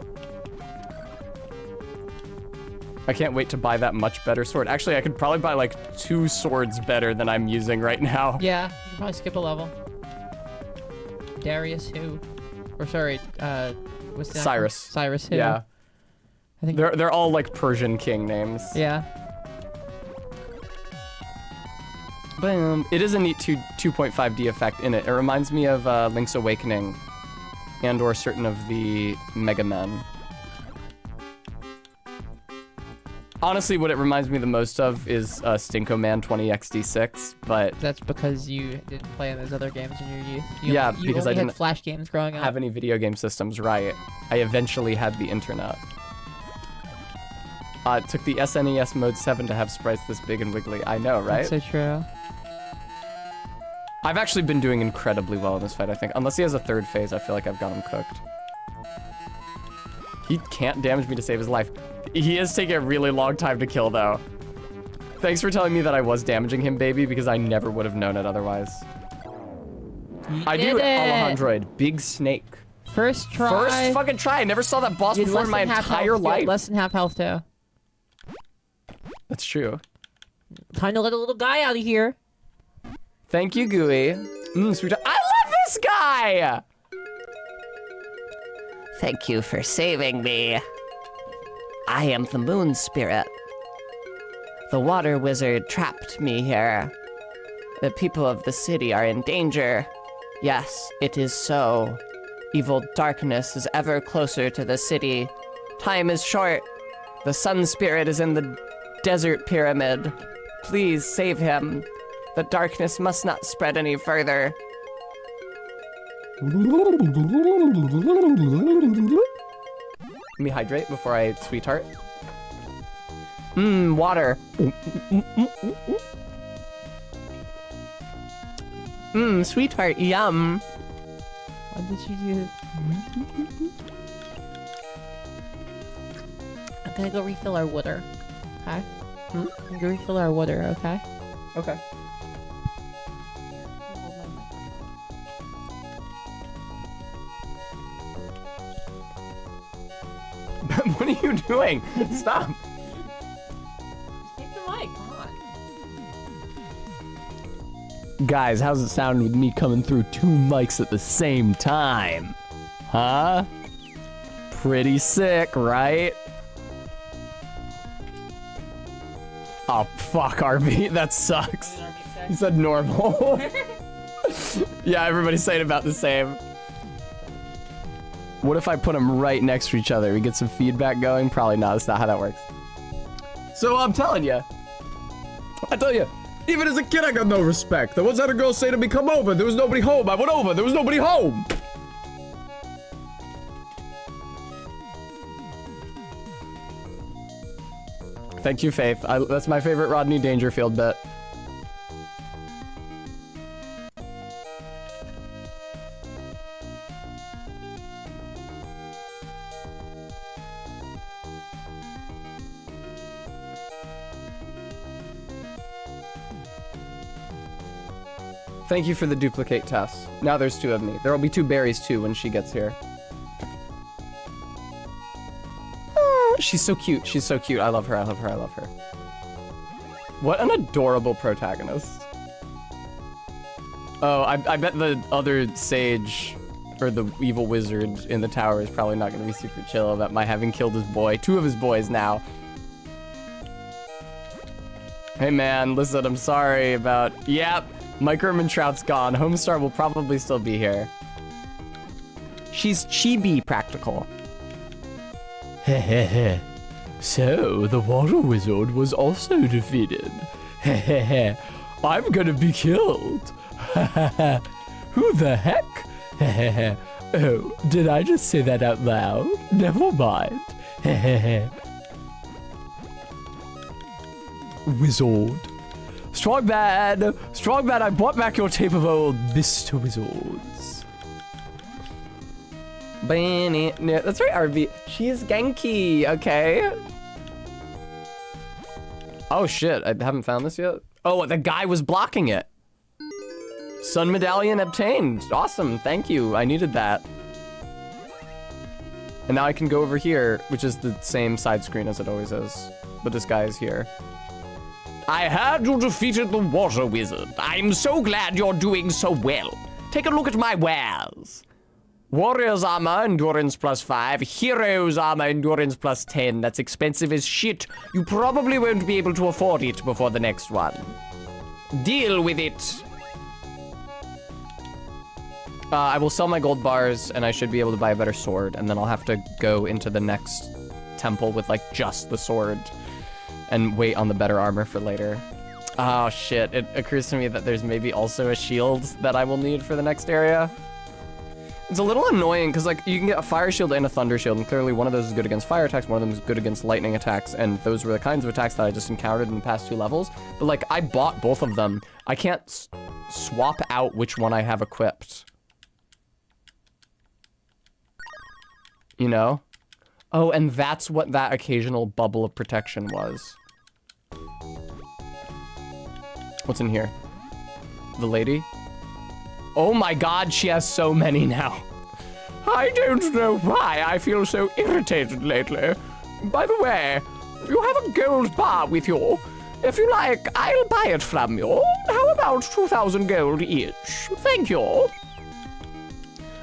I can't wait to buy that much better sword. Actually, I could probably buy like 2 swords better than I'm using right now. Yeah, you can probably skip a level. Darius who? Or sorry, what's the Cyrus. Cyrus who? Yeah. I think They're all like Persian king names. Yeah. Boom. It is a neat 2.5D effect in it. It reminds me of Link's Awakening and or certain of the Mega Men. Honestly, what it reminds me the most of is Stinko Man 20XD6, but That's because you didn't play in those other games in your youth. Yeah, you because I only had didn't Flash games growing up. have any video game systems, right? I eventually had the internet. It took the SNES Mode 7 to have sprites this big and wiggly. I know, right? That's so true. I've actually been doing incredibly well in this fight, I think. Unless he has a third phase, I feel like I've got him cooked. He can't damage me to save his life. He is taking a really long time to kill, though. Thanks for telling me that I was damaging him, baby, because I never would have known it otherwise. I do, did it! Alejandroid. Big snake. First try. First fucking try. I never saw that boss You had before less in my than half entire health. You had life. Less than half health too. That's true. Time to let a little guy out of here. Thank you, Gooey. Sweet. I love this guy! Thank you for saving me. I am the moon spirit. The water wizard trapped me here. The people of the city are in danger. Yes, it is so. Evil darkness is ever closer to the city. Time is short. The sun spirit is in the desert pyramid. Please save him. The darkness must not spread any further. Let me hydrate before I sweetheart. Water. Sweetheart, yum. What did you do? I'm gonna go refill our water. Okay? I'm gonna go refill our water, okay? Okay. What are you doing? Stop. Take the mic, come on. Guys, how's it sound with me coming through 2 mics at the same time? Huh? Pretty sick, right? Oh, fuck, RB. That sucks. He said normal. Yeah, everybody's saying about the same. What if I put them right next to each other? We get some feedback going? Probably not. That's not how that works. So I'm telling you. I tell you, even as a kid, I got no respect. There once had a girl say to me, come over. There was nobody home. I went over. There was nobody home. Thank you, Faith. That's my favorite Rodney Dangerfield bit. Thank you for the duplicate Tess. Now there's 2 of me. There will be 2 berries too when she gets here. Oh, she's so cute. She's so cute. I love her. I love her. I love her. What an adorable protagonist. Oh, I bet the other sage or the evil wizard in the tower is probably not going to be super chill about my having killed his boy. 2 of his boys now. Hey man, listen, I'm sorry about... Yep, Mike Trout's gone. Homestar will probably still be here. She's chibi practical. Hehehe. So, the water wizard was also defeated. Hehehe. I'm gonna be killed. Who the heck? Hehehe. Oh, did I just say that out loud? Never mind. Hehehe. Wizard. Strong man! Strong man, I brought back your tape of old Mr. Wizards. That's right, RB. She is Genki, okay. Oh shit, I haven't found this yet. Oh, the guy was blocking it. Sun medallion obtained. Awesome, thank you. I needed that. And now I can go over here, which is the same side screen as it always is. But this guy is here. I heard you defeated the water wizard. I'm so glad you're doing so well. Take a look at my wares. Warrior's armor, endurance +5. Hero's armor, endurance +10. That's expensive as shit. You probably won't be able to afford it before the next one. Deal with it. I will sell my gold bars, and I should be able to buy a better sword, and then I'll have to go into the next temple with, like, just the sword, and wait on the better armor for later. Oh, shit. It occurs to me that there's maybe also a shield that I will need for the next area. It's a little annoying, because, like, you can get a fire shield and a thunder shield, and clearly one of those is good against fire attacks, one of them is good against lightning attacks, and those were the kinds of attacks that I just encountered in the past 2 levels. But, like, I bought both of them. I can't swap out which one I have equipped. You know? Oh, and that's what that occasional bubble of protection was. What's in here? The lady? Oh my god, she has so many now. I don't know why I feel so irritated lately. By the way, you have a gold bar with you. If you like, I'll buy it from you. How about 2,000 gold each? Thank you.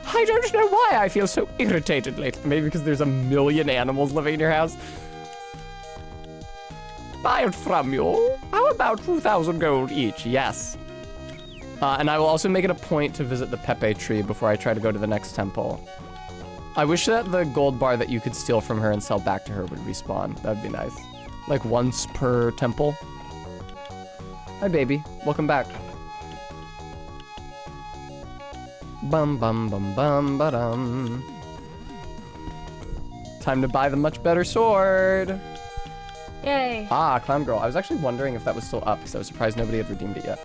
I don't know why I feel so irritated lately. Maybe because there's a million animals living in your house. Buy it from you. How about 2,000 gold each? Yes. And I will also make it a point to visit the Pepe tree before I try to go to the next temple. I wish that the gold bar that you could steal from her and sell back to her would respawn. That'd be nice. Like once per temple. Hi, baby. Welcome back. Bum bum bum bum ba-dum. Time to buy the much better sword. Yay. Ah, Clown Girl. I was actually wondering if that was still up because I was surprised nobody had redeemed it yet.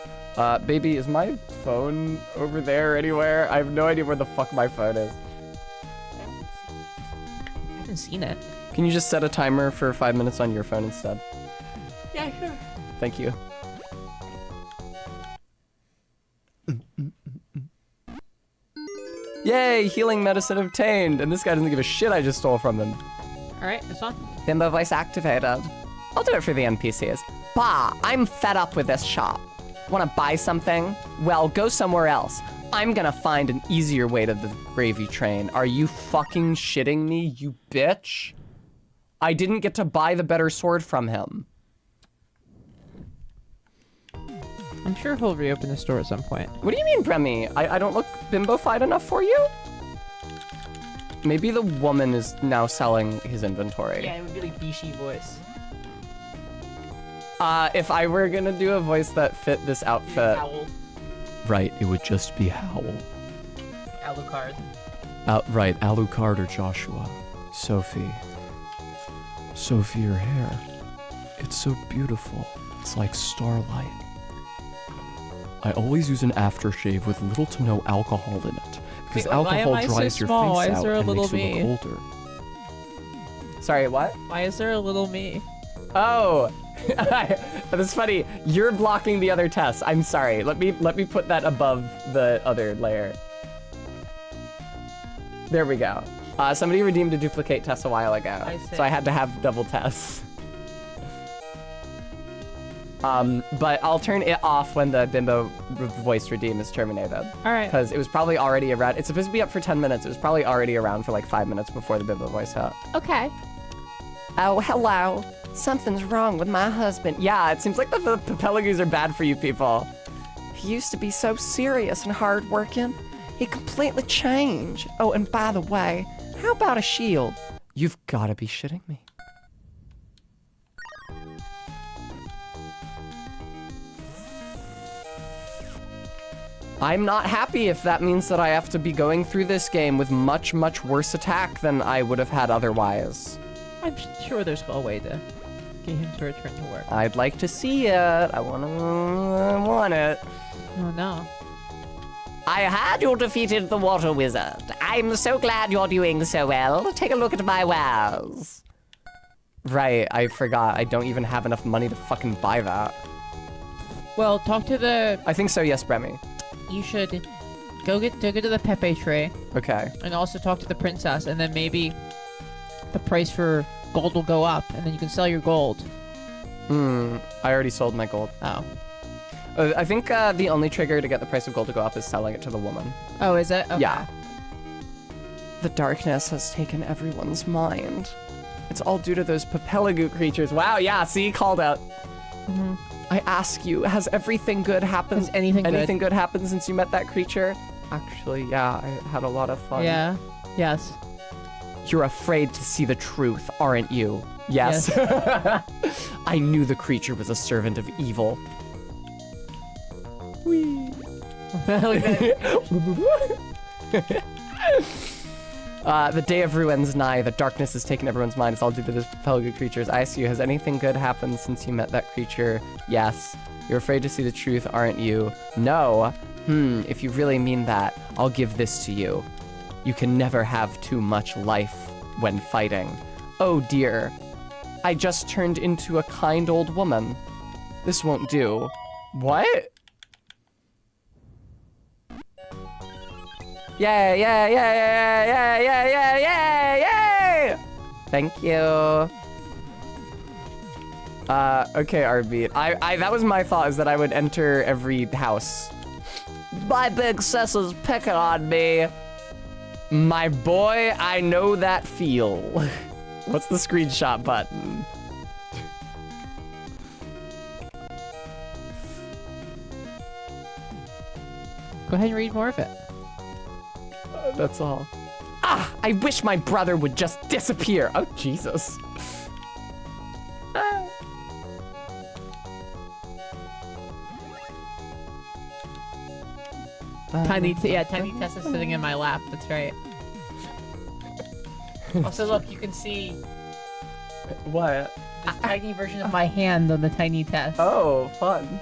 Baby, is my phone over there anywhere? I have no idea where the fuck my phone is. I haven't seen it. Can you just set a timer for 5 minutes on your phone instead? Yeah, sure. Thank you. Yay, healing medicine obtained. And this guy doesn't give a shit I just stole from him. All right, this one. Bimbo voice activated. I'll do it for the NPCs. Bah, I'm fed up with this shop. Want to buy something? Well, go somewhere else. I'm gonna find an easier way to the gravy train. Are you fucking shitting me, you bitch? I didn't get to buy the better sword from him. I'm sure he'll reopen the store at some point. What do you mean, Bremy? I don't look bimbo-fied enough for you? Maybe the woman is now selling his inventory. Yeah, it would be like Bishi voice. If I were gonna do a voice that fit this outfit. Owl. Right, it would just be Howl. Alucard. Right, Alucard or Joshua. Sophie. Sophie, your hair. It's so beautiful. It's like starlight. I always use an aftershave with little to no alcohol in it. Because Wait, why am alcohol I so dries your small? Why face is out there a and little makes you me? look older. Sorry, what? Why is there a little me? Oh, That's funny. You're blocking the other tests. I'm sorry. Let me put that above the other layer. There we go. Somebody redeemed a duplicate test a while ago, I see. so I had to have double tests. But I'll turn it off when the bimbo voice redeem is terminated. All right. Because it was probably already around. It's supposed to be up for 10 minutes. It was probably already around for like 5 minutes before the bimbo voice hit. Okay. Oh, hello. Something's wrong with my husband. Yeah, it seems like the Papelagoos are bad for you people. He used to be so serious and hardworking. He completely changed. Oh, and by the way, how about a shield? You've got to be shitting me. I'm not happy if that means that I have to be going through this game with much, much worse attack than I would have had otherwise. I'm sure there's a way to get him to return to work. I'd like to see it. I want it. Oh no. I heard you defeated the water wizard. I'm so glad you're doing so well. Take a look at my wares. Right, I forgot. I don't even have enough money to fucking buy that. Well, talk to the. I think so, yes, Bremy. You should go to the Pepe tree Okay. and also talk to the princess, and then maybe the price for gold will go up, and then you can sell your gold. I already sold my gold. Oh. I think the only trigger to get the price of gold to go up is selling it to the woman. Oh, is it? Okay. Yeah. The darkness has taken everyone's mind. It's all due to those Papelagoo creatures. Wow, yeah, see, called out. Mm-hmm. I ask you, has everything good happened? Has anything good happened since you met that creature? Actually, yeah, I had a lot of fun. Yeah. Yes. You're afraid to see the truth, aren't you? Yes. I knew the creature was a servant of evil. The day of ruin's nigh. The darkness has taken everyone's mind. It's all due to the Pelagoo creatures. I ask you, has anything good happened since you met that creature? Yes. You're afraid to see the truth, aren't you? No. If you really mean that, I'll give this to you. You can never have too much life when fighting. Oh dear. I just turned into a kind old woman. This won't do. What? Yay, yay, yay, yay, yay, yay, yay, yay, yay! Thank you. Okay, RB. I that was my thought, is that I would enter every house. My big sis is picking on me. My boy, I know that feel. What's the screenshot button? Go ahead and read more of it. That's all. Ah, I wish my brother would just disappear. Oh, Jesus. Tiny Tessa is sitting in my lap. That's right. Also, look, you can see What? this tiny version of my hand on the Tiny Tess. Oh, fun.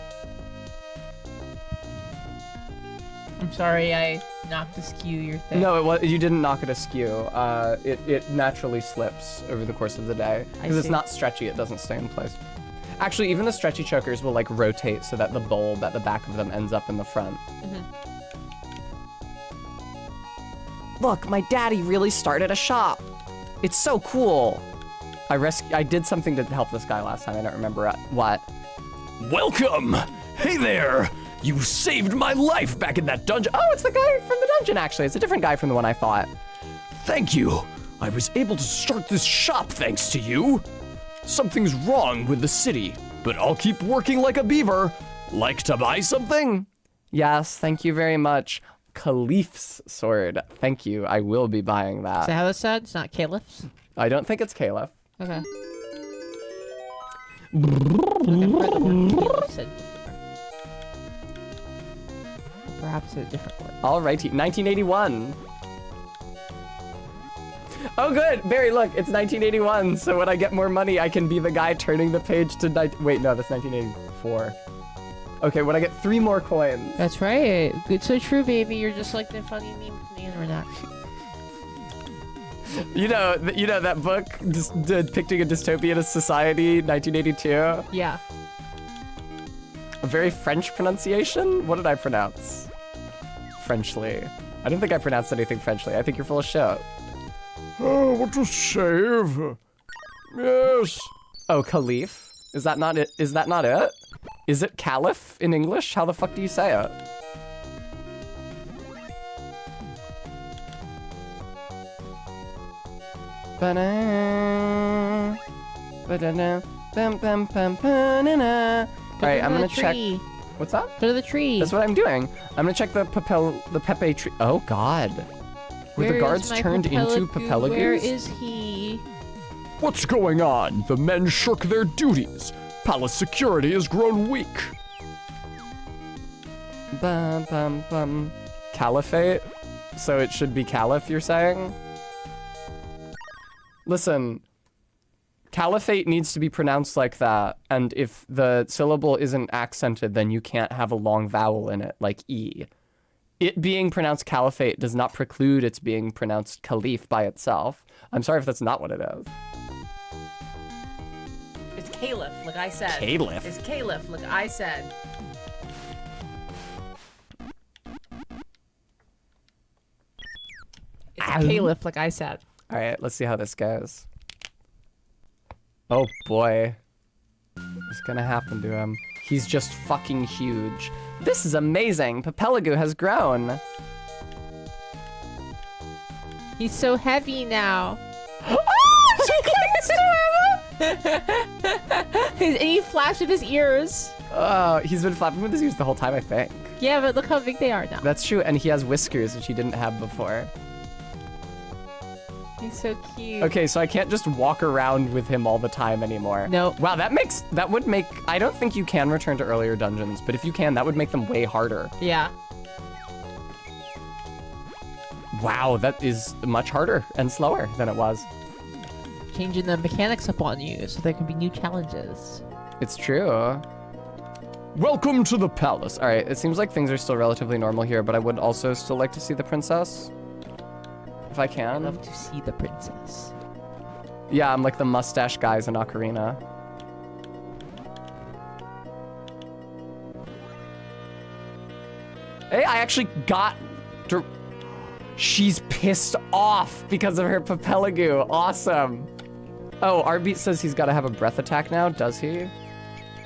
I'm sorry, I knocked askew your thing. No, you didn't knock it askew. It naturally slips over the course of the day. Because it's see. not stretchy, it doesn't stay in place. Actually, even the stretchy chokers will like rotate so that the bulb at the back of them ends up in the front. Look, my daddy really started a shop. It's so cool. I did something to help this guy last time. I don't remember what. Welcome! Hey there! You saved my life back in that dungeon. Oh, it's the guy from the dungeon, actually. It's a different guy from the one I fought. Thank you. I was able to start this shop thanks to you. Something's wrong with the city, but I'll keep working like a beaver. Like to buy something? Yes, thank you very much. Caliph's sword. Thank you. I will be buying that. Is that how it's said? It's not Caliph's? I don't think it's Caliph. Okay. I've heard the word Caliph said before. Perhaps a different word. Alrighty, 1981. Oh, good. Barry, look, it's 1981. So when I get more money, I can be the guy turning the page to wait, no, that's 1984. Okay, when I get 3 more coins. That's right. Good, so true, baby. You're just like the funny meme from the internet. You know that book depicting a dystopian society, 1982. Yeah. A very French pronunciation. What did I pronounce? Frenchly. I don't think I pronounced anything Frenchly. I think you're full of shit. Oh, what to save? Yes. Oh, Caliph. Is that not it? Is that not it? Is it Caliph in English? How the fuck do you say it? Ba-da, ba-da-da, bam, bam, bam, ba-na-na. All right, I'm gonna check. What's that? Go to the tree. That's what I'm doing. I'm gonna check the Pepe tree. Oh God. Were the guards turned into Papelagoos? Where is he? What's going on? The men shirk their duties. Palace security has grown weak. Bum, bum, bum. Caliphate? So it should be Caliph, you're saying? Listen, Caliphate needs to be pronounced like that, and if the syllable isn't accented, then you can't have a long vowel in it, like E. It being pronounced Caliphate does not preclude its being pronounced Caliph by itself. I'm sorry if that's not what it is. It's Caliph, like I said. Caliph? It's Caliph, like I said. It's Caliph, like I said. All right, let's see how this goes. Oh boy. What's gonna happen to him? He's just fucking huge. This is amazing. Papelagoo has grown. He's so heavy now. And he flaps with his ears. Oh, he's been flapping with his ears the whole time, I think. Yeah, but look how big they are now. That's true, and he has whiskers, which he didn't have before. He's so cute. Okay, so I can't just walk around with him all the time anymore. No. Wow, that would make, I don't think you can return to earlier dungeons, but if you can, that would make them way harder. Yeah. Wow, that is much harder and slower than it was. Changing the mechanics up on you so there can be new challenges. It's true. Welcome to the palace. All right, it seems like things are still relatively normal here, but I would also still like to see the princess. If I I'd can. love to see the princess. Yeah, I'm like the mustache guys in Ocarina. Hey, I actually got... She's pissed off because of her Papelagoo. Awesome. Oh, Arbeat says he's got to have a breath attack now. Does he? I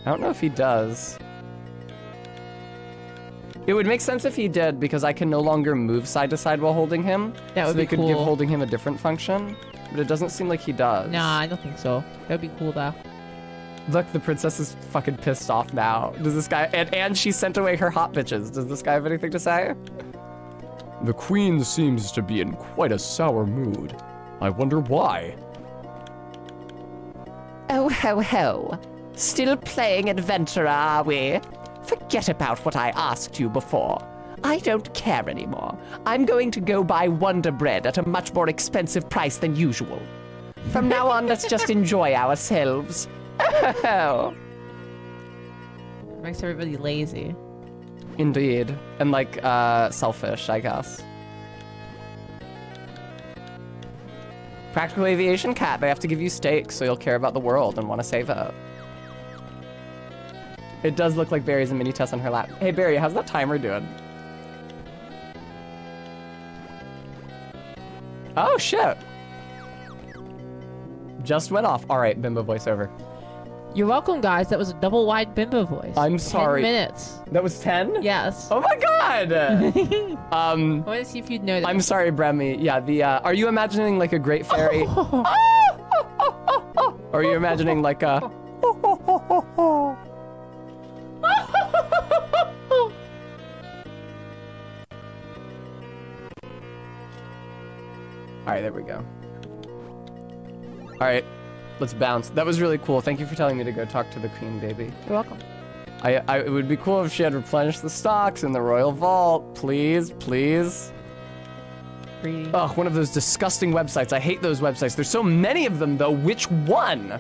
don't know if he does. It would make sense if he did, because I can no longer move side to side while holding him. That would so be they could give cool. holding him a different function, but it doesn't seem like he does. Nah, I don't think so. That would be cool though. Look, the princess is fucking pissed off now. Does this guy... And she sent away her hot bitches. Does this guy have anything to say? The queen seems to be in quite a sour mood. I wonder why. Oh, ho, ho. Still playing adventurer, are we? Forget about what I asked you before. I don't care anymore. I'm going to go buy Wonder Bread at a much more expensive price than usual. From now on, let's just enjoy ourselves. Oh. Makes everybody lazy. Indeed. And like, selfish, I guess. Practical aviation cat. They have to give you steak, so you'll care about the world and want to save it. It does look like Barry's a mini Tess on her lap. Hey, Barry, how's that timer doing? Oh, shit. Just went off. All right, Bimbo voiceover. You're welcome, guys. That was a double wide bimbo voice. I'm sorry. 10 minutes. That was 10? Yes. Oh my god! I want to see if you'd know that. I'm sorry, Bremy. Yeah, the, are you imagining like a great fairy? Or are you imagining like a... Alright, there we go. Alright, let's bounce. That was really cool. Thank you for telling me to go talk to the queen, baby. You're welcome. It would be cool if she had replenished the stocks in the royal vault. Please, please. Greedy. Ugh, one of those disgusting websites. I hate those websites. There's so many of them, though. Which one?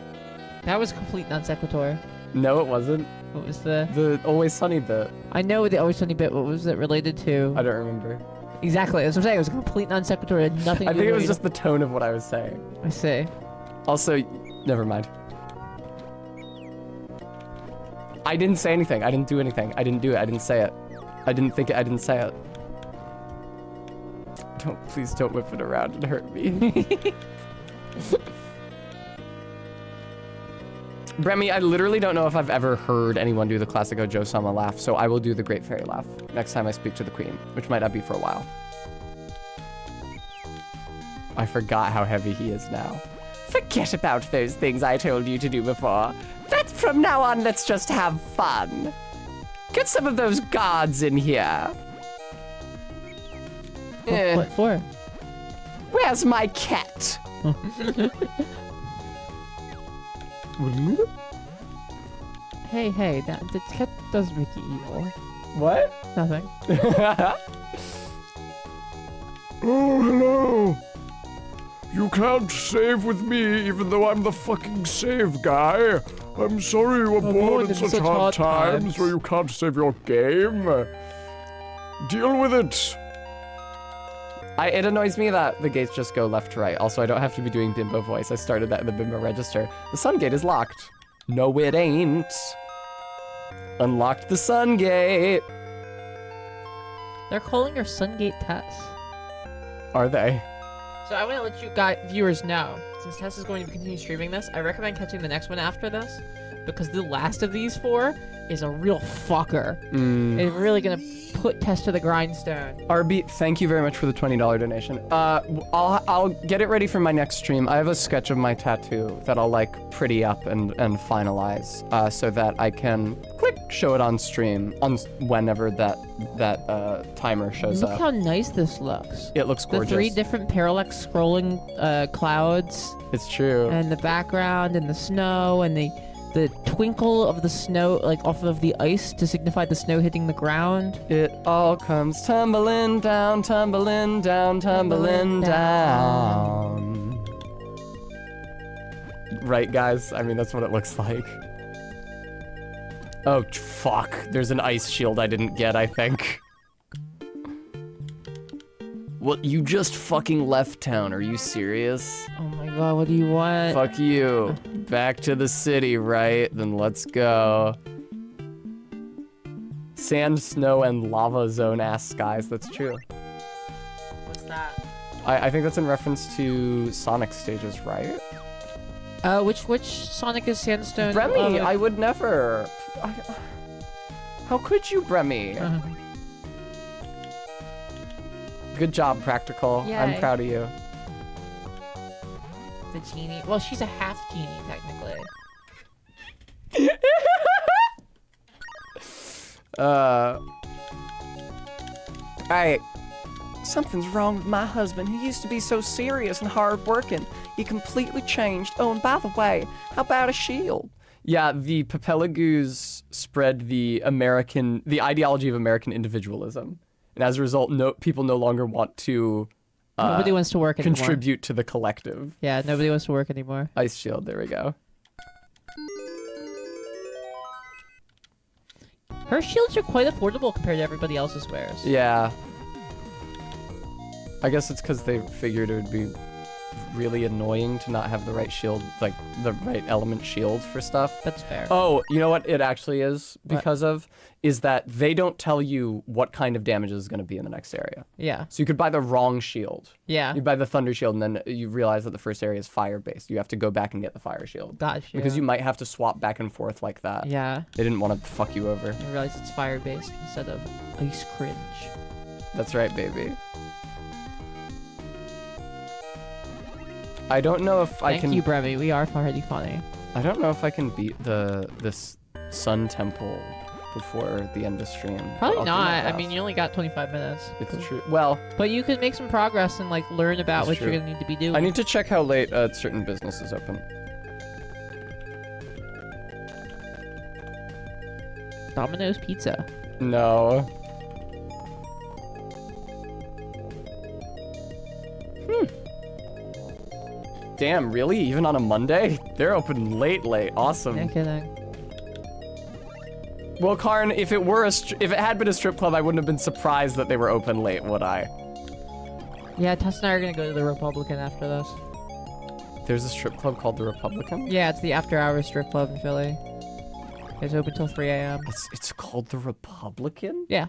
That was complete non sequitur. No, it wasn't. What was the... The Always Sunny bit. I know the Always Sunny bit. What was it related to? I don't remember. Exactly. That's what I'm saying. It was a complete non sequitur. It had nothing to I do think it with was just the tone of what I was saying. I see. Also, never mind. I didn't say anything. I didn't do anything. I didn't do it. I didn't say it. I didn't think it. I didn't say it. Please don't whip it around and hurt me. Bremy, I literally don't know if I've ever heard anyone do the classic Ojo Sama laugh, so I will do the Great Fairy laugh next time I speak to the Queen, which might not be for a while. I forgot how heavy he is now. Forget about those things I told you to do before. From now on, let's just have fun. Get some of those guards in here. What for? Where's my cat? Hey, the cat does make you evil. What? Nothing. Oh, hello. You can't save with me, even though I'm the fucking save guy. I'm sorry you were born in such hard times where you can't save your game. Deal with it. It annoys me that the gates just go left to right. Also, I don't have to be doing Bimbo voice. I started that in the Bimbo register. The sun gate is locked. No, it ain't. Unlocked the sun gate. They're calling her Sungate Tess. Are they? So I want to let you viewers know, since Tess is going to continue streaming this, I recommend catching the next one after this, because the last of these 4 is a real fucker. It's really gonna put Tess to the grindstone. RB, thank you very much for the $20 donation. I'll get it ready for my next stream. I have a sketch of my tattoo that I'll like pretty up and finalize, so that I can show it on stream on whenever that timer shows Look up. how nice this looks. It looks gorgeous. The 3 different parallax scrolling clouds, It's true. and the background, and the snow, and the twinkle of the snow, like off of the ice to signify the snow hitting the ground. It all comes tumbling down, tumbling down, tumbling down. Right, guys? I mean, that's what it looks like. Oh, fuck. There's an ice shield I didn't get, I think. Well, you just fucking left town. Are you serious? Oh my god, what do you want? Fuck you. Back to the city, right? Then let's go. Sand, snow, and lava zone-ass skies. That's true. What's that? I think that's in reference to Sonic stages, right? Which Sonic is Sandstone? Bremy, I would never. How could you, Bremy? Good job, Practical. I'm Yay. proud of you. The genie. Well, she's a half genie, technically. Alright. Something's wrong with my husband. He used to be so serious and hard-working. He completely changed. Oh, and by the way, how about a shield? Yeah, the Papelagoos spread the ideology of American individualism. And as a result, people no longer want to Nobody wants to work anymore. contribute to the collective. Yeah, nobody wants to work anymore. Ice shield, there we go. Her shields are quite affordable compared to everybody else's wares. Yeah. I guess it's because they figured it would be really annoying to not have the right shield, like the right element shield for stuff. That's fair. Oh, you know what it actually is because of? Is that they don't tell you what kind of damage is going to be in the next area. Yeah. So you could buy the wrong shield. Yeah. You buy the thunder shield and then you realize that the first area is fire based. You have to go back and get the fire shield. Gotcha. Because you might have to swap back and forth like that. Yeah. They didn't want to fuck you over. I realize it's fire based instead of ice cringe. That's right, baby. I don't know if I can. Thank you, Brevy. We are already funny. I don't know if I can beat this Sun Temple before the end of stream. Probably I'll do my not. I best. mean, you only got 25 minutes. It's true. Well, But you could make some progress and like learn about It's what true. you're gonna need to be doing. I need to check how late certain businesses open. Domino's Pizza. No. Damn, really? Even on a Monday? They're open late. Awesome. No kidding. Well, Karn, if it had been a strip club, I wouldn't have been surprised that they were open late, would I? Yeah, Tess and I are gonna go to the Republican after this. There's a strip club called the Republican? Yeah, it's the after-hours strip club in Philly. It's open till 3 a.m. It's called the Republican? Yeah.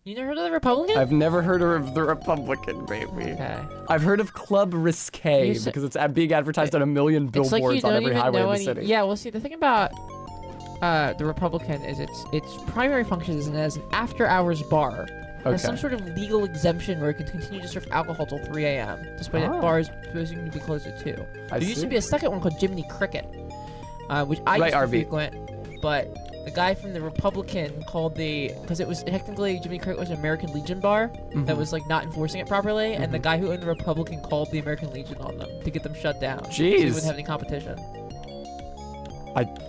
You never heard of the Republican? I've never heard of the Republican, baby. Okay. I've heard of Club Risque You sa- because it's being advertised on a million It's billboards like you on don't every even highway know in the any. city. Yeah, well, see, the thing about the Republican is its primary function is as an after-hours bar. It has some Okay. sort of legal exemption where it can continue to serve alcohol till 3 a.m. despite Oh. that bars supposing to be closed at 2. I There used see. to be a second one called Jiminy Cricket, which I Right, used to RB. frequent, but the guy from the Republican called because it was technically Jiminy Cricket was an American Legion bar that was like not enforcing it properly, and the guy who owned the Republican called the American Legion on them to get them shut down. So he Jeez. wouldn't have any competition.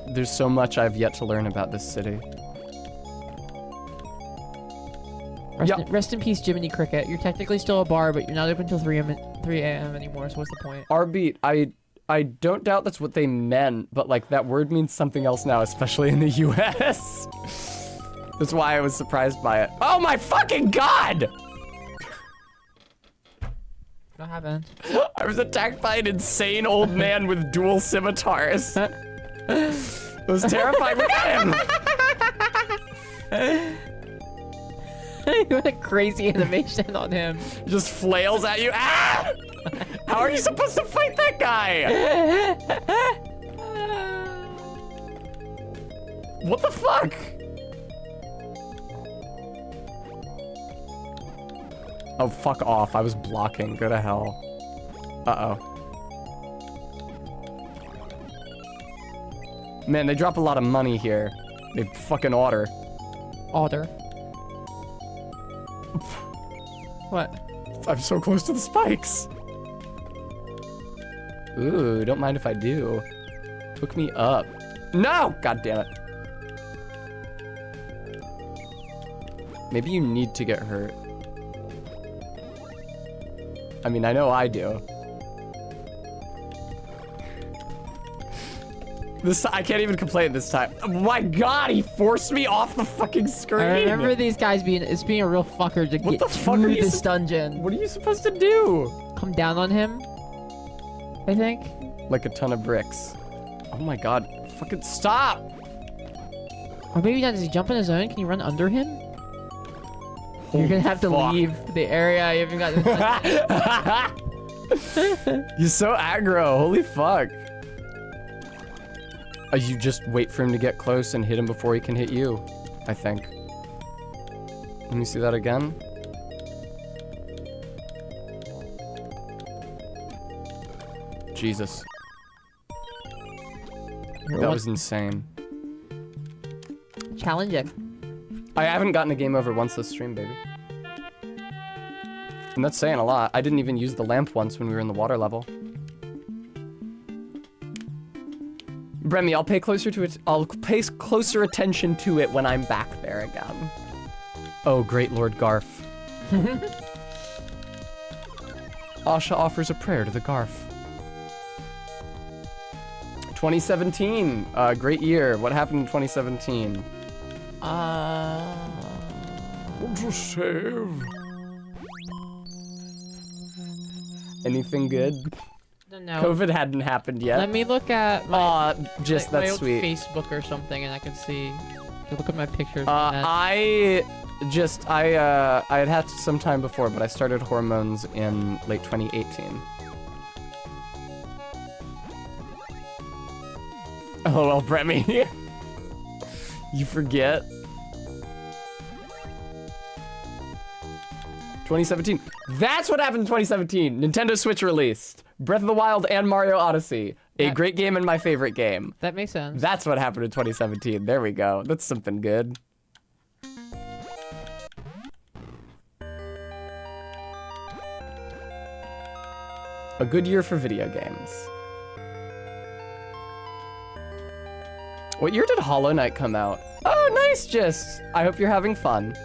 There's so much I've yet to learn about this city. Rest in peace, Jiminy Cricket. You're technically still a bar, but you're not open till 3 a.m. anymore. So what's the point? Arbeat, I don't doubt that's what they meant, but like that word means something else now, especially in the US. That's why I was surprised by it. Oh my fucking god! What happened? I was attacked by an insane old man with dual scimitars. It was terrifying. Look at him! You had a crazy animation on him. He just flails at you. Ah! How are you supposed to fight that guy? What the fuck? Oh, fuck off. I was blocking. Go to hell. Uh-oh. Man, they drop a lot of money here. They fucking order. Alder. What? I'm so close to the spikes. Ooh, don't mind if I do. Hook me up. No! God damn it. Maybe you need to get hurt. I mean, I know I do. This time, I can't even complain this time. Oh my god, he forced me off the fucking screen. I remember these guys being a real fucker to get the fuck are through you this dungeon. What are you supposed to do? Come down on him, I think. Like a ton of bricks. Oh my god, fucking stop! Or maybe not. Does he jump on his own? Can you run under him? You're gonna have to fuck. leave the area. You haven't got. You're so aggro, holy fuck. You just wait for him to get close and hit him before he can hit you, I think. Let me see that again. Jesus. That was insane. Challenging. I haven't gotten a game over once this stream, baby. And that's saying a lot. I didn't even use the lamp once when we were in the water level. Bremy, I'll pay closer to it. I'll pay closer attention to it when I'm back there again. Oh, great Lord Garf. Asha offers a prayer to the Garf. 2017, great year. What happened in 2017? Want to save? Anything good? No. COVID hadn't happened yet. Let me look at my, Aw, just my that's old sweet. Facebook or something, and I can see. Look at my pictures. I had had some time before, but I started hormones in late 2018. LOL, Bremy. You forget. 2017. That's what happened in 2017. Nintendo Switch released. Breath of the Wild and Mario Odyssey. A Yeah. great game and my favorite game. That makes sense. That's what happened in 2017. There we go. That's something good. A good year for video games. What year did Hollow Knight come out? Oh, nice, Gist. I hope you're having fun.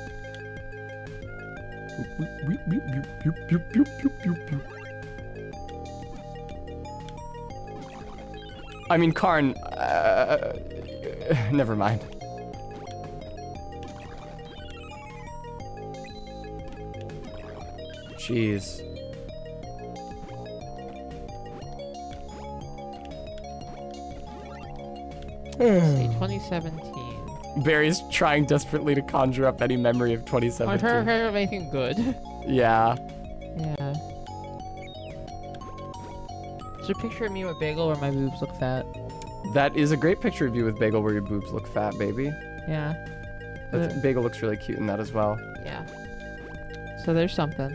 I mean, Karn, never mind. Jeez. See, 2017. Barry's trying desperately to conjure up any memory of I've 2017. heard of anything good. Yeah. Yeah. There's a picture of me with Bagel where my boobs look fat. That is a great picture of you with Bagel where your boobs look fat, baby. Yeah. Bagel looks really cute in that as well. Yeah. So there's something.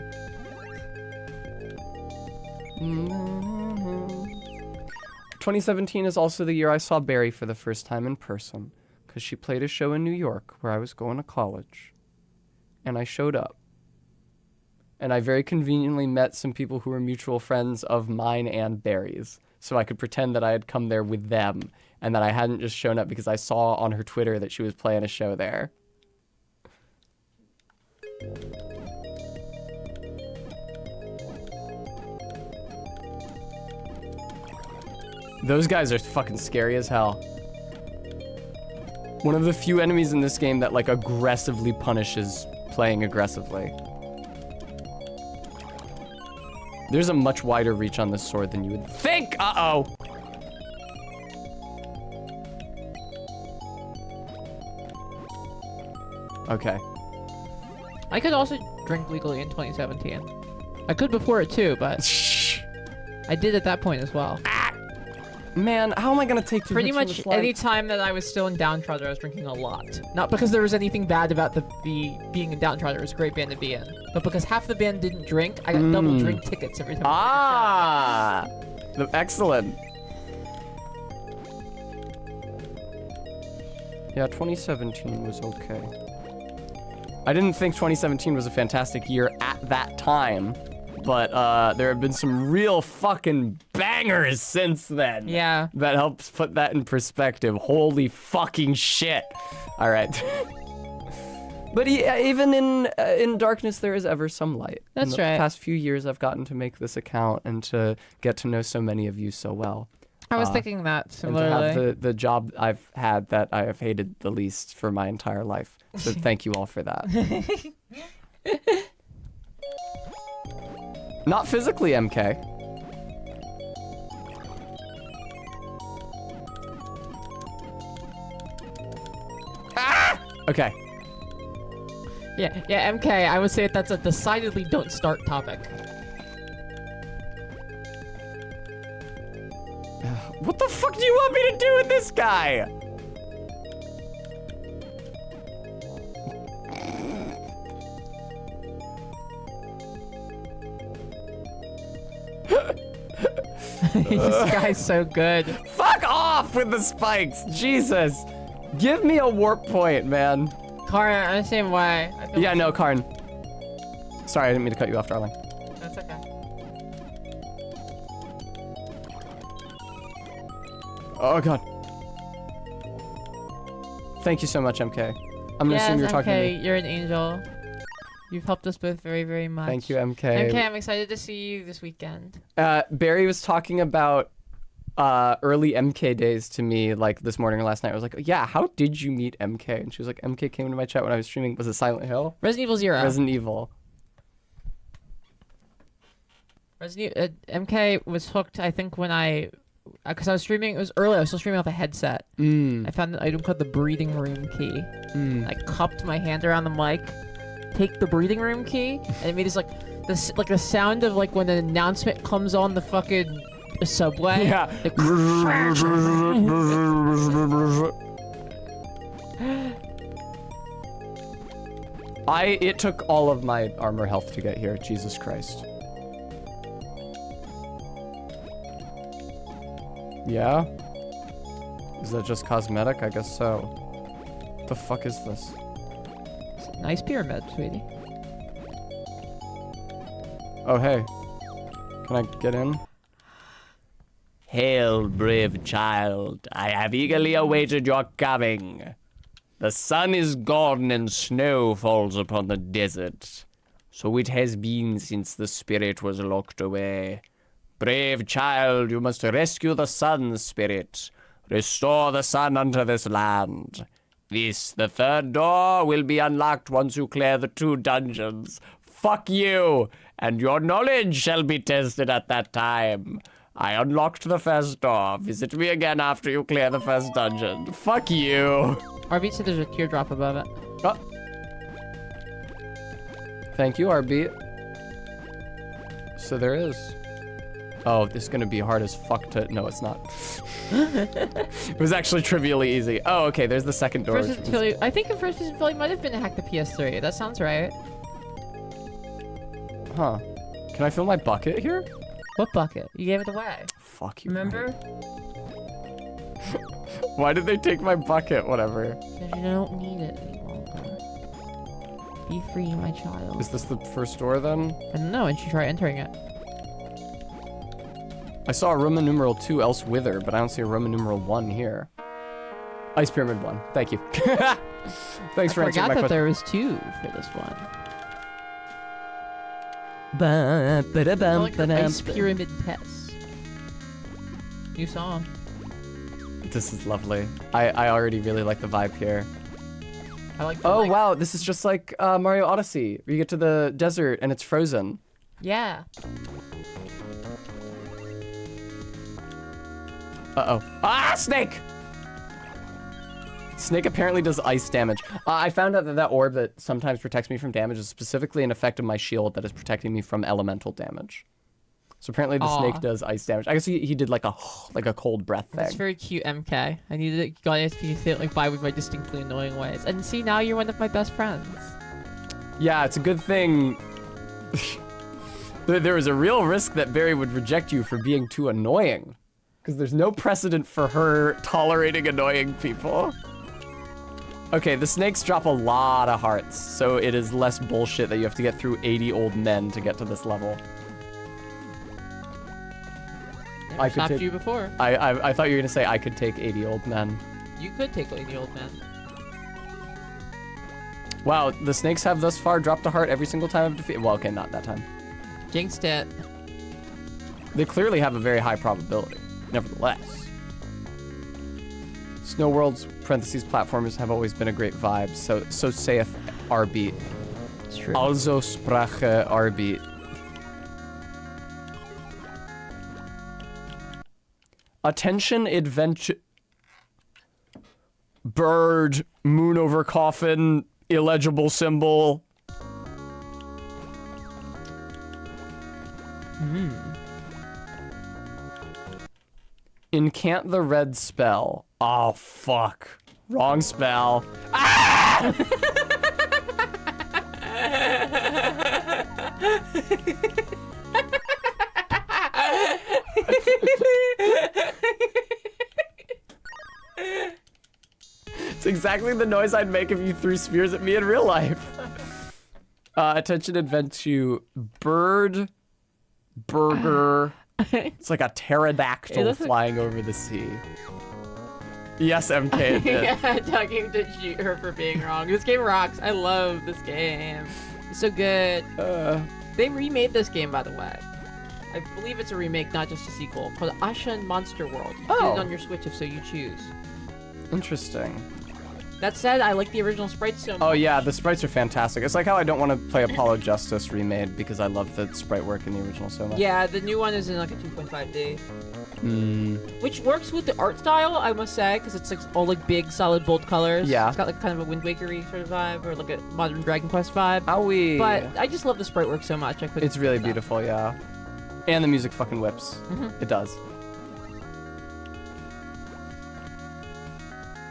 2017 is also the year I saw Barry for the first time in person, because she played a show in New York where I was going to college. And I showed up. And I very conveniently met some people who were mutual friends of mine and Barry's, so I could pretend that I had come there with them, and that I hadn't just shown up because I saw on her Twitter that she was playing a show there. Those guys are fucking scary as hell. One of the few enemies in this game that, like, aggressively punishes playing aggressively. There's a much wider reach on this sword than you would think! Uh-oh! Okay. I could also drink legally in 2017. I could before it too, but I did at that point as well. Man, how am I gonna take two Pretty hits from much the slide? any time that I was still in Downtrodder, I was drinking a lot. Not because there was anything bad about the being in Downtrodder. It was a great band to be in. But because half the band didn't drink, I got double drink tickets every time. Ah! Excellent. Yeah, 2017 was okay. I didn't think 2017 was a fantastic year at that time, but there have been some real fucking bangers since then. Yeah. That helps put that in perspective. Holy fucking shit. All right. But even in darkness, there is ever some light. That's in the right. past few years, I've gotten to make this account and to get to know so many of you so well. I was thinking that And similarly. to have the job I've had that I have hated the least for my entire life. So thank you all for that. Not physically, MK. Ah! Okay. Yeah, MK, I would say that's a decidedly don't start topic. What the fuck do you want me to do with this guy? This guy's so good. Fuck off with the spikes! Jesus! Give me a warp point, man. Kara, I understand why. I feel Yeah, no, Karn. Sorry, I didn't mean to cut you off, darling. That's okay. Oh, God. Thank you so much, MK. I'm gonna assume you're talking to me. You're an angel. You've helped us both very, very much. Thank you, MK. MK, I'm excited to see you this weekend. Barry was talking about early MK days to me, like this morning or last night. I was like, yeah, how did you meet MK? And she was like, MK came into my chat when I was streaming. Was it Silent Hill? Resident Evil 0. Resident Evil. MK was hooked, I think, when because I was streaming, it was early, I was still streaming off a headset. I found an item called the breathing room key. I cupped my hand around the mic, take the breathing room key, and it made this like the sound of like when an announcement comes on the fucking subway. Yeah. It took all of my armor health to get here. Jesus Christ. Yeah? Is that just cosmetic? I guess so. What the fuck is this? Nice pyramid, sweetie. Oh, hey. Can I get in? Hail, brave child. I have eagerly awaited your coming. The sun is gone and snow falls upon the desert. So it has been since the spirit was locked away. Brave child, you must rescue the sun spirit. Restore the sun unto this land. This, the third door, will be unlocked once you clear the 2 dungeons. Fuck you! And your knowledge shall be tested at that time. I unlocked the first door. Visit me again after you clear the first dungeon. Fuck you. RB said there's a teardrop above it. Oh. Thank you, RB. So there is. Oh, this is gonna be hard as fuck to. No, it's not. It was actually trivially easy. Oh, okay. There's the second door. First Vision Philly, I think the first Vision Philly might have been a hack the PS3. That sounds right. Huh? Can I fill my bucket here? What bucket? You gave it away. Fuck you. Remember? Why did they take my bucket? Whatever. Because you don't need it any longer. Be free, my child. Is this the first door then? I don't know, and you try entering it. I saw a Roman numeral 2 else wither, but I don't see a Roman numeral 1 here. Ice Pyramid 1. Thank you. Thanks for answering I my forgot that question. there was 2 for this one. I like the Ice Pyramid Test. New song. This is lovely. I already really like the vibe here. I like the Oh, wow. This is just like Mario Odyssey, where you get to the desert and it's frozen. Yeah. Uh-oh. Ah, Snake! Snake apparently does ice damage. I found out that that orb that sometimes protects me from damage is specifically an effect of my shield that is protecting me from elemental damage. So apparently the Aw. snake does ice damage. I guess he did like a cold breath That's thing. very cute, MK. I needed it. Got it to fit like by with my distinctly annoying ways. And see, now you're one of my best friends. Yeah, it's a good thing. There was a real risk that Barry would reject you for being too annoying. Because there's no precedent for her tolerating annoying people. Okay, the snakes drop a lot of hearts, so it is less bullshit that you have to get through 80 old men to get to this level. Never I could stopped take- you before. I thought you were gonna say I could take 80 old men. You could take like the old man. Wow, the snakes have thus far dropped a heart every single time I've defeated. Well, okay, not that time. Jinxed it. They clearly have a very high probability, nevertheless. Snow World's parentheses platformers have always been a great vibe, so saith RB. It's true. Also sprache RB. Attention adventure. Bird, moon over coffin, illegible symbol. Incant the red spell. Oh, fuck. Wrong spell. It's exactly the noise I'd make if you threw spears at me in real life. Attention adventure. Bird. Burger. It's like a pterodactyl looks like- flying over the sea. Yes, MK, it did. Yeah, talking to shoot her for being wrong. This game rocks. I love this game. It's so good. They remade this game, by the way. I believe it's a remake, not just a sequel, called Ashen Monster World. You can get Oh. it on your Switch if so you choose. Interesting. That said, I like the original sprites so much. Oh yeah, the sprites are fantastic. It's like how I don't want to play Apollo Justice remade because I love the sprite work in the original so much. Yeah, the new one is in like a 2.5D. Mm, Which works with the art style, I must say, because it's like all like big, solid, bold colors. Yeah. It's got like kind of a Wind Waker-y sort of vibe, or like a modern Dragon Quest vibe. owie. But I just love the sprite work so much. I couldn't. It's really stop. beautiful, yeah. And the music fucking whips. Mhm. It does.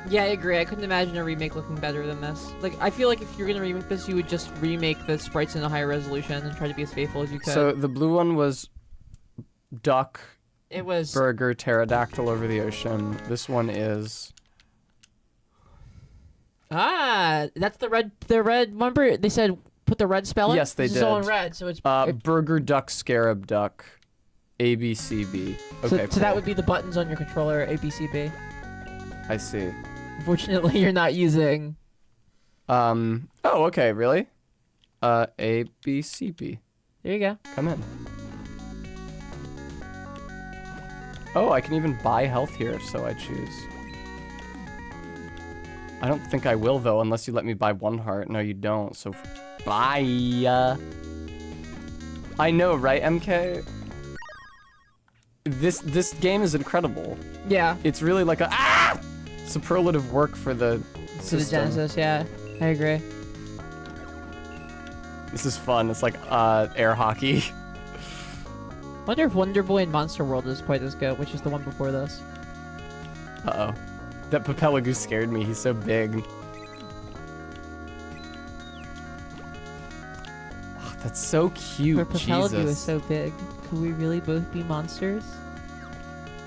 Yeah, I agree. I couldn't imagine a remake looking better than this. Like, I feel like if you're gonna remake this, you would just remake the sprites in a higher resolution and try to be as faithful as you could. So the blue one was duck, it was. burger, pterodactyl over the ocean. This one is That's the red. The red. Remember they said put the red spell in. Yes, they this is all in did. red, so it's. burger, duck, scarab, duck, ABCB. Okay, so that cool. would be the buttons on your controller, ABCB. I see. Unfortunately, you're not using. Oh, okay, really? ABCB. There you go. Come in. Oh, I can even buy health here if so I choose. I don't think I will though, unless you let me buy one heart. No, you don't. So, bye. I know, right, MK? This game is incredible. Yeah. It's really like a superlative work for the To the system. Genesis, yeah. I agree. This is fun. It's like air hockey. Wonder if Wonder Boy and Monster World is quite as good, which is the one before this. Uh-oh. That Papelagoose scared me. He's so big. Oh, that's so cute. But Papelagoose Jesus. is so big. Could we really both be monsters?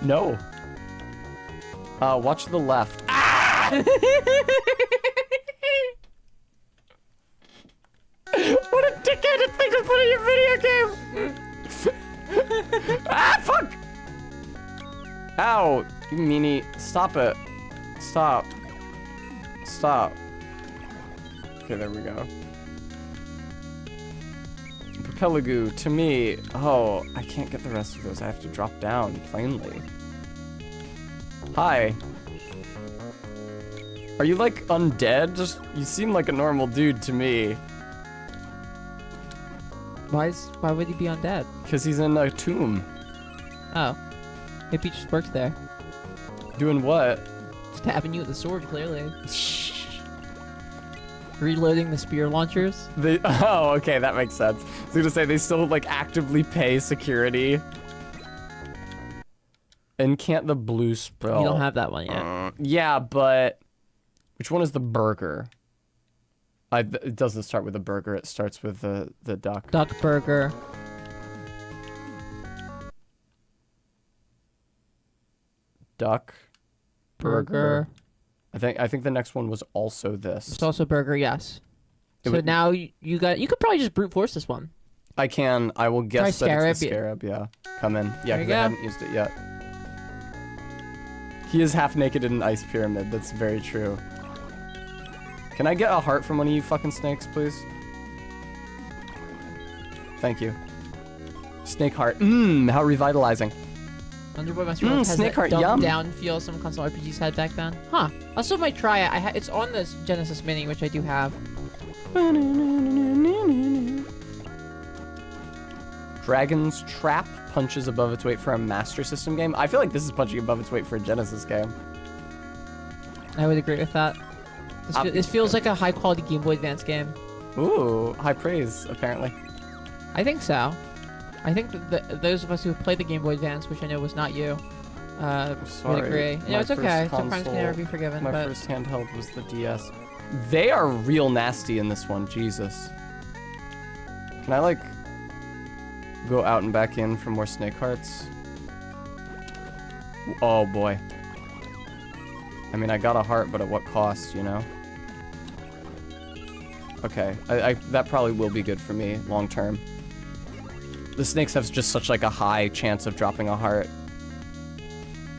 No. Watch the left. What a dickheaded thing to put in your video game! Fuck! Ow! You meanie. Stop it. Stop. Stop. Okay, there we go. Papelagoo, to me... Oh, I can't get the rest of those. I have to drop down, plainly. Hi. Are you, like, undead? You seem like a normal dude to me. Why would he be undead? Because he's in a tomb. Oh. Maybe he just works there. Doing what? Stabbing you with a sword, clearly. Reloading the spear launchers. Oh, okay, that makes sense. I was gonna say, they still, like, actively pay security. And can't the blue spell... You don't have that one yet. Yeah, but... Which one is the burger? It doesn't start with a burger, it starts with the duck. Duck burger. Duck. Burger. I think the next one was also this. It's also burger, yes. It So would- now you could probably just brute force this one. I will guess Try that it's the Scarab. scarab, yeah. Come in. Yeah, There you because I go. haven't used it yet. He is half naked in an ice pyramid, that's very true. Can I get a heart from one of you fucking snakes, please? Thank you. Snake heart. How revitalizing. Underboy Master World has Snake that heart, dumbed yum. down feel some console RPGs had back then. Huh. I still might try it. It's on this Genesis Mini, which I do have. Dragon's Trap punches above its weight for a Master System game. I feel like this is punching above its weight for a Genesis game. I would agree with that. This feels like a high quality Game Boy Advance game. Ooh, high praise, apparently. I think so. I think that those of us who played the Game Boy Advance, which I know was not you, would Sorry, agree. my You know, it's okay. first Some crimes can never console- be forgiven, My but first handheld was the DS. They are real nasty in this one, Jesus. Can I, like, go out and back in for more snake hearts? Oh, boy. I mean, I got a heart, but at what cost, you know? Okay, that probably will be good for me long term. The snakes have just such like a high chance of dropping a heart.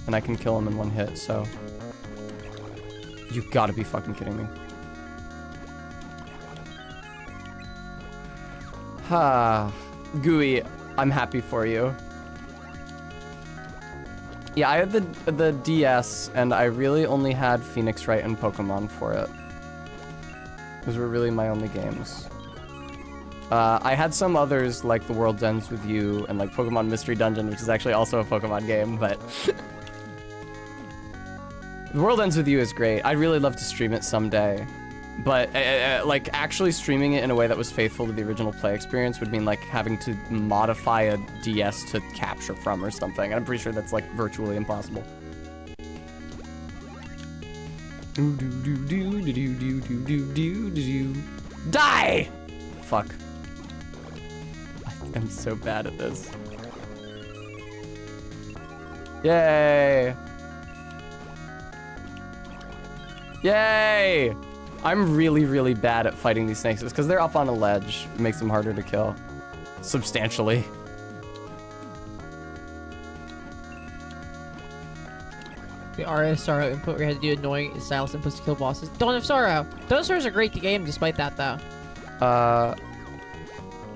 And I can kill them in one hit, so... You gotta be fucking kidding me. Ha. Gooey, I'm happy for you. Yeah, I had the DS, and I really only had Phoenix Wright and Pokemon for it. Those were really my only games. I had some others, like The World Ends With You, and like Pokemon Mystery Dungeon, which is actually also a Pokemon game, but... The World Ends With You is great. I'd really love to stream it someday. But, like, actually streaming it in a way that was faithful to the original play experience would mean, like, having to modify a DS to capture from or something. And I'm pretty sure that's, like, virtually impossible. Die! Fuck. I'm so bad at this. Yay! Yay! I'm really, really bad at fighting these snakes. It's because they're up on a ledge. It makes them harder to kill. Substantially. the Aria of Sorrow input where you had to do annoying stylus inputs to kill bosses. Dawn of Sorrow. Dawn of Sorrow is a great game despite that, though.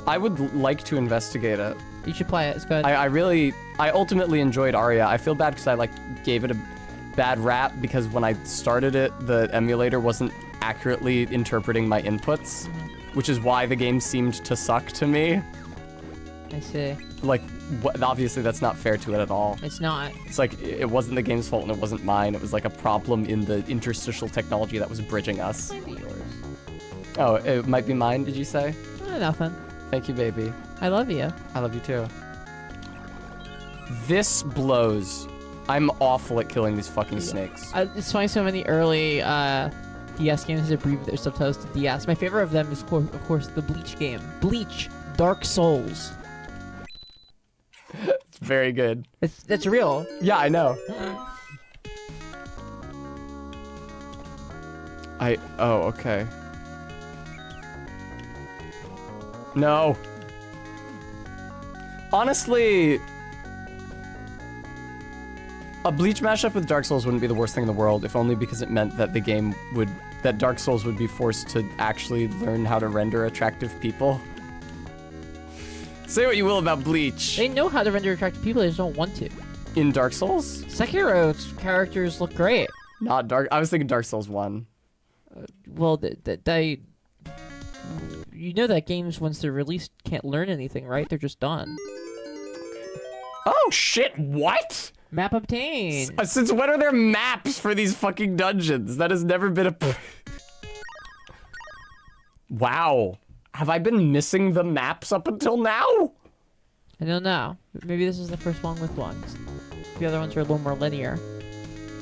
I would like to investigate it. You should play it. It's good. I ultimately enjoyed Aria. I feel bad because I like gave it a bad rap because when I started it, the emulator wasn't accurately interpreting my inputs, which is why the game seemed to suck to me. I see. Like, obviously that's not fair to it at all. It's not. It's like, it wasn't the game's fault and it wasn't mine. It was like a problem in the interstitial technology that was bridging us. Might be yours. Oh, it might be mine, did you say? Nothing. Thank you, baby. I love you. I love you too. This blows. I'm awful at killing these fucking snakes. It's funny, so many early DS games abbreviate their subtitles to DS. My favorite of them is, of course, the Bleach game. Bleach Dark Souls. It's very good. That's real. Yeah, I know. Oh, okay. No. Honestly, a Bleach mashup with Dark Souls wouldn't be the worst thing in the world, if only because it meant that that Dark Souls would be forced to actually learn how to render attractive people. Say what you will about Bleach. They know how to render attractive people, they just don't want to. In Dark Souls? Sekiro's characters look great. Not Dark. I was thinking Dark Souls 1. Well, they... You know that games, once they're released, can't learn anything, right? They're just done. Oh shit, what? Map obtained. Since when are there maps for these fucking dungeons? That has never been a... Wow. Have I been missing the maps up until now? I don't know. Maybe this is the first one with one. The other ones are a little more linear.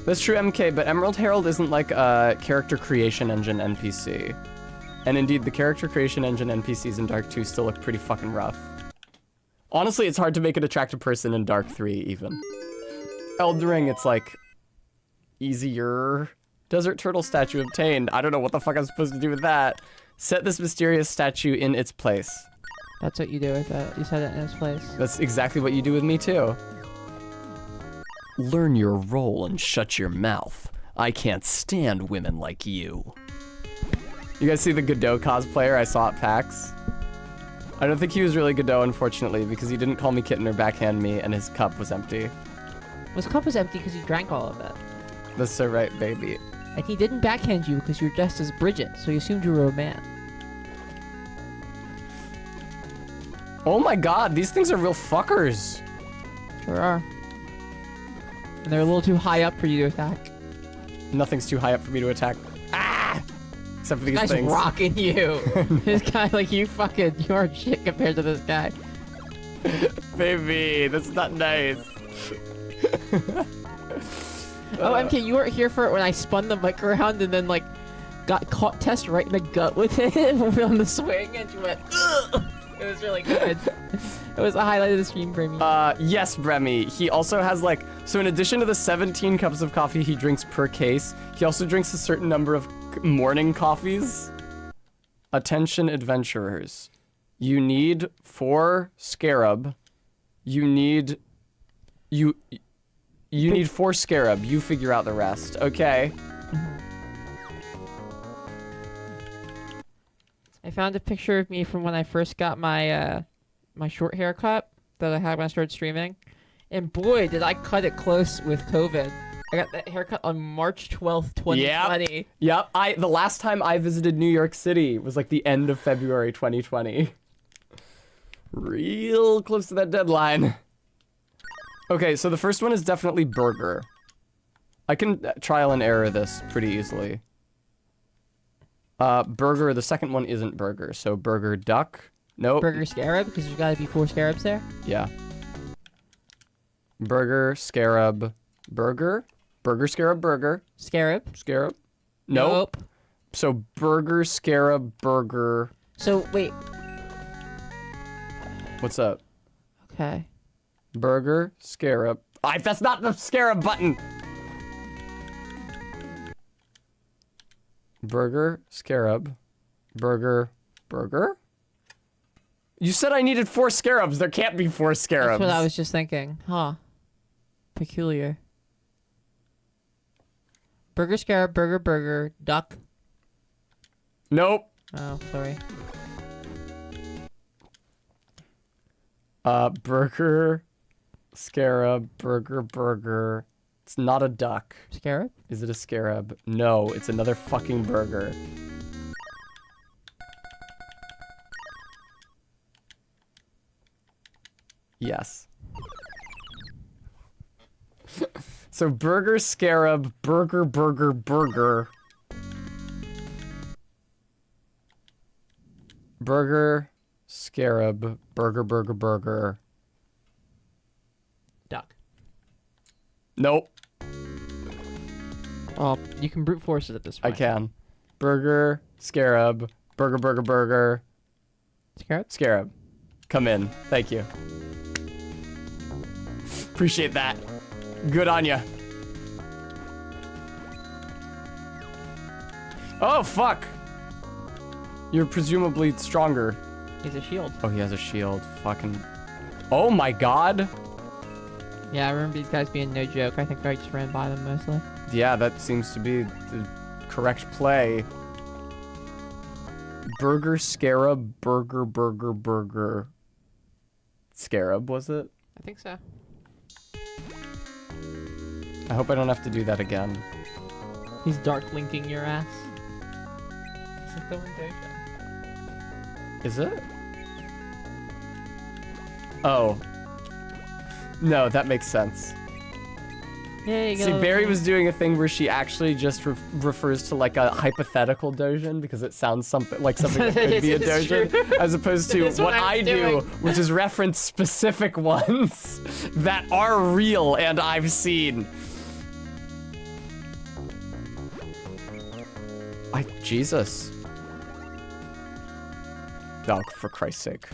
That's true, MK, but Emerald Herald isn't like a character creation engine NPC. And indeed, the character creation engine NPCs in Dark 2 still look pretty fucking rough. Honestly, it's hard to make an attractive person in Dark 3, even. Elden Ring, it's like... easier. Desert Turtle statue obtained. I don't know what the fuck I'm supposed to do with that. Set this mysterious statue in its place. That's what you do with that. You set it in its place. That's exactly what you do with me, too. Learn your role and shut your mouth. I can't stand women like you. You guys see the Godot cosplayer I saw at PAX? I don't think he was really Godot, unfortunately, because he didn't call me kitten or backhand me, and his cup was empty. His cup was empty because he drank all of it. That's so right, baby. And he didn't backhand you because you were dressed as Bridget, so he assumed you were a man. Oh my god, these things are real fuckers. Sure are. And they're a little too high up for you to attack. Nothing's too high up for me to attack. Ah! Except for these This guy's things. rocking you. This guy, like, you are shit compared to this guy. Baby, that's not nice. Oh, MK, you weren't here for it when I spun the mic around and then, like, got caught Tess right in the gut with it on the swing, and she went, ugh! It was really good. It was the highlight of the stream for me. Yes, Bremy. He also has, like, so in addition to the 17 cups of coffee he drinks per case, he also drinks a certain number of morning coffees. Attention, adventurers. You need 4 scarab. You need 4 scarab. You figure out the rest, okay? I found a picture of me from when I first got my my short haircut that I had when I started streaming. And boy, did I cut it close with COVID. I got that haircut on March 12th, 2020. Yep. The last time I visited New York City was like the end of February 2020. Real close to that deadline. Okay, so the first one is definitely burger. I can trial and error this pretty easily. Burger, the second one isn't burger, so burger duck. Nope. Burger scarab, because there's gotta be 4 scarabs there. Yeah. Burger, scarab, burger. Burger, scarab, burger. Scarab. Scarab. Nope. So burger, scarab, burger. So, wait. What's up? Okay. Burger, scarab. That's not the scarab button! Burger, scarab, burger, burger? You said I needed 4 scarabs. There can't be 4 scarabs. That's what I was just thinking. Huh. Peculiar. Burger, scarab, burger, burger, duck. Nope. Oh, sorry. Burger, scarab, burger, burger. It's not a duck. Scarab? Is it a scarab? No, it's another fucking burger. Yes. So burger, scarab, burger, burger, burger. Burger, scarab, burger, burger, burger. Duck. Nope, Oh, you can brute force it at this I point. can. Burger, scarab, burger, burger, burger, Scarab? scarab. Come in. Thank you. Appreciate that. Good on ya. Oh, fuck. You're presumably stronger. He's a shield. Oh, he has a shield. Fucking. Oh my god. Yeah, I remember these guys being no joke. I think I just ran by them mostly. Yeah, that seems to be the correct play. Burger, scarab, burger, burger, burger. Scarab, was it? I think so. I hope I don't have to do that again. He's dark linking your ass. It's like the one Doja. Is it? Oh. No, that makes sense. Yeah, you See, Barry was doing a thing where she actually just refers to like a hypothetical Dojin because it sounds something like something that could be a It is Dojin, true. as opposed to It is what what I I'm do, doing. which is reference specific ones that are real and I've seen. Jesus. Oh, for Christ's sake.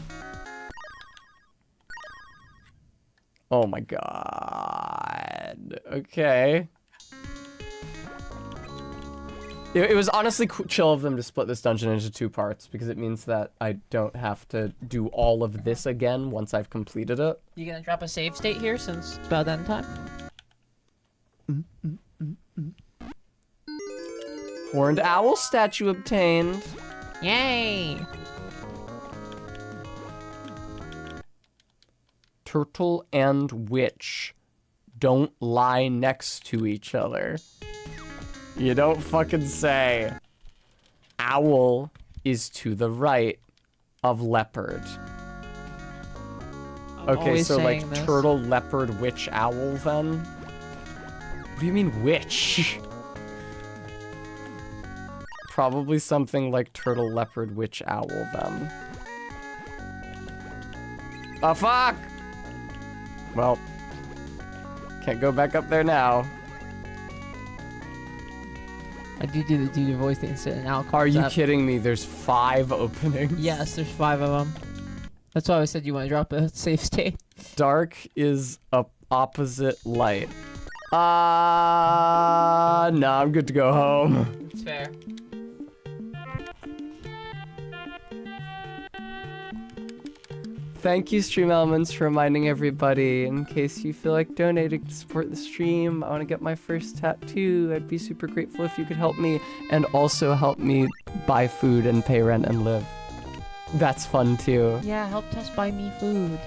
Oh my god. Okay. It was honestly chill of them to split this dungeon into 2 parts because it means that I don't have to do all of this again once I've completed it. You gonna drop a save state here since it's about end time? Horned owl statue obtained. Yay! Turtle and witch don't lie next to each other. You don't fucking say. Owl is to the right of leopard. Okay, always so like saying this. turtle, leopard, witch, owl then? What do you mean witch? Probably something like turtle, leopard, witch, owl then. Oh fuck! Well, can't go back up there now. I do the dude voice the instant and Al comes Are you up. kidding me? There's 5 openings. Yes, there's 5 of them. That's why I said you want to drop a save state. Dark is opposite light. No, I'm good to go home. It's fair. Thank you, Stream Elements, for reminding everybody. In case you feel like donating to support the stream, I want to get my first tattoo. I'd be super grateful if you could help me, and also help me buy food and pay rent and live. That's fun too. Yeah, help Tess buy me food.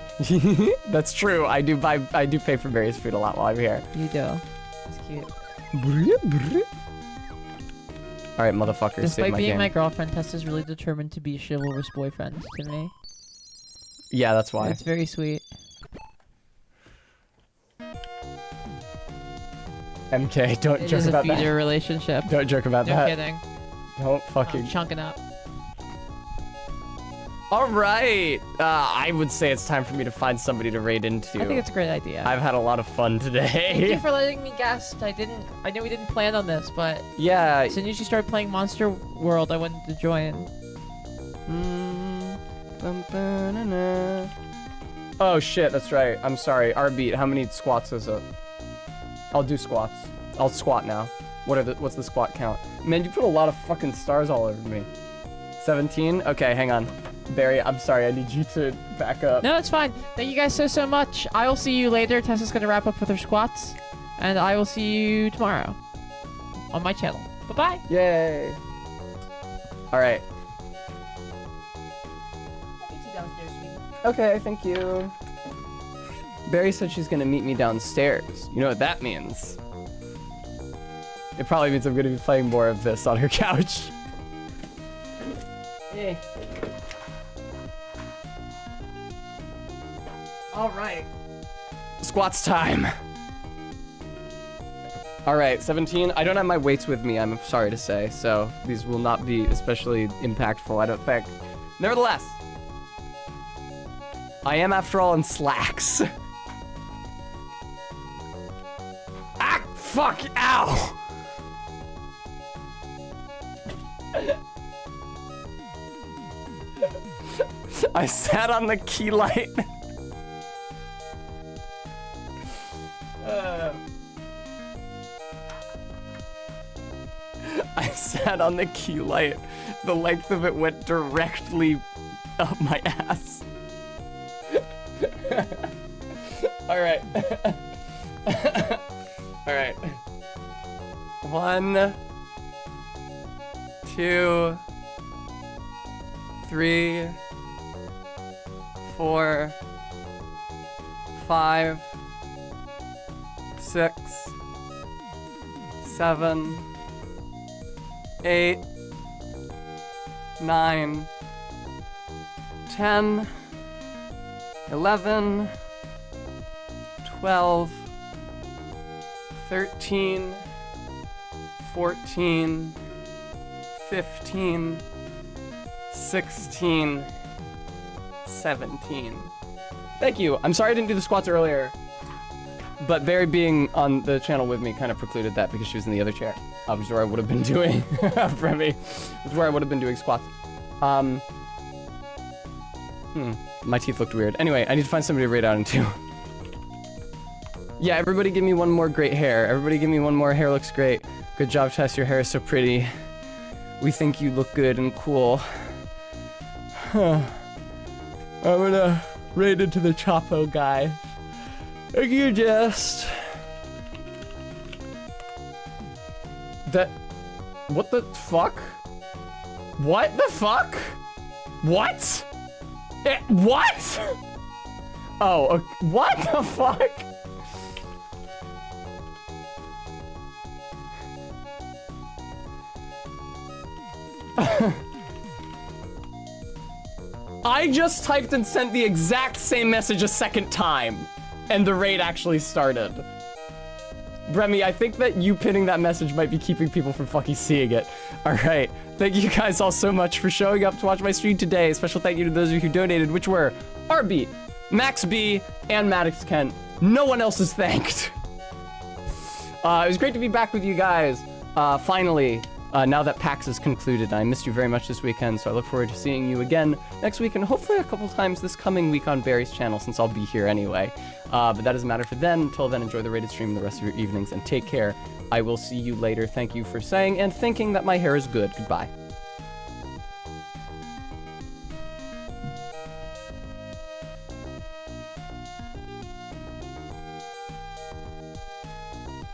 That's true. I do pay for various food a lot while I'm here. You do. It's cute. All right, motherfuckers, save Despite my being game. my girlfriend, Tess is really determined to be a chivalrous boyfriend to me. Yeah, that's why. It's very sweet. MK, don't It joke is a about future that. relationship. Don't joke about No that. kidding. Don't I'm fucking. chunking up. All right. I would say it's time for me to find somebody to raid into. I think it's a great idea. I've had a lot of fun Thank you today. for letting me guest. I know we didn't plan on this, but Yeah. as soon as you started playing Monster World, I wanted to join. Oh shit, that's right. I'm sorry. Rbeat, how many squats is it? I'll do squats. I'll squat now. What's the squat count? Man, you put a lot of fucking stars all over me. 17? Okay, hang on. Barry, I'm sorry. I need you to back up. No, it's fine. Thank you guys so much. I will see you later. Tessa's gonna wrap up with her squats, and I will see you tomorrow on my channel. Bye-bye. Yay. All right. Okay, thank you. Barry said she's gonna meet me downstairs. You know what that means? It probably means I'm gonna be playing more of this on her couch. Hey. All right. Squats time. All right, 17. I don't have my weights with me, I'm sorry to say, so these will not be especially impactful, I don't think. Nevertheless, I am, after all, in slacks. Ah, fuck, ow! I sat on the key light. I sat on the key light. The length of it went directly up my ass. All right. All right. 1, 2, 3, 4, 5, 6, 7, 8, 9, 10, 11, 12, 13, 14, 15, 16, 17. Thank you. I'm sorry I didn't do the squats earlier, but Barry being on the channel with me kind of precluded that because she was in the other chair. Which is where I would have been doing, Remy, which is where I would have been doing squats. My teeth looked weird. Anyway, I need to find somebody to raid out into. Yeah, everybody give me one more great hair. Everybody give me one more hair looks great. Good job, Tess, your hair is so pretty. We think you look good and cool. I'm gonna raid into the Chapo guy. Thank you, Jest. That... What the fuck? What the fuck? What? What? Oh, what the fuck? I just typed and sent the exact same message a second time, and the raid actually started. Remy, I think that you pinning that message might be keeping people from fucking seeing it. Alright, thank you guys all so much for showing up to watch my stream today. Special thank you to those of you who donated, which were RB, Max B, and Maddox Kent. No one else is thanked. It was great to be back with you guys, finally. Now that PAX is concluded. I missed you very much this weekend, so I look forward to seeing you again next week and hopefully a couple times this coming week on Barry's channel since I'll be here anyway. But that doesn't matter for then. Until then, enjoy the rated stream the rest of your evenings and take care. I will see you later. Thank you for saying and thinking that my hair is good. Goodbye.